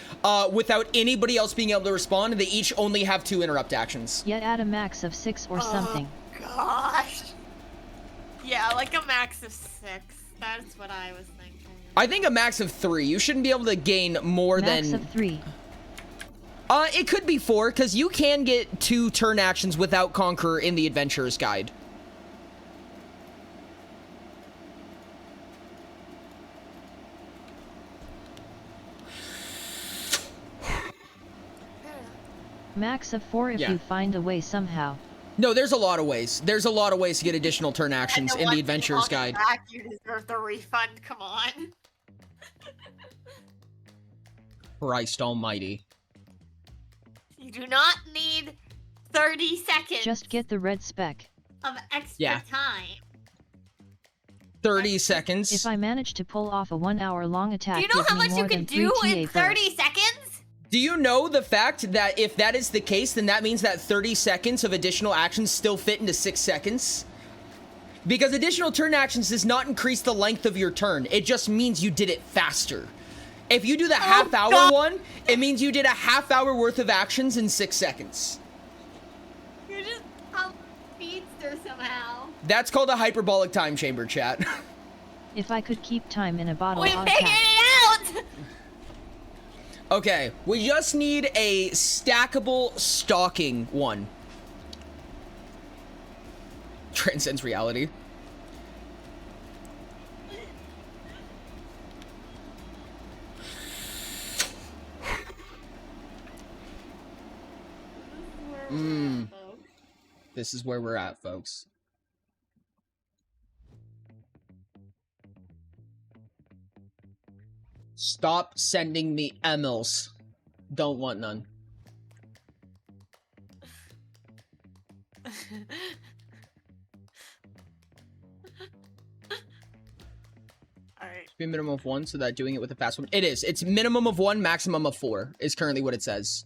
without anybody else being able to respond, and they each only have 2 interrupt actions. Yet add a max of 6 or something. Gosh. like a max of 6. That's what I was thinking. I think a max of 3. You shouldn't be able to gain more than... Max of 3. It could be 4, because you can get 2 turn actions without Conqueror in the Adventurer's Guide. Max of 4 if you find a way somehow. No, there's a lot of ways. There's a lot of ways to get additional turn actions in the Adventurer's Guide. Back, you deserve the refund. Come on. Christ almighty. You do not need 30 seconds. Just get the red spec. Of extra time. 30 seconds. If I manage to pull off a 1 hour long attack, Do you know give how me much more you can than do 3 in TA 30 seconds? Do you know the fact that if that is the case, then that means that 30 seconds of additional actions still fit into 6 seconds? Because additional turn actions does not increase the length of your turn. It just means you did it faster. If you do the half-hour one, it means you did a half-hour worth of actions in 6 seconds. You're just a speedster somehow. That's called a hyperbolic time chamber, chat. If I could keep time in a bottle, We I'll figured attack. it out! Okay, we just need a stackable stalking one. Transcends reality. This is where we're at, folks. Stop sending me emails. Don't want none. Alright. Be a minimum of 1 so that doing it with a fast one. It is. It's minimum of 1, maximum of 4 is currently what it says.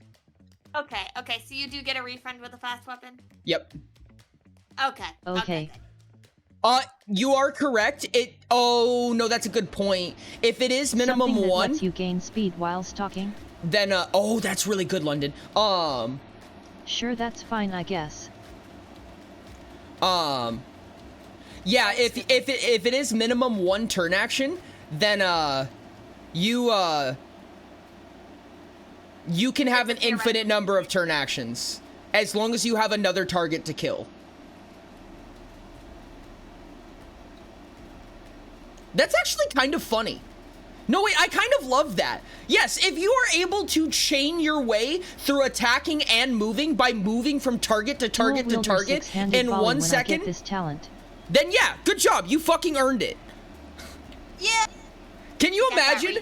Okay, so you do get a refund with a fast weapon? Yep. Okay. You are correct. Oh, no, that's a good point. If it is minimum Something that 1, lets you gain speed while stalking. then, oh, that's really good, London. Sure, that's fine, I guess. Yeah, if it is minimum 1 turn action, then, you can have an infinite number of turn actions, as long as you have another target to kill. That's actually kind of funny. No, wait, I kind of love that. Yes, if you are able to chain your way through attacking and moving by moving from target to target to target in 1 second, I get this talent. then yeah, good job. You fucking earned it. Yeah. Can you imagine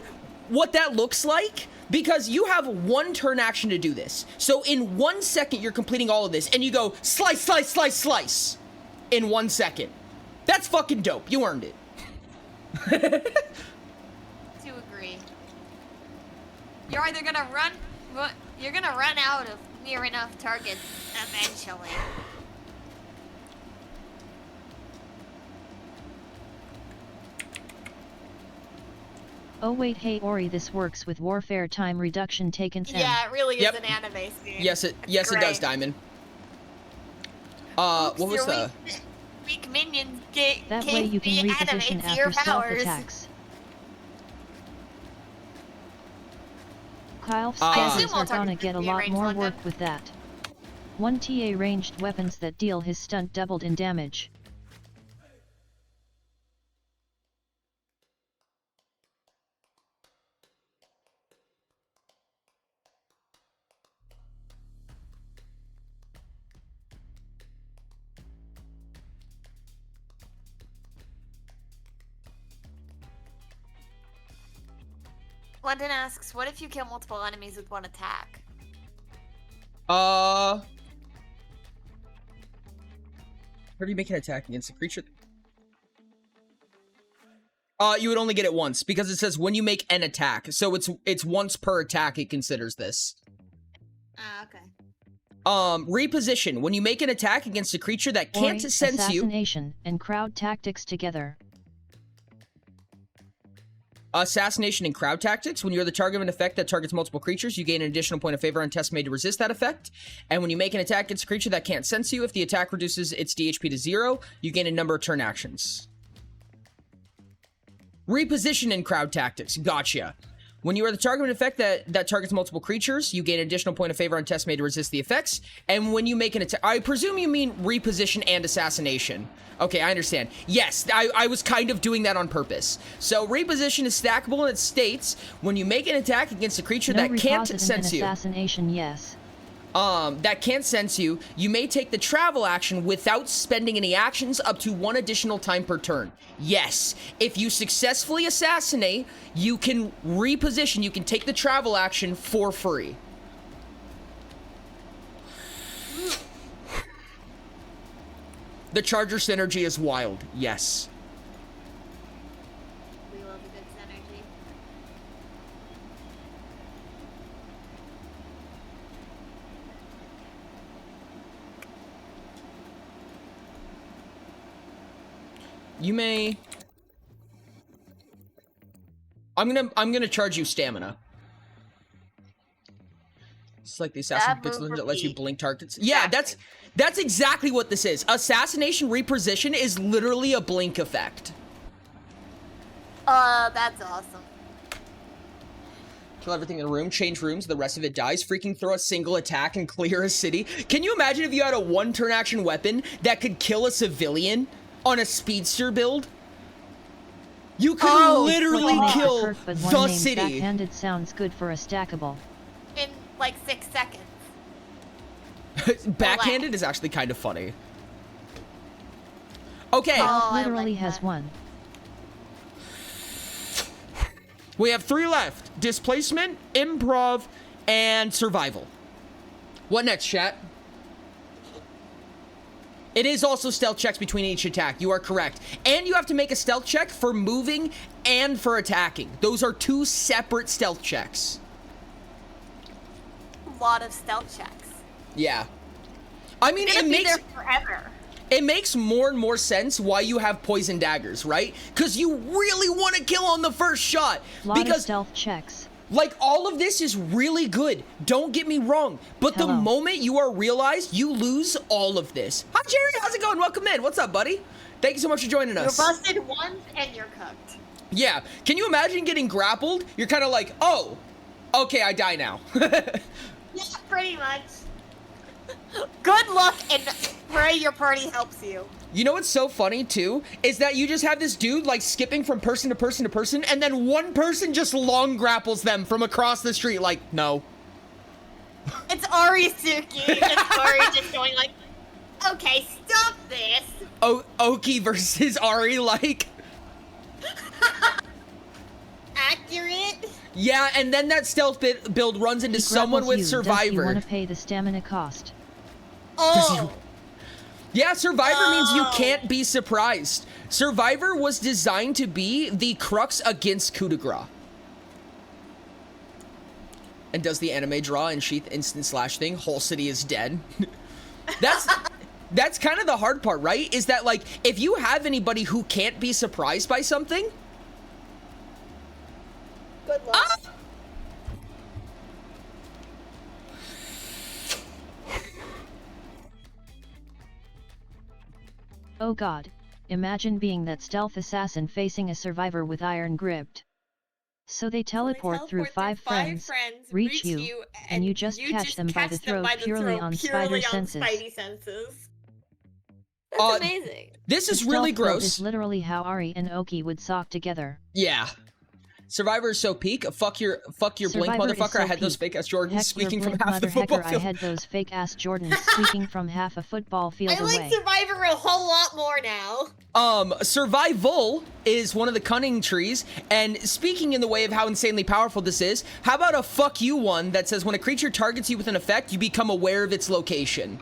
what that looks like? Because you have 1 turn action to do this. So in 1 second, you're completing all of this, and you go slice, slice, slice, slice in 1 second. That's fucking dope. You earned it. To agree. You're either gonna run out of near enough targets eventually. Oh wait, hey Ori, this works with warfare time reduction taken. Yeah, it really is an anime scene. Yes, it does, Diamond. What was the... Weak minions get That way you can reposition after stealth attacks. Kyle scanners are gonna get a lot more work with that. 1 TA ranged weapons that deal his stunt doubled in damage. London asks, what if you kill multiple enemies with 1 attack? How do you make an attack against a creature? You would only get it once, because it says when you make an attack. So it's once per attack it considers this. Okay. Reposition. When you make an attack against a creature that can't sense you... Assassination and crowd tactics together. Assassination and crowd tactics. When you're the target of an effect that targets multiple creatures, you gain an additional point of favor on tests made to resist that effect. And when you make an attack against a creature that can't sense you, if the attack reduces its DHP to 0, you gain a number of turn actions. Reposition in crowd tactics. Gotcha. When you are the target of an effect that targets multiple creatures, you gain an additional point of favor on tests made to resist the effects. And when you make an attack, I presume you mean reposition and assassination. Okay, I understand. Yes, I was kind of doing that on purpose. So reposition is stackable, and it states when you make an attack against a creature that can't sense you. Assassination, yes. That can't sense you, you may take the travel action without spending any actions up to 1 additional time per turn. Yes, if you successfully assassinate, you can reposition, you can take the travel action for free. The Charger synergy is wild, yes. We love a good synergy. You may... I'm gonna charge you stamina. It's like the assassin pixel that lets you blink targets. Yeah, that's exactly what this is. Assassination reposition is literally a blink effect. That's awesome. Kill everything in the room, change rooms, the rest of it dies. Freaking throw a single attack and clear a city. Can you imagine if you had a 1-turn action weapon that could kill a civilian on a speedster build? You could literally kill the city. Backhanded sounds good for a stackable. In like 6 seconds. Backhanded is actually kind of funny. Okay. Stealth literally has 1. We have 3 left. Displacement, improv, and survival. What next, chat? It is also stealth checks between each attack. You are correct. And you have to make a stealth check for moving and for attacking. Those are 2 separate stealth checks. A lot of stealth checks. Yeah. I mean, it makes... there forever. It makes more and more sense why you have poison daggers, right? Because you really want to kill on the first shot. Lot of stealth checks. Like, all of this is really good. Don't get me wrong. But the moment you are realized, you lose all of this. Hi, Jerry. How's it going? Welcome in. What's up, buddy? Thank you so much for joining us. You're busted once and you're cooked. Yeah. Can you imagine getting grappled? You're kind of like, oh, okay, I die now. Yeah, pretty much. Good luck and pray your party helps you. You know what's so funny, too? Is that you just have this dude, like, skipping from person to person to person, and then one person just long grapples them from across the street, like, no. It's Arisuki. It's Ari just going like, okay, stop this. Oki versus Ari, like... Accurate? Yeah, and then that stealth build runs into someone with Survivor. Does he want to pay the stamina cost? Oh! Yeah, Survivor means you can't be surprised. Survivor was designed to be the crux against coup de grace. And does the anime draw and sheath instant slash thing? Whole city is dead. That's kind of the hard part, right? Is that, like, if you have anybody who can't be surprised by something... Good luck. Oh god, imagine being that stealth assassin facing a survivor with iron gripped. So they teleport through 5 friends, reach you, and you just catch them by the throat purely on spider senses. That's amazing. This is really gross. This is literally how Ari and Oki would sock together. Yeah. Survivor is so peak. Fuck your blink, motherfucker. So I had those fake ass Jordans squeaking from half the football field. I had those fake ass Jordans squeaking from half a football field away. I like Survivor a whole lot more now. Survival is one of the cunning trees, and speaking in the way of how insanely powerful this is, how about a fuck you one that says when a creature targets you with an effect, you become aware of its location.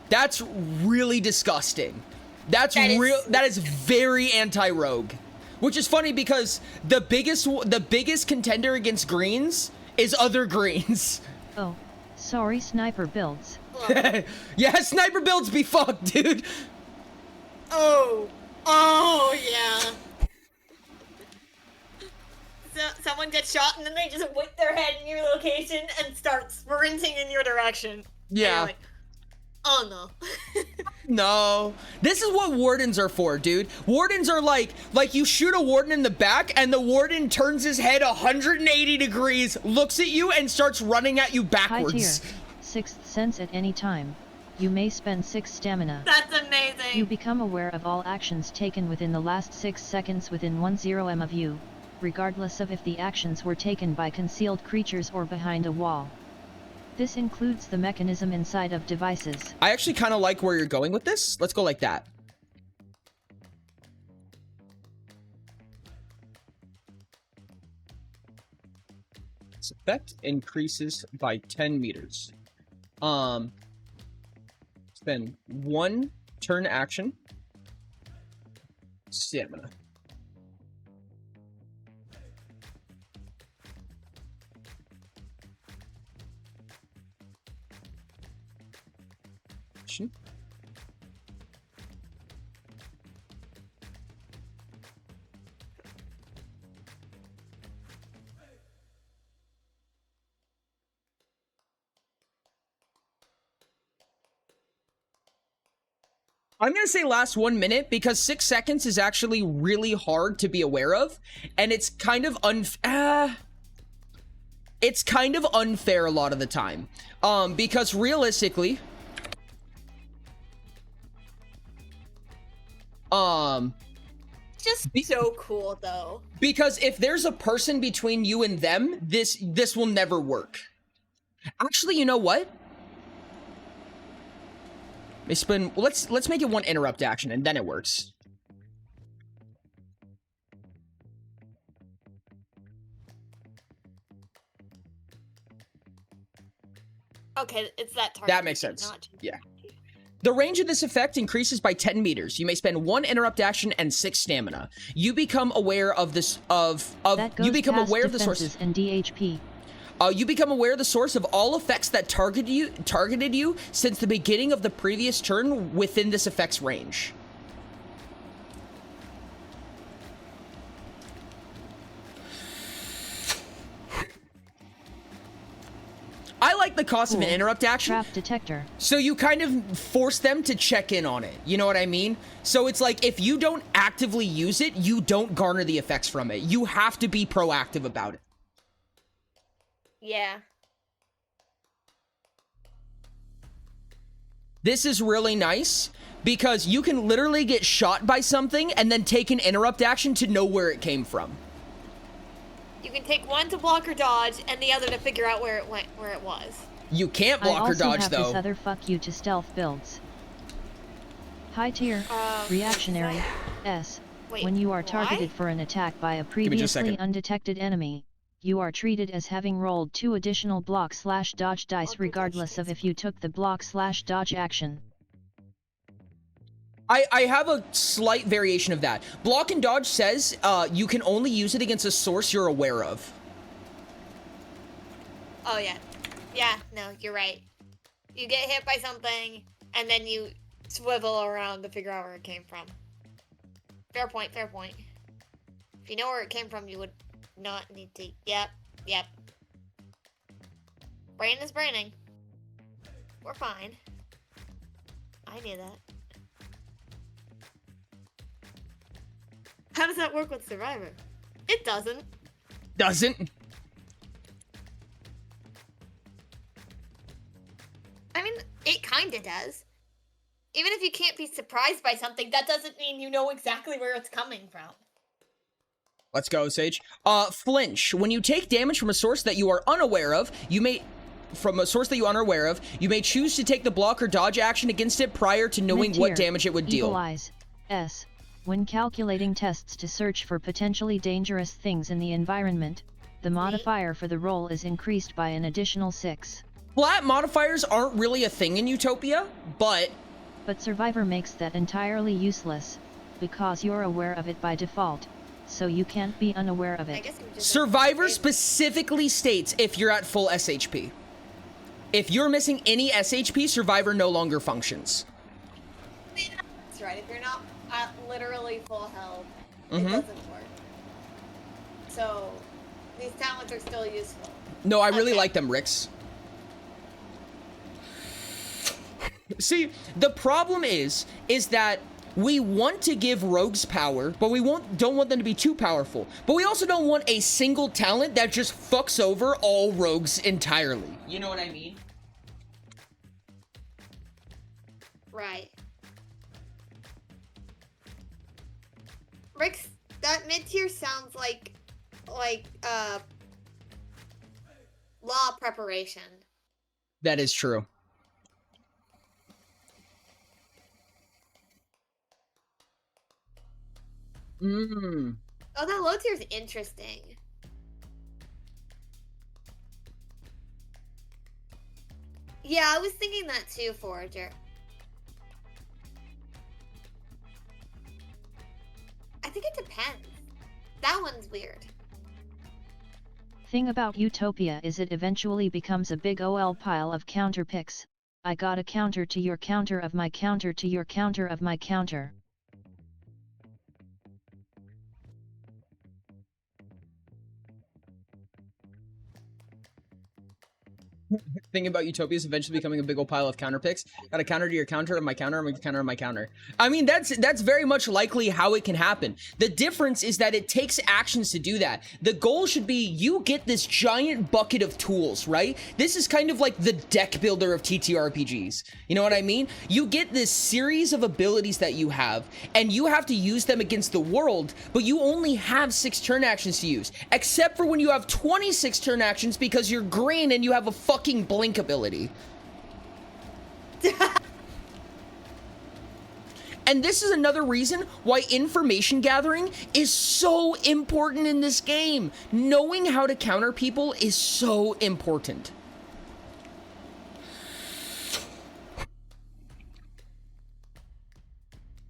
That's really disgusting. That is very anti-rogue. Which is funny because the biggest contender against greens is other greens. Oh, sorry, sniper builds. Yeah, sniper builds be fucked, dude. Oh yeah. So someone gets shot and then they just whip their head in your location and start sprinting in your direction. Yeah. Like, oh no. No, this is what wardens are for, dude. Wardens are like you shoot a warden in the back and the warden turns his head 180 degrees, looks at you and starts running at you backwards. High tier, 6th sense at any time. You may spend 6 stamina. That's amazing. You become aware of all actions taken within the last 6 seconds within 10 of you, regardless of if the actions were taken by concealed creatures or behind a wall. This includes the mechanism inside of devices. I actually kind of like where you're going with this. Let's go like that. This effect increases by 10 meters. Spend 1 turn action. Stamina. I'm going to say last 1 minute because 6 seconds is actually really hard to be aware of. And it's kind of unfair a lot of the time. Because realistically, just so cool though. Because if there's a person between you and them, this will never work. Actually, you know what? Let's make it 1 interrupt action and then it works. Okay, it's that target. That makes sense. Yeah. The range of this effect increases by 10 meters. You may spend 1 interrupt action and 6 stamina. You become aware of this you become aware of the sources and DHP. You become aware of the source of all effects that targeted you since the beginning of the previous turn within this effect's range. I like the cost of an interrupt action. Trap detector. So you kind of force them to check in on it. You know what I mean? So it's like if you don't actively use it, you don't garner the effects from it. You have to be proactive about it. Yeah. This is really nice because you can literally get shot by something and then take an interrupt action to know where it came from. You can take 1 to block or dodge and the other to figure out where it was. You can't block or dodge though. I also have this other fuck you to stealth builds. High tier, reactionary, S. Wait, when you are targeted for an attack by a previously undetected enemy, you are treated as having rolled 2 additional block/dodge dice regardless of if you took the block/dodge action. I have a slight variation of that. Block and dodge says you can only use it against a source you're aware of. Oh yeah. Yeah, no, you're right. You get hit by something and then you swivel around to figure out where it came from. Fair point, fair point. If you know where it came from, you would not need to. Yep. Brain is braining. We're fine. I knew that. How does that work with Survivor? It doesn't. Doesn't? I mean, it kinda does. Even if you can't be surprised by something, that doesn't mean you know exactly where it's coming from. Let's go, Sage. Flinch. When you take damage from a source that you are unaware of, you may choose to take the block or dodge action against it prior to knowing what damage it would deal. Equalize. S. When calculating tests to search for potentially dangerous things in the environment, the modifier for the roll is increased by an additional 6. Flat modifiers aren't really a thing in Utopia, but Survivor makes that entirely useless, because you're aware of it by default, so you can't be unaware of it. Survivor specifically states if you're at full SHP. If you're missing any SHP, Survivor no longer functions. That's right, if you're not at literally full health, it doesn't work. So, these talents are still useful. No, I really like them, Rix. See, the problem is that we want to give rogues power, but we don't want them to be too powerful. But we also don't want a single talent that just fucks over all rogues entirely. You know what I mean? Right. Rix, that mid-tier sounds like law preparation. That is true. Oh, that low tier is interesting. Yeah, I was thinking that too, Forager. I think it depends. That one's weird. Thing about Utopia is it eventually becomes a big OL pile of counter picks. I got a counter to your counter of my counter to your counter of my counter. Thing about Utopia is eventually becoming a big old pile of counter picks. Got a counter to your counter of my counter of my counter of my counter. I mean, that's very much likely how it can happen. The difference is that it takes actions to do that. The goal should be you get this giant bucket of tools, right? This is kind of like the deck builder of TTRPGs. You know what I mean? You get this series of abilities that you have, and you have to use them against the world, but you only have 6 turn actions to use, except for when you have 26 turn actions because you're green and you have a fucking blink ability. And this is another reason why information gathering is so important in this game. Knowing how to counter people is so important.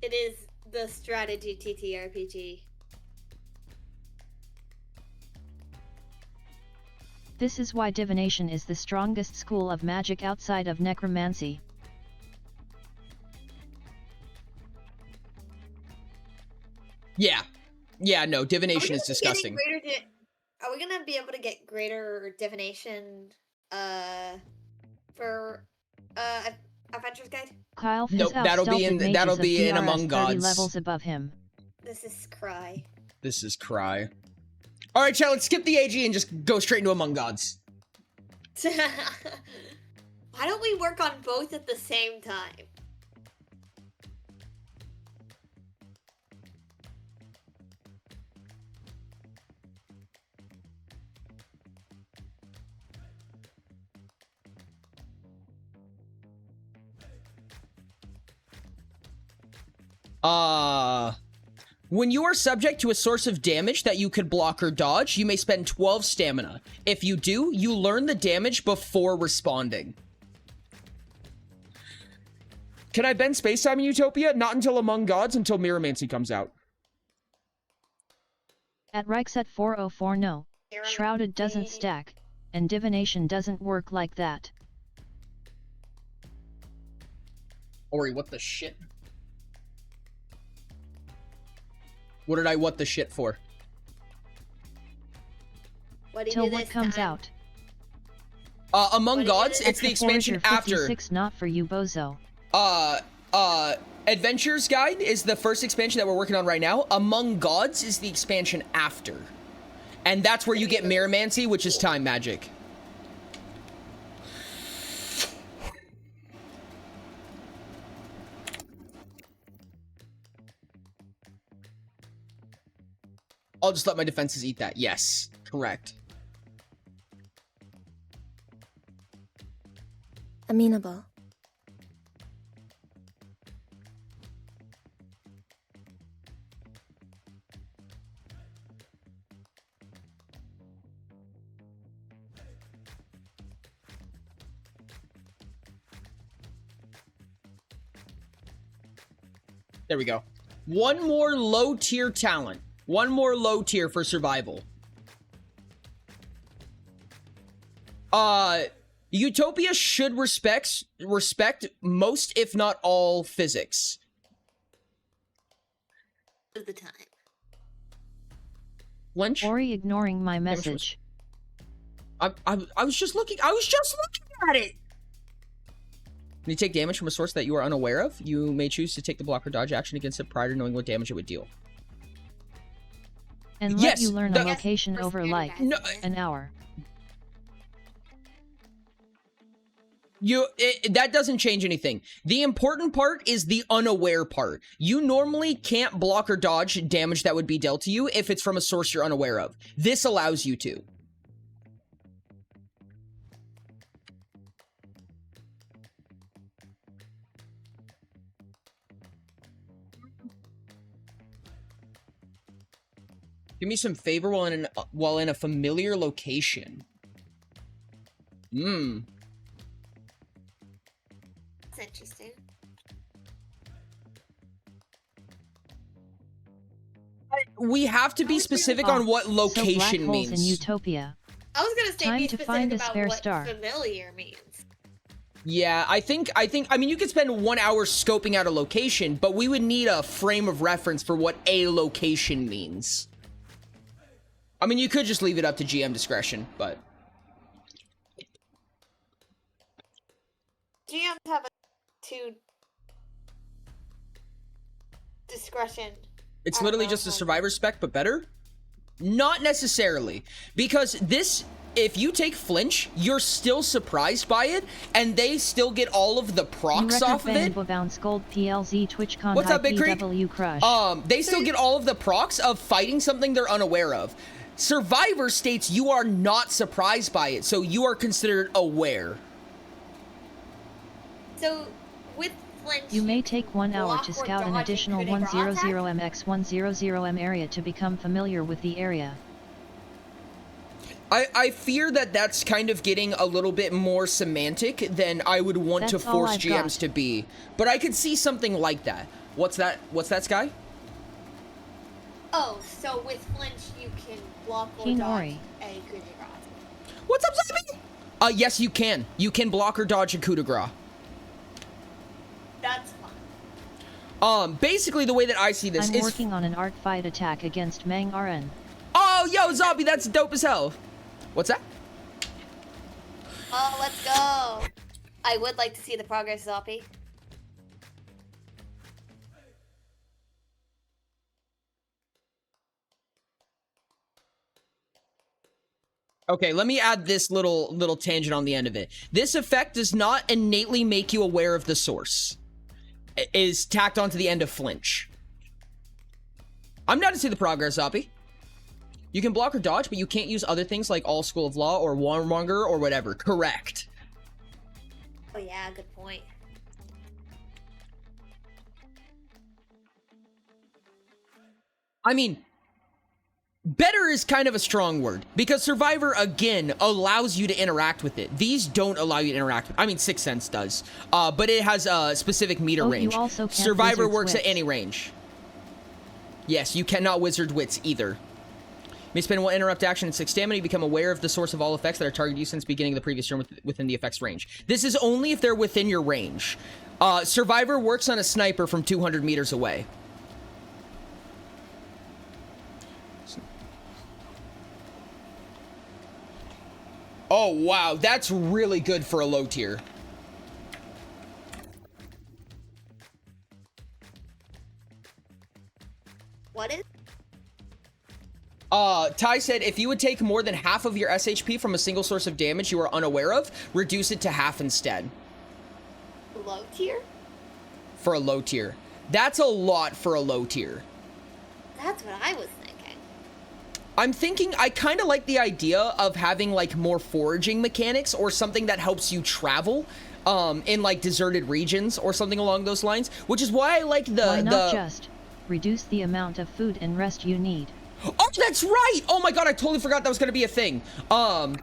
It is the strategy TTRPG. This is why divination is the strongest school of magic outside of necromancy. Yeah, no, divination is disgusting. Are we gonna be able to get greater divination for Adventurer's Guide? Kyle nope, that'll be in Among Gods. Levels above him. This is cry. This is cry. All right, chat, let's skip the AG and just go straight into Among Gods. Why don't we work on both at the same time? When you are subject to a source of damage that you could block or dodge, you may spend 12 stamina. If you do, you learn the damage before responding. Can I bend space time in Utopia? Not until Among Gods, until Mirromancy comes out. At Reichset 404 no. Shrouded doesn't stack, and divination doesn't work like that. Ori, what the shit? What did I what the shit for? What do you Till do what this comes time? out. Among Gods, it's the expansion after. 56 not for you, bozo. Adventurer's Guide is the first expansion that we're working on right now. Among Gods is the expansion after. And that's where you get Mirromancy, which is time magic. I'll just let my defenses eat that. Yes, correct. Amenable. There we go. One more low tier talent. One more low tier for survival. Utopia should respect most, if not all, physics. Of the time. Lynch? Ori ignoring my message. I was just looking at it. When you take damage from a source that you are unaware of, you may choose to take the block or dodge action against it prior to knowing what damage it would deal. And let you learn a location over like an hour. That doesn't change anything. The important part is the unaware part. You normally can't block or dodge damage that would be dealt to you if it's from a source you're unaware of. This allows you to. Give me some favor while in a familiar location. That's interesting. We have to be specific on what location so black holes means. in Utopia. I was gonna say Time be to specific find a about spare what star. familiar means. Yeah, I mean, you could spend 1 hour scoping out a location, but we would need a frame of reference for what a location means. I mean, you could just leave it up to GM discretion, but... GMs have to discretion. It's literally just a survivor spec, but better? Not necessarily. Because this, if you take flinch, you're still surprised by it, and they still get all of the procs off of it. What's up, Big Creek? They still get all of the procs of fighting something they're unaware of. Survivor states you are not surprised by it, so you are considered aware. So, with flinch, you may take 1 hour block to or scout an dodge additional and coup de grace attack? 100MX100M area to become familiar with the area. I fear that that's kind of getting a little bit more semantic than I would want to force GMs to be. But I could see something like that. What's that? What's that, Sky? Oh, so with flinch you can block or Keen dodge Ori. a coup de grace. What's up, Zombie? Yes, you can. You can block or dodge a coup de grace. That's fine. Basically the way that I see this I'm is... working on an art fight attack against Mang RN. Oh, yo, Zombie, that's dope as hell. What's that? Oh, let's go. I would like to see the progress, Zoppy. Okay, let me add this little tangent on the end of it. This effect does not innately make you aware of the source. It is tacked onto the end of flinch. I'm down to see the progress, Zoppy. You can block or dodge, but you can't use other things like All School of Law or Warmonger or whatever. Correct. Oh yeah, good point. I mean, better is kind of a strong word, because Survivor, again, allows you to interact with it. These don't allow you to interact with it. I mean, Sixth Sense does, but it has a specific meter range. Survivor works at any range. Yes, you cannot Wizard Wits either. You may spend 1 interrupt action and 6 stamina. You become aware of the source of all effects that are targeted you since the beginning of the previous turn within the effect's range. This is only if they're within your range. Survivor works on a sniper from 200 meters away. Oh, wow. That's really good for a low tier. What is? Ty said, if you would take more than half of your SHP from a single source of damage you are unaware of, reduce it to half instead. Low tier? For a low tier. That's a lot for a low tier. That's what I was thinking. I'm thinking, I kind of like the idea of having, like, more foraging mechanics or something that helps you travel, in, like, deserted regions or something along those lines, which is why I like Why not just reduce the amount of food and rest you need? Oh, that's right! Oh my god, I totally forgot that was gonna be a thing. Yeah.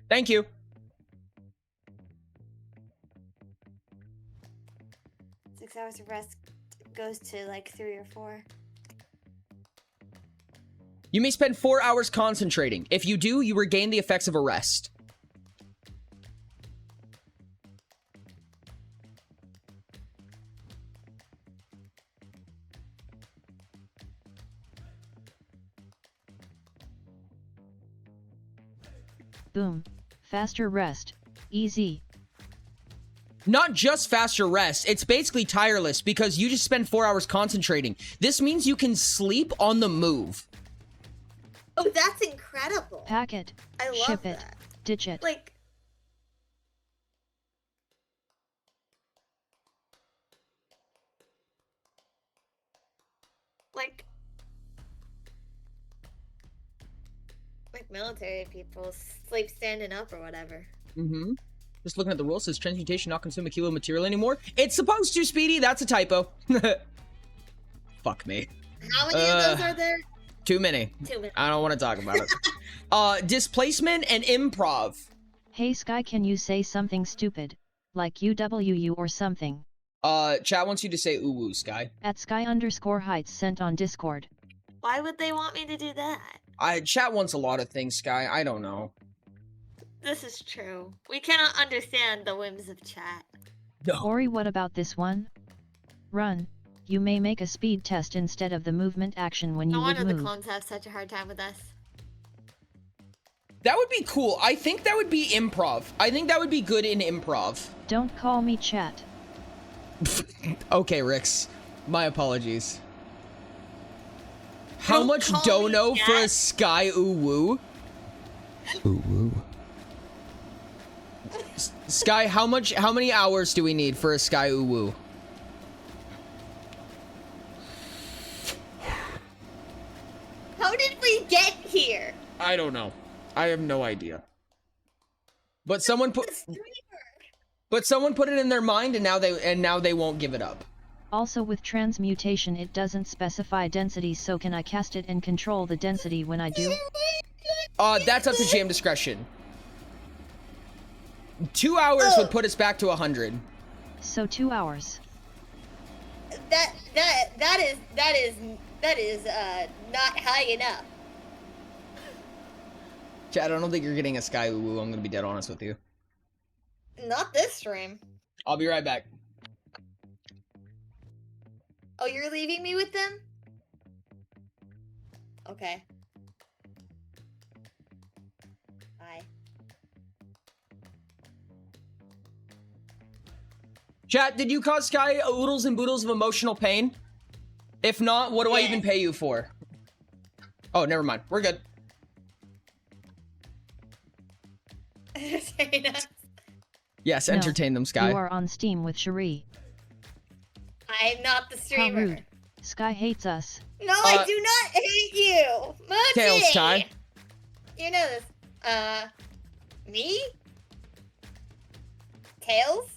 Thank you. Six hours of rest goes to like 3 or 4. You may spend 4 hours concentrating. If you do, you regain the effects of a rest. Boom. Faster rest. Easy. Not just faster rest, it's basically tireless because you just spend 4 hours concentrating. This means you can sleep on the move. Oh, that's incredible. Pack it. I love Ship that. it. Ditch it. Like, military people sleep standing up or whatever. Mm-hmm. Just looking at the rules, says transmutation not consume a kilo of material anymore. It's supposed to, Speedy. That's a typo. Fuck me. How many of those are there? Too many. Too many. I don't want to talk about it. Displacement and improv. Hey Sky, can you say something stupid? Like UWU or something? Chat wants you to say ooh Sky. At Sky_Heights sent on Discord. Why would they want me to do that? Chat wants a lot of things, Sky. I don't know. This is true. We cannot understand the whims of chat. No. Ori, what about this one? Run. You may make a speed test instead of the movement action when you No would wonder move. the clones have such a hard time with us. That would be cool. I think that would be improv. I think that would be good in improv. Don't call me chat. Okay, Rix. My apologies. How Don't much call dono me for a chat. Sky Uwu? Uwu. Sky, how many hours do we need for a Sky Uwu? How did we get here? I don't know. I have no idea. But someone put it in their mind and now they won't give it up. Also with transmutation it doesn't specify density, so can I cast it and control the density when I do? That's up to GM discretion. 2 hours would put us back to 100. So 2 hours. That is not high enough. Chad, I don't think you're getting a Sky Uwu. I'm gonna be dead honest with you. Not this stream. I'll be right back. Oh, you're leaving me with them? Okay. Bye. Chat, did you cause Sky oodles and boodles of emotional pain? If not, what do I even pay you for? Oh, never mind. We're good. Entertain us. Yes, No, entertain them, Sky. You are on Steam with Cherie. I'm not the How streamer. rude. Sky hates us. No, I do not hate you. Mochi! Tails, Ty. You know this. Me? Tails?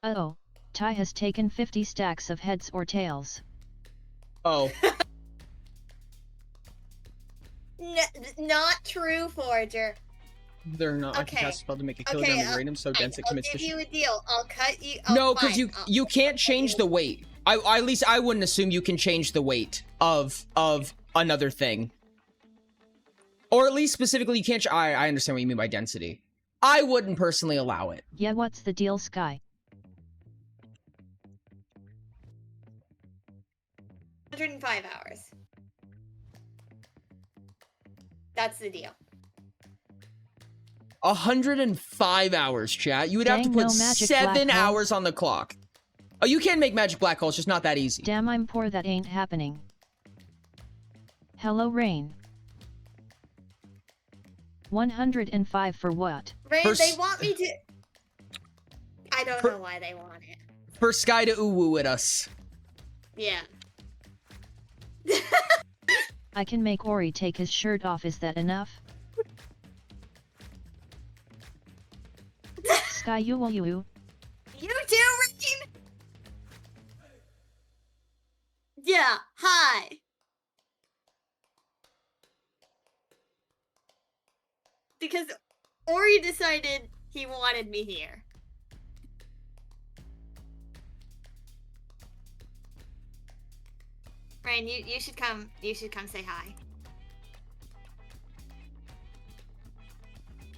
Oh, Ty has taken 50 stacks of heads or tails. Oh. Not true, Forger. They're not. I can Okay. cast a spell to make a kilogram of uranium so dense it I'll commits give to... you a deal. I'll cut you. No, because fine. you can't change the weight. At least I wouldn't assume you can change the weight of another thing. Or at least specifically you can't... I understand what you mean by density. I wouldn't personally allow it. Yeah, what's the deal, Sky? 105 hours. That's the deal. 105 hours, chat. You would have to Dang, put no magic 7 black hole. hours on the clock. Oh, you can make magic black holes, just not that easy. Damn, I'm poor, that ain't happening. Hello, Rain. 105 for what? Ray, For they s- want me to. I don't know why they want it. For Sky to ooh at us. Yeah. I can make Ori take his shirt off, is that enough? Sky, you. You too, Rain? Yeah, hi. Because Ori decided he wanted me here. Rain, you should come say hi.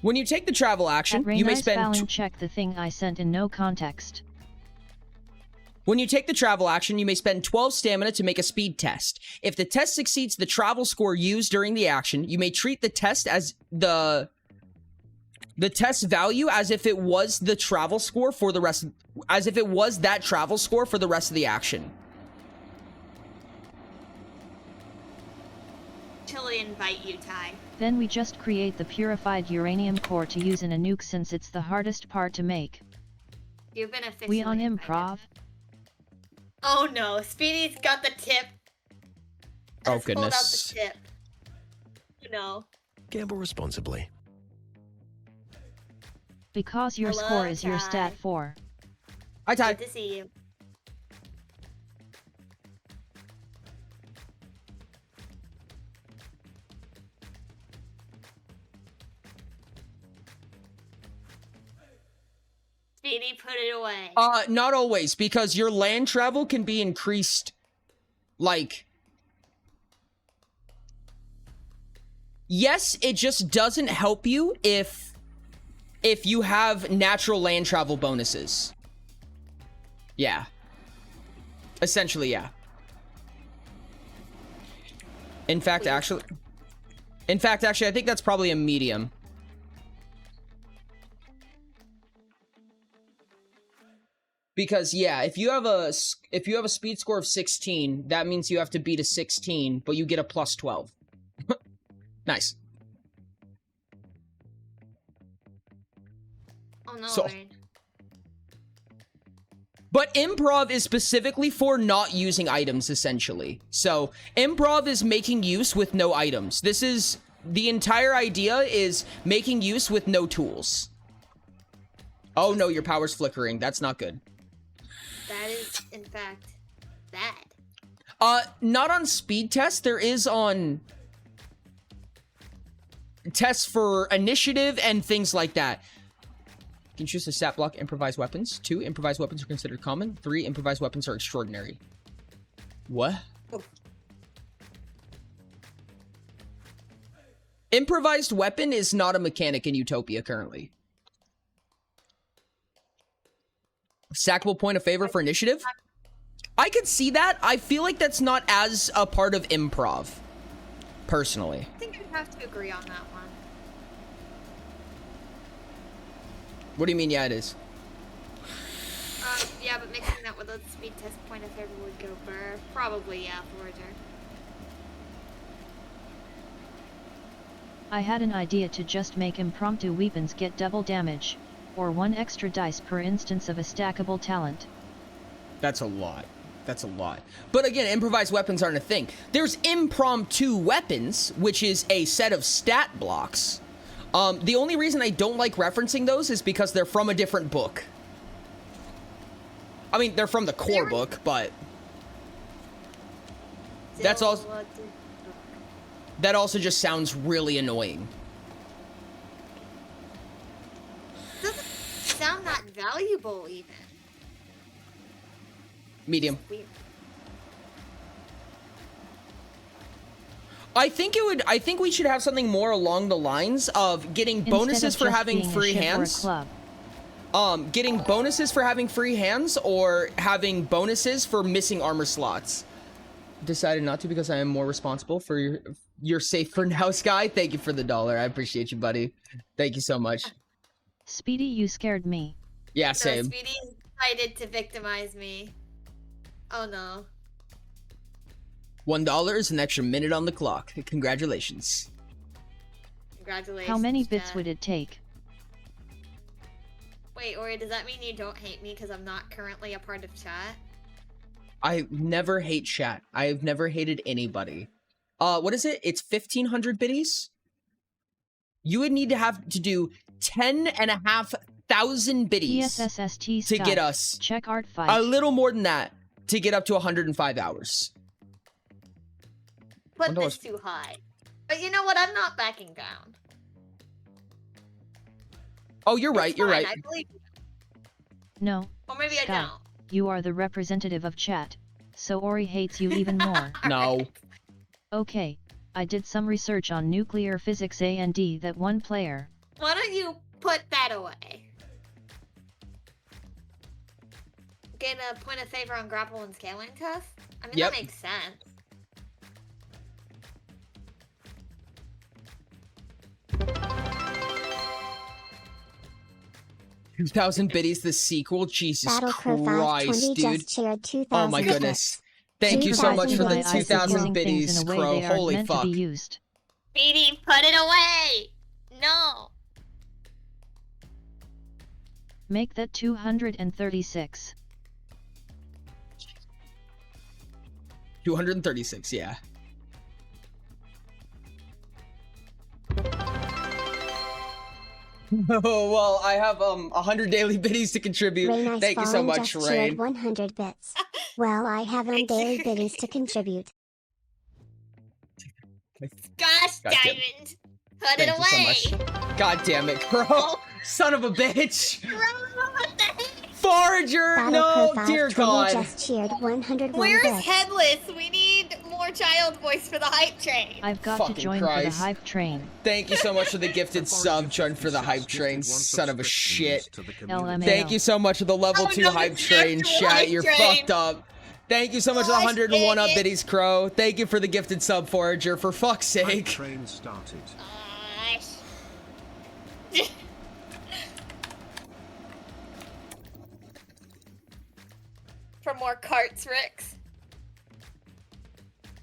When you take the travel action, At Rain, you may I spend... spelling check the thing I sent in no context. When you take the travel action, you may spend 12 stamina to make a speed test. If the test exceeds the travel score used during the action, you may treat the test as the test value as if it was the travel score for the rest, as if it was that travel score for the rest of the action. Chili invite you, Ty. Then we just create the purified uranium core to use in a nuke since it's the hardest part to make. You've been officially We on invited. improv? Oh no, Speedy's got the tip. Oh Let's hold out goodness. the tip. You know. Gamble responsibly. Because your Hello, score is your Ty. stat 4. Hi, Ty. Good to see you. Speedy, put it away. Not always, because your land travel can be increased, like... Yes, it just doesn't help you if you have natural land travel bonuses. Yeah. Essentially, yeah. In fact, actually, I think that's probably a medium. Because yeah, if you have a speed score of 16, that means you have to beat a 16, but you get a plus 12. Nice. Oh no, So- Rain. But improv is specifically for not using items, essentially. So improv is making use with no items. This is the entire idea, is making use with no tools. Oh no, your power's flickering. That's not good. That is, in fact, bad. Not on speed tests. There is on tests for initiative and things like that. You can choose to stat block improvised weapons. 2, improvised weapons are considered common. 3, improvised weapons are extraordinary. What? Oh. Improvised weapon is not a mechanic in Utopia currently. Stackable point of favor for initiative? I could see that. I feel like that's not as a part of improv, personally. I think I'd have to agree on that one. What do you mean, yeah, it is? Yeah, but mixing that with a speed test point of favor would go for probably, yeah, forager. I had an idea to just make impromptu weapons get double damage, or 1 extra dice per instance of a stackable talent. That's a lot. That's a lot. But again, improvised weapons aren't a thing. There's impromptu weapons, which is a set of stat blocks. The only reason I don't like referencing those is because they're from a different book. I mean, they're from the core book, but that's also, that also just sounds really annoying. Doesn't sound that valuable, even. Medium. Weird. I think we should have something more along the lines of getting bonuses for having free hands. Getting bonuses for having free hands, or having bonuses for missing armor slots. Decided not to because I am more responsible for your safe for now, Sky. Thank you for the $1. I appreciate you, buddy. Thank you so much. Speedy, you scared me. Yeah, No, same. Speedy decided to victimize me. Oh no. $1 is an extra minute on the clock. Congratulations. Congratulations. How many bits Jen. would it take? Wait, Ori, does that mean you don't hate me because I'm not currently a part of chat? I never hate chat. I have never hated anybody. What is it? It's 1,500 biddies? You would need to have to do 10,500 biddies PSSST to get us check art fight. a little more than that to get up to 105 hours. Put $1. this too high. But you know what? I'm not backing down. Oh, you're right. It's You're fine, right. I believe you. No. Or maybe I Sky, don't. you are the representative of chat, so Ori hates you even more. No. Okay, I did some research on nuclear physics A&D that one player. Why don't you put that away? get a point of favor on grapple and scaling test? I mean, Yep. that makes sense. $2,000 biddies, the sequel. Jesus Battle Crow Christ, 520 dude. just shared 2,000 Oh my goodness. Thank you so much for the 2,000 biddies, Crow. Holy fuck. Speedy, put it away! No! Make that 236. 236, yeah. Oh, well, I have 100 daily biddies to contribute. Rain Thank you so Fallen much, just Rain. shared 100 bits. Well, I have daily biddies to contribute. Gosh, God damn. Diamond! Put Thank it you so away! much. God damn it, Crow. Son of a bitch. What the heck? Forager, Battle no, Crow dear 520 God. just shared 101 Where's bits. Headless? We need more child voice for the hype train. I've got Fucking to join Christ. for the hype train. Thank you so much for the gifted sub, Chun, for the hype train, son of a shit. LMAO. Thank you so much for the level 2 no, hype it's train, actual chat. hype You're train. fucked up. Thank you so much for the Gosh, 101 up dang it. biddies, Crow. Thank you for the gifted sub, Forager, for fuck's sake. Train started. Gosh. For more carts, Rix.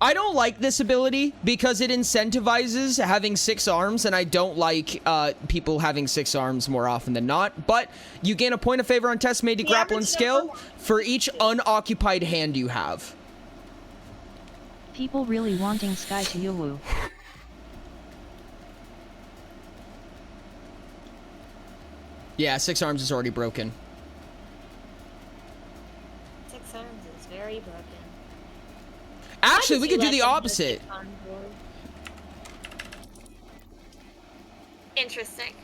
I don't like this ability because it incentivizes having 6 arms, and I don't like people having 6 arms more often than not. But you gain a point of favor on tests made to grapple and scale for each unoccupied hand you have. People really wanting Sky to Yowu. Yeah, 6 arms is already broken. 6 arms is very broken. Actually, we Why did could do you the let them opposite. just get on board? Interesting.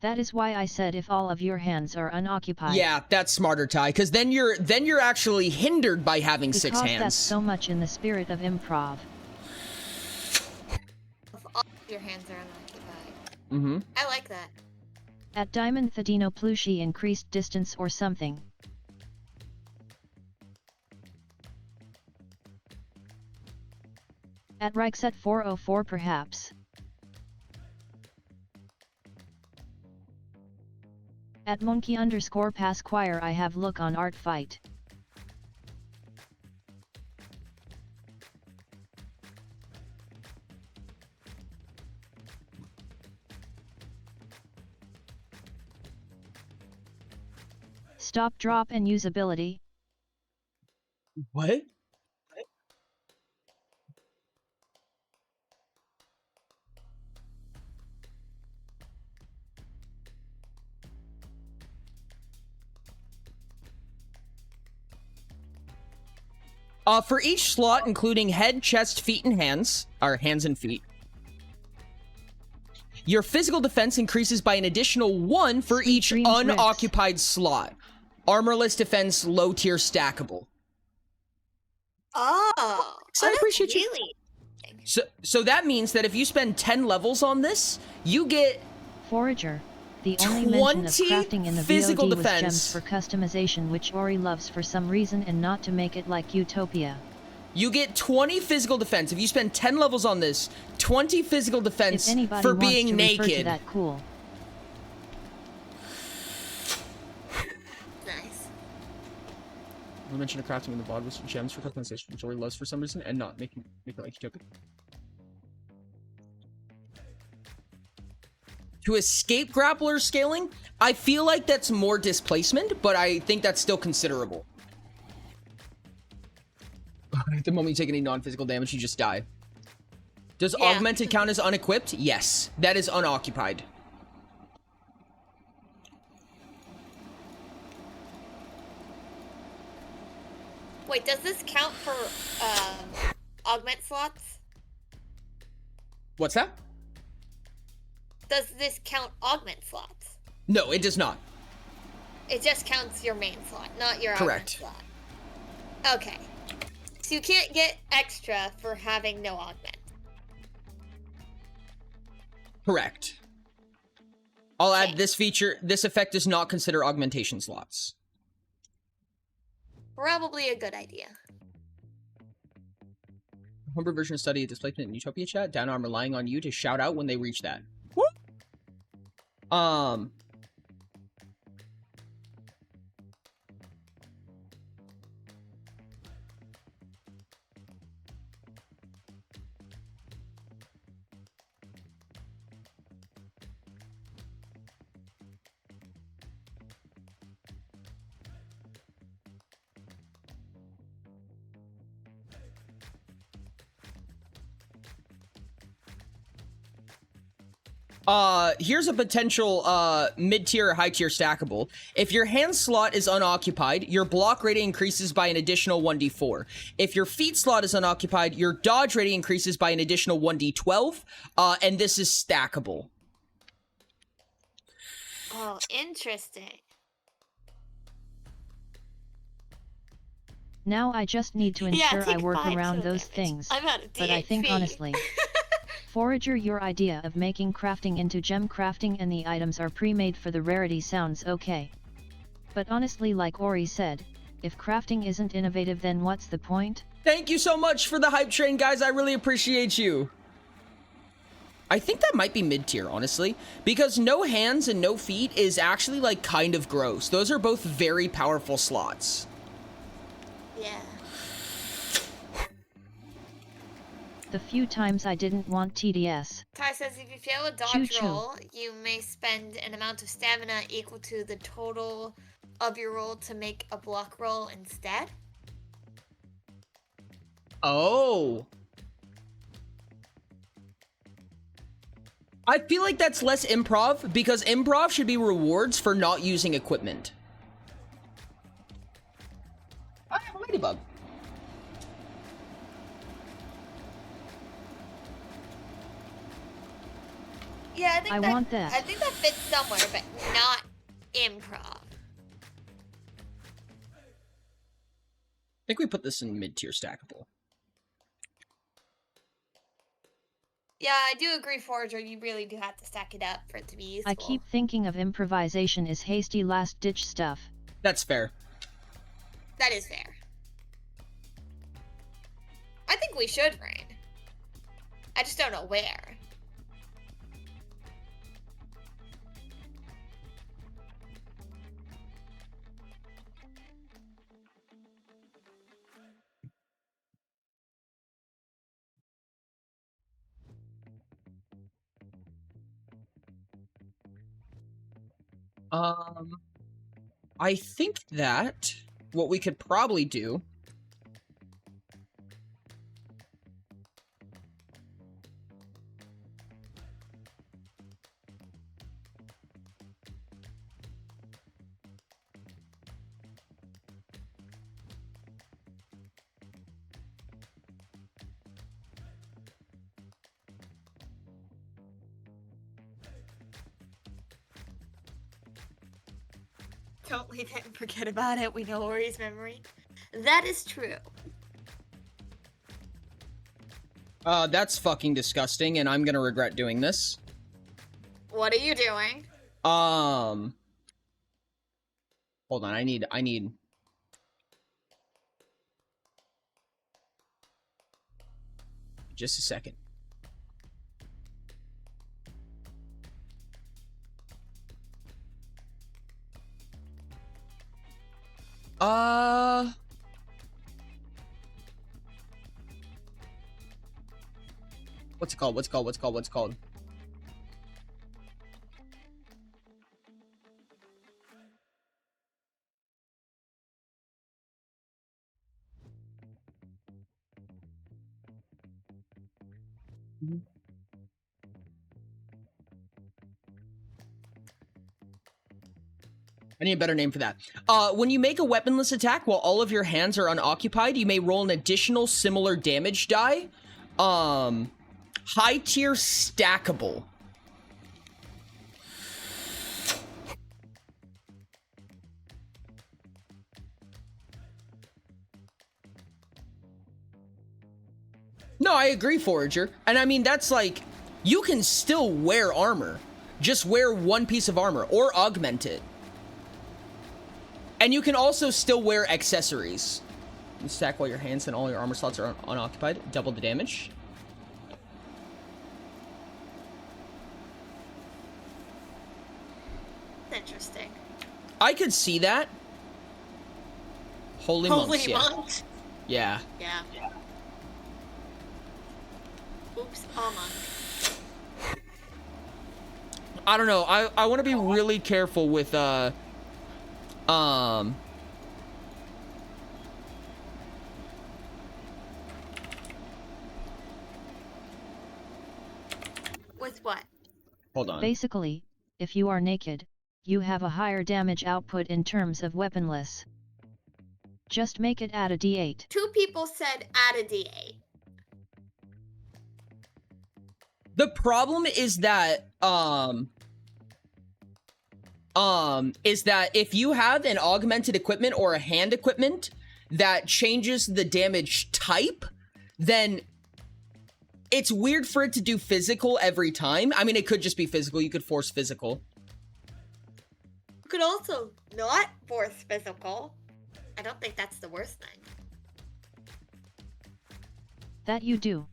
That is why I said if all of your hands are unoccupied. Yeah, that's smarter, Ty, because then you're actually hindered by having 6 Because hands. that's so much in the spirit of improv. If all of your hands are unoccupied. Mm-hmm. I like that. At Diamond Thadino Plushi increased distance or something. At Rixet 404 perhaps. At monkey_pasquire I have look on art fight. Stop, drop, and usability. What? For each slot, including head, chest, feet, and hands, or hands and feet, your physical defense increases by an additional 1 for each unoccupied slot. Armorless defense, low tier stackable. Oh, So I appreciate you. really? So that means that if you spend 10 levels on this, you get Forager. The only mention of 20 crafting in the physical VOD defense. was gems for customization, which Ori loves for some reason, and not to make it like Utopia. You get 20 physical defense. If you spend 10 levels on this, 20 physical defense If anybody for wants being to refer to naked. that, cool. Nice. We mentioned a crafting in the VOD with gems for customization, which Ori loves for some reason, and not make it like Utopia. To escape grappler scaling, I feel like that's more displacement, but I think that's still considerable. The moment you take any non-physical damage, you just die. Does augmented count as unequipped? Yes, that is unoccupied. Wait, does this count for augment slots? What's that? Does this count augment slots? No, it does not. It just counts your main slot, not your Correct. augment slot. Okay. So you can't get extra for having no augment. Correct. I'll add this feature. This effect does not consider augmentation slots. Probably a good idea. Homebrew version of study displacement in Utopia chat. Down, I'm relying on you to shout out when they reach that. Woo! Here's a potential mid-tier or high-tier stackable. If your hand slot is unoccupied, your block rating increases by an additional 1d4. If your feet slot is unoccupied, your dodge rating increases by an additional 1d12, and this is stackable. Oh, interesting. Now I just need to ensure I work around those things, I'm out of but I think honestly, Forager, your idea of making crafting into gem crafting and the items are pre-made for the rarity sounds okay. But honestly, like Ori said, if crafting isn't innovative, then what's the point? Thank you so much for the hype train, guys. I really appreciate you. I think that might be mid-tier, honestly, because no hands and no feet is actually, like, kind of gross. Those are both very powerful slots. Yeah. The few times I didn't want TDS. Ty says if you fail a dodge roll, you may spend an amount of stamina equal to the total of your roll to make a block roll instead. Oh. I feel like that's less improv, because improv should be rewards for not using equipment. I have a ladybug. Yeah, I want that. I think that fits somewhere, but not improv. I think we put this in mid-tier stackable. Yeah, I do agree, Forager. You really do have to stack it up for it to be useful. I keep thinking of improvisation as hasty last-ditch stuff. That's fair. That is fair. I think we should, Rain. I just don't know where. I think that what we could probably do Don't leave it and forget about it. We know Ori's memory. That is true. that's fucking disgusting, and I'm gonna regret doing this. What are you doing? Hold on, I need... Just a second. What's it called? I need a better name for that. When you make a weaponless attack while all of your hands are unoccupied, you may roll an additional similar damage die. High tier stackable. No, I agree, Forager. And I mean, that's like, you can still wear armor. Just wear one piece of armor or augment it. And you can also still wear accessories. You stack while your hands and all your armor slots are unoccupied. Double the damage. Interesting. I could see that. Holy monks, yeah. monks? Yeah. Yeah. Oops, all monk. I don't know. I want to be really careful with With what? Hold on. Basically, if you are naked, you have a higher damage output in terms of weaponless. Just make it add a d8. 2 people said add a d8. The problem is that is that if you have an augmented equipment or a hand equipment that changes the damage type, then it's weird for it to do physical every time. I mean, it could just be physical. You could force physical. You could also not force physical. I don't think that's the worst thing. That you do.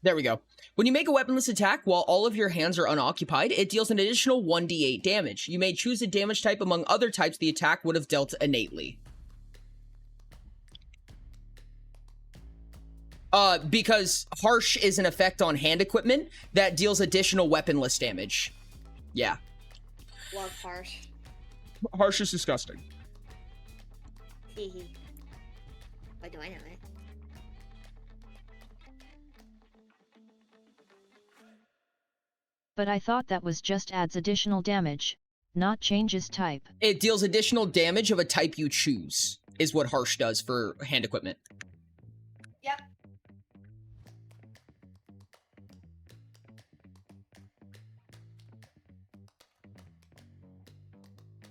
There we go. When you make a weaponless attack while all of your hands are unoccupied, it deals an additional 1d8 damage. You may choose a damage type among other types the attack would have dealt innately. Because Harsh is an effect on hand equipment that deals additional weaponless damage. Yeah. Love Harsh. Harsh is disgusting. Hehe. Why do I know it? But I thought that was just adds additional damage, not changes type. It deals additional damage of a type you choose, is what Harsh does for hand equipment. Yep.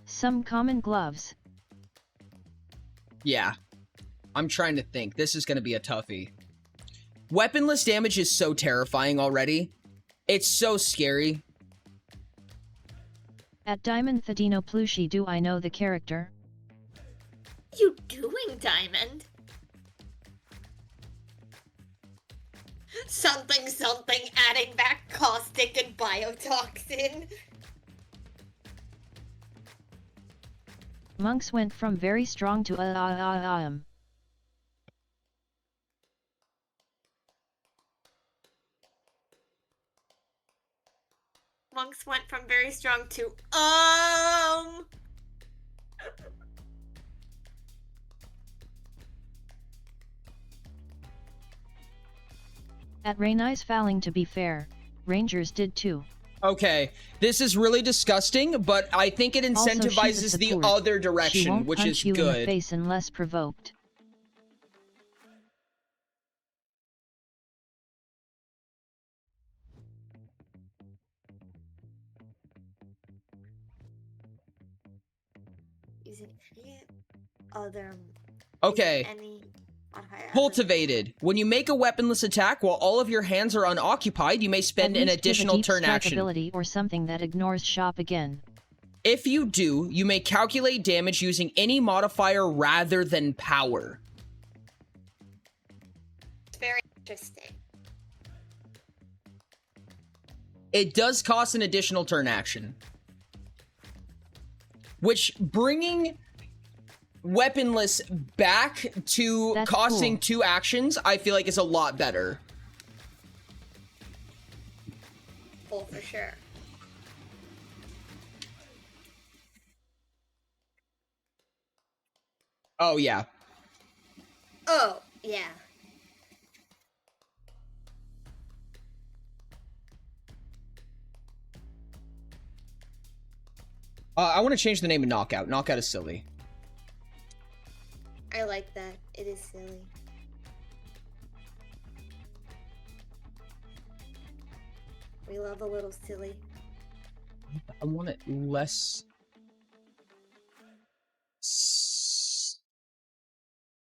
Some common gloves. Yeah. I'm trying to think. This is going to be a toughie. Weaponless damage is so terrifying already. It's so scary. At Diamond Thadino Plushi, do I know the character? What are you doing, Diamond? Something, adding back caustic and biotoxin. Monks went from very strong to Monks went from very strong to At Rainey's fouling, to be fair, Rangers did too. Okay, this is really disgusting, but I think it incentivizes the other direction, which is she won't punch you in the good. face unless provoked. using any other Okay. Cultivated. When you make a weaponless attack while all of your hands are unoccupied, you may spend an additional turn action. Ability or something that ignores shop again. If you do, you may calculate damage using any modifier rather than power. It's very interesting. It does cost an additional turn action. Which, bringing weaponless back to costing 2 actions, I feel like is a lot better. Oh, for sure. Oh, yeah. Oh, yeah. I want to change the name of Knockout. Knockout is silly. I like that. It is silly. We love a little silly. I want it less...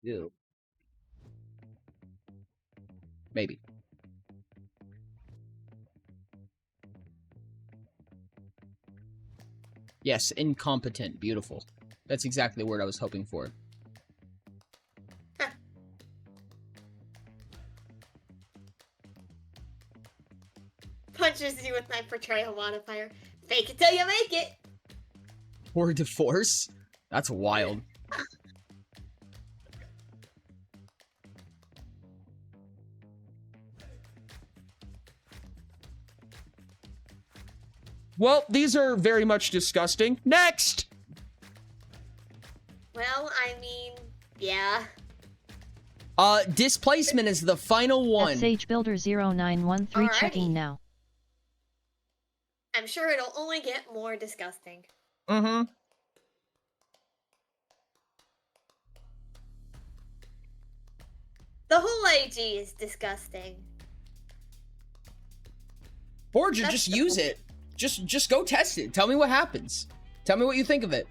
Ew. Maybe. Yes, incompetent. Beautiful. That's exactly the word I was hoping for. Punches you with my portrayal modifier. Fake it till you make it. Or divorce? That's wild. Well, these are very much disgusting. Next! Well, I mean, yeah. Displacement is the final one. SH Builder 0913 Alrighty. checking now. I'm sure it'll only get more disgusting. Mm-hmm. The whole AG is disgusting. Or just use it. Just go test it. Tell me what happens. Tell me what you think of it.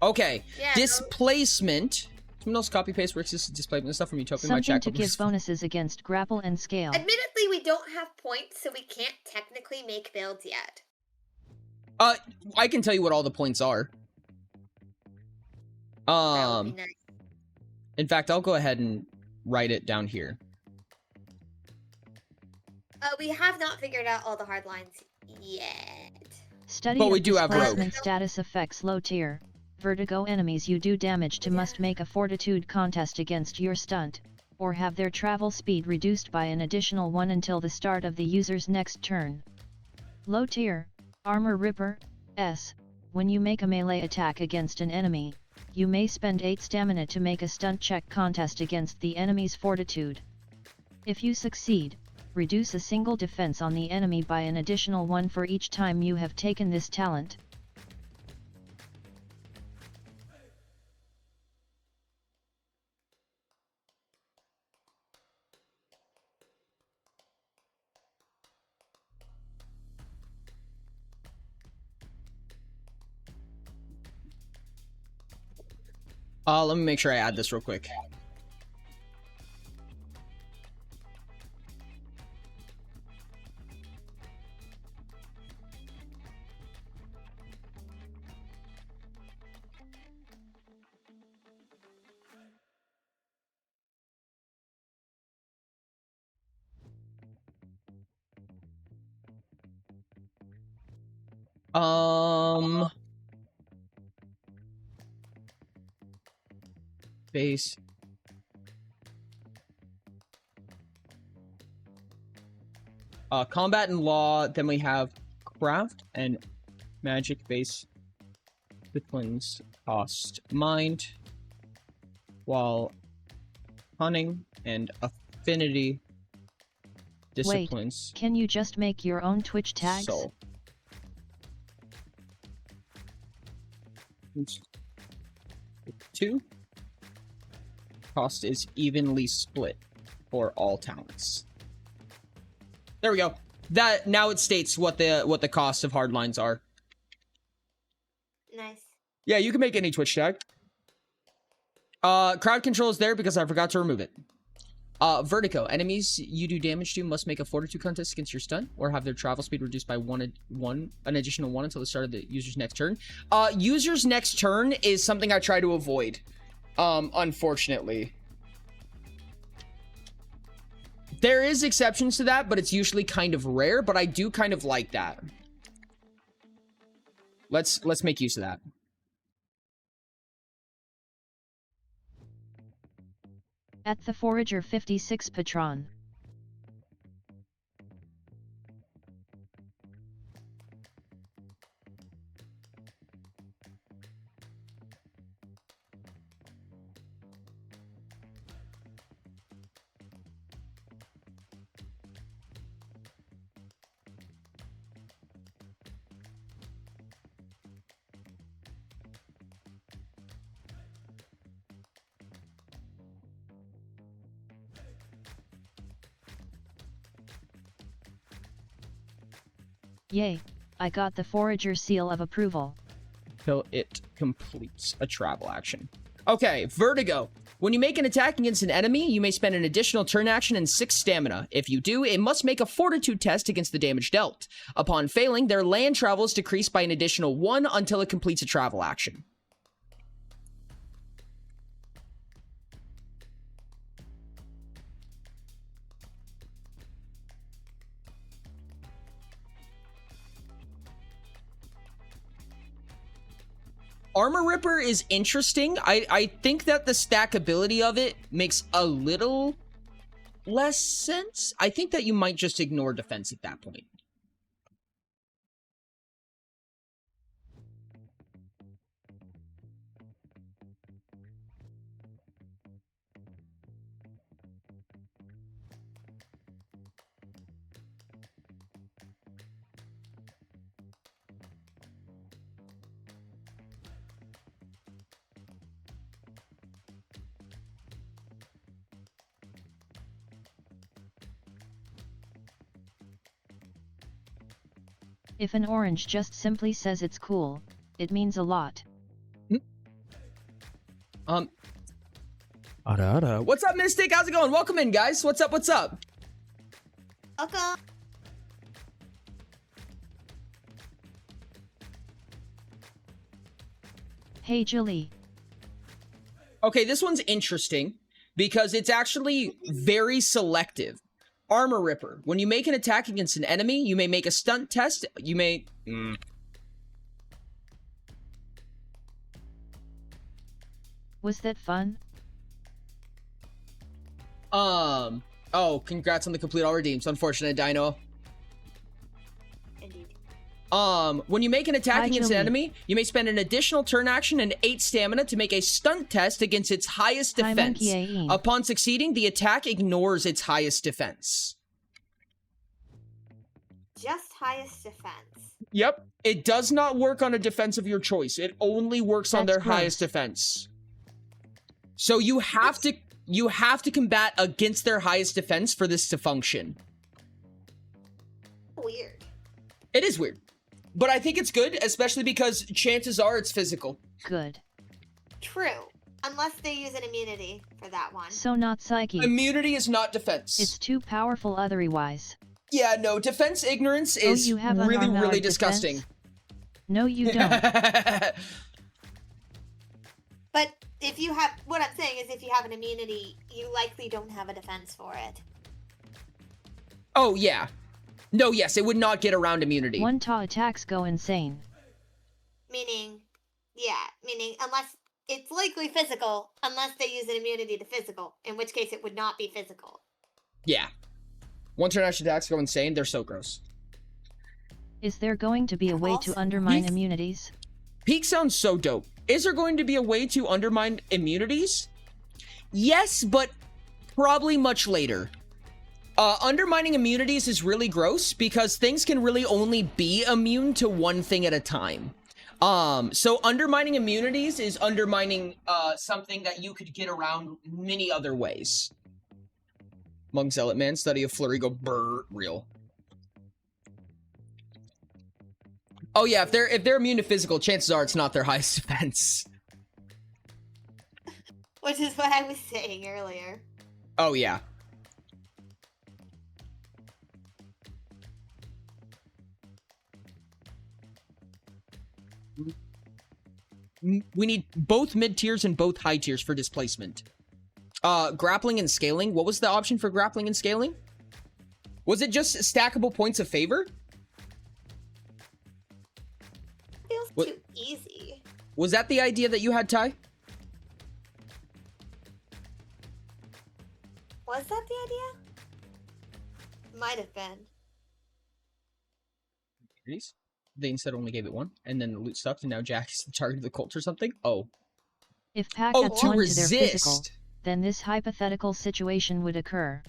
Okay. Yeah, Displacement. Someone else copy paste Rick's displacement stuff from Utopia. My Something chat to give bonuses against grapple and scale. Admittedly, we don't have points, so we can't technically make builds yet. I can tell you what all the points are. That would be nice. In fact, I'll go ahead and write it down here. We have not figured out all the hard lines yet. Study But we of do have rogue. displacement status effects low tier. Vertigo enemies you do damage to must make a fortitude contest against your stunt, or have their travel speed reduced by an additional 1 until the start of the user's next turn. Low tier, Armor Ripper, S. When you make a melee attack against an enemy, you may spend 8 stamina to make a stunt check contest against the enemy's fortitude. If you succeed, reduce a single defense on the enemy by an additional 1 for each time you have taken this talent. Let me make sure I add this real quick. Base. Combat and law, then we have craft and magic base disciplines cost mind, while cunning and affinity disciplines. Wait, can you just make your own Twitch tags? Soul. 2. Cost is evenly split for all talents. There we go. That now it states what the cost of hardlines are. Nice. Yeah, you can make any Twitch tag. Crowd control is there because I forgot to remove it. Vertigo. Enemies you do damage to must make a fortitude contest against your stun, or have their travel speed reduced by an additional 1 until the start of the user's next turn. User's next turn is something I try to avoid. Unfortunately. There is exceptions to that, but it's usually kind of rare, but I do kind of like that. Let's make use of that. At the Forager 56 Patron. Yay, I got the Forager seal of approval. till it completes a travel action. Okay, Vertigo. When you make an attack against an enemy, you may spend an additional turn action and 6 stamina. If you do, it must make a fortitude test against the damage dealt. Upon failing, their land travel is decreased by an additional 1 until it completes a travel action. Armor Ripper is interesting. I think that the stackability of it makes a little less sense. I think that you might just ignore defense at that point. If an orange just simply says it's cool, it means a lot. What's up, Mystic? How's it going? Welcome in, guys. What's up? What's up? Okay. Hey, Julie. Okay, this one's interesting because it's actually very selective. Armor Ripper. When you make an attack against an enemy, you may make a stunt test. You may... Was that fun? Oh, congrats on the complete all redeems. Unfortunate, Dino. Indeed. When you make an attack against an Julie. enemy, you may spend an additional turn action and 8 stamina to make a stunt test against its highest Hi, defense. Monkey Ain. Upon succeeding, the attack ignores its highest defense. Just highest defense. Yep. It does not work on a defense of your choice. It only works on That's their gross. highest defense. So you have to combat against their highest defense for this to function. Weird. It is weird. But I think it's good, especially because chances are it's physical. Good. True. Unless they use an immunity for that one. So not psyche. Immunity is not defense. It's too powerful otherwise. Yeah, no, defense ignorance is you have really, unarmored really defense? disgusting. No, you don't. But if you have, what I'm saying is if you have an immunity, you likely don't have a defense for it. Oh, yeah. No, yes, it would not get around immunity. One-ta attacks go insane. Meaning unless it's likely physical, unless they use an immunity to physical, in which case it would not be physical. Yeah. One turn action attacks go insane. They're so gross. Is there going to be a way to undermine immunities? Peak sounds so dope. Is there going to be a way to undermine immunities? Yes, but probably much later. Undermining immunities is really gross because things can really only be immune to one thing at a time. So undermining immunities is undermining something that you could get around many other ways. Monk Zealot Man, study of flurry, go brr, real. Oh yeah, if they're immune to physical, chances are it's not their highest defense. Which is what I was saying earlier. Oh yeah. We need both mid tiers and both high tiers for displacement. Grappling and scaling. What was the option for grappling and scaling? Was it just stackable points of favor? Feels too easy. Was that the idea that you had, Ty? Was that the idea? Might have been. They instead only gave it one, and then the loot stuck, and now Jack is the target of the cult or something? Oh. If Pack Oh, had to one to their physical, resist. then this hypothetical situation would occur.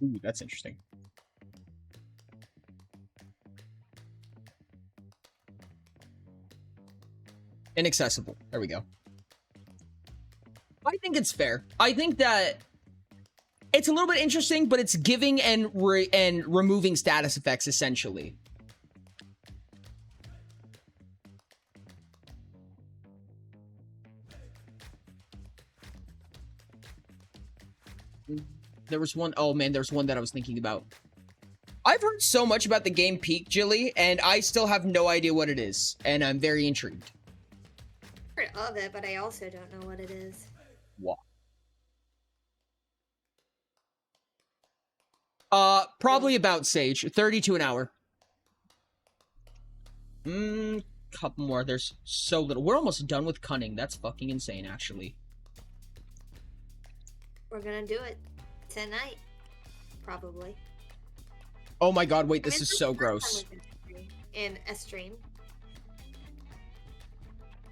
Ooh, that's interesting. Inaccessible. There we go. I think it's fair. I think that it's a little bit interesting, but it's giving and removing status effects, essentially. There was one, oh man, there's one that I was thinking about. I've heard so much about the game Peak, Jilly, and I still have no idea what it is, and I'm very intrigued. I've heard of it, but I also don't know what it is. What? Probably about Sage. 32 an hour. Couple more. There's so little. We're almost done with Cunning. That's fucking insane, actually. We're gonna do it tonight, probably. Oh my god, wait, this is so gross. In a stream.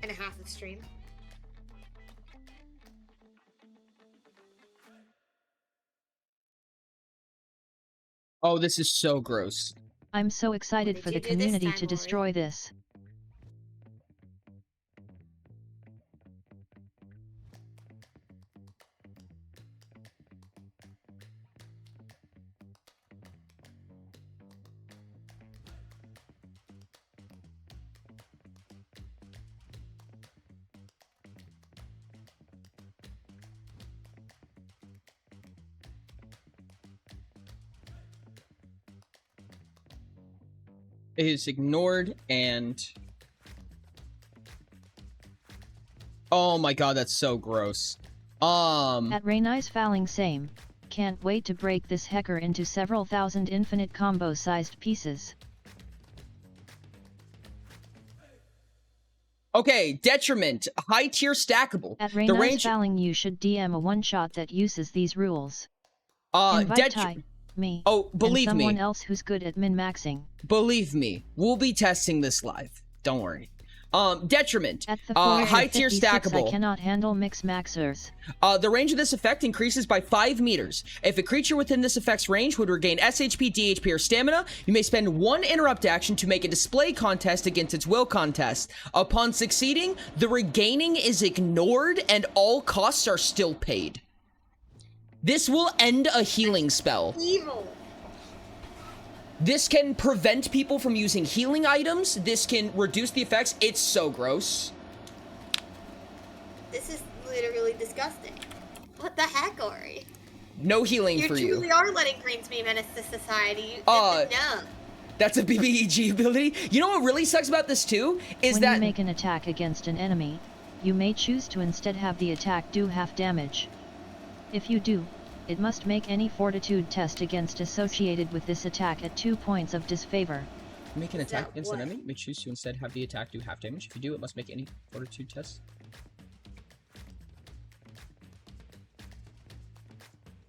And a half of stream. Oh, this is so gross. I'm so excited for the community to destroy this. It is ignored and... Oh my god, that's so gross. At Rainey's fouling same. Can't wait to break this hacker into several thousand infinite combo-sized pieces. Okay, Detriment. High tier stackable. At Rainey's fouling you should DM a one-shot that uses these rules. Invite Ty, me, oh, believe and someone me. else who's good at min-maxing. Believe me, we'll be testing this live. Don't worry. Detriment. At the high tier stackable. I cannot handle mix maxers. The range of this effect increases by 5 meters. If a creature within this effect's range would regain SHP, DHP, or stamina, you may spend 1 interrupt action to make a display contest against its will contest. Upon succeeding, the regaining is ignored and all costs are still paid. This will end a healing spell. Evil. This can prevent people from using healing items. This can reduce the effects. It's so gross. This is literally disgusting. What the heck, Ori? No healing for you. You truly are letting greens be menace to society. No. That's a BBEG ability. You know what really sucks about this too? Is when that you make an attack against an enemy, you may choose to instead have the attack do half damage. If you do, it must make any fortitude test against associated with this attack at 2 points of disfavor. Make an attack against an enemy, may choose to instead have the attack do half damage. If you do, it must make any fortitude test.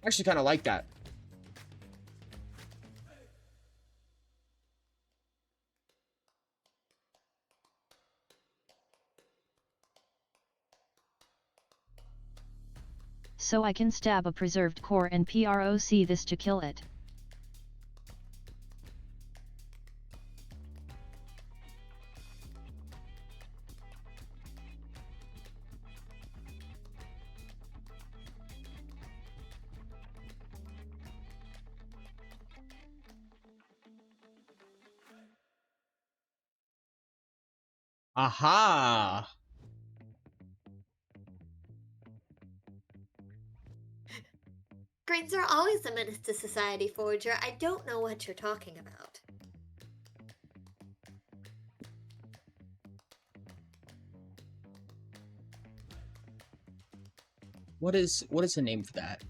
I actually kind of like that. So I can stab a preserved core and PROC this to kill it. Aha! Greens are always a menace to society, Forger. I don't know what you're talking about. What is the name for that?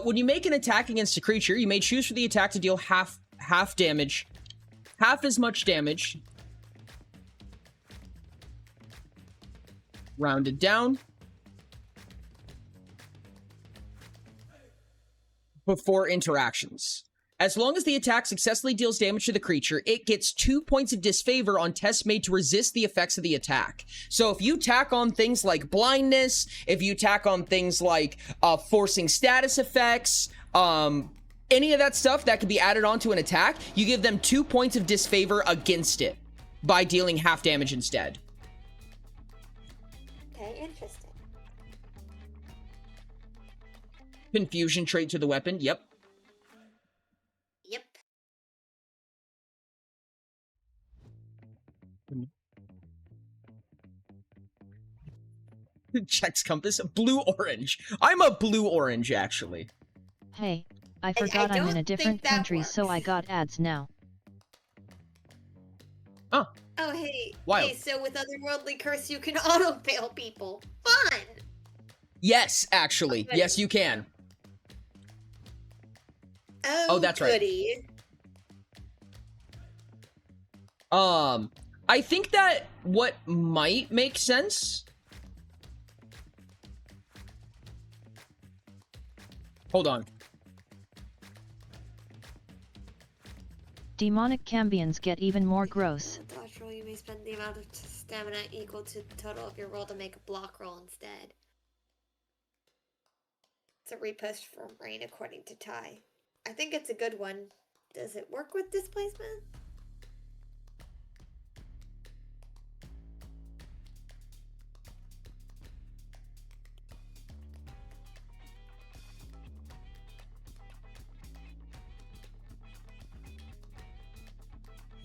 When you make an attack against a creature, you may choose for the attack to deal half damage. Half as much damage. Rounded down. Before interactions. As long as the attack successfully deals damage to the creature, it gets 2 points of disfavor on tests made to resist the effects of the attack. So if you tack on things like blindness, if you tack on things like forcing status effects, any of that stuff that could be added onto an attack, you give them 2 points of disfavor against it by dealing half damage instead. Okay, interesting. Confusion trait to the weapon, yep. Yep. Checks compass, blue-orange. I'm a blue-orange, actually. Hey, I forgot I'm in a different country, so I works. got ads now. Oh. Oh, hey. Wild. Hey, so with Otherworldly Curse, you can auto-fail people. Fun! Yes, actually. Okay. Yes, you can. Oh, that's goody. right. I think that what might make sense... Hold on. Demonic cambions get even more gross. Dodge roll, you may spend the amount of stamina equal to the total of your roll to make a block roll instead. It's a repost from Rain according to Ty. I think it's a good one. Does it work with displacement?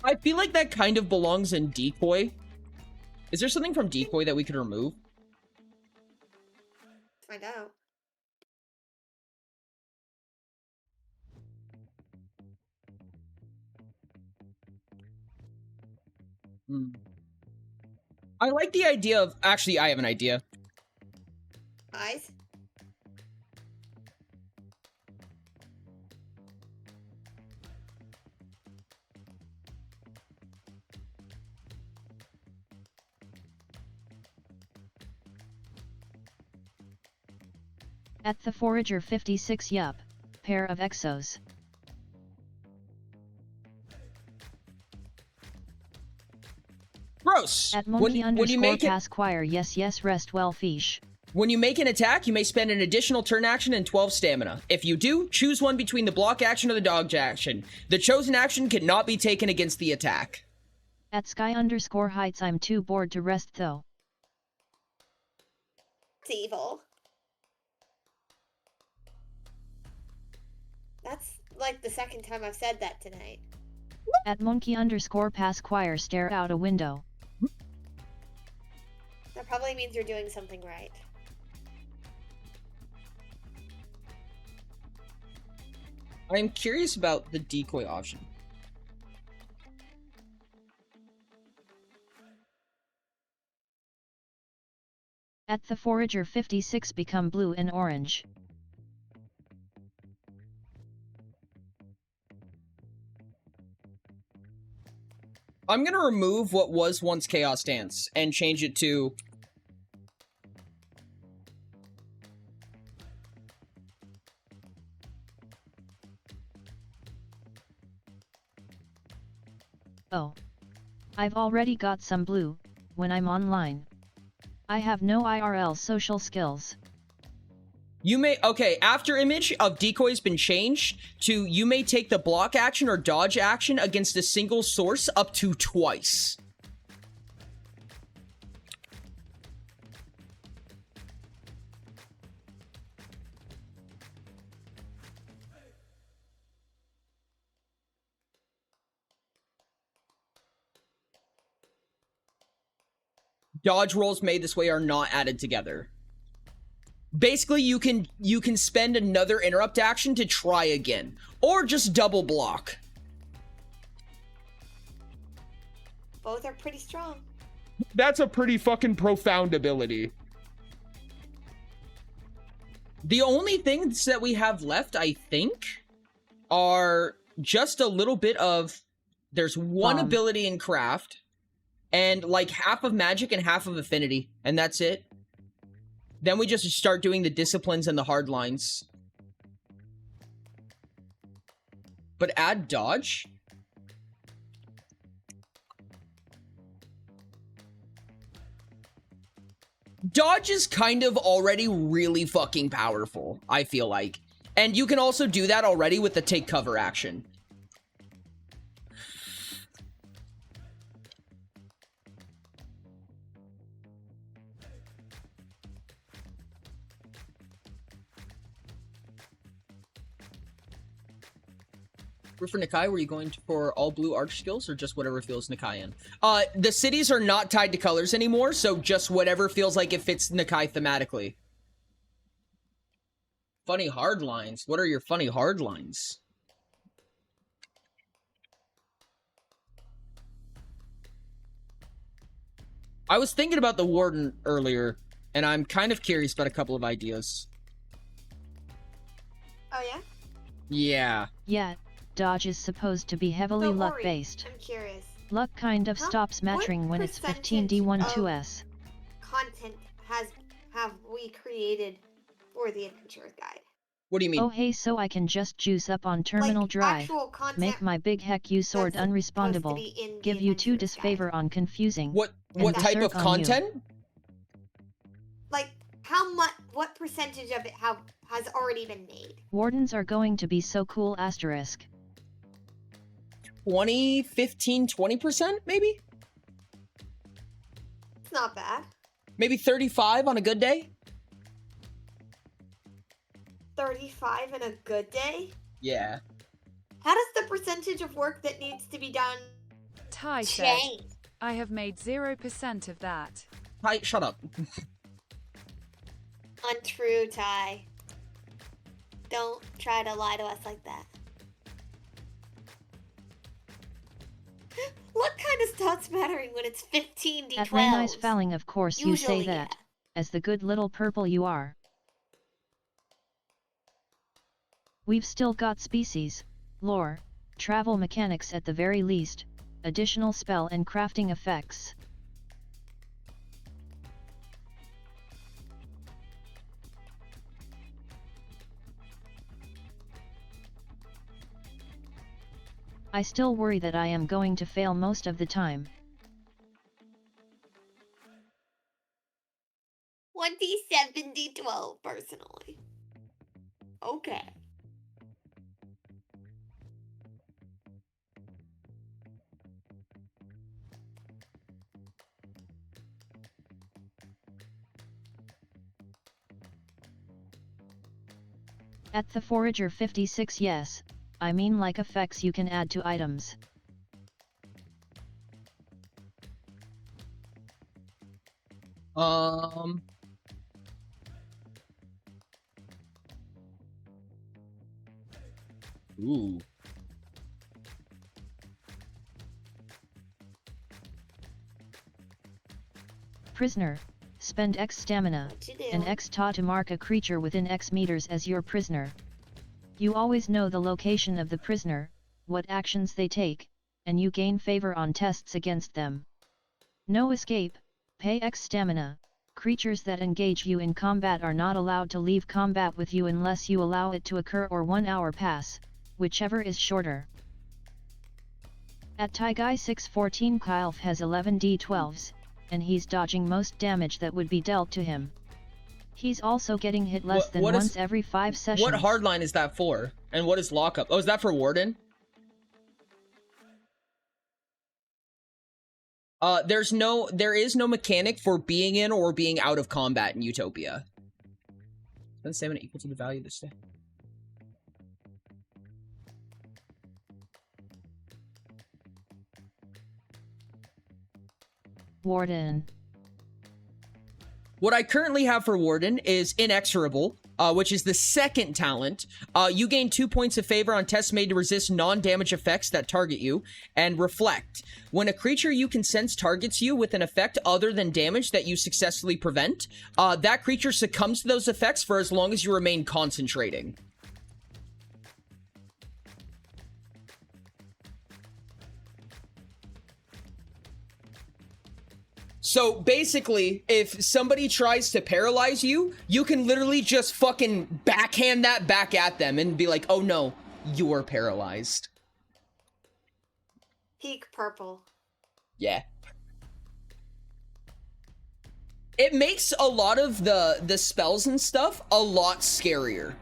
I feel like that kind of belongs in Decoy. Is there something from Decoy that we could remove? Let's find out. I like the idea of... Actually, I have an idea. Eyes? At the Forager 56, yup. Pair of exos. Gross! At monkey when you make it, Pasquire, yes, rest well, fish. when you make an attack, you may spend an additional turn action and 12 stamina. If you do, choose one between the block action or the dodge action. The chosen action cannot be taken against the attack. At Sky_Heights, I'm too bored to rest though. It's evil. That's like the second time I've said that tonight. At monkey_Pasquire, stare out a window. That probably means you're doing something right. I'm curious about the decoy option. At the Forager 56, become blue and orange. I'm gonna remove what was once Chaos Dance and change it to... Oh. I've already got some blue, when I'm online. I have no IRL social skills. You may... Okay, after image of decoy has been changed to you may take the block action or dodge action against a single source up to twice. Dodge rolls made this way are not added together. Basically, you can spend another interrupt action to try again, or just double block. Both are pretty strong. That's a pretty fucking profound ability. The only things that we have left, I think, are just a little bit of... There's one ability in craft, and like half of magic and half of affinity, and that's it. Then we just start doing the disciplines and the hard lines. But add dodge? Dodge is kind of already really fucking powerful, I feel like. And you can also do that already with the take cover action. For Nikai, were you going for all blue arch skills or just whatever feels Nikaian? The cities are not tied to colors anymore, so just whatever feels like it fits Nikai thematically. Funny hard lines. What are your funny hard lines? I was thinking about the Warden earlier, and I'm kind of curious about a couple of ideas. Oh, yeah? Yeah. Yeah. Dodge is supposed to be heavily luck-based. I'm curious. Luck kind of stops mattering when it's 15d12s. Content have we created for the Adventurer's Guide? What do you mean? Oh hey, so I can just juice up on Terminal Drive, make my big heck you sword unrespondable, give you 2 disfavor on confusing. What type of content? Like, what percentage of it has already been made? Wardens are going to be so cool asterisk. 20, 15, 20% maybe? It's not bad. Maybe 35 on a good day? 35 in a good day? Yeah. How does the percentage of work that needs to be done Ty said, change? I have made 0% of that. Ty, shut up. Untrue, Ty. Don't try to lie to us like that. What kind of starts mattering when it's 15d12? At Reni's Falling, of course you say Usually, that, as the good little purple you are. We've still got species, lore, travel mechanics at the very least, additional spell and crafting effects. I still worry that I am going to fail most of the time. 1d7d12 personally. Okay. At the Forager 56, yes, I mean like effects you can add to items. Ooh. Prisoner, spend X stamina, and X ta to mark a creature within X meters as your prisoner. You always know the location of the prisoner, what actions they take, and you gain favor on tests against them. No escape, pay X stamina. Creatures that engage you in combat are not allowed to leave combat with you unless you allow it to occur or 1 hour pass, whichever is shorter. At Taigai 614 Kylf has 11 d12s, and he's dodging most damage that would be dealt to him. He's also getting hit less than once every 5 sessions. What hardline is that for? And what is lockup? Oh, is that for Warden? There is no mechanic for being in or being out of combat in Utopia. Spend stamina equal to the value of this day. Warden. What I currently have for Warden is Inexorable, which is the second talent. You gain 2 points of favor on tests made to resist non-damage effects that target you, and Reflect. When a creature you can sense targets you with an effect other than damage that you successfully prevent, that creature succumbs to those effects for as long as you remain concentrating. So basically, if somebody tries to paralyze you, you can literally just fucking backhand that back at them and be like, oh no, you're paralyzed. Peak purple. Yeah. It makes a lot of the spells and stuff a lot scarier.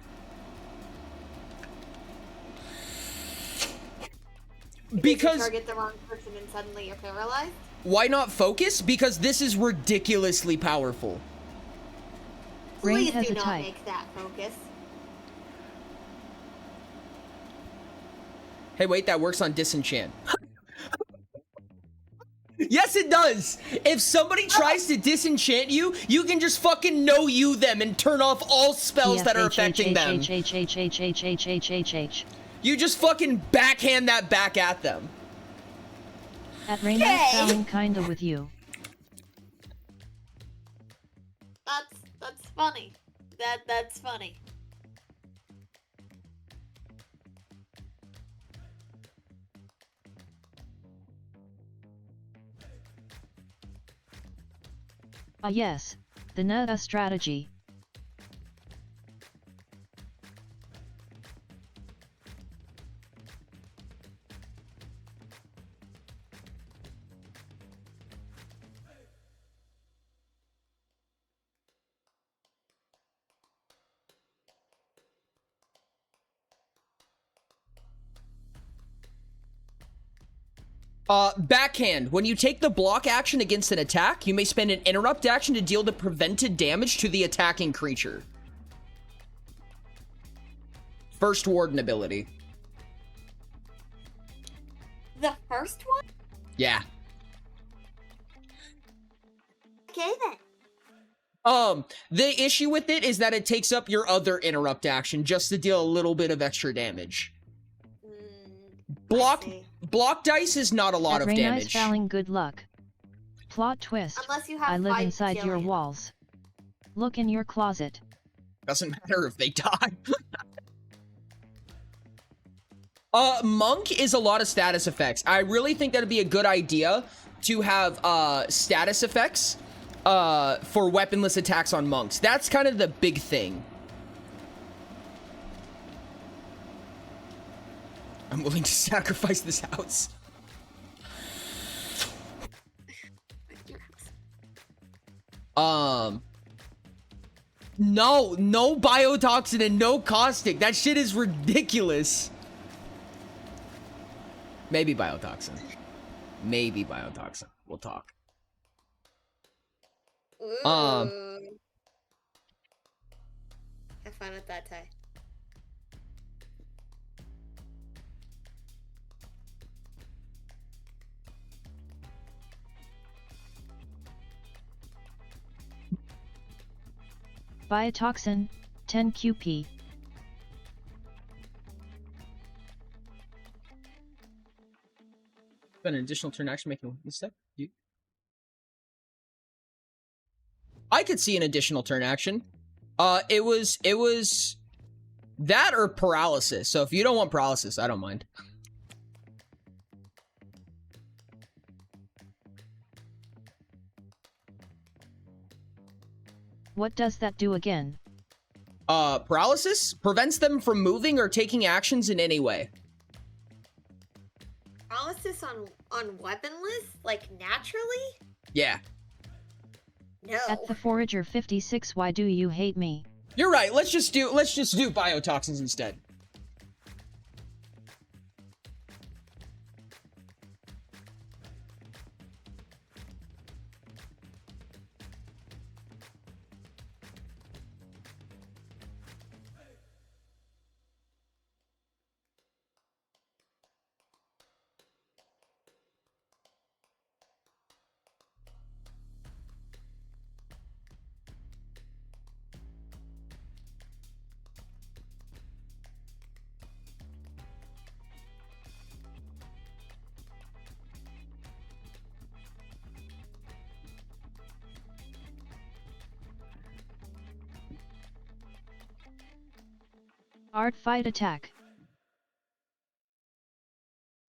Because you target the wrong person and suddenly you're paralyzed? Why not focus? Because this is ridiculously powerful. Please do not make that focus. Hey, wait, that works on disenchant. Yes, it does. If somebody tries to disenchant you, you can just fucking know you them and turn off all spells that are affecting them. You just fucking backhand that back at them. At Raina's Fouling kinda with you. That's funny. That's funny. Ah yes, the Nada strategy. Backhand. When you take the block action against an attack, you may spend an interrupt action to deal the prevented damage to the attacking creature. First Warden ability. The first one? Yeah. Okay then. The issue with it is that it takes up your other interrupt action just to deal a little bit of extra damage. Block dice is not a lot of damage. Fouling, good luck. Plot twist. Unless you have I live 5 inside your billion. walls. Look in your closet. Doesn't matter if they die. Monk is a lot of status effects. I really think that'd be a good idea to have status effects for weaponless attacks on monks. That's kind of the big thing. I'm willing to sacrifice this house. No biotoxin and no caustic. That shit is ridiculous. Maybe biotoxin. Maybe biotoxin. We'll talk. Have fun with that, Ty. Biotoxin, 10 QP. An additional turn action making this step. I could see an additional turn action. It was that or paralysis. So if you don't want paralysis, I don't mind. What does that do again? Paralysis prevents them from moving or taking actions in any way. Paralysis on weaponless? Like, naturally? Yeah. No. At the Forager 56, why do you hate me? You're right. Let's just do biotoxins instead. Art fight attack.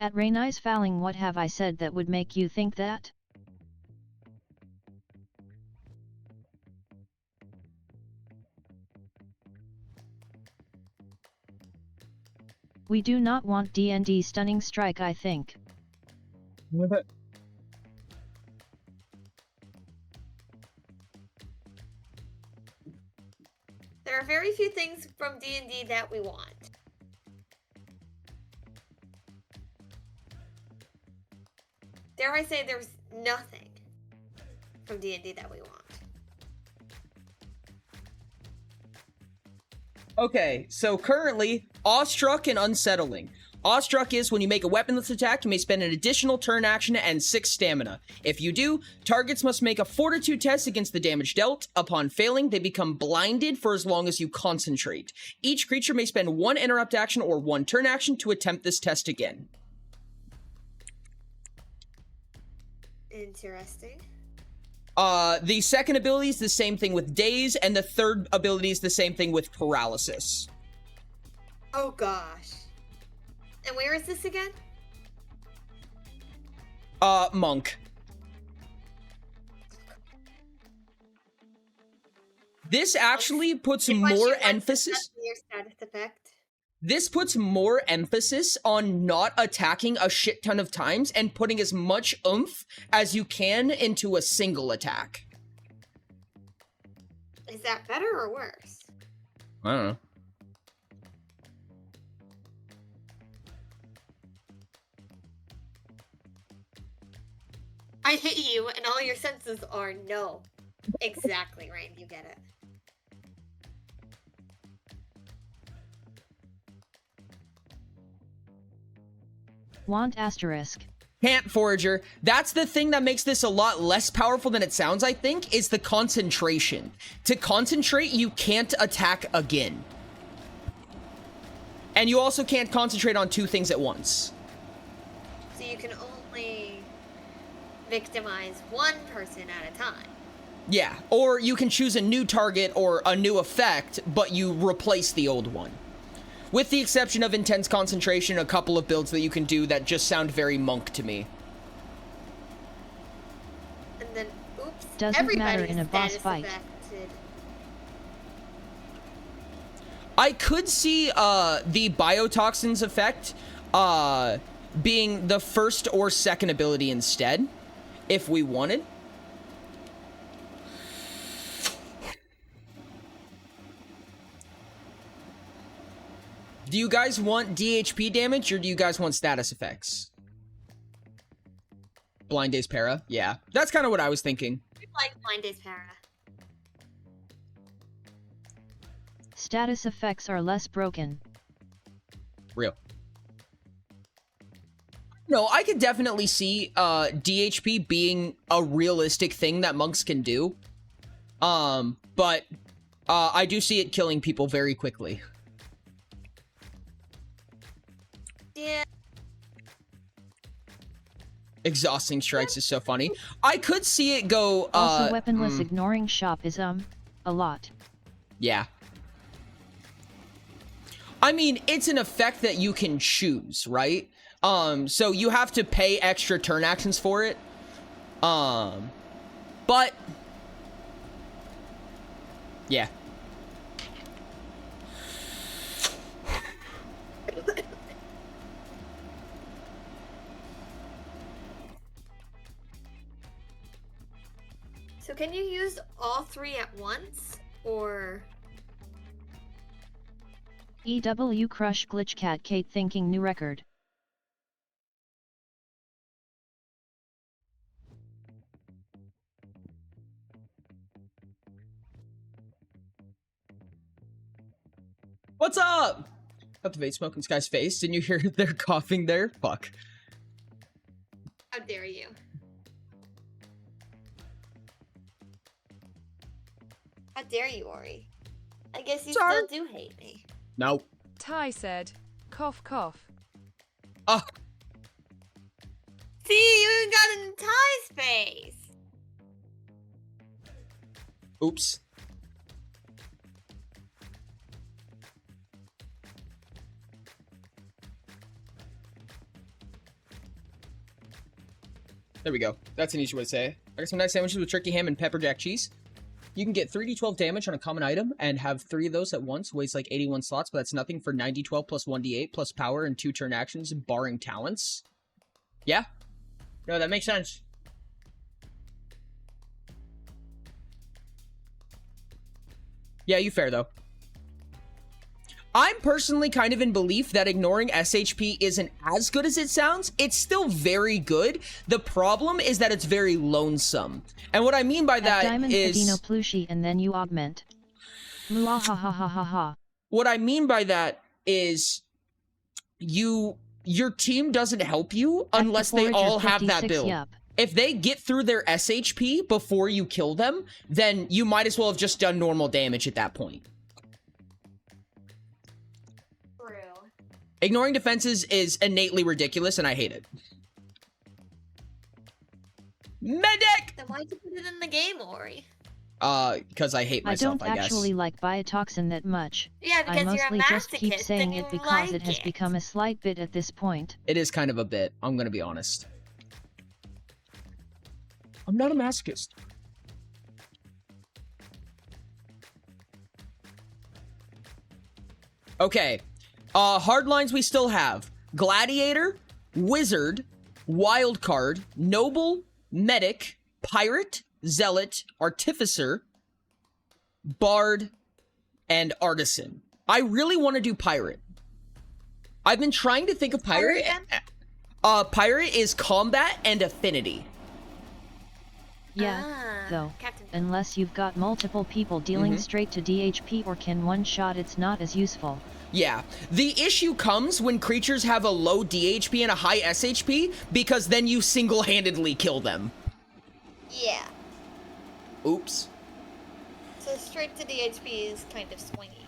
At Rainai's Fouling, what have I said that would make you think that? We do not want D&D stunning strike, I think. There are very few things from D&D that we want. Dare I say there's nothing from D&D that we want. Okay, so currently, Awestruck and Unsettling. Awestruck is when you make a weaponless attack, you may spend an additional turn action and 6 stamina. If you do, targets must make a fortitude test against the damage dealt. Upon failing, they become blinded for as long as you concentrate. Each creature may spend 1 interrupt action or 1 turn action to attempt this test again. Interesting. The second ability is the same thing with Daze, and the third ability is the same thing with Paralysis. Oh gosh. And where is this again? Monk. This actually puts more emphasis. Your status effect. This puts more emphasis on not attacking a shit ton of times and putting as much oomph as you can into a single attack. Is that better or worse? I don't know. I hit you and all your senses are no. Exactly, Rain, you get it. Want asterisk. Can't, Forager. That's the thing that makes this a lot less powerful than it sounds, I think, is the concentration. To concentrate, you can't attack again. And you also can't concentrate on 2 things at once. So you can only victimize one person at a time. Yeah, or you can choose a new target or a new effect, but you replace the old one. With the exception of intense concentration, a couple of builds that you can do that just sound very monk to me. And then, oops, Doesn't matter in a boss fight. Affected. I could see the biotoxins effect being the first or second ability instead, if we wanted. Do you guys want DHP damage, or do you guys want status effects? Blind Days Para? Yeah. That's kind of what I was thinking. I like Blind Days Para. Status effects are less broken. Real. No, I could definitely see DHP being a realistic thing that monks can do. But I do see it killing people very quickly. Yeah. Exhausting strikes is so funny. I could see it go Also weaponless ignoring shop is a lot. Yeah. I mean, it's an effect that you can choose, right? So you have to pay extra turn actions for it. But yeah. So can you use all 3 at once, or? EW Crush Glitchcat Kate thinking new record. What's up? Cultivate smoke in Sky's face. Didn't you hear their coughing there? Fuck. How dare you? How dare you, Ori? I guess you still do hate me. No. Ty said, cough cough. See, you even got it in Ty's face. Oops. There we go. That's an easy way to say it. I got some nice sandwiches with turkey ham and pepper jack cheese. You can get 3d12 damage on a common item and have 3 of those at once. Weighs like 81 slots, but that's nothing for 90-12 plus 1d8 plus power and 2 turn actions, barring talents. Yeah. No, that makes sense. Yeah, you fair, though. I'm personally kind of in belief that ignoring SHP isn't as good as it sounds. It's still very good. The problem is that it's very lonesome. And what I mean by that Diamond is... Cadino Plushie and then you augment. Muahahahaha. What I mean by that is your team doesn't help you unless they all have that build. Yup. If they get through their SHP before you kill them, then you might as well have just done normal damage at that point. Ignoring defenses is innately ridiculous, and I hate it. Medic! Then why'd you put it in the game, Ori? Because I hate myself, I guess. I don't actually like biotoxin that much. Yeah, because I mostly you're a just keep masochist saying and it you because like it has become a slight bit at this point. It is kind of a bit, I'm gonna be honest. I'm not a masochist. Okay. Hard lines we still have. Gladiator, Wizard, Wildcard, Noble, Medic, Pirate, Zealot, Artificer, Bard, and Artisan. I really want to do Pirate. I've been trying to think of Pirate. Pirate is combat and affinity. Yeah, though, unless you've got multiple people dealing straight to DHP or can one-shot, it's not as useful. Yeah, the issue comes when creatures have a low DHP and a high SHP, because then you single-handedly kill them. Yeah. Oops. So straight to DHP is kind of swingy.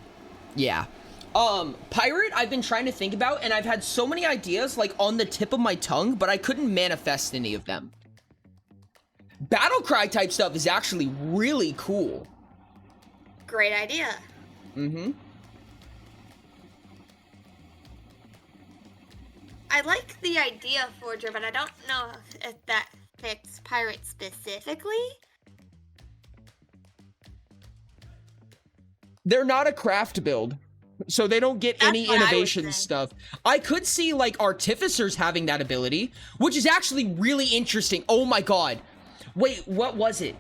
Yeah. Pirate, I've been trying to think about, and I've had so many ideas, like, on the tip of my tongue, but I couldn't manifest any of them. Battlecry type stuff is actually really cool. Great idea. Mm-hmm. I like the idea of Forger, but I don't know if that fits Pirate specifically. They're not a craft build, so they don't get any innovation stuff. I could see, like, Artificers having that ability, which is actually really interesting. Oh my god. Wait, what was it?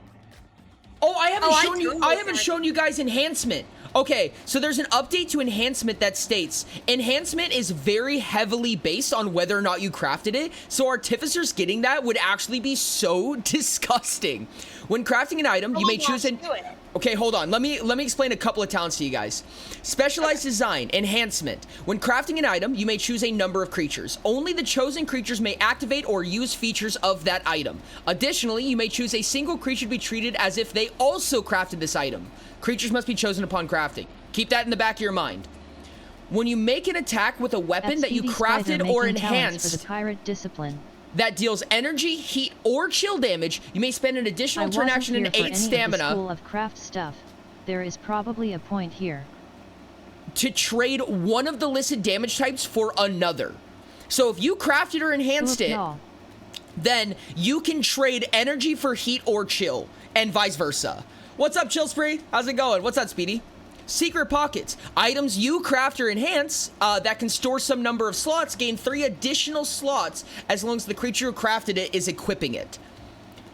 Oh, I haven't shown you guys enhancement. Okay, so there's an update to enhancement that states enhancement is very heavily based on whether or not you crafted it. So Artificers getting that would actually be so disgusting. When crafting an item, you may choose an... Okay, hold on. Let me explain a couple of talents to you guys. Specialized design, enhancement. When crafting an item, you may choose a number of creatures. Only the chosen creatures may activate or use features of that item. Additionally, you may choose a single creature to be treated as if they also crafted this item. Creatures must be chosen upon crafting. Keep that in the back of your mind. When you make an attack with a weapon that you crafted or enhanced for the pirate discipline that deals energy, heat, or chill damage, you may spend an additional turn action and 8 stamina. School of craft stuff. There is probably a point here. To trade one of the listed damage types for another. So if you crafted or enhanced it, then you can trade energy for heat or chill, and vice versa. What's up, Chill Spree? How's it going? What's up, Speedy? Secret pockets. Items you craft or enhance that can store some number of slots gain 3 additional slots as long as the creature who crafted it is equipping it.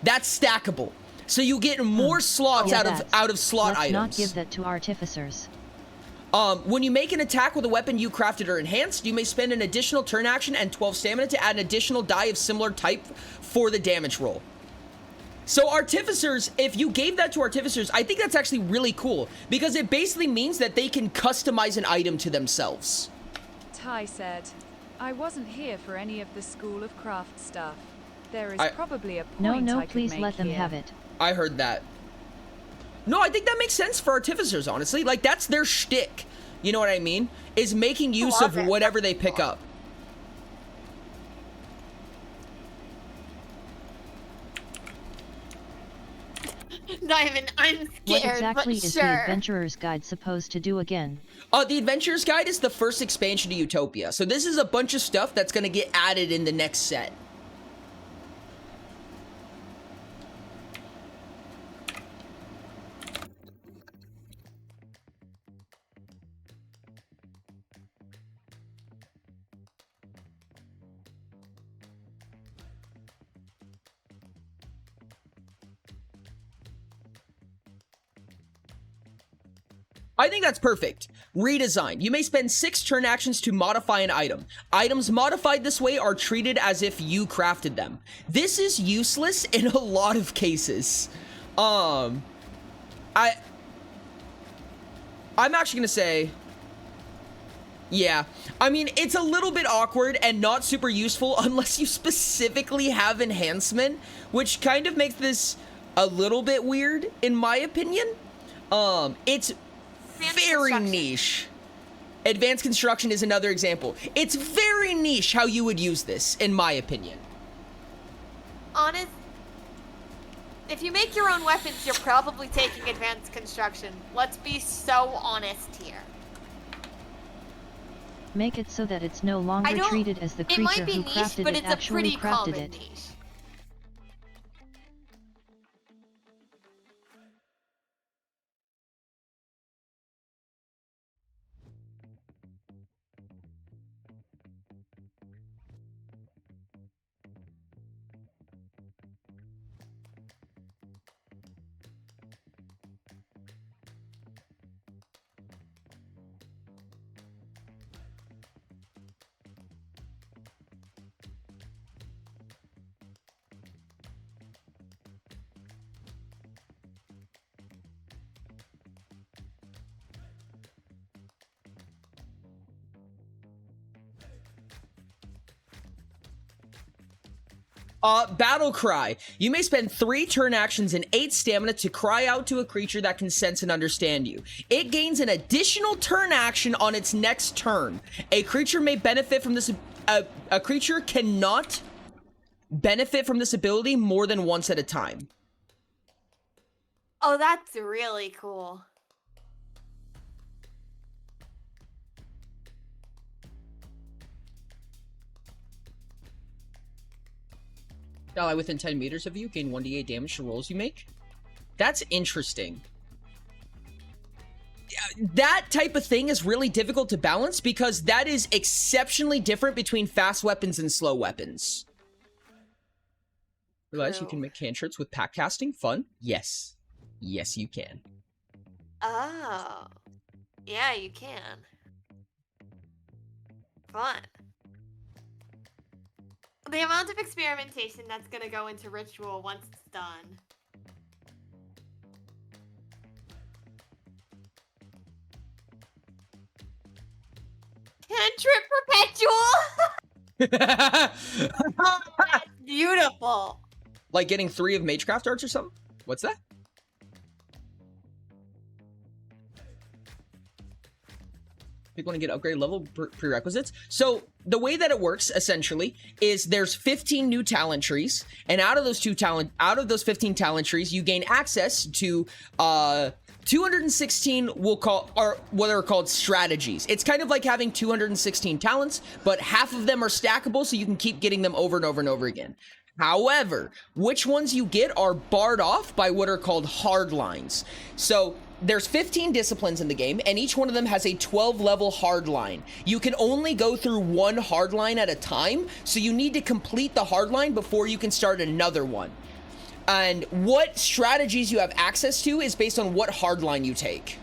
That's stackable. So you get more slots out of slot items. Let's not give that to Artificers. When you make an attack with a weapon you crafted or enhanced, you may spend an additional turn action and 12 stamina to add an additional die of similar type for the damage roll. So Artificers, if you gave that to Artificers, I think that's actually really cool, because it basically means that they can customize an item to themselves. Ty said, I wasn't here for any of the School of Craft stuff. There is probably a point No, I could please make let them here. have it. I heard that. No, I think that makes sense for Artificers, honestly. Like, that's their shtick. You know what I mean? Is making use of whatever they pick up. Diamond, I'm scared, What exactly but is sure. the Adventurer's Guide supposed to do again? The Adventurer's Guide is the first expansion to Utopia. So this is a bunch of stuff that's going to get added in the next set. I think that's perfect. Redesign. You may spend 6 turn actions to modify an item. Items modified this way are treated as if you crafted them. This is useless in a lot of cases. I'm actually gonna say, yeah. I mean, it's a little bit awkward and not super useful unless you specifically have enhancement, which kind of makes this a little bit weird, in my opinion. It's very niche. Advanced construction is another example. It's very niche how you would use this, in my opinion. Honest, if you make your own weapons, you're probably taking advanced construction. Let's be so honest here. Make it so that it's no longer treated as the creature who crafted it actually crafted it. Niche. Battle Cry. You may spend 3 turn actions and 8 stamina to cry out to a creature that can sense and understand you. It gains an additional turn action on its next turn. A creature may benefit from this. A creature cannot benefit from this ability more than once at a time. Oh, that's really cool. Ally within 10 meters of you gain 1d8 damage to rolls you make. That's interesting. That type of thing is really difficult to balance because that is exceptionally different between fast weapons and slow weapons. Realize you can make cantrips with pack casting? Fun? Yes. Yes, you can. Oh. Yeah, you can. Fun. The amount of experimentation that's gonna go into Ritual once it's done. Cantrip Perpetual! That's beautiful. Like getting 3 of Magecraft arts or something? What's that? People want to get upgrade level prerequisites. So the way that it works essentially is there's 15 new talent trees, and out of those 15 talent trees, you gain access to 216 what are called strategies. It's kind of like having 216 talents, but half of them are stackable, so you can keep getting them over and over and over again. However, which ones you get are barred off by what are called hard lines. So there's 15 disciplines in the game, and each one of them has a 12-level hard line. You can only go through one hard line at a time, so you need to complete the hard line before you can start another one. And what strategies you have access to is based on what hard line you take.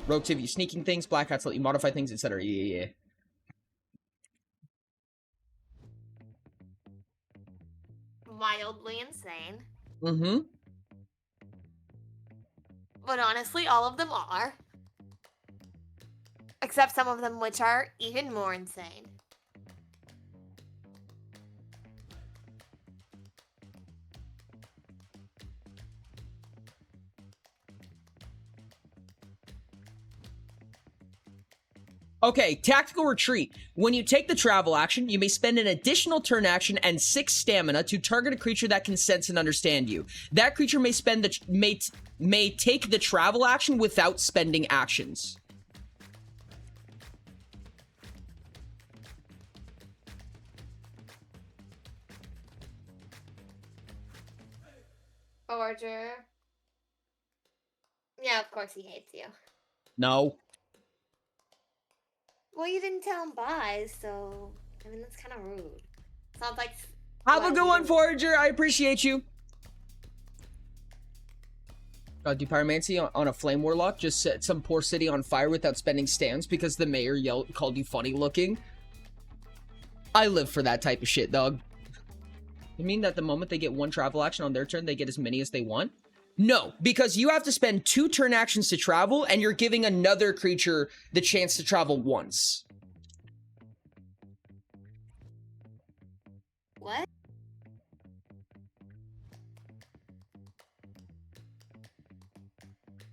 Rogues give you sneaking things, Black Hats let you modify things, etc. Yeah. Wildly insane. Mm-hmm. But honestly, all of them are. Except some of them which are even more insane. Okay, Tactical Retreat. When you take the travel action, you may spend an additional turn action and 6 stamina to target a creature that can sense and understand you. That creature may may take the travel action without spending actions. Order. Yeah, of course he hates you. No. Well, you didn't tell him bye, so I mean that's kind of rude. Sounds like. Have a good one, Forager. I appreciate you. Do pyromancy on a flame warlock. Just set some poor city on fire without spending stands because the mayor called you funny looking. I live for that type of shit, dog. You mean that the moment they get one travel action on their turn, they get as many as they want? No, because you have to spend 2 turn actions to travel, and you're giving another creature the chance to travel once. What?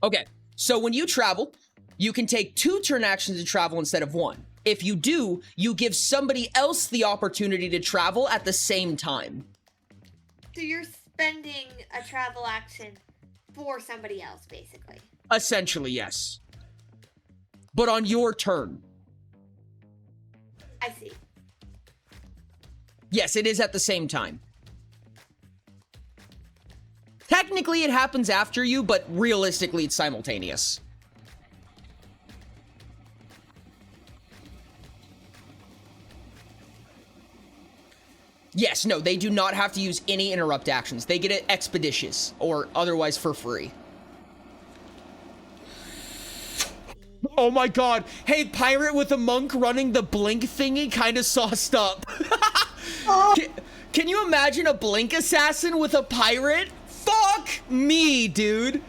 Okay, so when you travel, you can take 2 turn actions to travel instead of 1. If you do, you give somebody else the opportunity to travel at the same time. So you're spending a travel action for somebody else, basically. Essentially, yes. But on your turn. I see. Yes, it is at the same time. Technically, it happens after you, but realistically, it's simultaneous. Yes, no, they do not have to use any interrupt actions. They get it expeditious, or otherwise for free. Oh my god. Hey, pirate with a monk running the blink thingy kind of sauced up. Can you imagine a blink assassin with a pirate? Fuck me, dude.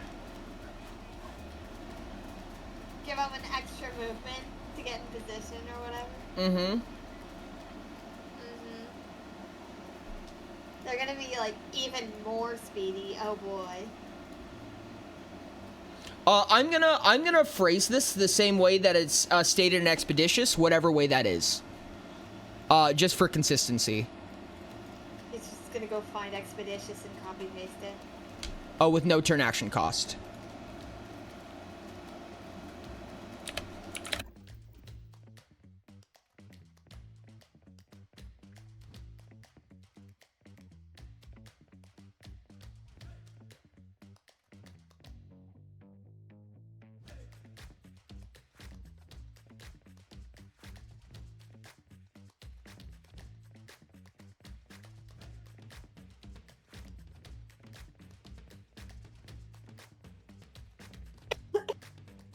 Give them an extra movement to get in position or whatever. Mm-hmm. They're gonna be like even more speedy. Oh boy. I'm gonna phrase this the same way that it's stated in Expeditious, whatever way that is. Just for consistency. It's just gonna go find Expeditious and copy paste it. Oh, with no turn action cost.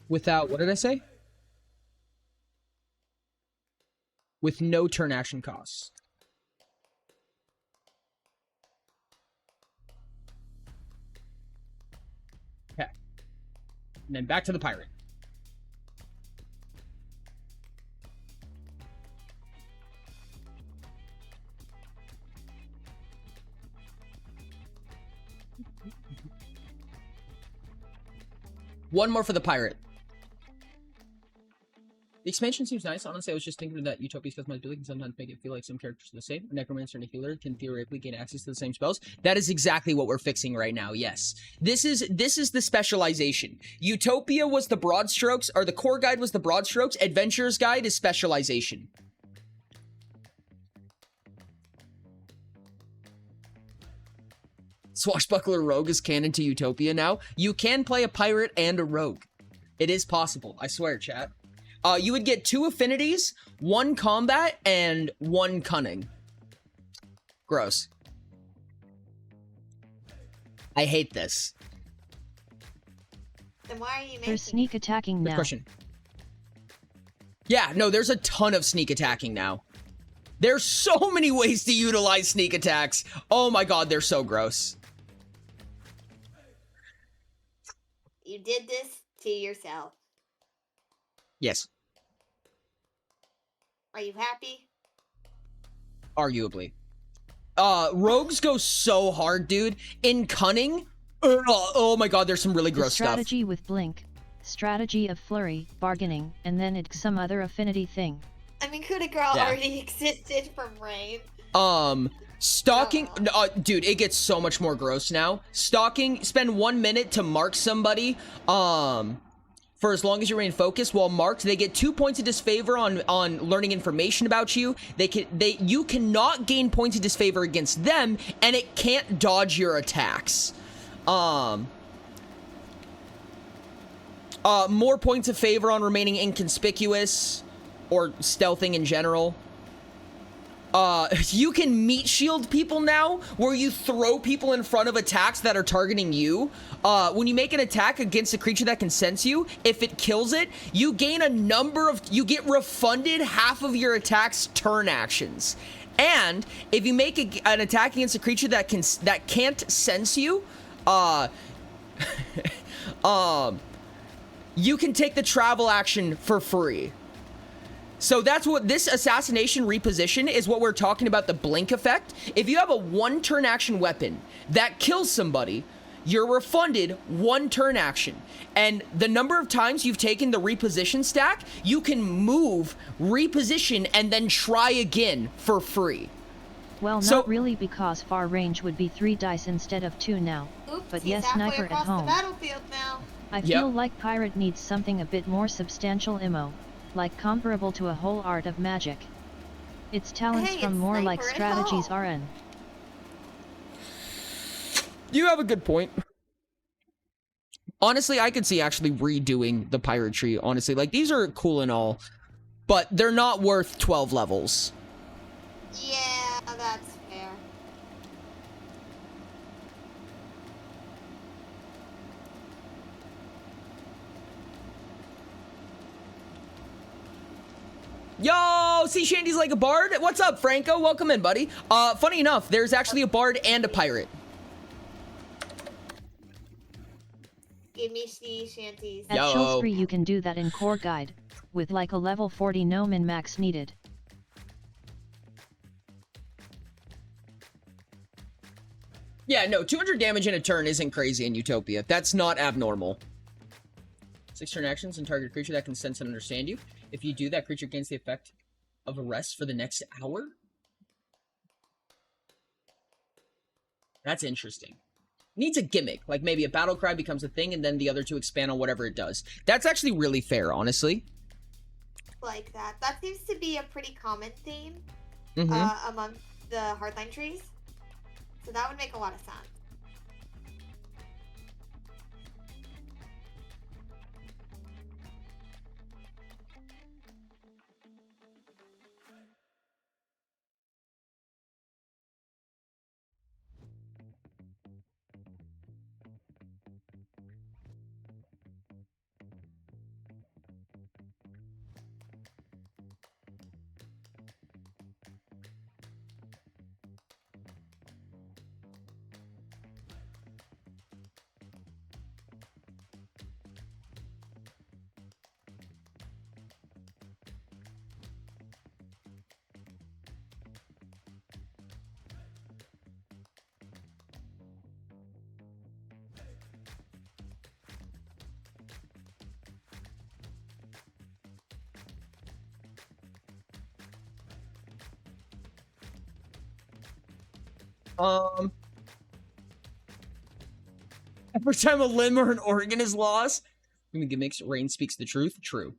Without, what did I say? With no turn action costs. Okay. And then back to the pirate. One more for the pirate. The expansion seems nice. Honestly, I was just thinking that Utopia's customizability can sometimes make it feel like some characters are the same. A necromancer and a healer can theoretically gain access to the same spells. That is exactly what we're fixing right now, yes. This is the specialization. Utopia was the broad strokes, or the core guide was the broad strokes. Adventurer's guide is specialization. Swashbuckler Rogue is canon to Utopia now. You can play a pirate and a rogue. It is possible. I swear, chat. You would get 2 affinities, 1 combat, and 1 cunning. Gross. I hate this. Then why are you making? They're sneak attacking Good now. question. Yeah, no, there's a ton of sneak attacking now. There's so many ways to utilize sneak attacks. Oh my god, they're so gross. You did this to yourself. Yes, Are you happy? arguably. Rogues go so hard, dude. In cunning, oh my god, there's some really The gross stuff. strategy with Blink, strategy of flurry, bargaining, and then it's some other affinity thing. I mean, coup de grace Yeah. already existed from Rain. Stalking, dude, it gets so much more gross now. Stalking, spend 1 minute to mark somebody, for as long as you remain focused. While marked, they get 2 points of disfavor on learning information about you. You cannot gain points of disfavor against them, and it can't dodge your attacks. More points of favor on remaining inconspicuous, or stealthing in general. You can meat shield people now, where you throw people in front of attacks that are targeting you. When you make an attack against a creature that can sense you, if it kills it, you gain you get refunded half of your attack's turn actions. And if you make an attack against a creature that can't sense you, you can take the travel action for free. So that's what this assassination reposition is, what we're talking about, the blink effect. If you have a 1 turn action weapon that kills somebody, you're refunded 1 turn action. And the number of times you've taken the reposition stack, you can move, reposition, and then try again for free. Well, not really, because far range would be 3 dice instead of 2 now. Oops, but he's yes, halfway sniper at across the home. battlefield now. I feel like pirate needs something a bit more substantial immo, like comparable to a whole art of magic. Its talents Hey, from it's more like sniper at strategies home. RN. You have a good point. Honestly, I could see actually redoing the pirate tree, honestly. Like, these are cool and all, but they're not worth 12 levels. Yeah, that's fair. Yo, see Shandy's like a bard? What's up, Franco? Welcome in, buddy. Funny enough, there's actually a bard and a pirate. Give me sea shanties. At Shillspree you can do that in Core Guide, with like a level 40 no min max needed. Yeah, no, 200 damage in a turn isn't crazy in Utopia. That's not abnormal. 6 turn actions and target a creature that can sense and understand you. If you do, that creature gains the effect of arrest for the next hour. That's interesting. Needs a gimmick, like maybe a battle cry becomes a thing and then the other 2 expand on whatever it does. That's actually really fair, honestly. Like that. That seems to be a pretty common theme among the hardline trees. So that would make a lot of sense. Every time a limb or an organ is lost, gimmicks, Rain speaks the truth. True.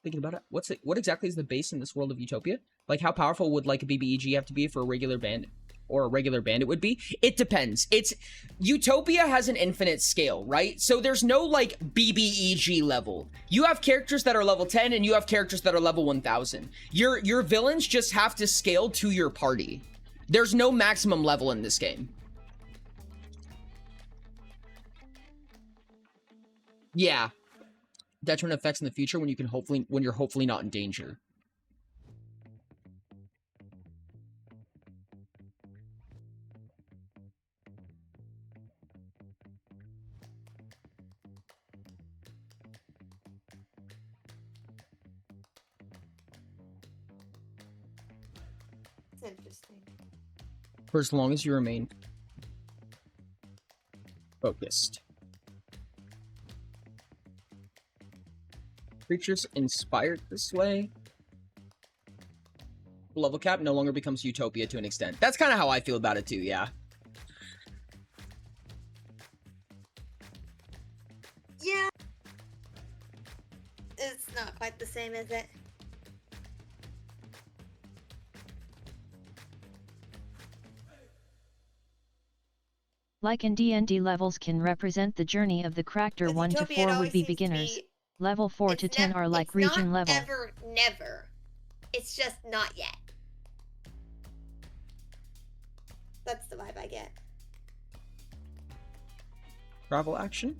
Thinking about it, what exactly is the base in this world of Utopia? Like, how powerful would like a BBEG have to be for a regular bandit, or a regular bandit would be? It depends. Utopia has an infinite scale, right? So there's no like BBEG level. You have characters that are level 10 and you have characters that are level 1000. Your villains just have to scale to your party. There's no maximum level in this game. Yeah. Detriment effects in the future when you're hopefully not in danger. It's interesting. For as long as you remain focused. Creatures inspired this way. Level cap no longer becomes Utopia to an extent. That's kind of how I feel about it too, yeah. Yeah. It's not quite the same, is it? Like in D&D, levels can represent the journey of the character. 1 to 4 would be beginners. Level 4 to 10 are like region level. Never. It's just not yet. That's the vibe I get. Travel action.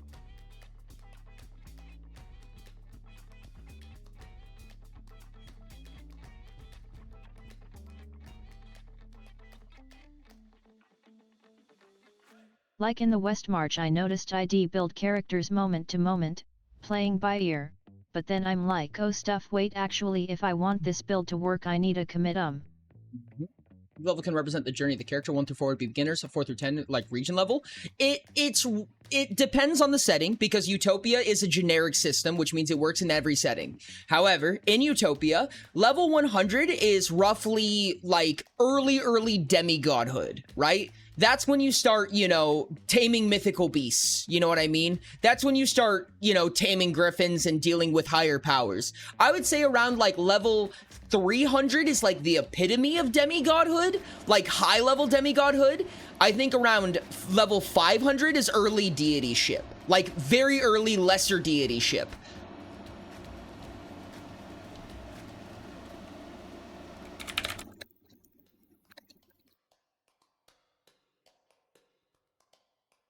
Like in the West March, I noticed ID build characters moment to moment, playing by ear, but then I'm like, oh stuff, wait, actually if I want this build to work I need a commit. Level can represent the journey of the character. 1 through 4 would be beginners, so 4 through 10 like region level. It depends on the setting, because Utopia is a generic system, which means it works in every setting. However, in Utopia, level 100 is roughly like early demigodhood, right? That's when you start, you know, taming mythical beasts. You know what I mean? That's when you start, you know, taming griffins and dealing with higher powers. I would say around like level 300 is like the epitome of demigodhood, like high level demigodhood. I think around level 500 is early deity ship, like very early lesser deity ship.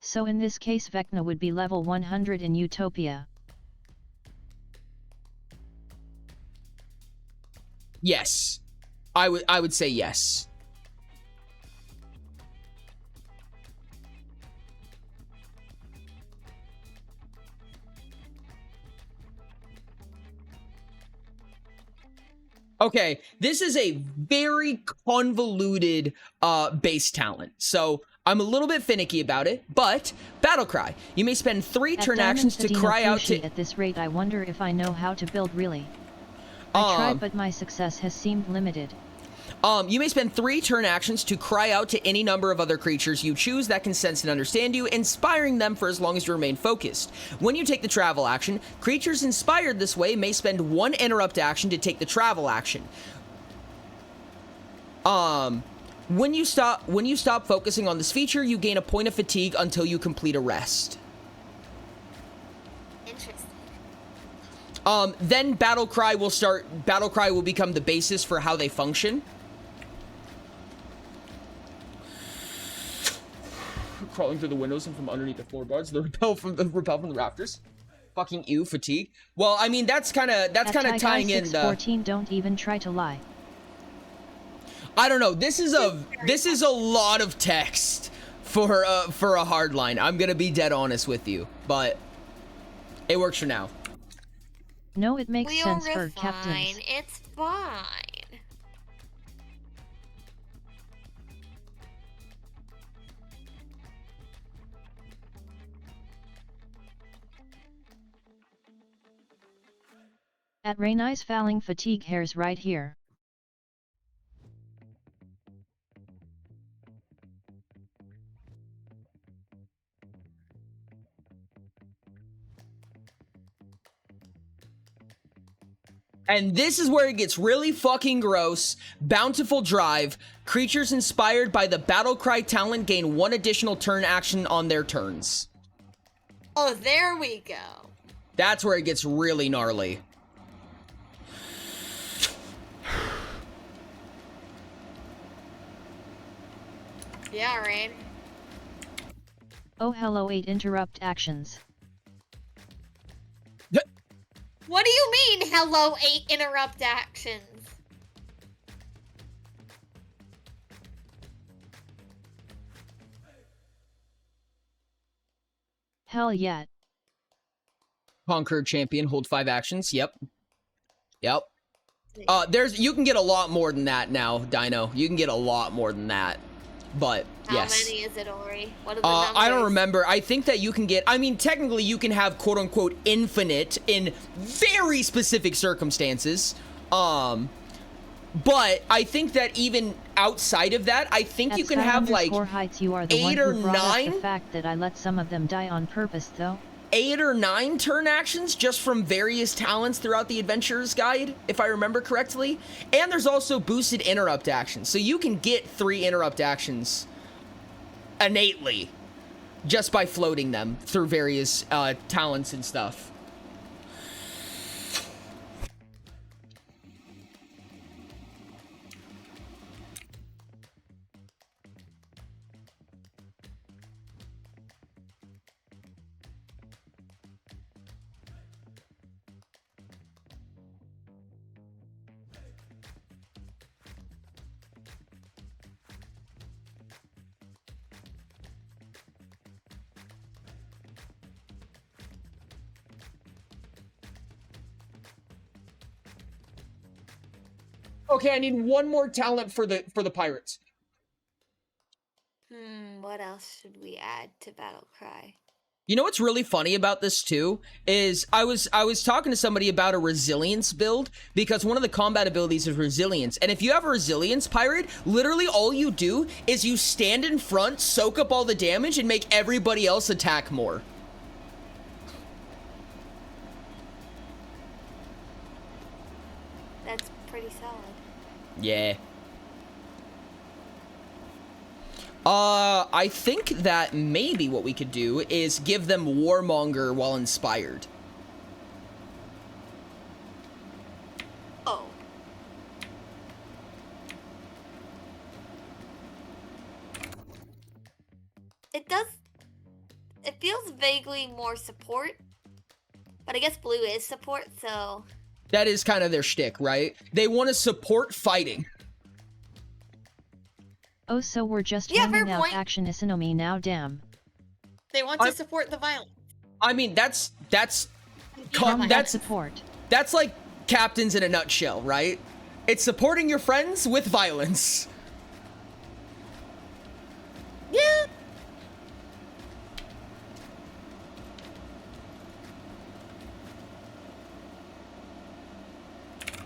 So in this case Vecna would be level 100 in Utopia. Yes. I would say yes. Okay, this is a very convoluted base talent, so I'm a little bit finicky about it, but Battle Cry. You may spend 3 turn actions to cry out to... At this rate I wonder if I know how to build really. I tried but my success has seemed limited. You may spend 3 turn actions to cry out to any number of other creatures you choose that can sense and understand you, inspiring them for as long as you remain focused. When you take the travel action, creatures inspired this way may spend 1 interrupt action to take the travel action. When you stop focusing on this feature, you gain a point of fatigue until you complete a rest. Interesting. Then Battle Cry will become the basis for how they function. Crawling through the windows and from underneath the floorboards, the repel from the rafters. Fucking ew, fatigue. Well, I mean that's kind of tying in the 14. Don't even try to lie. I don't know. This is a lot of text for a hard line. I'm gonna be dead honest with you, but it works for now. No, it makes sense for captains. It's fine. At Rainey's fouling fatigue hairs right here. And this is where it gets really fucking gross. Bountiful Drive. Creatures inspired by the Battle Cry talent gain 1 additional turn action on their turns. Oh, there we go. That's where it gets really gnarly. Yeah, Rain. Oh hello 8 interrupt actions. What do you mean, hello 8 interrupt actions? Hell yeah. Conquer Champion, hold 5 actions. Yep. You can get a lot more than that now, Dino. You can get a lot more than that. But yes. How many is it, Ori? What are the numbers? I don't remember. I think that you can get, I mean, technically you can have quote unquote infinite in very specific circumstances. But I think that even outside of that, I think you can have like heights, you are the 8 one or who brought 9. Up the fact that I let some of them die on purpose though. 8 or 9 turn actions just from various talents throughout the Adventurer's Guide, if I remember correctly. And there's also boosted interrupt actions. So you can get 3 interrupt actions innately just by floating them through various talents and stuff. Okay, I need one more talent for the pirates. What else should we add to Battle Cry? You know what's really funny about this too is I was talking to somebody about a resilience build, because one of the combat abilities is resilience, and if you have a resilience pirate, literally all you do is you stand in front, soak up all the damage, and make everybody else attack more. That's pretty solid. Yeah. I think that maybe what we could do is give them Warmonger while inspired. Oh. It does... It feels vaguely more support, but I guess blue is support, so... That is kind of their shtick, right? They want to support fighting. Oh, so we're just handing out action Isinomi now, damn. They want to support the violence. I mean, that's support. That's like captains in a nutshell, right? It's supporting your friends with violence. Yeah.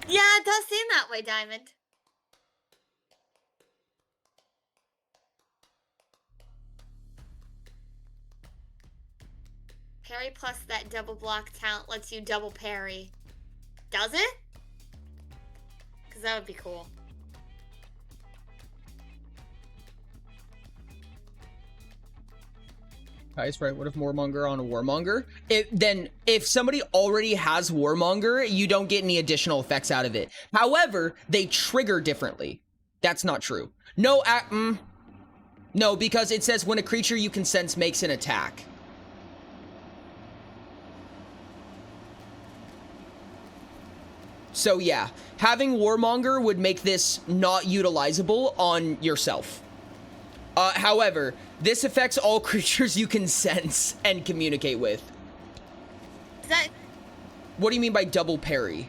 Yeah, it does seem that way, Diamond. Parry plus that double block talent lets you double parry. Does it? Because that would be cool. Guys, right? What if Warmonger on a Warmonger? Then if somebody already has Warmonger, you don't get any additional effects out of it. However, they trigger differently. That's not true. No, no, because it says when a creature you can sense makes an attack. So yeah, having Warmonger would make this not utilizable on yourself. However, this affects all creatures you can sense and communicate with. What do you mean by double parry?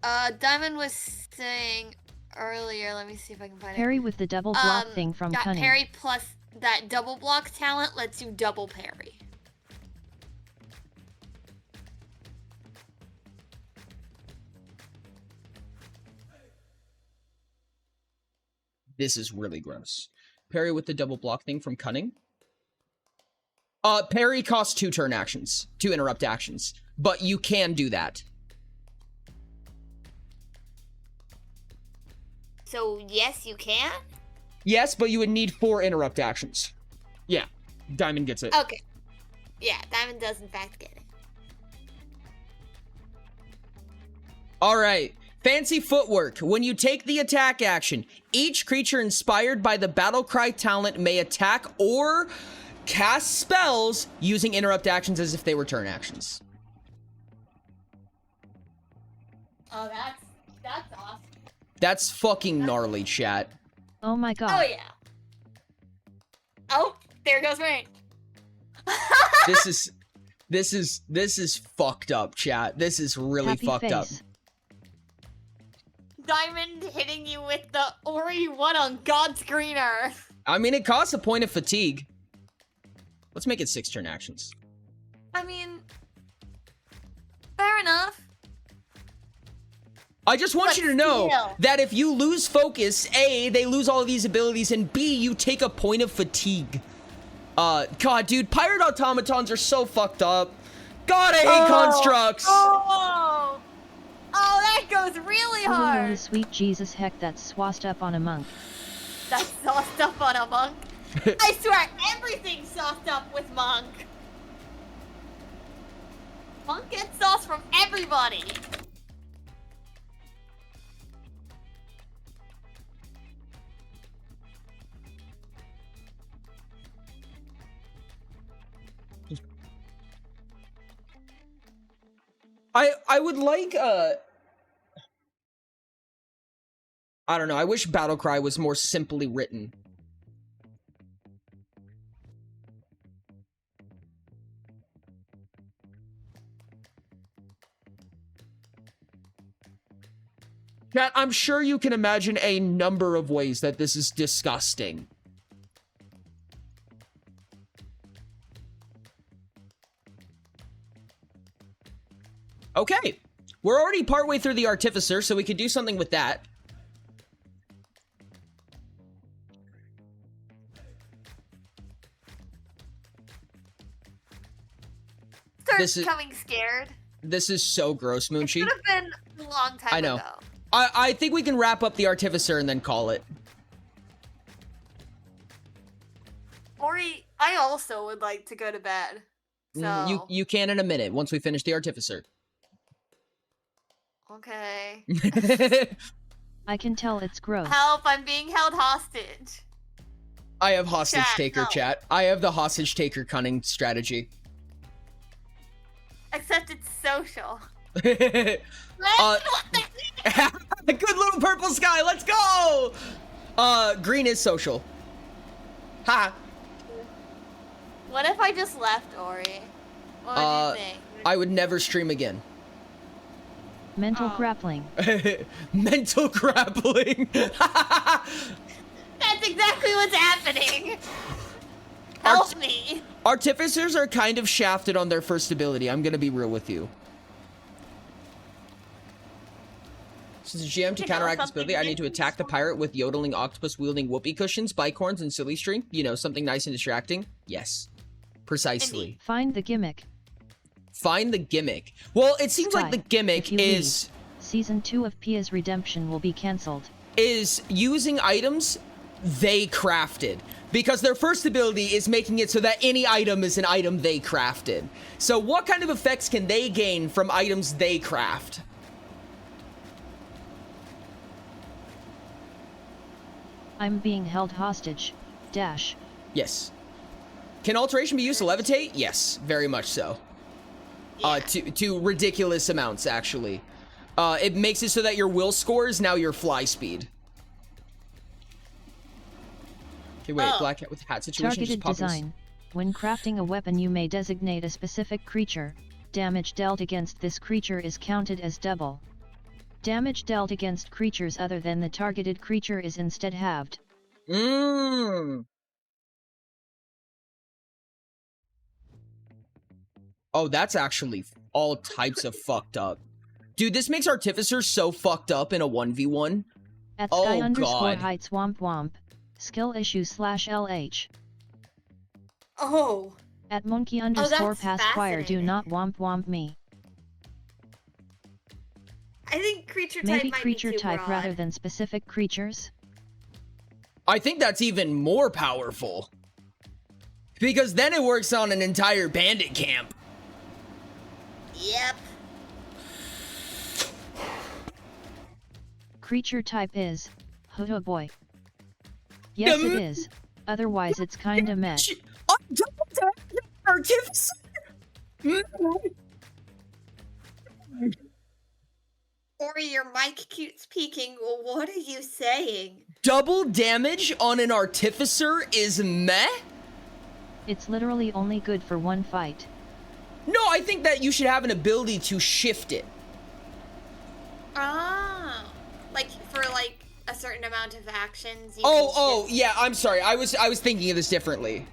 Diamond was saying earlier, let me see if I can find Parry with the double block thing from Cunning. Parry plus that double block talent lets you double parry. This is really gross. Parry with the double block thing from Cunning. Parry costs 2 turn actions, 2 interrupt actions, but you can do that. So yes, you can? Yes, but you would need 4 interrupt actions. Yeah, Diamond gets it. Okay. Yeah, Diamond does in fact get it. All right. Fancy footwork. When you take the attack action, each creature inspired by the Battle Cry talent may attack or cast spells using interrupt actions as if they were turn actions. Oh, that's awesome. That's fucking gnarly, chat. Oh my god. Oh yeah. Oh, there goes rain. This is fucked up, chat. This is really Happy fucked face. up. Diamond hitting you with the Ori 1 on God's Green Earth. I mean, it costs a point of fatigue. Let's make it 6 turn actions. I mean, fair enough. I just want you to know that if you lose focus, A, they lose all of these abilities, and B, you take a point of fatigue. God, dude, pirate automatons are so fucked up. God, I hate constructs. Oh, that goes really hard. Holy sweet Jesus, heck, that's sauced up on a monk. That's sauced up on a monk. I swear, everything's sauced up with monk. Monk gets sauce from everybody. I would like, I don't know, I wish Battlecry was more simply written. Cat, I'm sure you can imagine a number of ways that this is disgusting. Okay, we're already partway through the Artificer, so we could do something with that. Starts becoming scared. This is so gross, Moonchi. It could have been a long time I know. ago. I think we can wrap up the Artificer and then call it. Ori, I also would like to go to bed. So You can in a minute once we finish the Artificer. Okay. I can tell it's gross. Help, I'm being held hostage. I have hostage taker, no. chat. I have the hostage taker cunning strategy. Except it's social. Good little purple sky, let's go! Green is social. Ha! What if I just left, Ori? What would you think? I would never stream again. Mental grappling. Mental grappling. That's exactly what's happening. Help me. Artificers are kind of shafted on their first ability. I'm gonna be real with you. Since GM to counteract this ability, I need to attack the pirate with yodeling octopus wielding whoopee cushions, bike horns, and silly string. You know, something nice and distracting. Yes, precisely. Find the gimmick. Find the gimmick. Well, it seems like the gimmick is... Season 2 of Pia's Redemption will be cancelled. Is using items they crafted. Because their first ability is making it so that any item is an item they crafted. So what kind of effects can they gain from items they craft? I'm being held hostage. Dash. Yes. Can alteration be used to levitate? Yes, very much so. To ridiculous amounts, actually. It makes it so that your will score is now your fly speed. Okay, wait, black hat with hat situation. Targeted design. When crafting a weapon, you may designate a specific creature. Damage dealt against this creature is counted as double. Damage dealt against creatures other than the targeted creature is instead halved. Oh, that's actually all types of fucked up. Dude, this makes Artificer so fucked up in a 1v1. At sky underscore heights womp womp. Skill issue /LH. Oh. At monkey underscore past choir do not womp womp me. I think creature type Maybe might creature be too type broad. rather than specific creatures? I think that's even more powerful. Because then it works on an entire bandit camp. Yep. Creature type is Hodo boy. Yes, it is. Otherwise, it's kinda meh. Artificer. Ori, your mic keeps peaking. What are you saying? Double damage on an Artificer is meh? It's literally only good for one fight. No, I think that you should have an ability to shift it. Ah, like for like a certain amount of actions. You Oh, yeah. I'm sorry. I was thinking of this differently.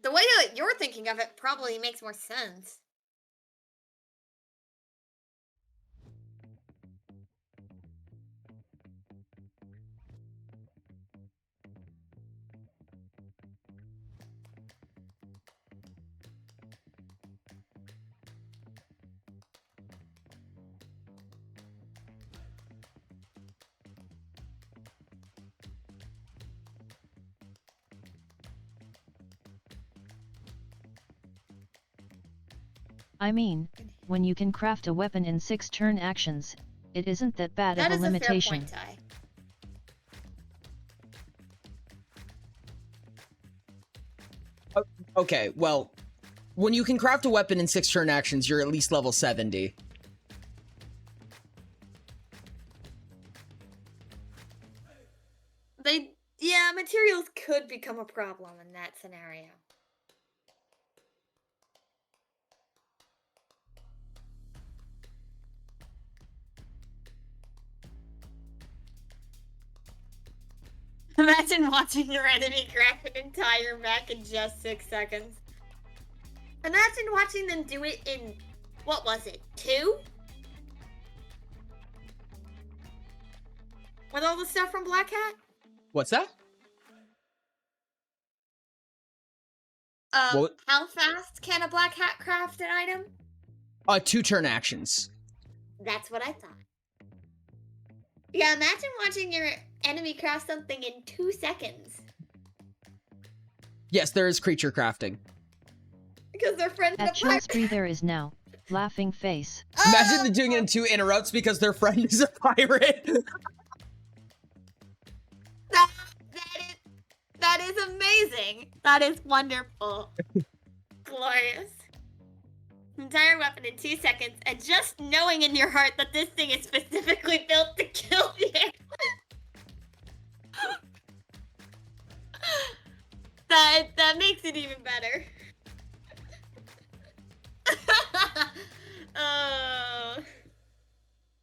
The way that you're thinking of it probably makes more sense. I mean, when you can craft a weapon in 6 turn actions, it isn't that bad That of is a limitation. A fair point, Ty. Okay, well, when you can craft a weapon in 6 turn actions, you're at least level 70. Yeah, materials could become a problem in that scenario. Imagine watching your enemy craft an entire mech in just 6 seconds. Imagine watching them do it in, what was it, 2? With all the stuff from Black Hat? What's that? What? How fast can a Black Hat craft an item? 2 turn actions. That's what I thought. Yeah, imagine watching your enemy craft something in 2 seconds. Yes, there is creature crafting. Because their friend At Chillspree there is now. Laughing face. Imagine them doing it in 2 interrupts because their friend is a pirate. That is amazing. That is wonderful. Glorious. Entire weapon in 2 seconds, and just knowing in your heart that this thing is specifically built to kill you. that makes it even better. Oh,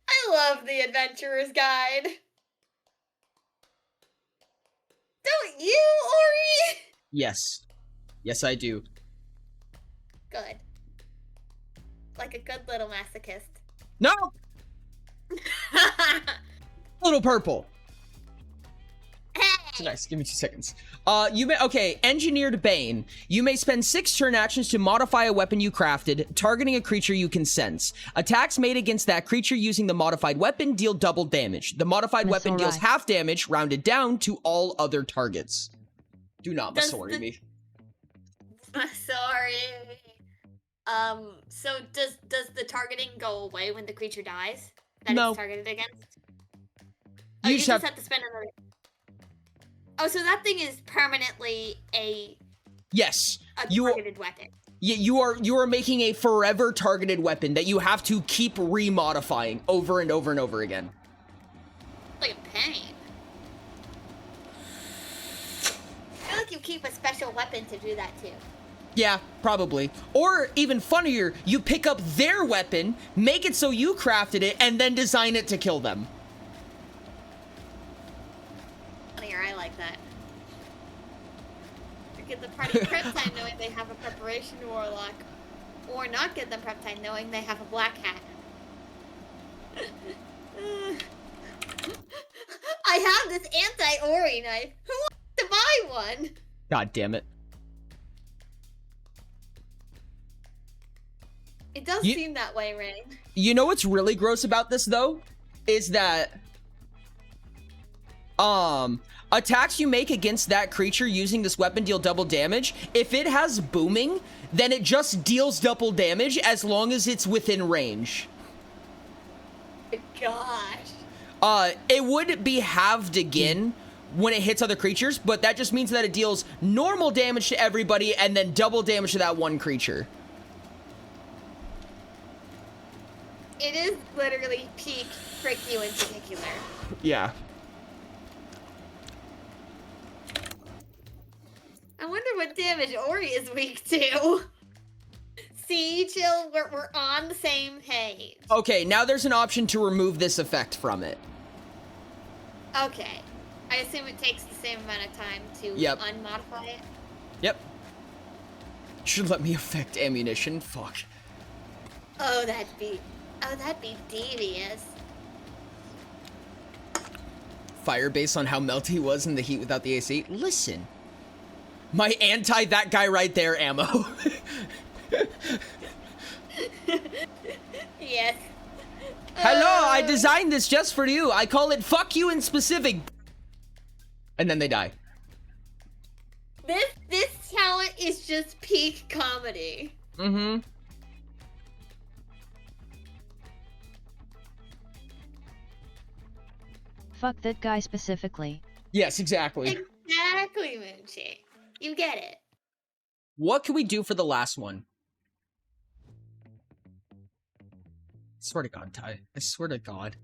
I love the Adventurer's Guide. Don't you, Ori? Yes. Yes, I do. Good. Like a good little masochist. No! Little purple. Hey! Nice, give me 2 seconds. Engineered Bane. You may spend 6 turn actions to modify a weapon you crafted, targeting a creature you can sense. Attacks made against that creature using the modified weapon deal double damage. The modified weapon deals half damage, rounded down to all other targets. Do not Masori me. Sorry. So does the targeting go away when the creature dies? That No. it's targeted against? You You just just have- have to spend another... Oh, so that thing is permanently a Yes. targeted weapon. You are making a forever targeted weapon that you have to keep remodifying over and over and over again. Like a pain. I feel like you keep a special weapon to do that too. Yeah, probably. Or even funnier, you pick up their weapon, make it so you crafted it, and then design it to kill them. Funnier, I like that. Or give the party prep time knowing they have a preparation warlock. Or not give them prep time knowing they have a black hat. I have this anti-Ori knife. Who wants to buy one? God damn it. It does seem that way, Rain. You know what's really gross about this, though? Is that... attacks you make against that creature using this weapon deal double damage. If it has booming, then it just deals double damage as long as it's within range. Gosh. It would be halved again when it hits other creatures, but that just means that it deals normal damage to everybody and then double damage to that one creature. It is literally peak frick you in particular. Yeah. I wonder what damage Ori is weak to. See, Chill, we're on the same page. Okay, now there's an option to remove this effect from it. Okay. I assume it takes the same amount of time to unmodify it. Yep. Should let me affect ammunition. Fuck. Oh, that'd be devious. Fire based on how melty he was in the heat without the AC. Listen. My anti that guy right there ammo. Yes. Hello, I designed this just for you. I call it fuck you in specific. And then they die. This talent is just peak comedy. Mm-hmm. Fuck that guy specifically. Yes, exactly. Exactly, Moonshee. You get it. What can we do for the last one? I swear to God, Ty. I swear to God.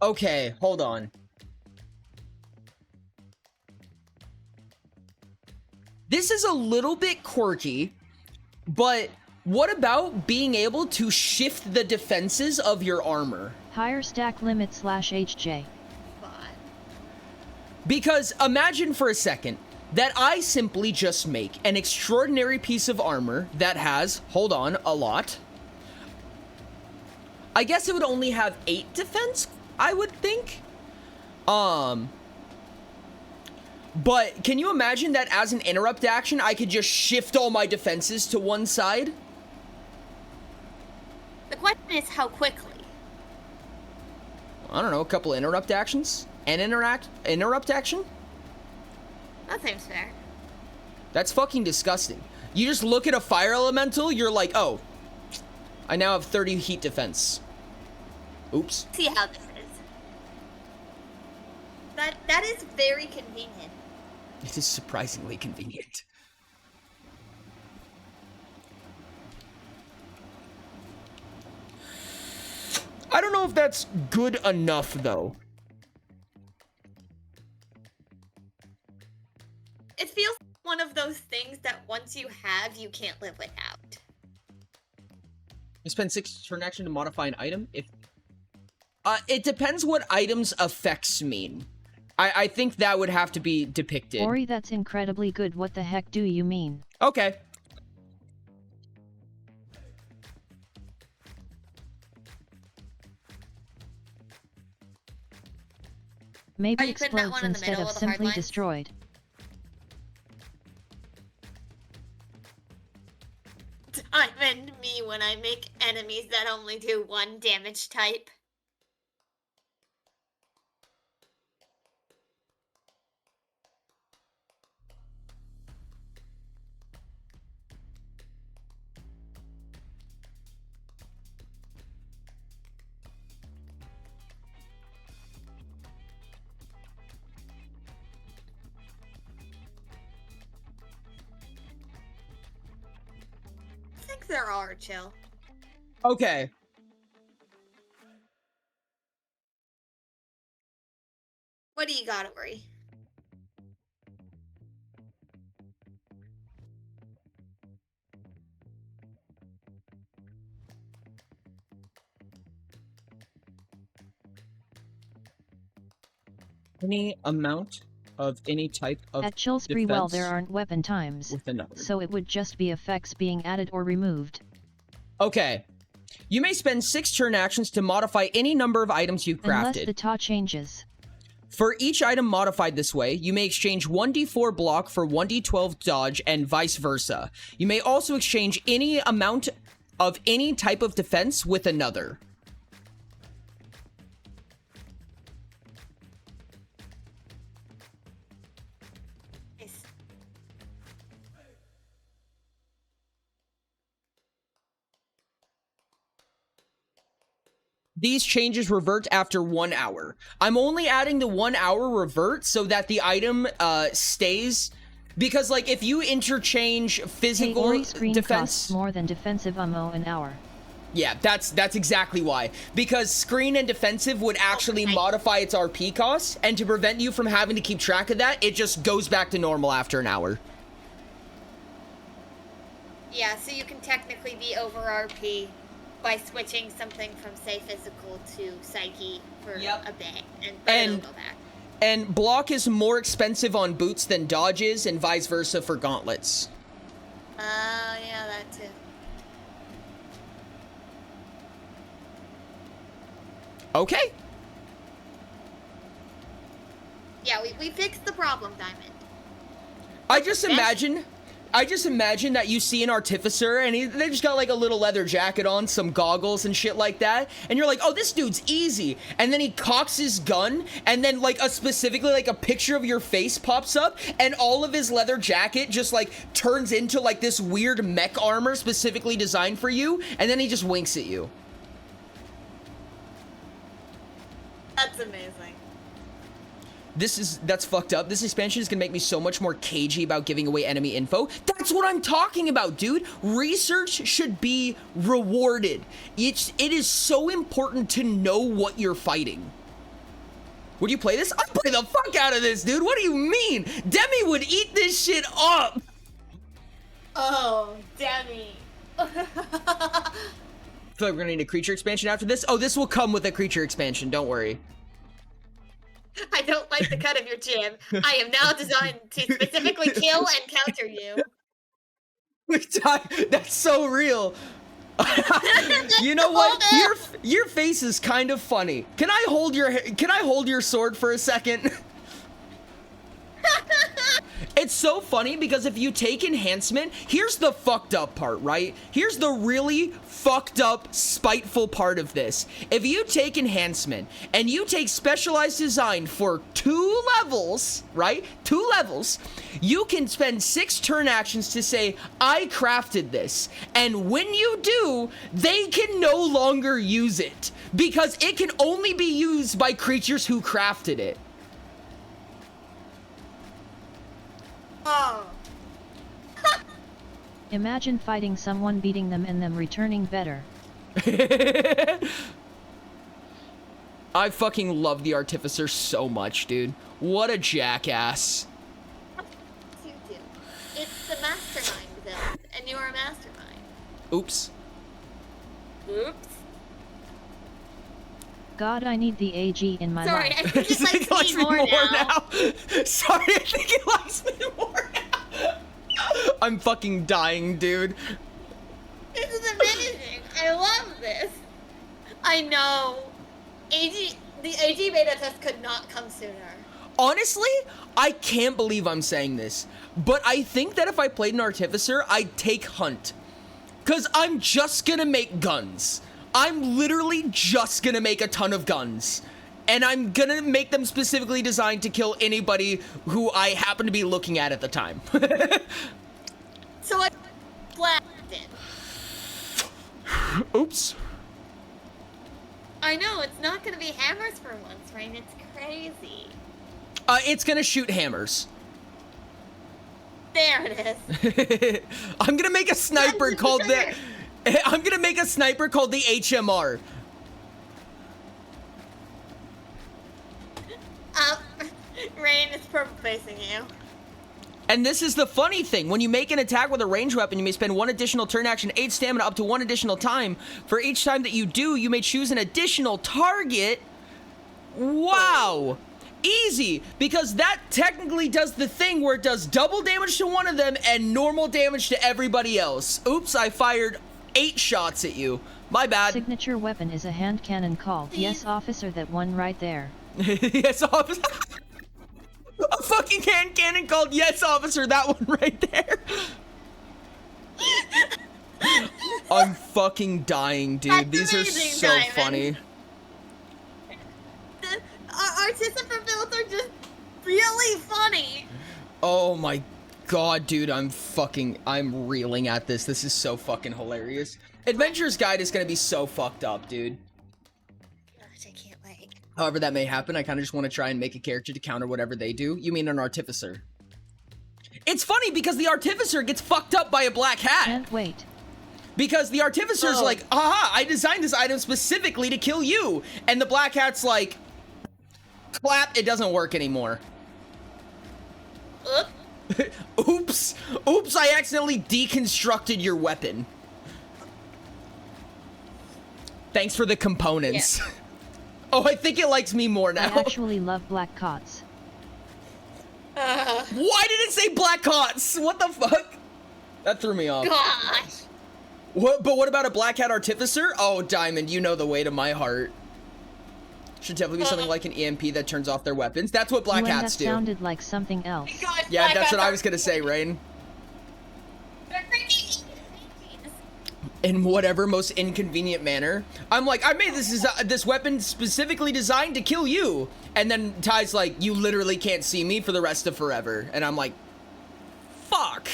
Okay, hold on. this is a little bit quirky, but what about being able to shift the defenses of your armor? Higher stack limit /HJ. Because imagine for a second that I simply just make an extraordinary piece of armor that has, hold on, a lot. I guess it would only have 8 defense, I would think. But can you imagine that as an interrupt action, I could just shift all my defenses to one side? The question is how quickly. I don't know, a couple interrupt actions? An interrupt action? That seems fair. That's fucking disgusting. You just look at a fire elemental, you're like, oh, I now have 30 heat defense. Oops. See how this is. That is very convenient. It is surprisingly convenient. I don't know if that's good enough, though. It feels like one of those things that once you have, you can't live without. You spend 6 turn action to modify an item. If it depends what items effects mean. I think that would have to be depicted. Ori, that's incredibly good. What the heck do you mean? Okay. Maybe explodes instead of simply destroyed. Diamond me when I make enemies that only do 1 damage type. I think there are, chill. Okay. What do you got, Ori? Any amount of any type of At Chill Spree, well, there aren't weapon times, so it would just be effects being added or removed. Okay. You may spend 6 turn actions to modify any number of items you've crafted. Unless the TA changes. For each item modified this way, you may exchange 1d4 block for 1d12 dodge and vice versa. You may also exchange any amount of any type of defense with another. These changes revert after 1 hour. I'm only adding the 1 hour revert so that the item stays, because like if you interchange physical defense costs more than defensive ammo an hour. Yeah, that's exactly why. Because screen and defensive would actually modify its RP costs, and to prevent you from having to keep track of that, it just goes back to normal after an hour. Yeah, so you can technically be over RP by switching something from, say, physical to psyche for a bit, and it'll go back. And block is more expensive on boots than dodge is, and vice versa for gauntlets. Yeah, that too. Okay. Yeah, we fixed the problem, Diamond. I just imagine that you see an artificer and they just got like a little leather jacket on, some goggles and shit like that, and you're like, oh, this dude's easy. And then he cocks his gun, and then like specifically like a picture of your face pops up, and all of his leather jacket just like turns into like this weird mech armor specifically designed for you, and then he just winks at you. That's amazing. That's fucked up. This expansion is gonna make me so much more cagey about giving away enemy info. That's what I'm talking about, dude. Research should be rewarded. It is so important to know what you're fighting. Would you play this? I'd play the fuck out of this, dude. What do you mean? Demi would eat this shit up. Oh, Demi. I feel like we're gonna need a creature expansion after this. Oh, this will come with a creature expansion. Don't worry. I don't like the cut of your jib. I am now designed to specifically kill and counter you. That's so real. You know what? Your face is kind of funny. Can I hold your sword for a second? It's so funny because if you take enhancement, here's the fucked up part, right? Here's the really fucked up, spiteful part of this. If you take enhancement and you take specialized design for 2 levels, right? 2 levels, you can spend 6 turn actions to say, I crafted this. And when you do, they can no longer use it because it can only be used by creatures who crafted it. Oh. Imagine fighting someone, beating them, and them returning better. I fucking love the Artificer so much, dude. What a jackass. You do. It's the mastermind build, and you are a mastermind. Oops. Oops. God, I need the AG in my Sorry, life. I think it likes me more now. Sorry, I think it likes me more now. I'm fucking dying, dude. This is amazing. I love this. I know. The AG beta test could not come sooner. Honestly, I can't believe I'm saying this, but I think that if I played an Artificer, I'd take Hunt. Because I'm just gonna make guns. I'm literally just gonna make a ton of guns. And I'm gonna make them specifically designed to kill anybody who I happen to be looking at the time. So I blasted. Oops. I know, it's not gonna be hammers for once, right? It's crazy. It's gonna shoot hammers. There it is. I'm gonna make a sniper called the... I'm gonna make a sniper called the HMR. Rain is purple facing you. And this is the funny thing. When you make an attack with a ranged weapon, you may spend 1 additional turn action, 8 stamina, up to 1 additional time. For each time that you do, you may choose an additional target. Wow. Easy, because that technically does the thing where it does double damage to one of them and normal damage to everybody else. Oops, I fired 8 shots at you. My bad. Signature weapon is a hand cannon called Yes Officer, that one right there. Yes Officer. A fucking hand cannon called Yes Officer, that one right there. I'm fucking dying, dude. That's These amazing, are so Diamond. funny. The Artificer builds are just really funny. Oh my god, dude, I'm reeling at this. This is so fucking hilarious. Adventurer's Guide is gonna be so fucked up, dude. Gosh, I can't wait. However that may happen, I kind of just want to try and make a character to counter whatever they do. You mean an Artificer? It's funny because the Artificer gets fucked up by a black hat. Can't wait. Because the Artificer's like, aha, I designed this item specifically to kill you. And the black hat's like, clap, it doesn't work anymore. Oops. Oops, I accidentally deconstructed your weapon. Thanks for the components. Yeah. Oh, I think it likes me more now. I actually love black cots. Why did it say black cots? What the fuck? That threw me off. Gosh. What? But what about a black hat Artificer? Oh, Diamond, you know the way to my heart. Should definitely be something like an EMP that turns off their weapons. That's what black hats do. That sounded like something else. Yeah, that's what I was gonna say, Rain. In whatever most inconvenient manner. I'm like, I made this weapon specifically designed to kill you. And then Ty's like, you literally can't see me for the rest of forever. And I'm like, fuck.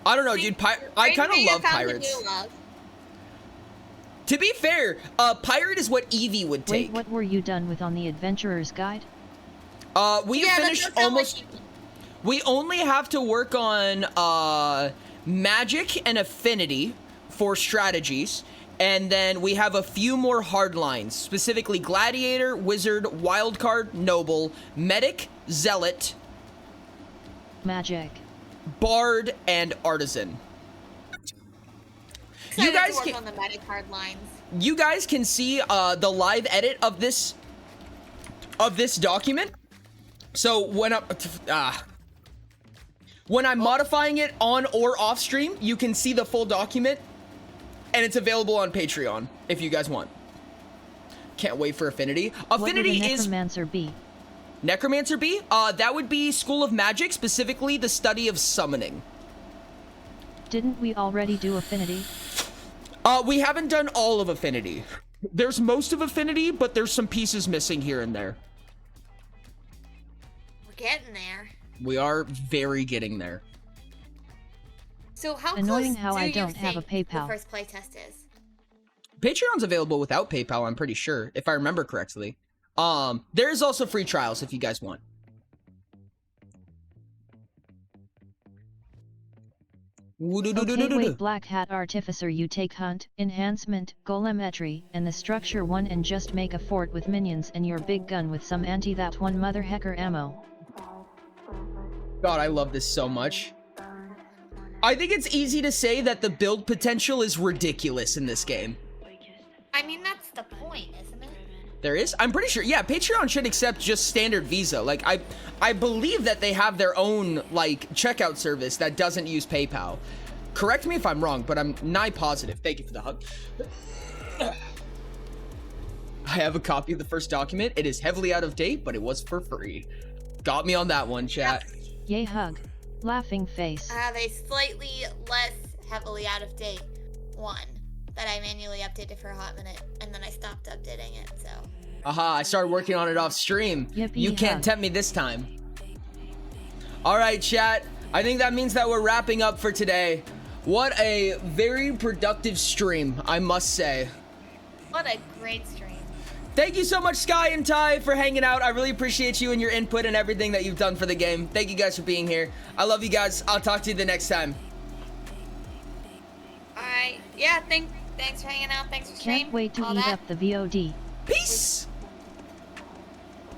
I don't know, dude. I kind of love pirates. To be fair, pirate is what Evie would take. Wait, what were you done with on the Adventurer's Guide? We finished almost... We only have to work on magic and affinity for strategies, and then we have a few more hard lines, specifically gladiator, wizard, wildcard, noble, medic, zealot, Magic. Bard, and Artisan. You guys can on the meta card lines. You guys can see the live edit of this document. So when I'm modifying it on or off stream, you can see the full document, and it's available on Patreon if you guys want. Can't wait for Affinity. Affinity what would a is Necromancer be? Necromancer be? That would be School of Magic, specifically the study of summoning. Didn't we already do Affinity? We haven't done all of Affinity. There's most of Affinity, but there's some pieces missing here and there. We're getting there. We are very getting there. So how Annoying close how do I you don't have a think PayPal. the first playtest is? Patreon's available without PayPal, I'm pretty sure, if I remember correctly. There's also free trials if you guys want. Okay, wait, Black Hat Artificer, you take Hunt, Enhancement, Golemetry, and the Structure 1 and just make a fort with minions and your big gun with some anti-that one mother hecker ammo. God, I love this so much. I think it's easy to say that the build potential is ridiculous in this game. I mean, that's the point, isn't it? There is? I'm pretty sure. Yeah, Patreon should accept just standard Visa. Like, I believe that they have their own, like, checkout service that doesn't use PayPal. Correct me if I'm wrong, but I'm nigh positive. Thank you for the hug. I have a copy of the first document. It is heavily out of date, but it was for free. Got me on that one, chat. Yay, hug. Laughing face. I have a slightly less heavily out of date one that I manually updated for a hot minute, and then I stopped updating it, so. Aha, I started working on it off stream. Yippee, you can't tempt me this time. All right, chat. I think that means that we're wrapping up for today. What a very productive stream, I must say. What a great stream. Thank you so much, Sky and Ty, for hanging out. I really appreciate you and your input and everything that you've done for the game. Thank you guys for being here. I love you guys. I'll talk to you the next time. Alright, yeah, thanks for hanging out. Thanks for stream. Can't wait to all eat that. up the VOD. Peace!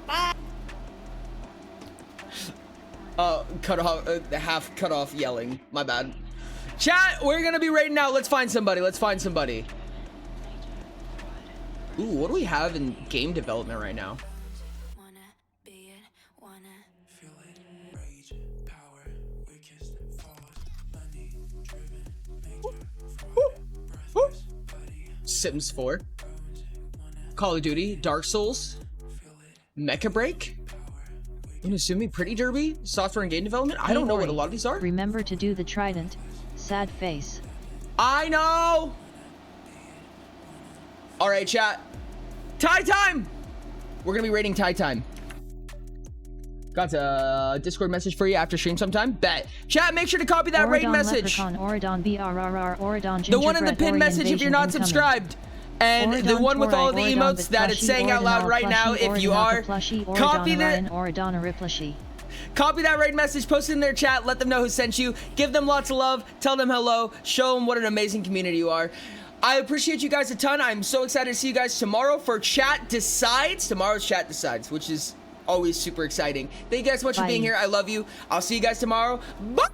Bye! Half cut off yelling. My bad. Chat, we're gonna be raiding out. Let's find somebody. Let's find somebody. Ooh, what do we have in game development right now? Sims 4, Call of Duty, Dark Souls, Mecha Break, Inazumi, Pretty Derby, software and game development. I don't know what a lot of these are. Remember to do the trident. Sad face. I know. All right, chat. Tie time. We're gonna be raiding tie time. Got a Discord message for you after stream sometime. Bet. Chat, make sure to copy that raid message. Oridon BRRR, Oridon the one in the pinned message if you're not subscribed. And Oridon the one with all of the Oridon emotes that it's saying out loud right now if you are. Copy that raid message, post it in their chat, let them know who sent you. Give them lots of love, tell them hello, show them what an amazing community you are. I appreciate you guys a ton. I'm so excited to see you guys tomorrow for Chat Decides. Tomorrow's Chat Decides, which is always super exciting. Thank you guys so much for being here. I love you. I'll see you guys tomorrow. Bye.